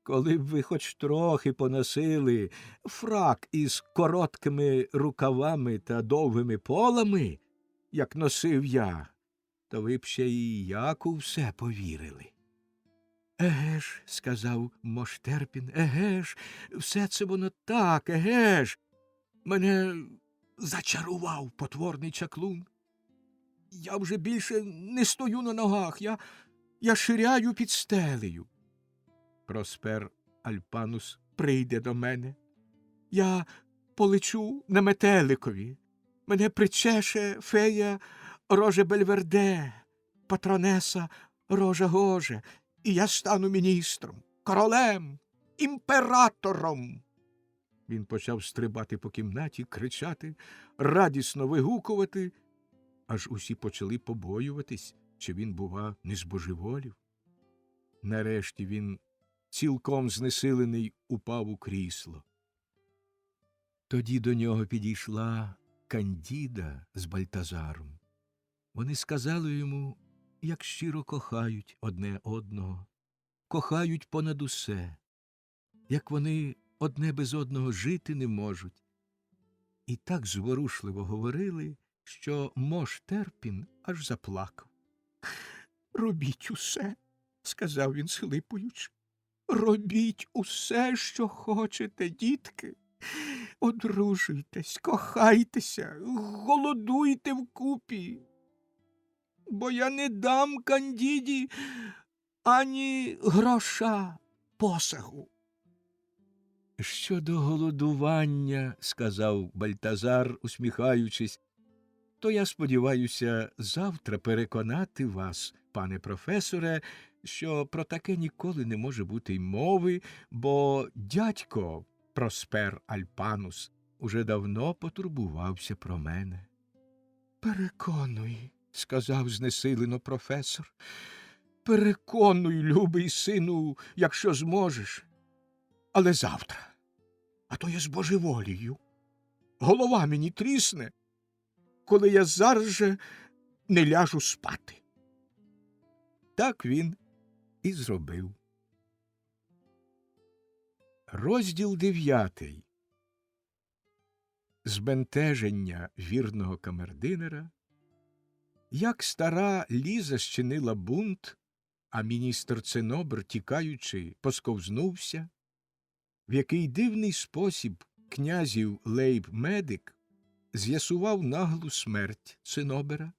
«коли б ви хоч трохи поносили фрак із короткими рукавами та довгими полами, як носив я, то ви б ще і як у все повірили». «Еге ж», – сказав Мош Терпін, «еге ж, все це воно так, еге ж. Мене зачарував потворний чаклун. Я вже більше не стою на ногах, я ширяю під стелею. Проспер Альпанус прийде до мене. Я полечу на метеликові. Мене причеше фея Роже Бельверде, патронеса Рожа Гоже, і я стану міністром, королем, імператором». Він почав стрибати по кімнаті, кричати, радісно вигукувати, аж усі почали побоюватись, чи він, бува, не збожеволів. Нарешті він, цілком знесилений, упав у крісло. Тоді до нього підійшла Кандіда з Бальтазаром. Вони сказали йому, як щиро кохають одне одного, кохають понад усе, як вони одне без одного жити не можуть. І так зворушливо говорили, що Мош Терпін аж заплакав. «Робіть усе», – сказав він, схлипуючи. «Робіть усе, що хочете, дітки. Одружуйтесь, кохайтеся, голодуйте вкупі. Бо я не дам Кандіді ані гроша посагу». «Щодо голодування, – сказав Бальтазар, усміхаючись, – то я сподіваюся завтра переконати вас, пане професоре, що про таке ніколи не може бути й мови, бо дядько Проспер Альпанус уже давно потурбувався про мене». «Переконуй», – сказав знесилено професор, – «переконуй, любий сину, якщо зможеш. Але завтра, а то я збожеволію. Голова мені трісне, коли я зараз же не ляжу спати». Так він і зробив. Розділ 9. Збентеження вірного камердинера, як стара Ліза щинила бунт, а міністр Цинобер, тікаючи, посковзнувся, в який дивний спосіб князів лейб-медик з'ясував наглу смерть Цинобера,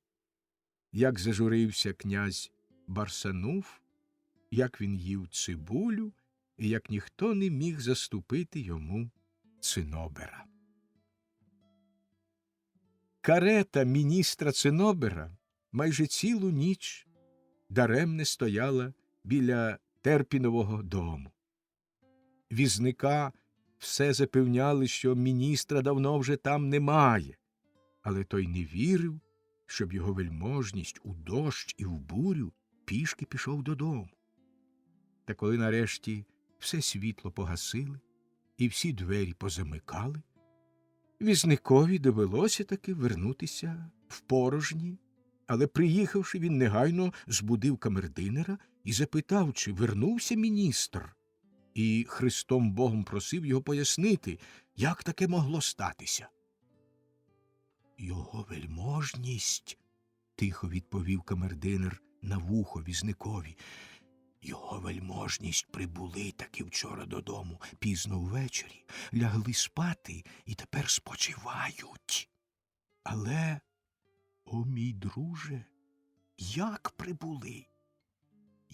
як зажурився князь Барсануф, як він їв цибулю, і як ніхто не міг заступити йому Цинобера. Карета міністра Цинобера майже цілу ніч даремне стояла біля Терпінового дому. Візника все запевняли, що міністра давно вже там немає, але той не вірив, щоб його вельможність у дощ і в бурю пішки пішов додому. Та коли нарешті все світло погасили і всі двері позамикали, візникові довелося таки вернутися в порожні, але, приїхавши, він негайно збудив камердинера і запитав, чи вернувся міністр, і Христом Богом просив його пояснити, як таке могло статися. «Його вельможність», – тихо відповів камердинер на вухо візникові, – «його вельможність прибули таки вчора додому пізно ввечері, лягли спати і тепер спочивають. Але, о мій друже, як прибули?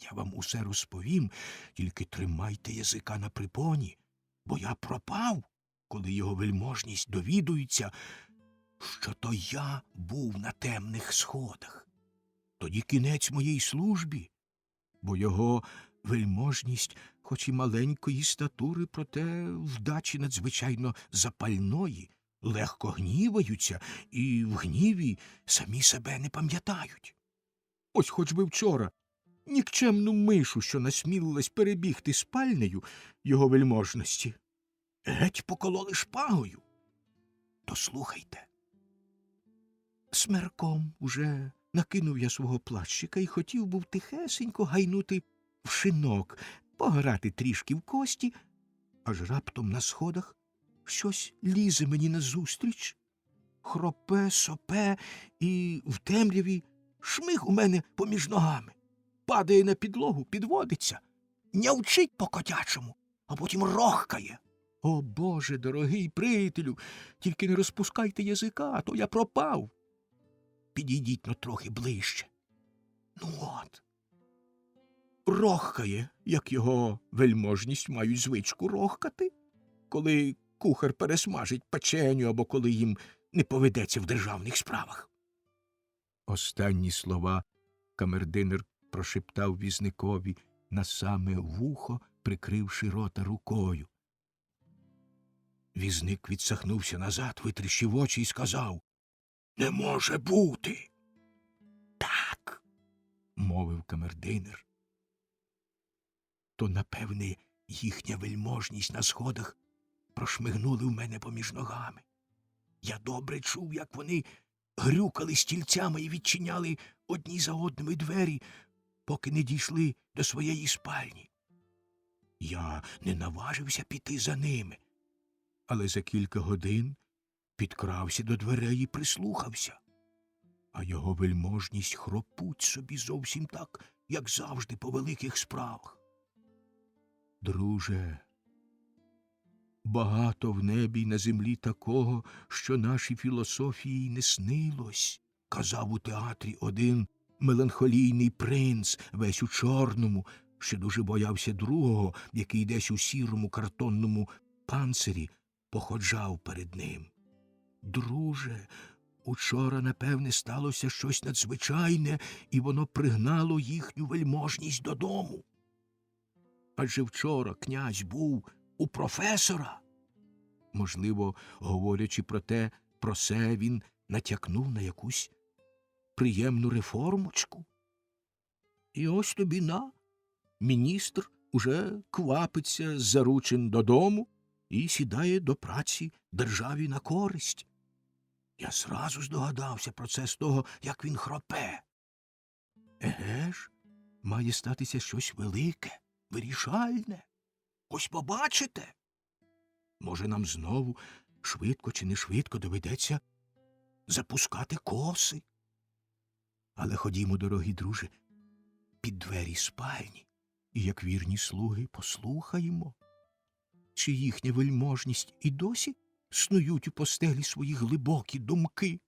Я вам усе розповім, тільки тримайте язика на припоні, бо я пропав, коли його вельможність довідується, що то я був на темних сходах. Тоді кінець моїй службі, бо його вельможність, хоч і маленької статури, проте вдачі надзвичайно запальної, легко гніваються і в гніві самі себе не пам'ятають. Ось хоч би вчора нікчемну мишу, що насмілилась перебігти спальнею його вельможності, геть покололи шпагою. То слухайте. Смерком уже накинув я свого плащика і хотів був тихесенько гайнути в шинок, пограти трішки в кості, аж раптом на сходах щось лізе мені назустріч, хропе, сопе і в темряві шмиг у мене поміж ногами, падає на підлогу, підводиться, нявчить по-котячому, а потім рохкає. О, Боже, дорогий приятелю, тільки не розпускайте язика, а то я пропав. Підійдіть но трохи ближче. Ну от. Рохкає, як його вельможність мають звичку рохкати, коли кухар пересмажить печеню або коли їм не поведеться в державних справах. Останні слова камердинер прошептав візникові на саме вухо, прикривши рота рукою. Візник відсахнувся назад, витріщив очі і сказав: «Не може бути!» «Так», – мовив камердинер. То, напевне, їхня вельможність на сходах прошмигнули в мене поміж ногами. Я добре чув, як вони грюкали стільцями і відчиняли одні за одними двері, поки не дійшли до своєї спальні. Я не наважився піти за ними, але за кілька годин підкрався до дверей і прислухався. А його вельможність хропуть собі зовсім так, як завжди по великих справах. Друже, багато в небі й на землі такого, що нашій філософії й не снилось, казав у театрі один меланхолійний принц, весь у чорному, що дуже боявся другого, який десь у сірому картонному панцирі походжав перед ним. Друже, учора, напевне, сталося щось надзвичайне, і воно пригнало їхню вельможність додому. Адже вчора князь був у професора. Можливо, говорячи про це, він натякнув на якусь приємну реформочку. І ось тобі на, міністр уже квапиться з заручин додому і сідає до праці державі на користь. Я зразу здогадався про це з того, як він хропе. Еге ж, має статися щось велике, вирішальне. Ось побачите. Може, нам знову, швидко чи не швидко, доведеться запускати коси. Але ходімо, дорогі друже, під двері спальні, і, як вірні слуги, послухаємо, чи їхня вельможність і досі снують у постелі свої глибокі думки.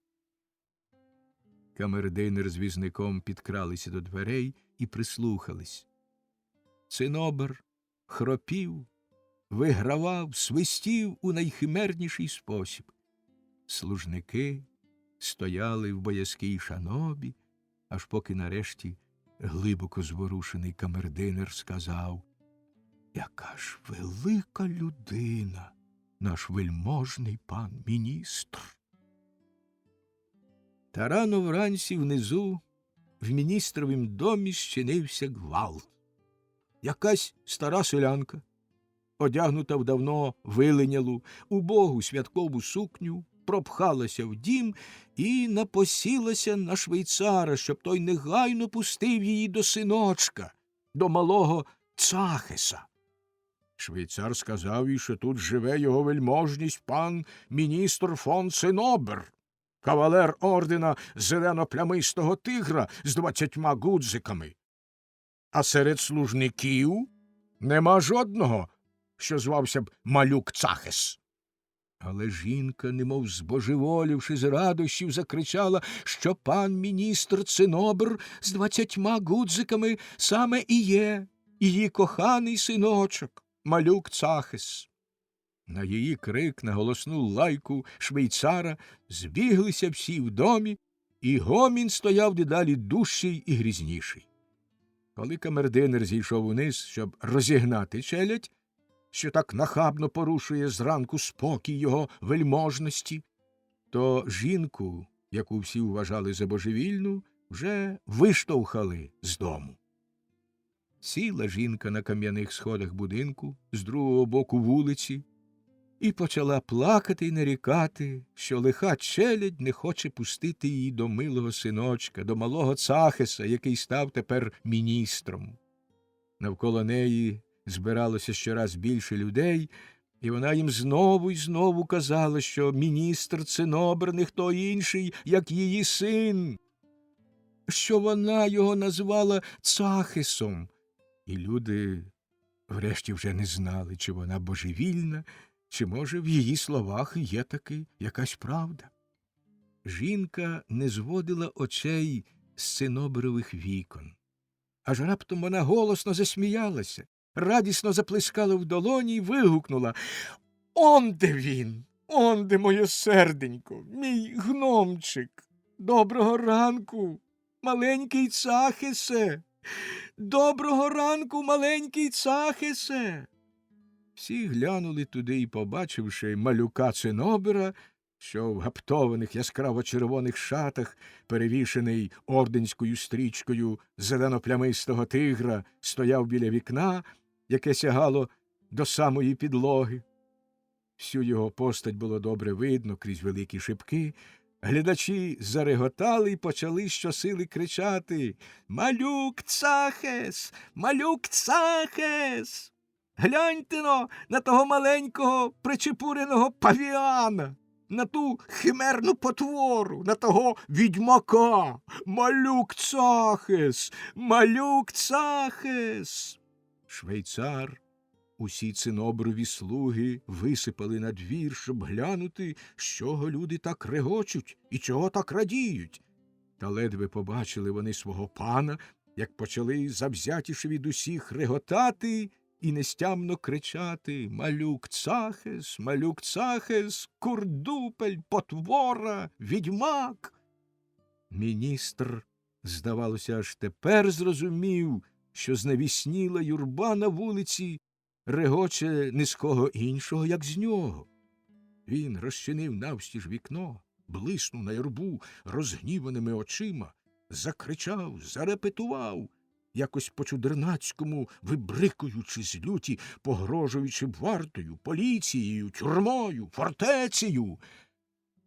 Камердинер з візником підкралися до дверей і прислухались. Цинобер хропів, вигравав, свистів у найхимерніший спосіб. Служники стояли в боязкій шанобі, аж поки нарешті глибоко зворушений камердинер сказав: «Яка ж велика людина, наш вельможний пан міністр!» Та рано вранці внизу в міністровім домі щинився гвалт. Якась стара селянка, одягнута в давно виленялу, убогу святкову сукню, пропхалася в дім і напосілася на швейцара, щоб той негайно пустив її до синочка, до малого Цахеса. Швейцар сказав їй, що тут живе його вельможність пан міністр фон Цинобер, кавалер ордена зелено-плямистого тигра з 20 гудзиками. А серед служників нема жодного, що звався б Малюк Цахес. Але жінка, немов збожеволівши з радощів, закричала, що пан міністр Цинобер з 20 гудзиками саме і є її коханий синочок Малюк Цахес. На її крик, на голосну лайку швейцара збіглися всі в домі, і гомін стояв дедалі дужчий і грізніший. Коли камердинер зійшов униз, щоб розігнати челядь, що так нахабно порушує зранку спокій його вельможності, то жінку, яку всі вважали за божевільну, вже виштовхали з дому. Сіла жінка на кам'яних сходах будинку з другого боку вулиці і почала плакати й нарікати, що лиха челядь не хоче пустити її до милого синочка, до малого Цахеса, який став тепер міністром. Навколо неї збиралося щораз більше людей, і вона їм знову й знову казала, що міністр Цинобер не хто інший, як її син, що вона його назвала Цахесом. І люди врешті вже не знали, чи вона божевільна, чи, може, в її словах є таки якась правда. Жінка не зводила очей з Циноберових вікон. Аж раптом вона голосно засміялася, радісно заплескала в долоні й вигукнула: «Онде він! Онде моє серденько, мій гномчик! Доброго ранку, маленький Цахесе! Доброго ранку, маленький Цахесе!» Всі глянули туди і, побачивши малюка Цинобера, що в гаптованих яскраво-червоних шатах, перевішений орденською стрічкою зелено-плямистого тигра, стояв біля вікна, яке сягало до самої підлоги. Всю його постать було добре видно крізь великі шибки. Глядачі зареготали й почали щосили кричати: «Малюк Цахес! Малюк Цахес! Гляньте-но на того маленького причепуреного павіана! На ту химерну потвору, на того відьмака! Малюк Цахес! Малюк Цахес!» Швейцар, усі Циноберові слуги висипали на двір, щоб глянути, з чого люди так регочуть і чого так радіють. Та ледве побачили вони свого пана, як почали завзятіше від усіх реготати і нестямно кричати: «Малюк Цахес! Малюк Цахес! Курдупель! Потвора! Відьмак!» Міністр, здавалося, аж тепер зрозумів, що знавісніла юрба на вулиці регоче не з кого іншого, як з нього. Він розчинив навстіж вікно, блиснув на юрбу розгніваними очима, закричав, зарепетував, якось по-чудернацькому вибрикуючи з люті, погрожуючи вартою, поліцією, тюрмою, фортецею.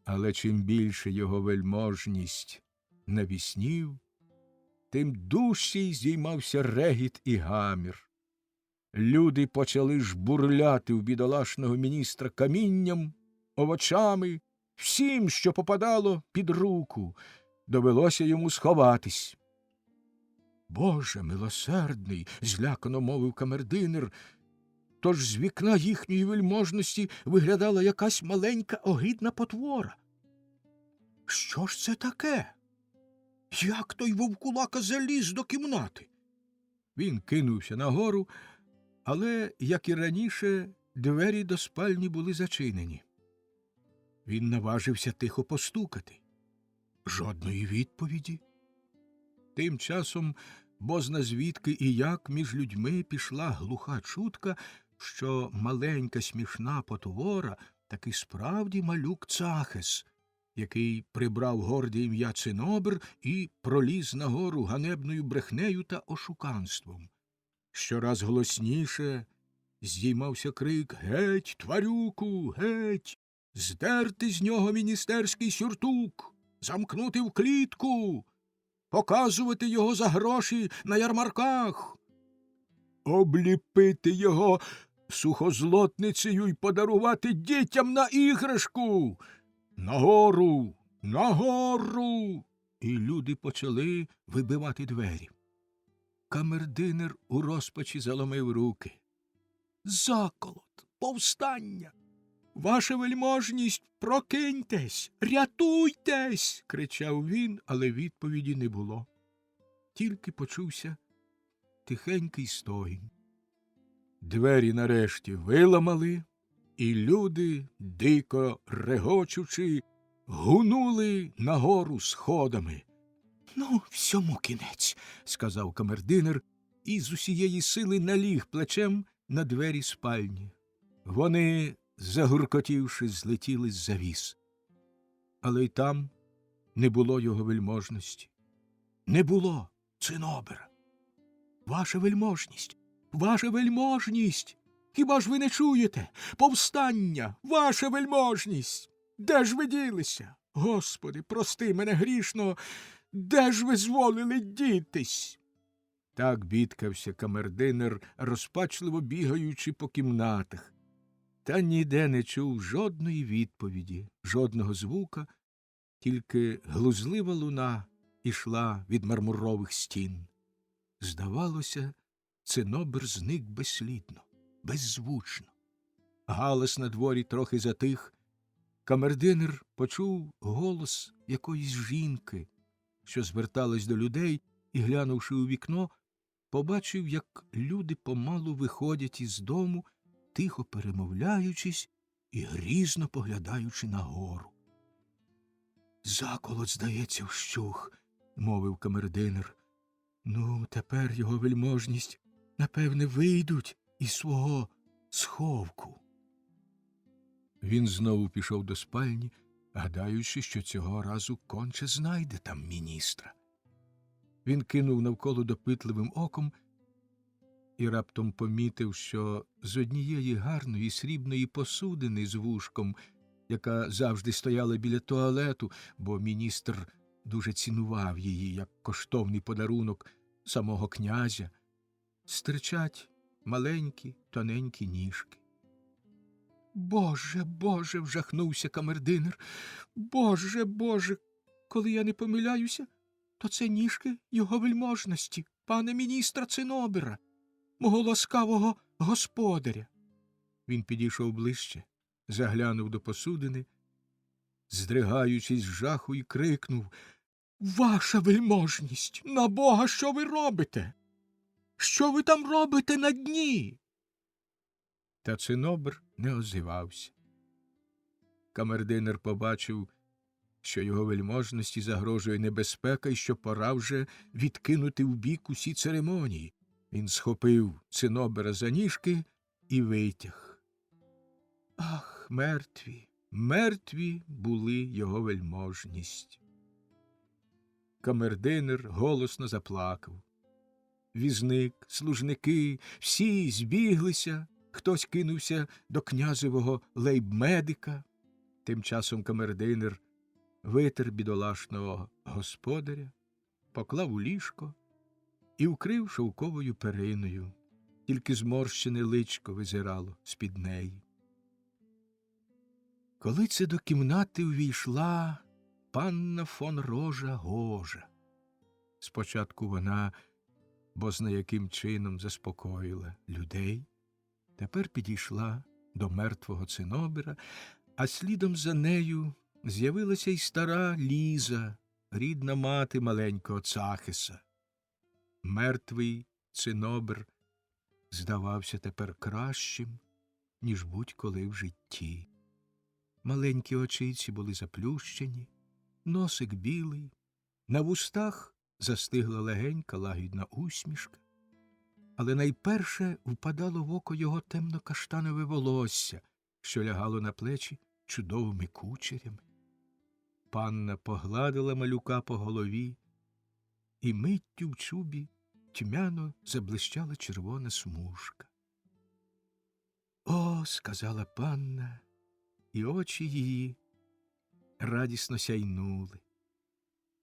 Але чим більше його вельможність навіснів, тим дужчий здіймався регіт і гамір. Люди почали жбурляти в бідолашного міністра камінням, овочами, всім, що попадало під руку. Довелося йому сховатись. «Боже милосердний!» – злякано мовив камердинер. Тож з вікна їхньої вельможності виглядала якась маленька огидна потвора. Що ж це таке? Як той вовкулака заліз до кімнати? Він кинувся нагору, але, як і раніше, двері до спальні були зачинені. Він наважився тихо постукати. Жодної відповіді. Тим часом, бозна звідки і як між людьми пішла глуха чутка, що маленька смішна потвора таки справді малюк Цахес, який прибрав горде ім'я Цинобр і проліз нагору ганебною брехнею та ошуканством. Щораз голосніше здіймався крик «Геть, тварюку, геть! Здерти з нього міністерський сюртук! Замкнути в клітку! Показувати його за гроші на ярмарках! Обліпити його сухозлотницею й подарувати дітям на іграшку! Нагору! Нагору!» І люди почали вибивати двері. Камердинер у розпачі заломив руки. «Заколот! Повстання! Ваша вельможність, прокиньтесь! Рятуйтесь!» – кричав він, але відповіді не було. Тільки почувся тихенький стогін. Двері нарешті виламали, і люди, дико регочучи, гунули нагору сходами. «Ну, всьому кінець», – сказав камердинер, і з усієї сили наліг плечем на двері спальні. Вони, загуркотівши, злетіли з завіс. Але й там не було його вельможності. Не було Цинобера. «Ваша вельможність! Ваша вельможність! Хіба ж ви не чуєте? Повстання! Ваша вельможність! Де ж ви ділися? Господи, прости мене грішного! Де ж ви зволили дітись?» Так бідкався камердинер, розпачливо бігаючи по кімнатах. Та ніде не чув жодної відповіді, жодного звука, тільки глузлива луна ішла від мармурових стін. Здавалося, Цинобер зник безслідно, беззвучно. Галас на дворі трохи затих. Камердинер почув голос якоїсь жінки, що зверталась до людей, і, глянувши у вікно, побачив, як люди помалу виходять із дому, тихо перемовляючись і грізно поглядаючи нагору. «Заколот, здається, вщух», – мовив камердинер. «Ну, тепер його вельможність, напевне, вийдуть із свого сховку». Він знову пішов до спальні, гадаючи, що цього разу конче знайде там міністра. Він кинув навколо допитливим оком і раптом помітив, що з однієї гарної срібної посудини з вушком, яка завжди стояла біля туалету, бо міністр дуже цінував її як коштовний подарунок самого князя, стирчать маленькі, тоненькі ніжки. «Боже, Боже!» – вжахнувся камердинер. «Боже, Боже! Коли я не помиляюся, то це ніжки його вельможності, пане міністра Цинобера, мого ласкавого господаря». Він підійшов ближче, заглянув до посудини, здригаючись з жаху, і крикнув: «Ваша вельможність! На Бога, що ви робите? Що ви там робите на дні?» Та Цинобер не озивався. Камердинер побачив, що його вельможності загрожує небезпека і що пора вже відкинути вбік усі церемонії. Він схопив Цинобера за ніжки і витяг. Ах, мертві, мертві були його вельможність. Камердинер голосно заплакав. Візник, служники, всі збіглися, хтось кинувся до князевого лейбмедика. Тим часом камердинер витер бідолашного господаря, поклав у ліжко і вкрив шовковою периною. Тільки зморщене личко визирало з-під неї. Коли це до кімнати увійшла панна фон Рожа-Гожа. Спочатку вона бозна яким чином заспокоїла людей, Тепер підійшла до мертвого цинобера, а слідом за нею з'явилася й стара Ліза, рідна мати маленького Цахиса. Мертвий цинобер здавався тепер кращим, ніж будь-коли в житті. Маленькі очиці були заплющені, носик білий, на вустах застигла легенька лагідна усмішка, але найперше впадало в око його темно-каштанове волосся, що лягало на плечі чудовими кучерями. Панна погладила малюка по голові, і миттю в чубі тьмяно заблищала червона смужка. «О!» – сказала панна, і очі її радісно сяйнули.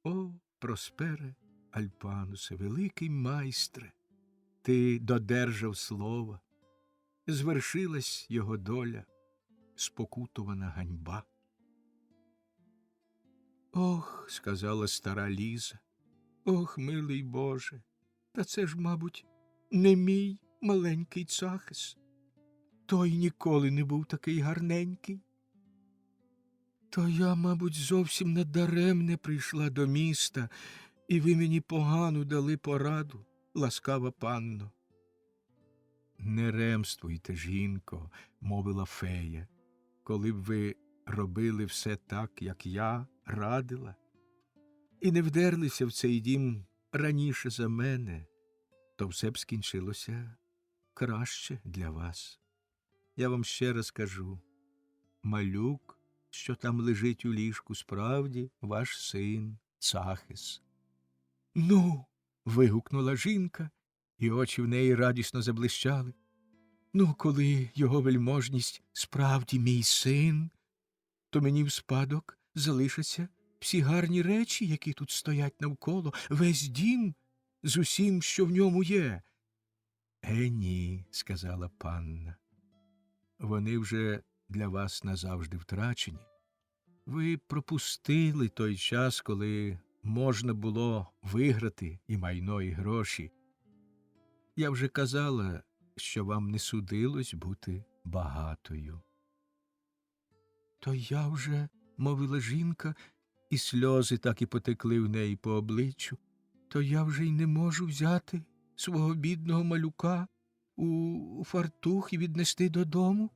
«О, Проспере Альпанусе, великий майстре, ти додержав слова, звершилась його доля, спокутувана ганьба». «Ох!» – сказала стара Ліза, «ох, милий Боже, та це ж, мабуть, не мій маленький Цахис. Той ніколи не був такий гарненький. То я, мабуть, зовсім надаремне прийшла до міста, і ви мені погану дали пораду, ласкава панно». «Не ремствуйте, жінко», – мовила фея, «коли б ви робили все так, як я радила, і не вдерлися в цей дім раніше за мене, то все б скінчилося краще для вас. Я вам ще раз кажу, малюк, що там лежить у ліжку, справді ваш син Цахис». «Ну!» – вигукнула жінка, і очі в неї радісно заблищали. «Ну, коли його вельможність справді мій син, то мені в спадок залишаться всі гарні речі, які тут стоять навколо, весь дім з усім, що в ньому є». Ні», – сказала панна, «вони вже для вас назавжди втрачені. Ви пропустили той час, коли можна було виграти і майно, і гроші. Я вже казала, що вам не судилось бути багатою». «То я вже», – мовила жінка, і сльози так і потекли в неї по обличчю, «то я вже й не можу взяти свого бідного малюка у фартух і віднести додому?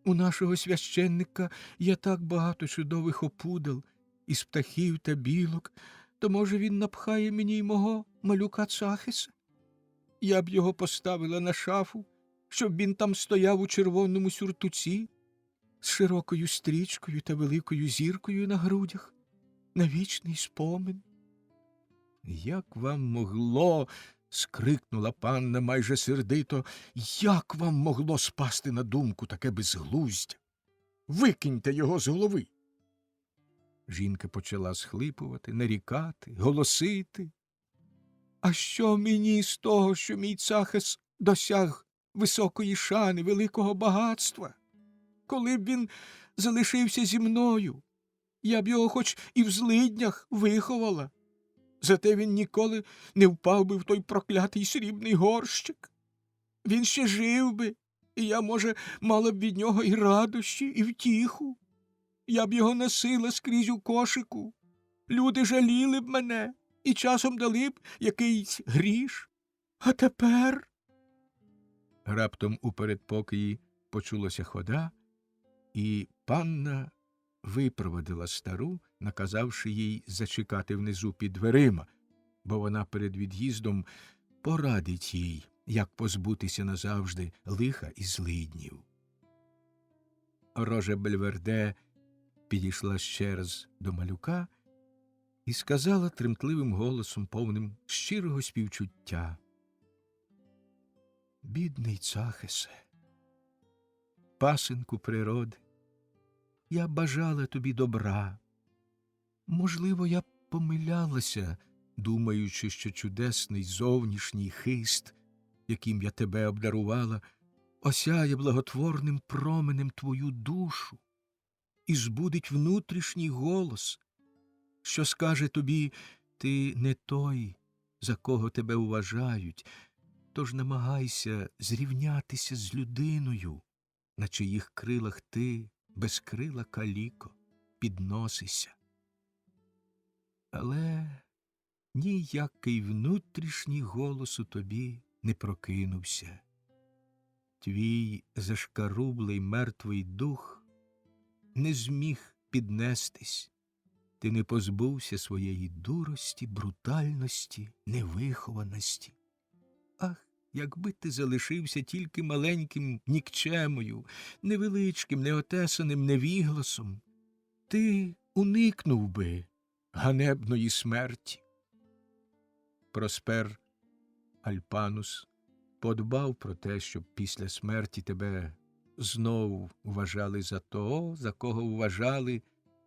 У нашого священника є так багато чудових опудал із птахів та білок, то, може, він напхає мені й мого малюка Цахиса? Я б його поставила на шафу, щоб він там стояв у червоному сюртуці з широкою стрічкою та великою зіркою на грудях, на вічний спомин». «Як вам могло?» – скрикнула панна майже сердито. «Як вам могло спасти на думку таке безглуздя? Викиньте його з голови!» Жінка почала схлипувати, нарікати, голосити. «А що мені з того, що мій Цахис досяг високої шани, великого багатства? Коли б він залишився зі мною, я б його хоч і в злиднях виховала. Зате він ніколи не впав би в той проклятий срібний горщик. Він ще жив би, і я, може, мала б від нього і радощі, і втіху. Я б його носила скрізь у кошику. Люди жаліли б мене і часом дали б якийсь гріш. А тепер...» Раптом у передпокої почулася хода, і панна випровадила стару, наказавши їй зачекати внизу під дверима, бо вона перед від'їздом порадить їй, як позбутися назавжди лиха і злиднів. Рожа Бельверде підійшла ще раз до малюка і сказала тремтливим голосом, повним щирого співчуття: «Бідний Цахисе, пасенку природи, я бажала тобі добра. Можливо, я помилялася, думаючи, що чудесний зовнішній хист, яким я тебе обдарувала, осяє благотворним променем твою душу і збудить внутрішній голос, що скаже тобі: ти не той, за кого тебе вважають, Тож намагайся зрівнятися з людиною, на чиїх крилах ти, без крила каліко, підносися. Але ніякий внутрішній голос у тобі не прокинувся. Твій зашкарублий мертвий дух не зміг піднестись. Ти не позбувся своєї дурості, брутальності, невихованості. Ах, якби ти залишився тільки маленьким нікчемою, невеличким, неотесаним невігласом, ти уникнув би ганебної смерті. Проспер Альпанус подбав про те, щоб після смерті тебе знову вважали за того, за кого вважали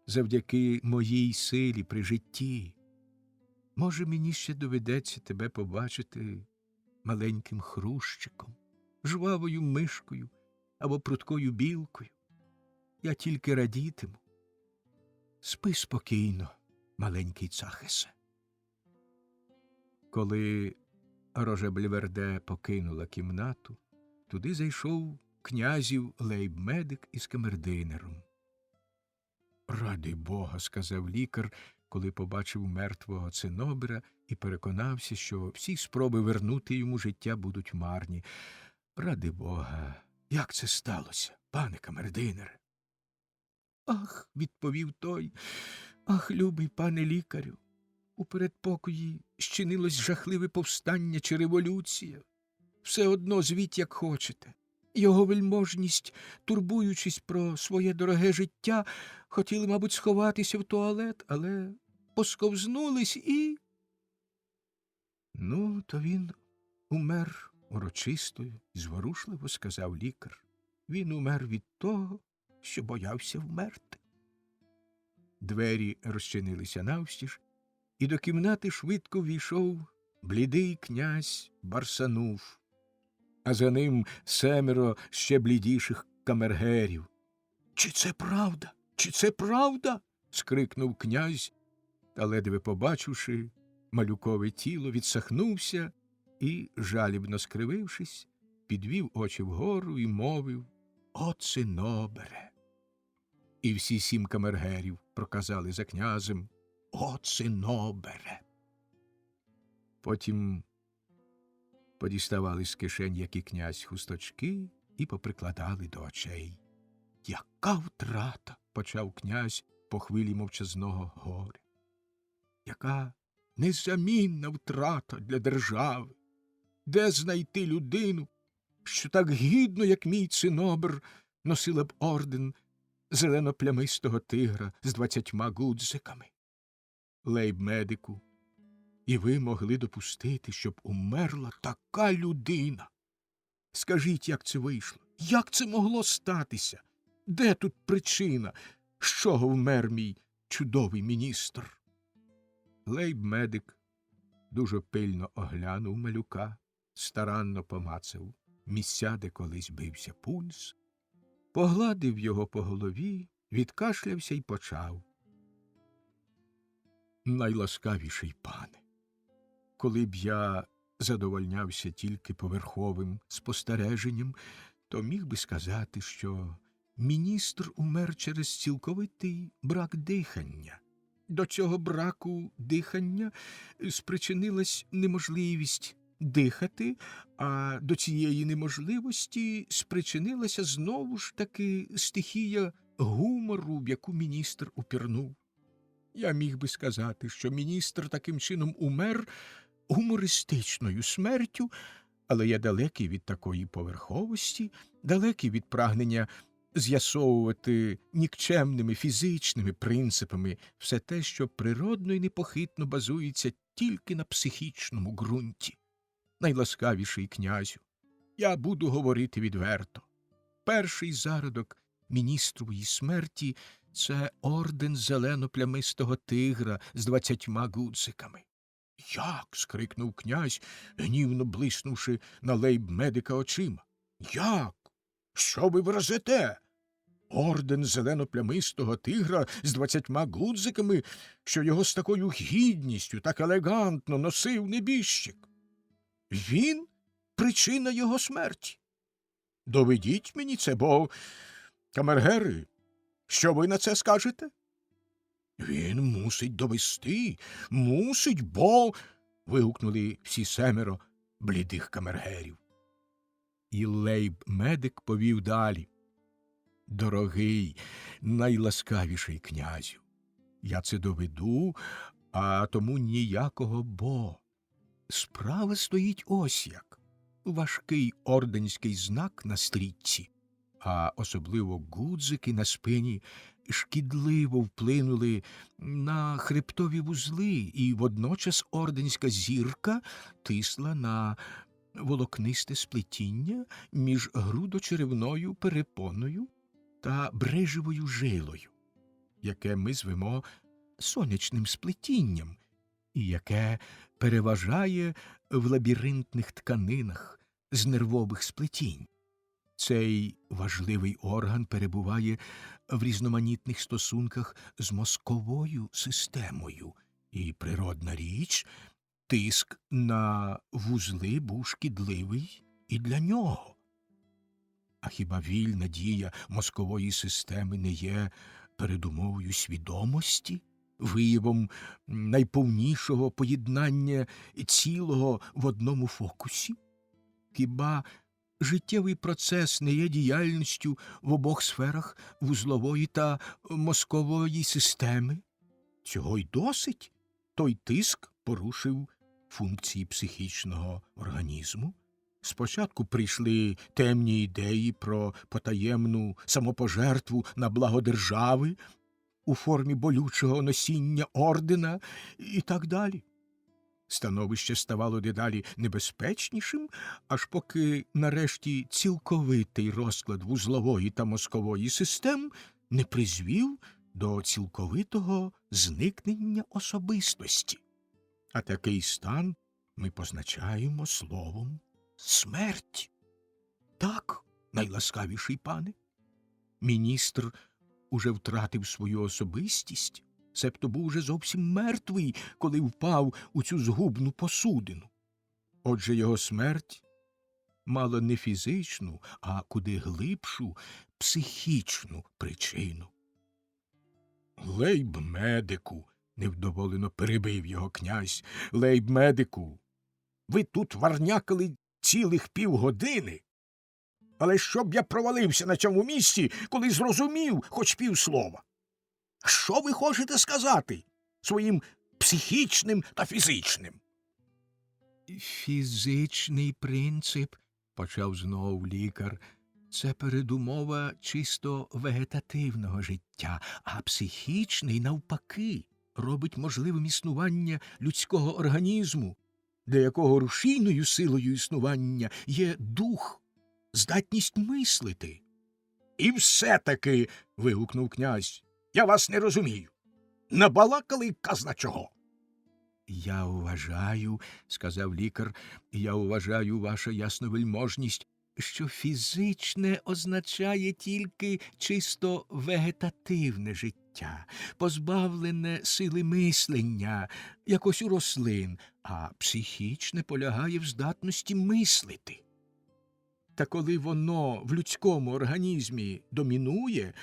завдяки моїй силі при житті. Може, мені ще доведеться тебе побачити маленьким хрущиком, жвавою мишкою або пруткою білкою. Я тільки радітиму. Спи спокійно, маленький Цахесе. Коли Рожебліверде покинула кімнату, туди зайшов князів лейб-медик із камердинером. «Ради Бога», – сказав лікар, коли побачив мертвого цинобера і переконався, що всі спроби вернути йому життя будуть марні. «Ради Бога, як це сталося, пане камердинере?» «Ах», – відповів той, «ах, любий пане лікарю, у передпокої щинилось жахливе повстання чи революція. Все одно звіть, як хочете. Його вельможність, турбуючись про своє дороге життя, хотіли, мабуть, сховатися в туалет, але посковзнулись і... «Ну, то він умер урочисто і зворушливо», – сказав лікар. «Він умер від того, що боявся вмерти». Двері розчинилися навстіж, і до кімнати швидко ввійшов блідий князь Барсануф, а за ним 7 ще блідіших камергерів. «Чи це правда? Чи це правда?» – скрикнув князь, та, ледве побачивши малюкове тіло, відсахнувся і, жалібно скривившись, підвів очі вгору і мовив: «О, цинобере!» І всі 7 камергерів проказали за князем: «О, цинобере!» Потім подіставали з кишень, як і князь, хусточки і поприкладали до очей. «Яка втрата!» – почав князь по хвилі мовчазного горя. «Яка незамінна втрата для держави! Де знайти людину, що так гідно, як мій цинобер, носила б орден зелено-плямистого тигра з 20 гудзиками? Лейб-медику, і ви могли допустити, щоб умерла така людина? Скажіть, як це вийшло? Як це могло статися? Де тут причина, з чого вмер мій чудовий міністр?» Лейб-медик дуже пильно оглянув малюка, старанно помацав місця, де колись бився пульс, погладив його по голові, відкашлявся й почав: «Найласкавіший пане, коли б я задовольнявся тільки поверховим спостереженням, то міг би сказати, що міністр умер через цілковитий брак дихання. До цього браку дихання спричинилась неможливість дихати, а до цієї неможливості спричинилася знову ж таки стихія гумору, в яку міністр упірнув. Я міг би сказати, що міністр таким чином умер гумористичною смертю, але я далекий від такої поверховості, далекий від прагнення з'ясовувати нікчемними фізичними принципами все те, що природно і непохитно базується тільки на психічному ґрунті. Найласкавіший князю, я буду говорити відверто. Перший зародок міністрової смерті – це орден зелено-плямистого тигра з 20 гудзиками. «Як?» – скрикнув князь, гнівно блиснувши на лейб-медика очима. «Як? Що ви вразите? Орден зелено-плямистого тигра з 20 гудзиками, що його з такою гідністю, так елегантно носив небіжчик. Він причина його смерті? Доведіть мені це, бо, камергери, що ви на це скажете? Він мусить довести, мусить, бо. Вигукнули всі 7 блідих камергерів. І лейб-медик повів далі. Дорогий, найласкавіший князю, я це доведу, а тому ніякого бо. Справа стоїть ось як. Важкий орденський знак на стрічці, а особливо гудзики на спині, шкідливо вплинули на хребтові вузли, і водночас орденська зірка тисла на волокнисте сплетіння між грудочеревною перепоною та брижевою жилою, яке ми звемо сонячним сплетінням, і яке переважає в лабіринтних тканинах з нервових сплетінь. Цей важливий орган перебуває в різноманітних стосунках з мозковою системою, і природна річ, тиск на вузли був шкідливий і для нього. А хіба вільна дія мозкової системи не є передумовою свідомості, виявом найповнішого поєднання цілого в одному фокусі? Хіба життєвий процес не є діяльністю в обох сферах вузлової та мозкової системи? Цього й досить. Той тиск порушив функції психічного організму. Спочатку прийшли темні ідеї про потаємну самопожертву на благо держави у формі болючого носіння ордена і так далі. Становище ставало дедалі небезпечнішим, аж поки нарешті цілковитий розклад вузлової та мозкової систем не призвів до цілковитого зникнення особистості. А такий стан ми позначаємо словом смерть. Так, найласкавіший пане, міністр уже втратив свою особистість, себто був уже зовсім мертвий, коли впав у цю згубну посудину. Отже, його смерть мала не фізичну, а куди глибшу психічну причину. Лейб-медику, невдоволено перебив його князь, лейб-медику, ви тут варнякали цілих півгодини, але щоб я провалився на цьому місці, коли зрозумів хоч півслова. Що ви хочете сказати своїм психічним та фізичним? Фізичний принцип, почав знову лікар, це передумова чисто вегетативного життя, а психічний, навпаки, робить можливим існування людського організму, для якого рушійною силою існування є дух, здатність мислити. І все-таки, вигукнув князь, я вас не розумію. Набалакали казна чого. Я вважаю, сказав лікар, я вважаю, ваша ясновельможність, що фізичне означає тільки чисто вегетативне життя, позбавлене сили мислення, якось у рослин, а психічне полягає в здатності мислити. Та коли воно в людському організмі домінує,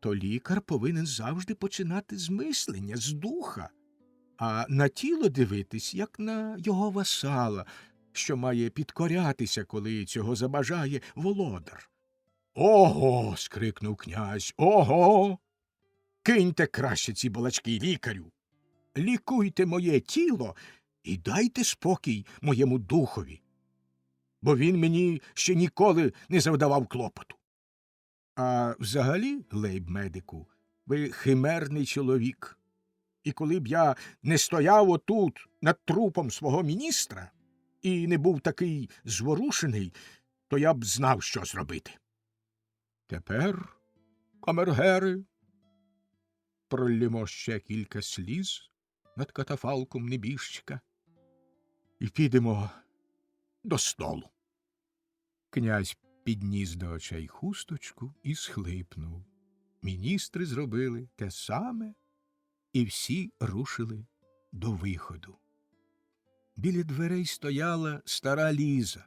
то лікар повинен завжди починати з мислення, з духа, а на тіло дивитись, як на його васала, що має підкорятися, коли цього забажає володар. Ого. Скрикнув князь. Ого. Киньте краще ці балачки, лікарю. Лікуйте моє тіло і дайте спокій моєму духові, бо він мені ще ніколи не завдавав клопоту. А взагалі, лейб-медику, ви химерний чоловік. І коли б я не стояв отут над трупом свого міністра і не був такий зворушений, то я б знав, що зробити. Тепер, камергери, проллємо ще кілька сліз над катафалком небіжчика і підемо до столу. Князь підніс до очей хусточку і схлипнув. Міністри зробили те саме, і всі рушили до виходу. Біля дверей стояла стара Ліза,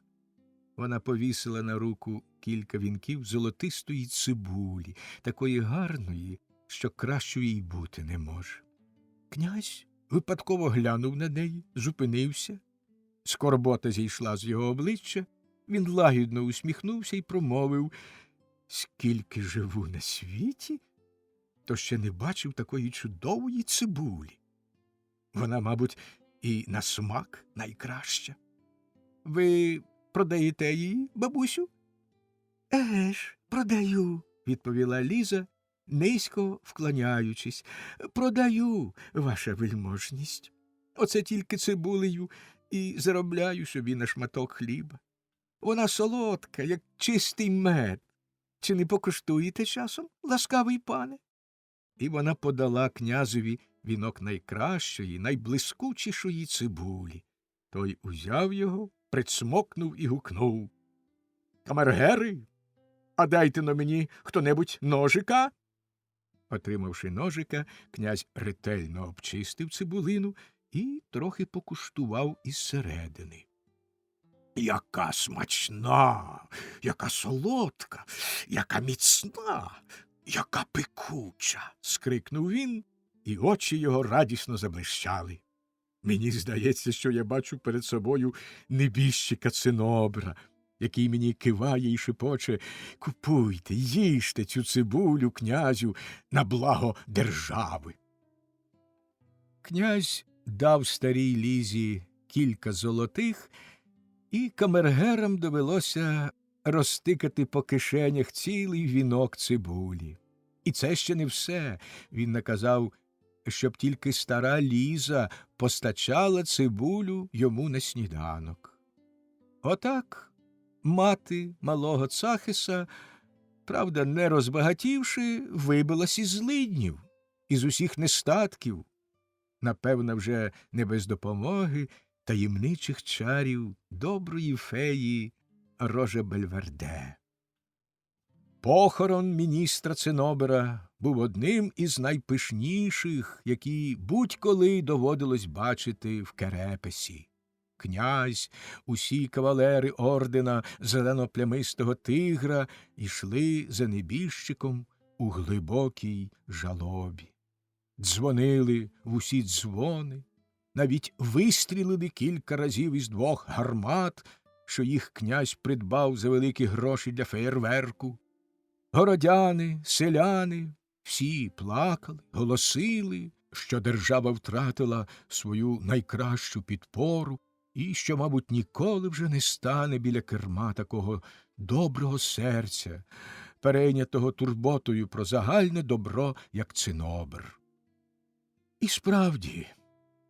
Вона повісила на руку кілька вінків золотистої цибулі, такої гарної, що кращої й бути не може. Князь випадково глянув на неї, зупинився. Скорбота зійшла з його обличчя, він лагідно усміхнувся і промовив: «Скільки живу на світі, то ще не бачив такої чудової цибулі. Вона, мабуть, і на смак найкраща. Ви продаєте її, бабусю?» «Еге ж, продаю», – відповіла Ліза, низько вклоняючись. «Продаю, ваша вельможність. Оце тільки цибулею і заробляю собі на шматок хліба. Вона солодка, як чистий мед. Чи не покуштуєте часом, ласкавий пане?» І вона подала князеві вінок найкращої, найблискучішої цибулі. Той узяв його, прицмокнув і гукнув: «Камергери, а дайте-но мені хто-небудь ножика!» Отримавши ножика, князь ретельно обчистив цибулину і трохи покуштував із середини. «Яка смачна, яка солодка, яка міцна, яка пекуча!» – скрикнув він, і очі його радісно заблищали. «Мені здається, що я бачу перед собою небіжчика Цинобра, який мені киває і шепоче: купуйте, їжте цю цибулю, князю, на благо держави». Князь дав старій Лізі кілька золотих, і камергерам довелося розтикати по кишенях цілий вінок цибулі. І це ще не все. Він наказав, щоб тільки стара Ліза постачала цибулю йому на сніданок. Отак мати малого Цахиса, правда, не розбагатівши, вибилась із злиднів, із усіх нестатків, напевно, вже не без допомоги таємничих чарів доброї феї Роже Бельверде. Похорон міністра Цинобера був одним із найпишніших, які будь-коли доводилось бачити в Керепесі. Князь, усі кавалери ордена зелено-плямистого тигра йшли за небіжчиком у глибокій жалобі. Дзвонили в усі дзвони, навіть вистрілили кілька разів із двох гармат, що їх князь придбав за великі гроші для феєрверку. Городяни, селяни – всі плакали, голосили, що держава втратила свою найкращу підпору і що, мабуть, ніколи вже не стане біля керма такого доброго серця, перейнятого турботою про загальне добро, як Цинобер. І справді,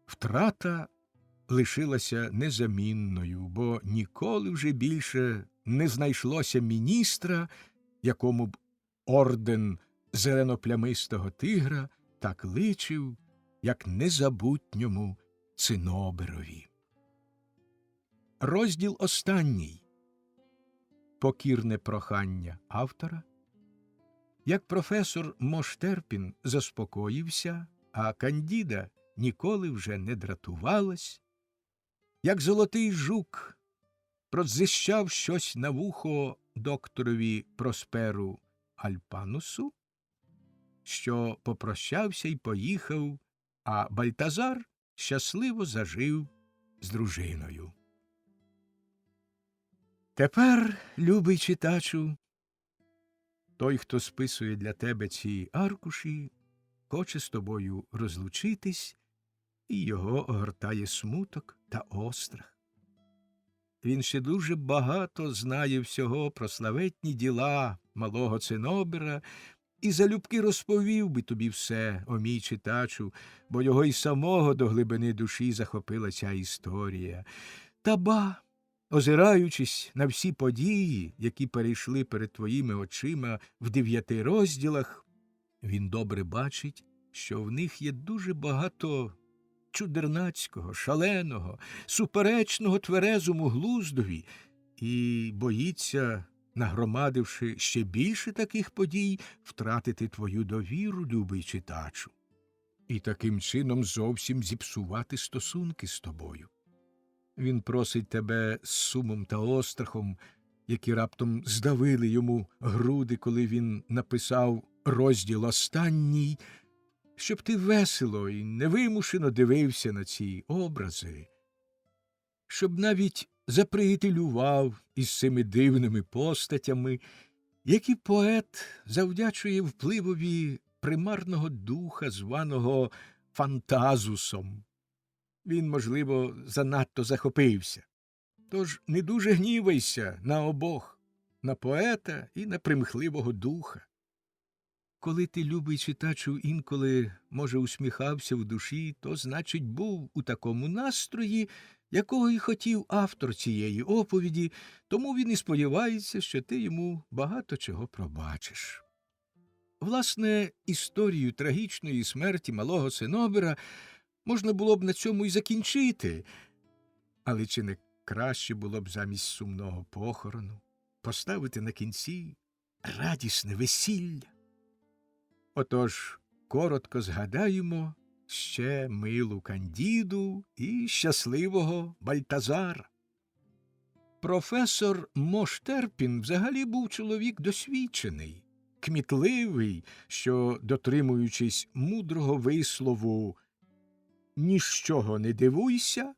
втрата лишилася незамінною, бо ніколи вже більше не знайшлося міністра, якому б орден зелено-плямистого тигра так личив, як незабутньому Циноберові. Розділ останній. Покірне прохання автора. Як професор Моштерпін заспокоївся, а Кандіда ніколи вже не дратувалась, як золотий жук продзищав щось на вухо докторові Просперу Альпанусу, що попрощався й поїхав, а Бальтазар щасливо зажив з дружиною. Тепер, любий читачу, той, хто списує для тебе ці аркуші, хоче з тобою розлучитись, і його огортає смуток та острах. Він ще дуже багато знає всього про славетні діла малого Цинобера і залюбки розповів би тобі все, о мій читачу, бо його й самого до глибини душі захопила ця історія. Та ба, озираючись на всі події, які перейшли перед твоїми очима в 9 розділах, він добре бачить, що в них є дуже багато чудернацького, шаленого, суперечного тверезому глуздові і боїться, нагромадивши ще більше таких подій, втратити твою довіру, любий читачу, і таким чином зовсім зіпсувати стосунки з тобою. Він просить тебе з сумом та острахом, які раптом здавили йому груди, коли він написав розділ останній, щоб ти весело і невимушено дивився на ці образи, щоб навіть заприятелював із цими дивними постатями, які поет завдячує впливові примарного духа, званого фантазусом. Він, можливо, занадто захопився. Тож не дуже гнівайся на обох, на поета і на примхливого духа. Коли ти, любий читачу, інколи, може, усміхався в душі, то, значить, був у такому настрої, якого й хотів автор цієї оповіді, тому він і сподівається, що ти йому багато чого пробачиш. Власне, історію трагічної смерті малого Цинобера можна було б на цьому й закінчити, але чи не краще було б замість сумного похорону поставити на кінці радісне весілля? Отож, коротко згадаємо ще милу Кандіду і щасливого Бальтазара. Професор Моштерпін взагалі був чоловік досвідчений, кмітливий, що, дотримуючись мудрого вислову «ніщого не дивуйся»,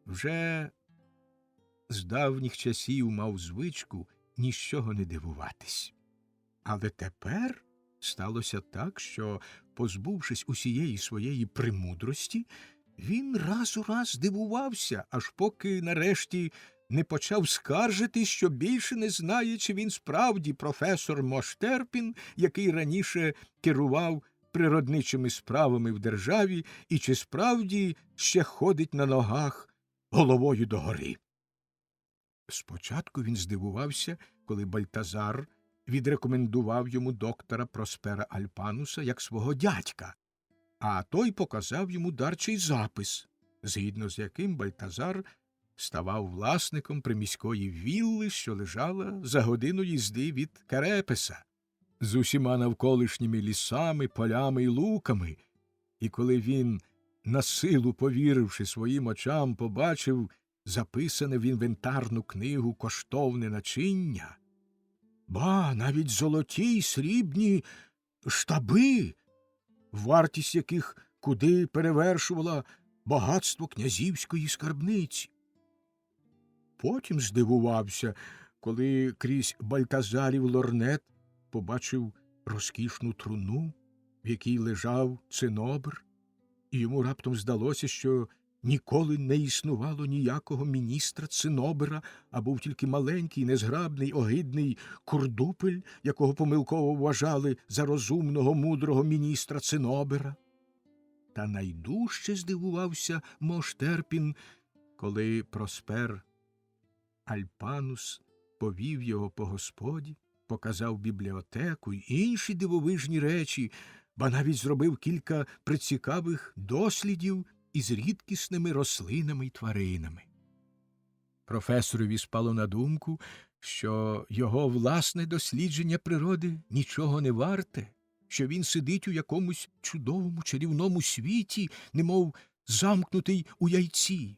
вже з давніх часів мав звичку ніщого не дивуватись. Але тепер сталося так, що, позбувшись усієї своєї премудрості, він раз у раз дивувався, аж поки нарешті не почав скаржити, що більше не знає, чи він справді професор Моштерпін, який раніше керував природничими справами в державі, і чи справді ще ходить на ногах головою догори. Спочатку він здивувався, коли Бальтазар відрекомендував йому доктора Проспера Альпануса як свого дядька, а той показав йому дарчий запис, згідно з яким Бальтазар ставав власником приміської вілли, що лежала за годину їзди від Керепеса, з усіма навколишніми лісами, полями й луками, і коли він, насилу повіривши своїм очам, побачив записане в інвентарну книгу коштовне начиння, навіть золоті й срібні штаби, вартість яких куди перевершувала багатство князівської скарбниці. Потім здивувався, коли крізь Бальтазарів лорнет побачив розкішну труну, в якій лежав Цинобер, і йому раптом здалося, що ніколи не існувало ніякого міністра Цинобера, а був тільки маленький, незграбний, огидний Курдупель, якого помилково вважали за розумного, мудрого міністра Цинобера. Та найдужче здивувався Моштерпін, коли Проспер Альпанус повів його по господі, показав бібліотеку й інші дивовижні речі, ба навіть зробив кілька прицікавих дослідів із рідкісними рослинами й тваринами. Професорові спало на думку, що його власне дослідження природи нічого не варте, що він сидить у якомусь чудовому чарівному світі, немов замкнутий у яйці.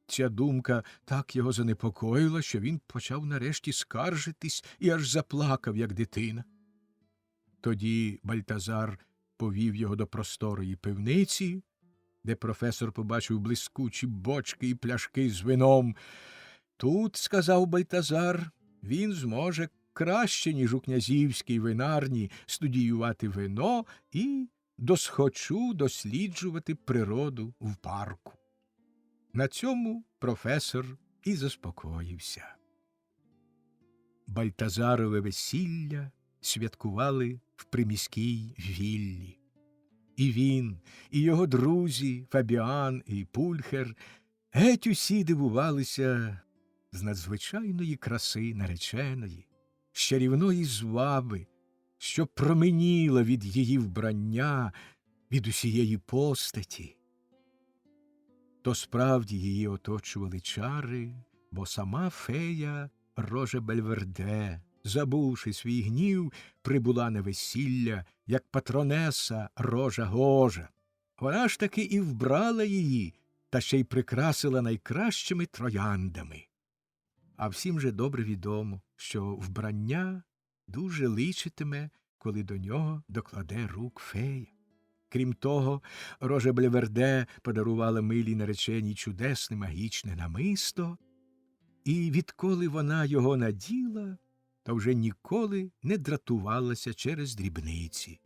Ця думка так його занепокоїла, що він почав нарешті скаржитись і аж заплакав, як дитина. Тоді Бальтазар повів його до просторої пивниці, де професор побачив блискучі бочки і пляшки з вином. Тут, сказав Бальтазар, він зможе краще, ніж у князівській винарні, студіювати вино і досхочу досліджувати природу в парку. На цьому професор і заспокоївся. Бальтазарове весілля святкували в приміській віллі. І він, і його друзі Фабіан і Пульхер геть усі дивувалися з надзвичайної краси нареченої, з чарівної зваби, що променіла від її вбрання, від усієї постаті. То справді її оточували чари, бо сама фея Рожа Бельверде, забувши свій гнів, прибула на весілля, як патронеса Рожа Гожа. Вона ж таки і вбрала її та ще й прикрасила найкращими трояндами. А всім же добре відомо, що вбрання дуже личитиме, коли до нього докладе рук фея. Крім того, Рожа Бельверде подарувала милій нареченій чудесне магічне намисто, і відколи вона його наділа, то вже ніколи не дратувалася через дрібниці,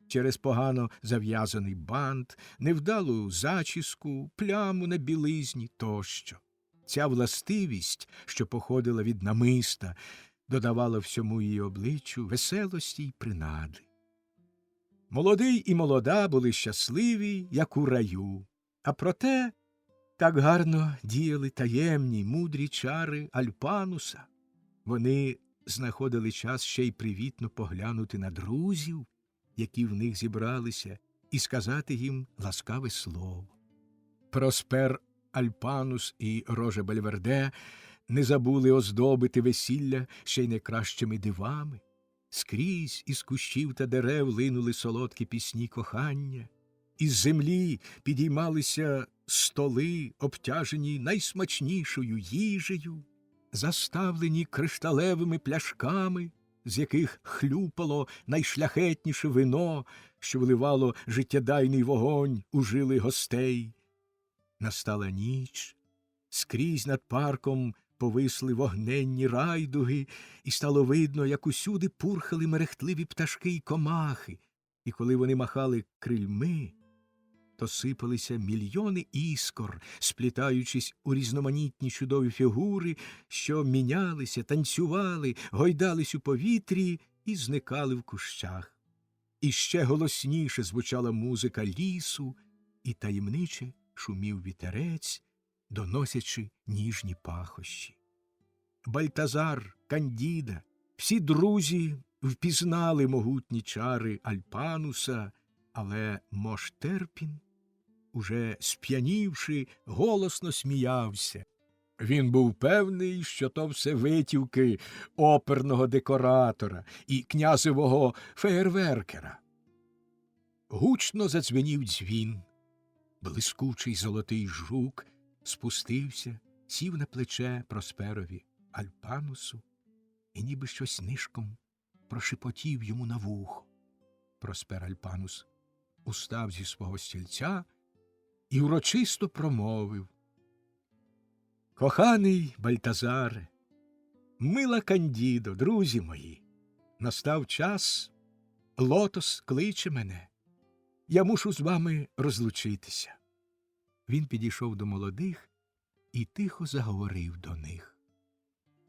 через погано зав'язаний бант, невдалу зачіску, пляму на білизні тощо. Ця властивість, що походила від намиста, додавала всьому її обличчю веселості й принади. Молодий і молода були щасливі, як у раю, а проте так гарно діяли таємні, мудрі чари Альпануса. Вони знаходили час ще й привітно поглянути на друзів, які в них зібралися, і сказати їм ласкаве слово. Проспер Альпанус і Рожа Бельверде не забули оздобити весілля ще й найкращими дивами. Скрізь із кущів та дерев линули солодкі пісні кохання, із землі підіймалися столи, обтяжені найсмачнішою їжею, заставлені кришталевими пляшками, з яких хлюпало найшляхетніше вино, що вливало життєдайний вогонь у жили гостей. Настала ніч, скрізь над парком повисли вогненні райдуги, і стало видно, як усюди пурхали мерехтливі пташки й комахи, і коли вони махали крильми, то сипалися мільйони іскор, сплітаючись у різноманітні чудові фігури, що мінялися, танцювали, гойдались у повітрі і зникали в кущах. І ще голосніше звучала музика лісу, і таємниче шумів вітерець, доносячи ніжні пахощі. Бальтазар, Кандіда, всі друзі впізнали могутні чари Альпануса, але Мош Терпін, уже сп'янівши, голосно сміявся. Він був певний, що то все витівки оперного декоратора і князевого феєрверкера. Гучно задзвенів дзвін. Блискучий золотий жук спустився, сів на плече Просперові Альпанусу і ніби щось нишком прошепотів йому на вухо. Проспер Альпанус устав зі свого стільця і урочисто промовив: «Коханий Бальтазаре, мила Кандідо, друзі мої, настав час, Лотос кличе мене, я мушу з вами розлучитися». Він підійшов до молодих і тихо заговорив до них.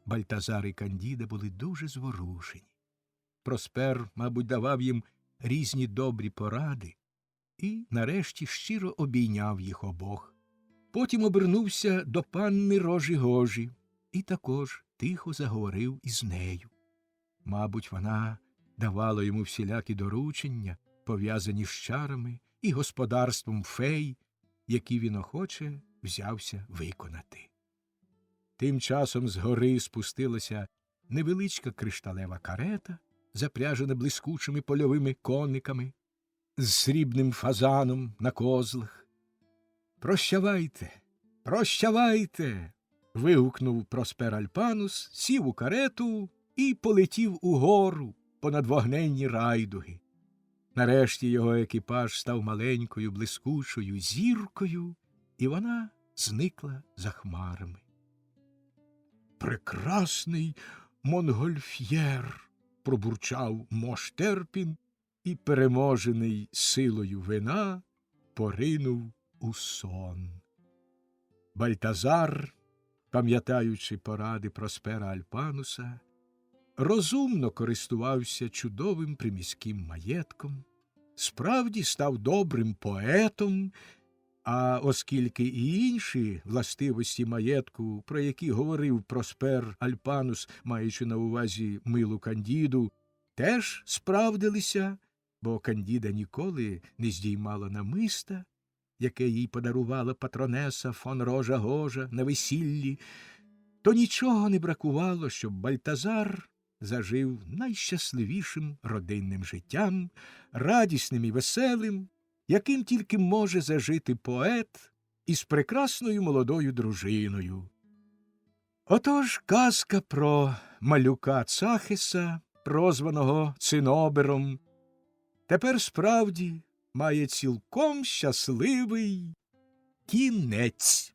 Бальтазар і Кандіда були дуже зворушені. Проспер, мабуть, давав їм різні добрі поради і, нарешті, щиро обійняв їх обох. Потім обернувся до панни Рожі-Гожі і також тихо заговорив із нею. Мабуть, вона давала йому всілякі доручення, пов'язані з чарами і господарством фей, які він охоче взявся виконати. Тим часом з гори спустилася невеличка кришталева карета, запряжена блискучими польовими кониками, з срібним фазаном на козлах. «Прощавайте, прощавайте!» – вигукнув Проспер Альпанус, сів у карету і полетів угору понад вогненні райдуги. Нарешті його екіпаж став маленькою блискучою зіркою, і вона зникла за хмарами. «Прекрасний Монгольф'єр!» – пробурчав Мош Терпін і, переможений силою вина, поринув у сон. Бальтазар, пам'ятаючи поради Проспера Альпануса, розумно користувався чудовим приміським маєтком, справді став добрим поетом, а оскільки і інші властивості маєтку, про які говорив Проспер Альпанус, маючи на увазі милу Кандіду, теж справдилися, бо Кандіда ніколи не здіймала намиста, яке їй подарувала патронеса фон Рожа-Гожа на весіллі, то нічого не бракувало, щоб Бальтазар зажив найщасливішим родинним життям, радісним і веселим, яким тільки може зажити поет, із прекрасною молодою дружиною. Отож казка про малюка Цахиса, прозваного Цинобером, тепер справді має цілком щасливий кінець.